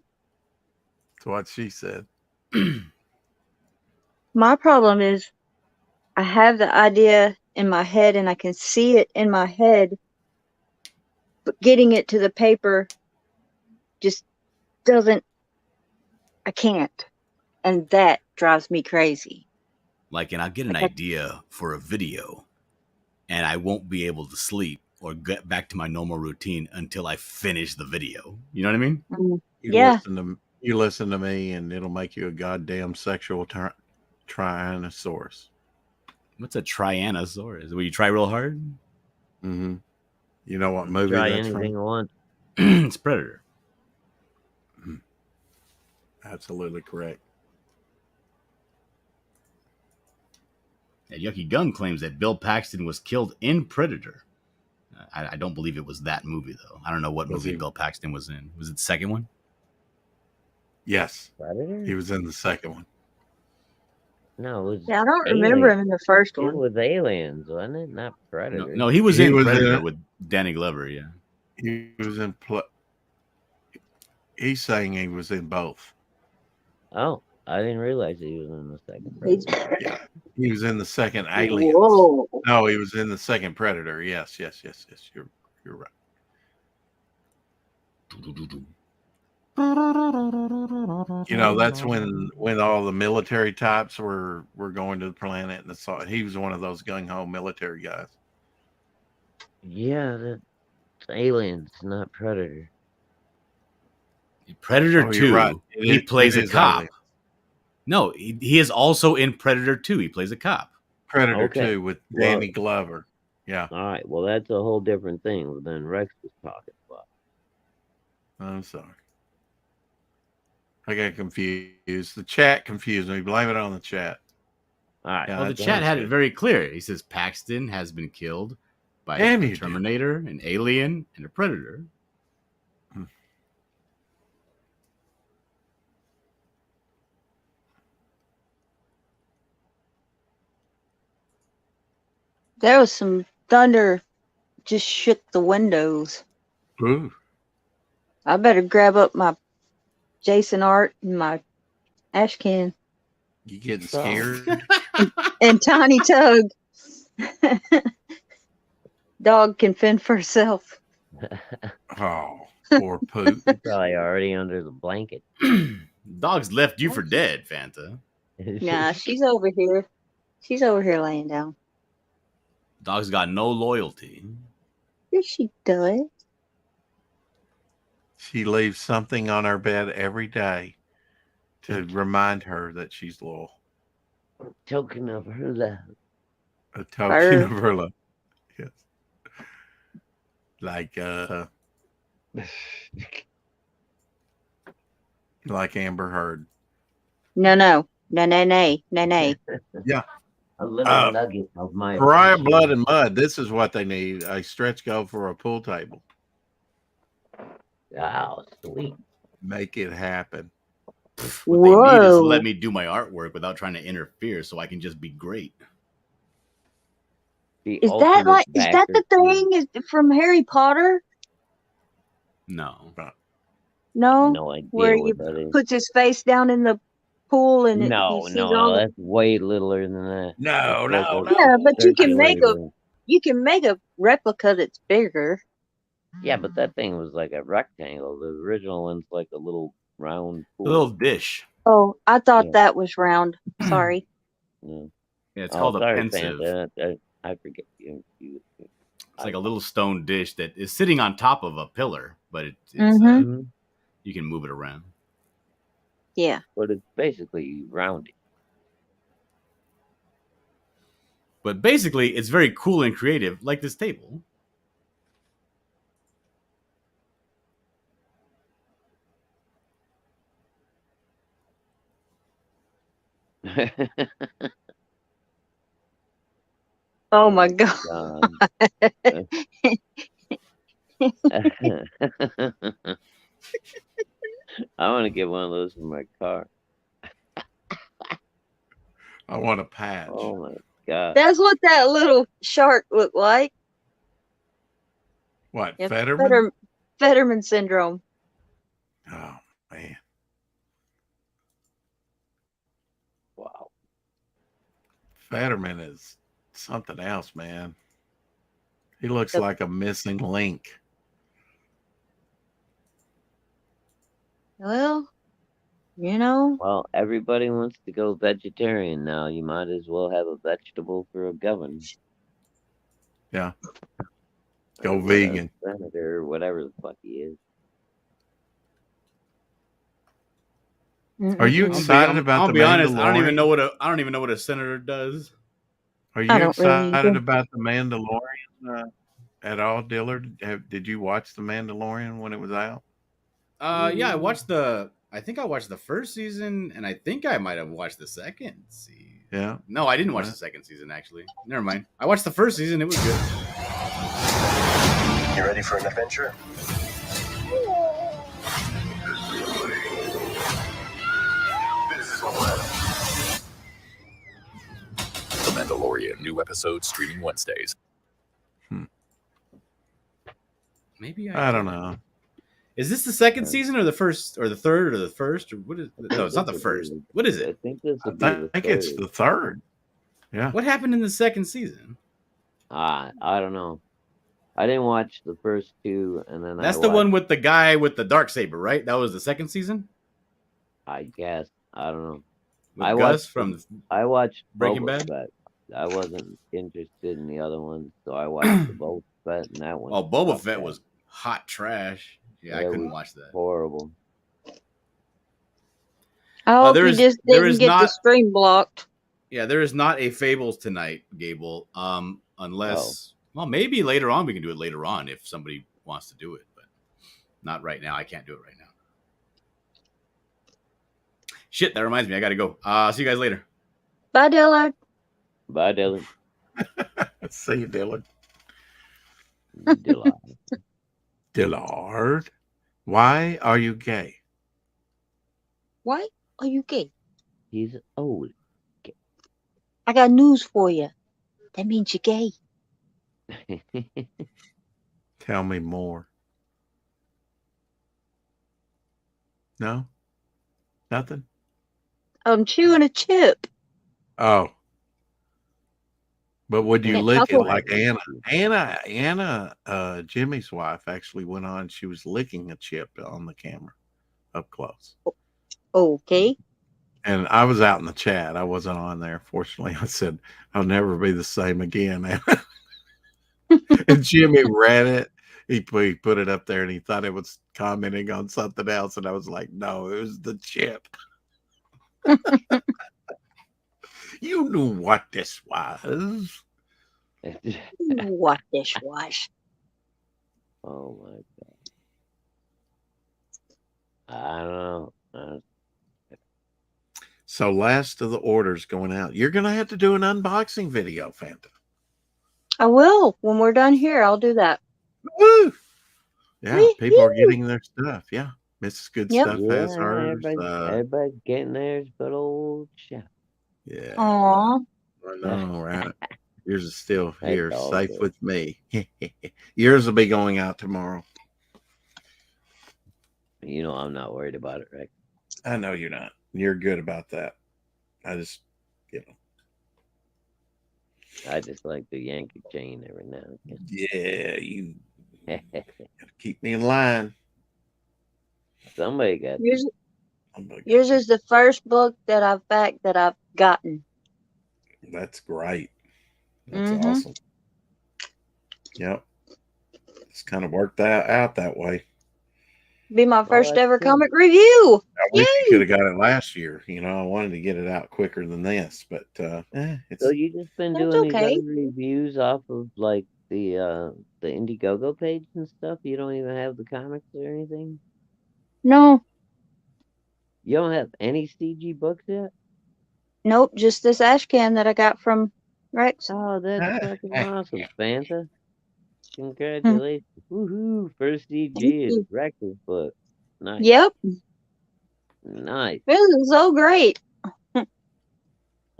That's what she said. My problem is I have the idea in my head and I can see it in my head, but getting it to the paper just doesn't, I can't. And that drives me crazy. Like, and I'll get an idea for a video and I won't be able to sleep or get back to my normal routine until I finish the video. You know what I mean? Yeah. You listen to me and it'll make you a goddamn sexual Tyrannosaurus. What's a Tyrannosaurus? Will you try real hard? Mm-hmm. You know what movie Try that's anything from? I want. It's Predator. Absolutely correct. Yeah, Yucky Gun claims that Bill Paxton was killed in Predator. I don't believe it was that movie, though. I don't know what movie Bill Paxton was in. Was it the second one? Yes. Predator? He was in the second one. No, it was. Yeah, I don't remember him in the first It one. was Aliens, wasn't it? Not Predator. No, he was He in was Predator in- with Danny Glover, yeah. He was in. He's saying he was in both. Oh, I didn't realize he was in the second Predator. Yeah, he was in the second Aliens. Whoa. No, he was in the second Predator. Yes. You're right. That's when all the military types were going to the planet, and he was one of those gung ho military guys. Yeah, that's Aliens, not Predator. Predator Oh, 2, you're right. he plays it a is cop. Alien. No, he is also in Predator 2. He plays a cop. Predator Okay. 2 with Well- Danny Glover. Yeah. All right, well, that's a whole different thing than Rex was talking about. I'm sorry. I got confused. The chat confused me. Blame it on the chat. All right. Yeah, Well, the that chat sounds had good. it very clear. He says Paxton has been killed by Damn a you, dude. Terminator, an alien, and a Predator. There was some thunder, just shook the windows. Ooh. I better grab up my Jason art and my ash can You getting scared? and Tiny Tug. Dog can fend for herself. Oh, poor Poot. Probably already under the blanket. Dogs left you for dead, Fanta. Nah, she's over here. She's over here laying down. Dogs got no loyalty. Yes, she does. She leaves something on our bed every day to remind her that she's loyal. Token of her love. A token of her love. Yes. Like like Amber Heard. No. Yeah. A little nugget of my Pariah appreciation. Blood and Mud. This is what they need. A stretch goal for a pool table. Oh, sweet. Make it happen. What they need is let me do my artwork without trying to interfere so I can just be great. Is that like? Is that the thing? Is from Harry Potter? No. No. No idea Where what you that is. puts his face down in the pool and No, he sees no, all the- that's way littler than that. No, That's like a Yeah, but you can circulator. make a replica that's bigger. Yeah, but that thing was like a rectangle. The original one's like a little round A pool. little dish. Oh, I thought Yeah. that was round. Sorry. Yeah, Yeah, it's called a sorry, pensive. Santa. I forget you. It's like a little stone dish that is sitting on top of a pillar, but it's Mhm. you can move it around. Yeah. But it's basically rounded. But basically, it's very cool and creative, like this table. Oh my god. God. I want to get one of those for my car. I want a patch. Oh my god. That's what that little shark looked like. What? Yeah, Fetterman? Fetterman syndrome. Oh man. Wow. Fetterman is something else, man. He looks Yep. like a missing link. Well, you know. Well, everybody wants to go vegetarian now. You might as well have a vegetable for a governor. Yeah. Go Or vegan. a senator, or whatever the fuck he is. Are you Mm-mm-mm. excited about I'll the be honest. Mandalorian? I don't even know what a senator does. Are I you don't really excited either. about the Mandalorian at all, Dillard? Did you watch the Mandalorian when it was out? Yeah, I think I watched the first season, and I think I might have watched the second season. Yeah. No, I didn't watch Yeah. the second season, actually. Never mind. I watched the first season. It was good. You ready for an adventure? This is what we're The Mandalorian, new episodes streaming Wednesdays. Maybe I don't know. Is this the second season, or the first, or the third, or the first, or what is? No, it's not the first. What is I it? think this I would be the think it's third. the third. Yeah. What happened in the second season? I don't know. I didn't watch the first two, and then That's I the watched, one with the guy with the dark saber, right? That was the second season. I guess. I don't know. With I Gus watched from I watched Breaking Boba Bad? Fett. I wasn't interested in the other ones, so I watched the both. Fett, and that one. Oh, Boba Fett was hot trash. Yeah, I That couldn't was watch that. horrible. I hope there you is- just there didn't is get the not- stream blocked. Yeah, there is not a Fables tonight, Gable. Unless, well, maybe later on we can do it later on if somebody wants to do it, but not right now. I can't do it right now. Shit, that reminds me. I got to go. See you guys later. Bye, Dillard. Bye, Dylan. See you, Dillard. Dillard. Dillard, why are you gay? Why are you gay? He's old. I got news for you. That means you're gay. Tell me more. No? Nothing? I'm chewing a chip. Oh. But would you Can't lick talk it about like Anna? Anna, Jimmy's wife, actually went on. She was licking a chip on the camera up close. Okay. And I was out in the chat. I wasn't on there. Fortunately, I said, I'll never be the same again. Anna. And Jimmy read it. He put it up there and he thought it was commenting on something else. And I was like, no, it was the chip. You knew what this was. What this was. Oh my god. I don't know. So last of the orders going out. You're going to have to do an unboxing video, Fanta. I will. When we're done here, I'll do that. Woo! Yeah, Wee-hoo. people are getting their stuff. Yeah. Mrs. Good Yep. Stuff has hers. Everybody's getting theirs, but old chef. Yeah. Aw. I know, right? Yours is still That's here, all safe good. with me. Yours will be going out tomorrow. You know I'm not worried about it, right? I know you're not. You're good about that. I just, I just like the Yankee chain every now and again. yeah, you gotta keep me in line. Somebody got Yours is the first book that I've backed that I've gotten. That's great. That's Mhm. awesome. Yep. It's kind of worked out that way. Be my first that's ever good. comic review. I wish you could have got it last year. I wanted to get it out quicker than this, but it's So you just been That's doing okay. these other reviews off of like the Indiegogo page and stuff? You don't even have the comics or anything? No, You don't have any CG books yet? nope, just this ash can that I got from Rex. Oh, that's fucking awesome, Fanta. Congratulations. Woohoo. First CG is you. Rex's book. Nice. Yep, Nice. this is so great.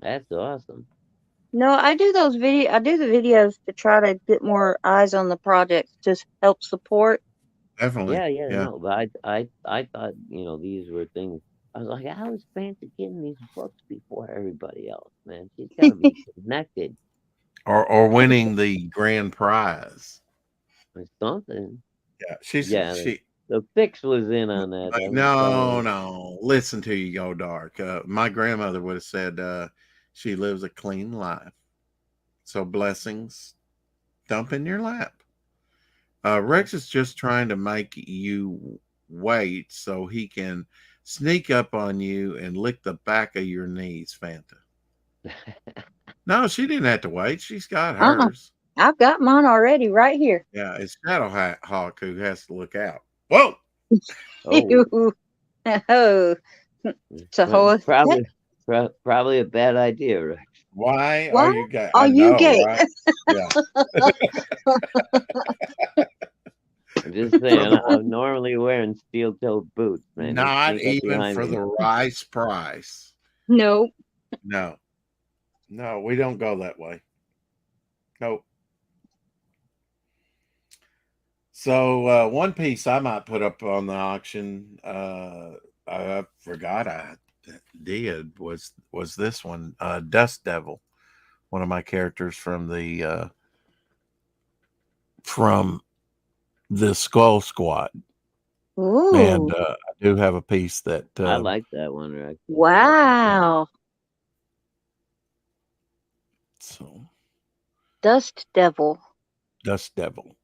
That's awesome. No, I do the videos to try to get more eyes on the project, just help support. definitely. Yeah, no, but I thought, these were things. I was like, how is Fanta getting these books before everybody else, man? She's gotta be connected Or winning the grand prize. or something. Yeah, she. The fix was in on that. That was No. Listen to you go dark. My grandmother would have said she lives a clean life. So blessings dump in your lap. Rex is just trying to make you wait so he can sneak up on you and lick the back of your knees, Fanta. No, she didn't have to wait. She's got hers. I've got mine already right here. Yeah, it's Shadow Hawk who has to look out. Whoa! Oh, Oh, it's a whole probably a bad idea, Rex. Why Why are you gay? are I you know, gay? right? Yeah. I'm just saying, I'm normally wearing steel-toed boots, man. They Not sneak up even behind for me. the rice price. Nope. No, we don't go that way. Nope. So one piece I might put up on the auction, I forgot I did was this one, Dust Devil, one of my characters from the Skull Squad. Ooh. And I do have a piece that I like that one, Rex. Wow. So Dust Devil. Dust Devil.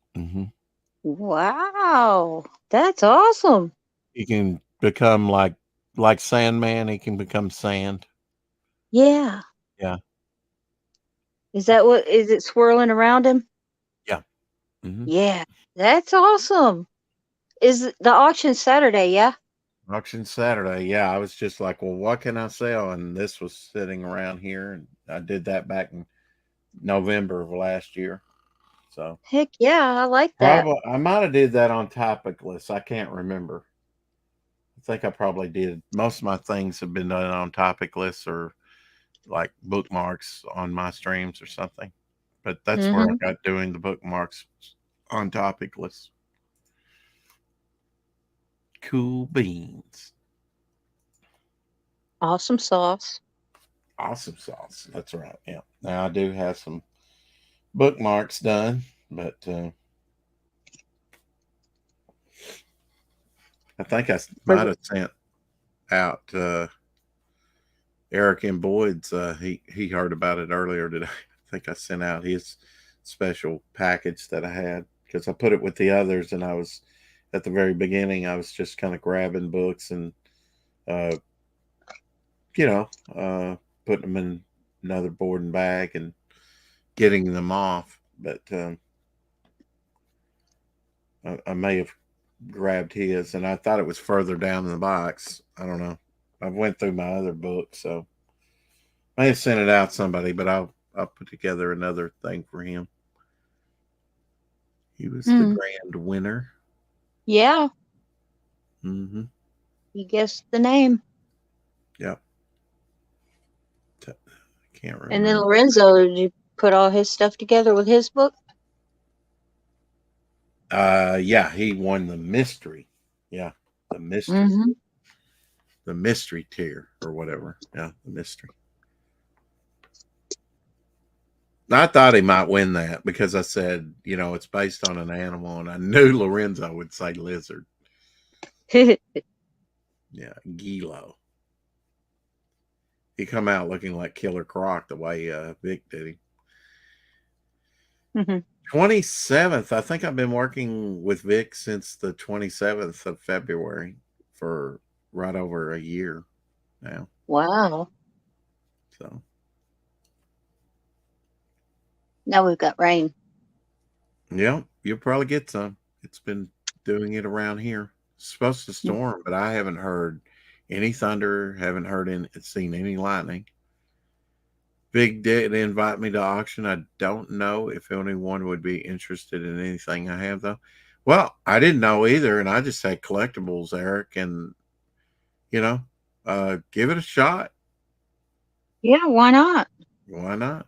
Wow, that's awesome. He can become like Sandman. He can become sand. Yeah. Yeah. Is that what is it swirling around him? Yeah. Yeah. That's awesome. Is the auction Saturday, yeah? Auction Saturday. Yeah, I was just like, well, what can I sell? And this was sitting around here, and I did that back in November of last year. So Heck yeah, I like that. probably I might have did that on Topicless. I can't remember. I think I probably did. Most of my things have been done on Topicless or like bookmarks on my streams or something. But that's where I got doing the bookmarks on Topicless. Cool beans. Awesome sauce. Awesome sauce. That's right. Yeah. Now I do have some bookmarks done, but I think I might have sent out Eric and Boyd's. He heard about it earlier today. I think I sent out his special package that I had because I put it with the others, and I was at the very beginning. I was just kind of grabbing books and putting them in another boarding bag and getting them off. But I may have grabbed his, and I thought it was further down in the box. I don't know. I went through my other book, so I may have sent it out to somebody, but I'll put together another thing for him. He was the grand winner. Yeah. You guessed the name. Yep. Can't remember. And then Lorenzo, did you put all his stuff together with his book? Yeah, he won the mystery. Yeah, the mystery. The mystery tier or whatever. Yeah, the mystery. I thought he might win that because I said, it's based on an animal, and I knew Lorenzo would say lizard. Yeah, Gilo. He come out looking like Killer Croc the way Vic did him. 27th. I think I've been working with Vic since the 27th of February for right over a year now. Wow. So now we've got rain. Yeah, you'll probably get some. It's been doing it around here. It's supposed to storm, but I haven't heard any thunder, haven't seen any lightning. Big did invite me to auction. I don't know if anyone would be interested in anything I have, though. Well, I didn't know either, and I just had collectibles, Eric, and give it a shot. Yeah, why not? Why not?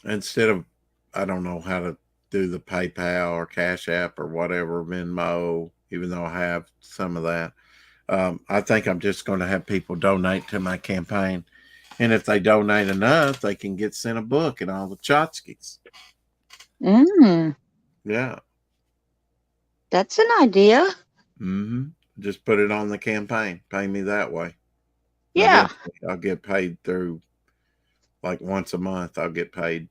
Instead of, I don't know how to do the PayPal or Cash App or whatever, Venmo, even though I have some of that. I think I'm just going to have people donate to my campaign. And if they donate enough, they can get sent a book and all the tchotchkes. Yeah. That's an idea. Just put it on the campaign. Pay me that way. Yeah. I'll get paid through like once a month. I'll get paid,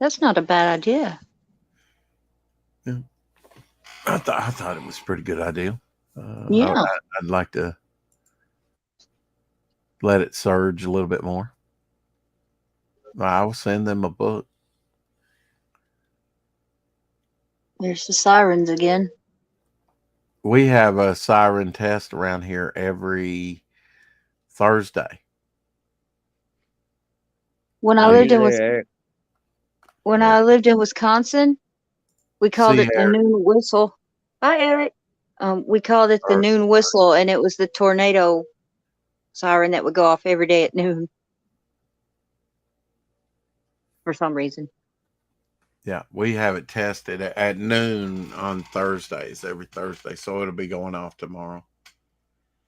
That's not a bad idea. Yeah. I thought it was a pretty good idea. Yeah. I'd like to let it surge a little bit more. I will send them a book. There's the sirens again. We have a siren test around here every Thursday. When I lived in Wisconsin, we called it the noon whistle. Hi, Eric. We called it the noon whistle, and it was the tornado siren that would go off every day at noon for some reason. Yeah, we have it tested at noon on Thursdays, every Thursday. So it'll be going off tomorrow.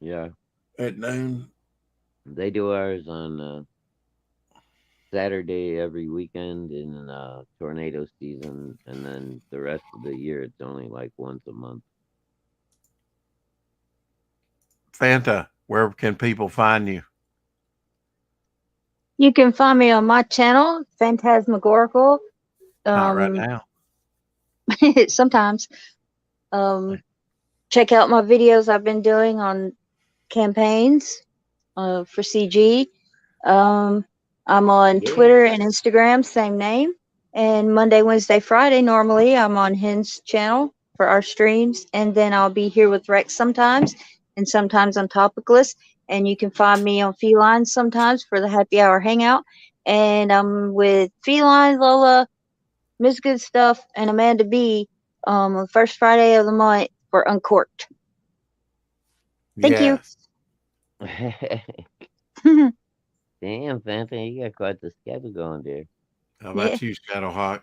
Yeah. At noon. They do ours on Saturday every weekend in tornado season, and then the rest of the year it's only like once a month. Fanta, where can people find you? You can find me on my channel, Phantasmagorical. Not right now. Sometimes. Check out my videos I've been doing on campaigns for CG. I'm on Twitter and Instagram, same name. And Monday, Wednesday, Friday, normally I'm on Hen's channel for our streams. And then I'll be here with Rex sometimes, and sometimes on Topicless. And you can find me on Feline sometimes for the happy hour hangout. And I'm with Feline, Lola, Miss Good Stuff, and Amanda B on the first Friday of the month for Uncorked. Thank Yes. you. Damn, Santa, you got quite the schedule going there. How about you, Shadowhawk?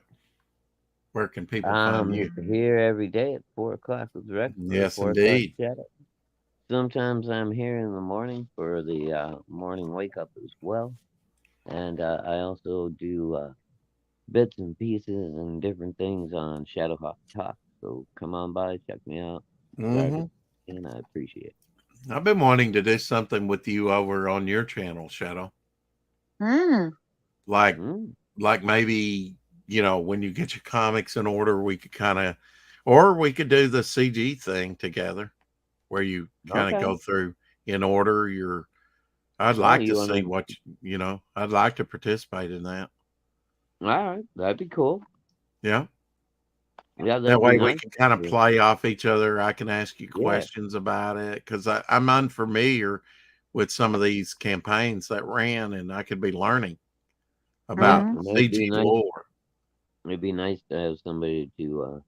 Where can people find you? Here every day at 4 o'clock with Rex. for the Yes, 4 o'clock indeed. shadow. Sometimes I'm here in the morning for the morning wake up as well. And I also do bits and pieces and different things on Shadowhawk Talk. So come on by, check me out. Mhm. And I appreciate it. I've been wanting to do something with you over on your channel, Shadow. Like maybe, when you get your comics in order, we could or we could do the CG thing together where you kind of Okay. go through in order I'd Oh, like to you see wanna- what, I'd like to participate in that. All right, that'd be cool. Yeah. Yeah, That that'd way be we nice. can kind of Yeah. play off each other. I can ask you Yeah. questions about it because I'm unfamiliar with some of these campaigns that ran, and I could be learning about Yeah, it'd be CG nice. lore. It'd be nice to have somebody to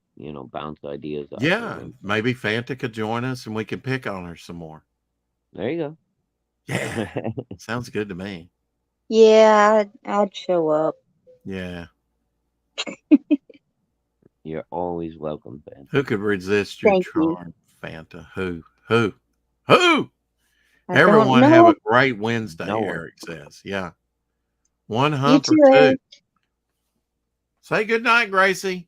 bounce ideas off. Yeah, of. and maybe Fanta could join us and we can pick on her some more. There you go. Yeah, sounds good to me. Yeah, I'd show up. Yeah. You're always welcome, Ben. Who could resist your Thank you. charm, Fanta? Who? I Everyone don't have know. a great Wednesday, No one. Eric says. Yeah. One You hump too, or two. Eric. Say good night, Gracie.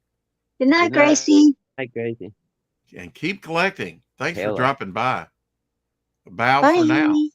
Good night, Good night. Gracie. Hi, Gracie. And keep collecting. Thanks for Hell, dropping by. A bow for now. Bye.